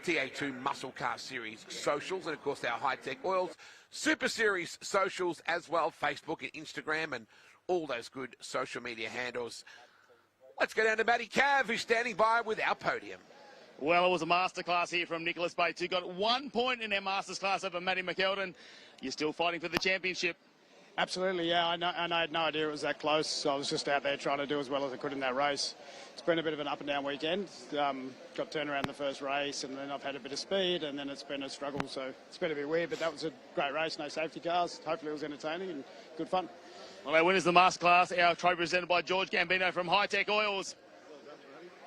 TA2 Muscle Car Series socials and, of course, our Hi-Tec Oils Super Series socials as well, Facebook and Instagram and all those good social media handles. Let's go down to Matty Cav, who's standing by with our podium. Well, it was a masterclass here from Nicholas Bates, who got 1 point in their masters class over Matty McKeldin. You're still fighting for the championship. Absolutely, yeah. I had no idea it was that close. So I was just out there trying to do as well as I could in that race. It's been a bit of an up and down weekend. Got turned around in the first race, and then I've had a bit of speed, and then it's been a struggle. So it's been a bit weird, but that was a great race. No safety cars. Hopefully it was entertaining and good fun. Well, our winners of the masterclass, our trophy presented by George Gambino from Hi-Tec Oils.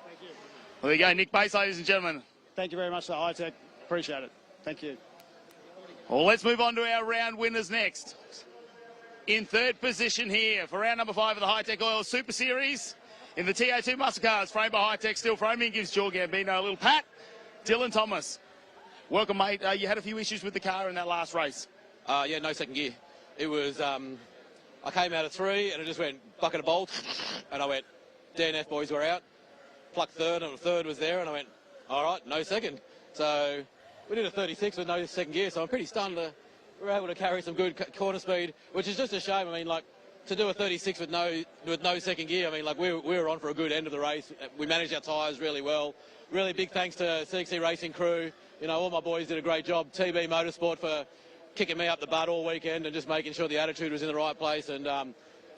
Thank you. Well, there you go, Nick Bates, ladies and gentlemen. Thank you very much, Hi-Tec. Appreciate it. Thank you. Well, let's move on to our round winners next. In third position here for round number 5 of the Hi-Tec Oil Super Series in the TA2 muscle cars, framed by Hi-Tec Steel Framing, gives George Gambino a little pat. Dylan Thomas, welcome, mate. You had a few issues with the car in that last race. Yeah, no second gear. It was, I came out of 3 and it just went bucket of bolt, and I went, DNF boys were out. Plucked third, and the third was there, and I went, all right, no second. So we did a 36 with no second gear, so I'm pretty stunned that we were able to carry some good corner speed, which is just a shame. I mean, like, to do a 36 with no second gear, I mean, like, we were on for a good end of the race. We managed our tyres really well. Really big thanks to CXC Racing crew. You know, all my boys did a great job. TB Motorsport for kicking me up the butt all weekend and just making sure the attitude was in the right place. And,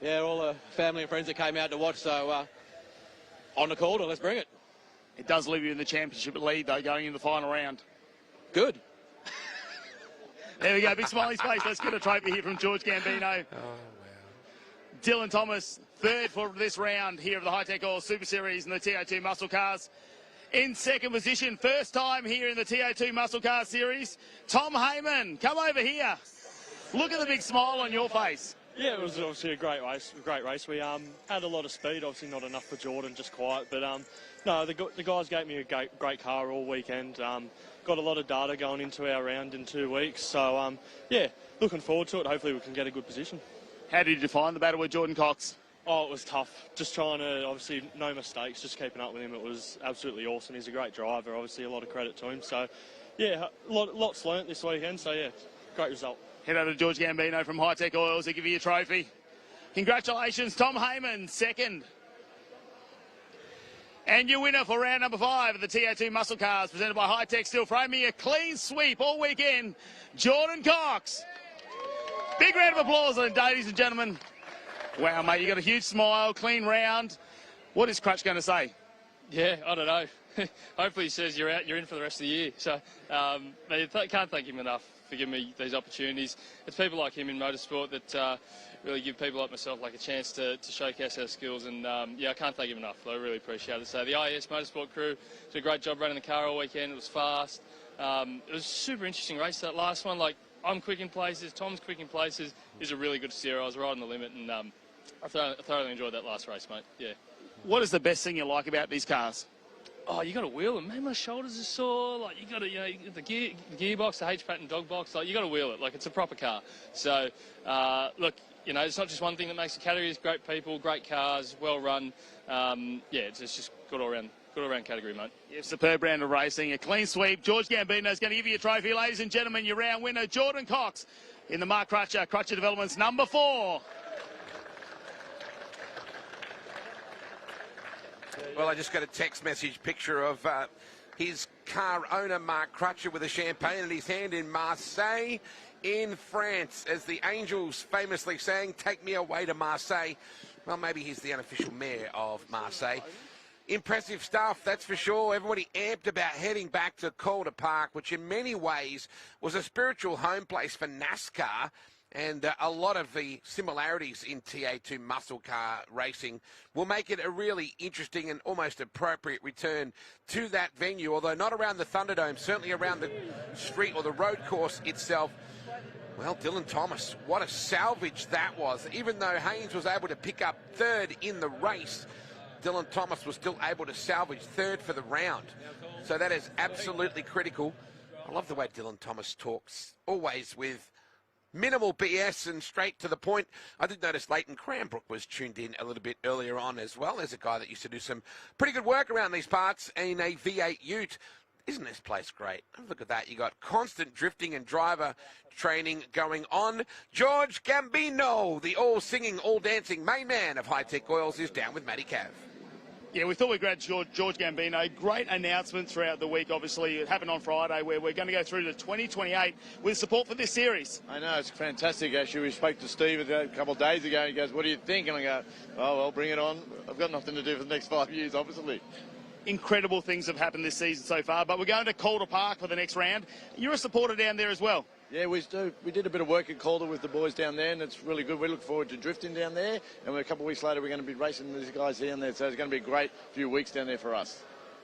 yeah, all the family and friends that came out to watch. So, on the Calder, let's bring it. It does leave you in the championship lead, though, going into the final round. Good. There we go, big smiley face. Let's get a trophy here from George Gambino. Oh, wow. Dylan Thomas, third for this round here of the Hi-Tec Oil Super Series in the TA2 Muscle Cars. In second position, first time here in the TA2 Muscle Car Series, Tom Heyman. Come over here. Look at the big smile on your face. Yeah, it was obviously a great race. We had a lot of speed, obviously not enough for Jordan, just quiet. But no, the guys gave me a great car all weekend. Got a lot of data going into our round in 2 weeks. So, yeah, looking forward to it. Hopefully we can get a good position. How did you define the battle with Jordan Cox? Oh, it was tough. Just trying to, obviously, no mistakes, just keeping up with him. It was absolutely awesome. He's a great driver, obviously, a lot of credit to him. So, yeah, lots learnt this weekend. So, yeah, great result. Head over to George Gambino from Hi-Tec Oils to give you a trophy. Congratulations, Tom Heyman, second. And your winner for round number 5 of the TA2 Muscle Cars, presented by Hi-Tec Steel Framing, a clean sweep all weekend, Jordan Cox. Big round of applause, ladies and gentlemen. Wow, mate, you got a huge smile, clean round. What is Crutch going to say? Yeah, I don't know. Hopefully he says you're out, you're in for the rest of the year. So, can't thank him enough for giving me these opportunities. It's people like him in motorsport that really give people like myself like a chance to showcase our skills, and yeah, I can't thank him enough. I really appreciate it. So the AEST Motorsport crew did a great job running the car all weekend. It was fast. It was a super interesting race, that last one. Like, I'm quick in places, Tom's quick in places. He's a really good steerer. I was right on the limit, and I thoroughly enjoyed that last race, mate. Yeah. What is the best thing you like about these cars? Oh, you got to wheel them. Man, my shoulders are sore. Like, you got to, the gearbox, the H-pattern dog box. Like, you got to wheel it. Like, it's a proper car. So, look, it's not just one thing that makes the category. It's great people, great cars, well run. Yeah, it's just good all around good around category, mate. Yeah, superb round of racing, a clean sweep. George Gambino's going to give you a trophy, ladies and gentlemen. Your round winner, Jordan Cox, in the Mark Crutcher Developments number 4. Well, I just got a text message picture of his car owner, Mark Crutcher, with a champagne in his hand in Marseille in France. As the Angels famously sang, "Take me away to Marseille." Well, maybe he's the unofficial mayor of Marseille. Impressive stuff, that's for sure. Everybody amped about heading back to Calder Park, which in many ways was a spiritual home place for NASCAR. And a lot of the similarities in TA2 muscle car racing will make it a really interesting and almost appropriate return to that venue, although not around the Thunderdome, certainly around the street or the road course itself. Well, Dylan Thomas, what a salvage that was. Even though Haynes was able to pick up third in the race, Dylan Thomas was still able to salvage third for the round. So that is absolutely critical. I love the way Dylan Thomas talks, always with minimal BS and straight to the point. I did notice Leighton Cranbrook was tuned in a little bit earlier on as well. There's a guy that used to do some pretty good work around these parts in a V8 Ute. Isn't this place great? Look at that. You got constant drifting and driver training going on. George Gambino, the all-singing, all-dancing main man of Hi-Tec Oils, is down with Matty Cav. Yeah, we thought we'd grab George Gambino. Great announcement throughout the week, obviously. It happened on Friday, where we're going to go through to 2028 with support for this series. I know, it's fantastic, actually. We spoke to Steve a couple of days ago. He goes, "What do you think?" And I go, "Oh, well, bring it on. I've got nothing to do for the next 5 years, obviously." Incredible things have happened this season so far, but we're going to Calder Park for the next round. You're a supporter down there as well. Yeah, we do. We did a bit of work at Calder with the boys down there, and it's really good. We look forward to drifting down there, and a couple of weeks later we're going to be racing these guys down there, so it's going to be a great few weeks down there for us.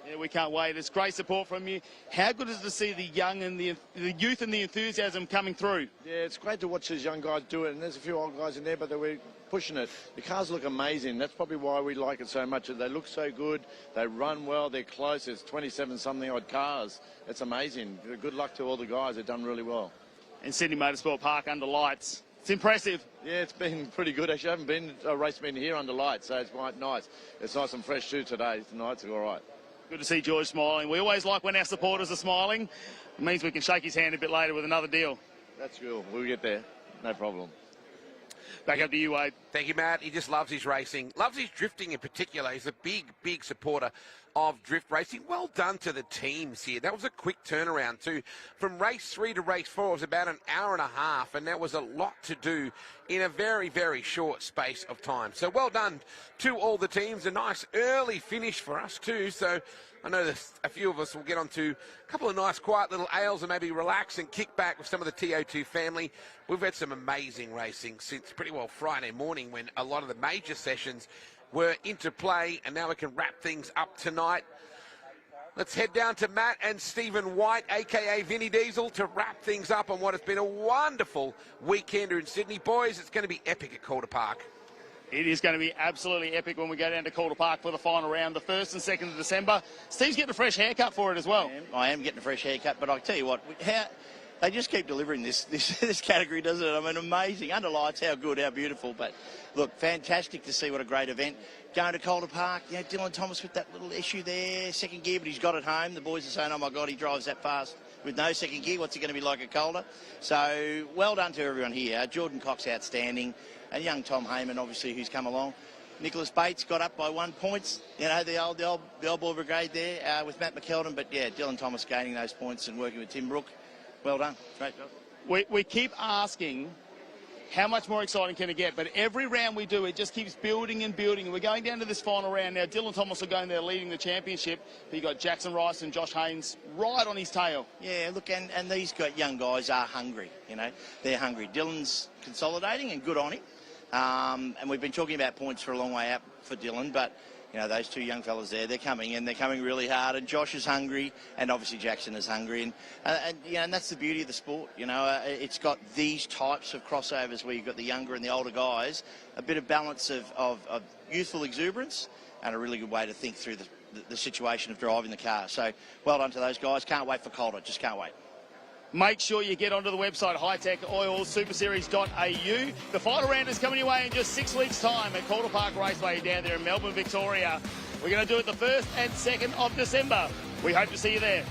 Yeah, we can't wait. It's great support from you. How good is it to see the young and the youth and the enthusiasm coming through? Yeah, it's great to watch these young guys do it, and there's a few old guys in there, but we're pushing it. The cars look amazing. That's probably why we like it so much. They look so good. They run well. They're close. It's 27-something odd cars. It's amazing. Good luck to all the guys. They've done really well. In Sydney Motorsport Park under lights. It's impressive. Yeah, it's been pretty good, actually. I haven't been a race been here under lights, so it's quite nice. It's nice and fresh too today. Tonight's all right. Good to see George smiling. We always like when our supporters are smiling. It means we can shake his hand a bit later with another deal. That's cool. We'll get there. No problem. Back up to you, Wade. Thank you, Matt. He just loves his racing, loves his drifting in particular. He's a big, big supporter of drift racing. Well done to the teams here. That was a quick turnaround too. From race 3 to race 4, it was about an hour and a half, and that was a lot to do in a very, very short space of time. So well done to all the teams. A nice early finish for us too. So I know that a few of us will get onto a couple of nice quiet little ales and maybe relax and kick back with some of the TA2 family. We've had some amazing racing since pretty well Friday morning, when a lot of the major sessions were into play, and now we can wrap things up tonight. Let's head down to Matt and Stephen White, aka Vinny Diesel, to wrap things up on what has been a wonderful weekend in Sydney. Boys, it's going to be epic at Calder Park. It is going to be absolutely epic when we go down to Calder Park for the final round, the 1st and 2nd of December. Steve's getting a fresh haircut for it as well. I am getting a fresh haircut, but I'll tell you what, they just keep delivering this category, doesn't it? I mean, amazing. Under lights, how good, how beautiful. But look, fantastic to see. What a great event. Going to Calder Park, you know, Dylan Thomas with that little issue there, second gear, but he's got it home. The boys are saying, "Oh my God, he drives that fast with no second gear. What's he going to be like at Calder?" So well done to everyone here. Jordan Cox outstanding, and young Tom Heyman, obviously, who's come along. Nicholas Bates got up by 1 point. You know, the old boy brigade there with Matt McKeldin. But yeah, Dylan Thomas gaining those points and working with Tim Brook. Well done. Great job. We keep asking how much more exciting can it get, but every round we do, it just keeps building and building. And we're going down to this final round now. Dylan Thomas are going there leading the championship, but you've got Jackson Rice and Josh Haynes right on his tail. Yeah, look, and these young guys are hungry, you know. They're hungry. Dylan's consolidating, and good on him. And we've been talking about points for a long way out for Dylan, but you know, those two young fellas there, they're coming, and they're coming really hard. And Josh is hungry, and obviously Jackson is hungry, and that's the beauty of the sport. You know, it's got these types of crossovers where you've got the younger and the older guys, a bit of balance of youthful exuberance, and a really good way to think through the situation of driving the car. So well done to those guys. Can't wait for Calder. Just can't wait. Make sure you get onto the website, Hi-Tec Oils, superseries.au. The final round is coming your way in just 6 weeks' time at Calder Park Raceway down there in Melbourne, Victoria. We're going to do it the 1st and 2nd of December. We hope to see you there.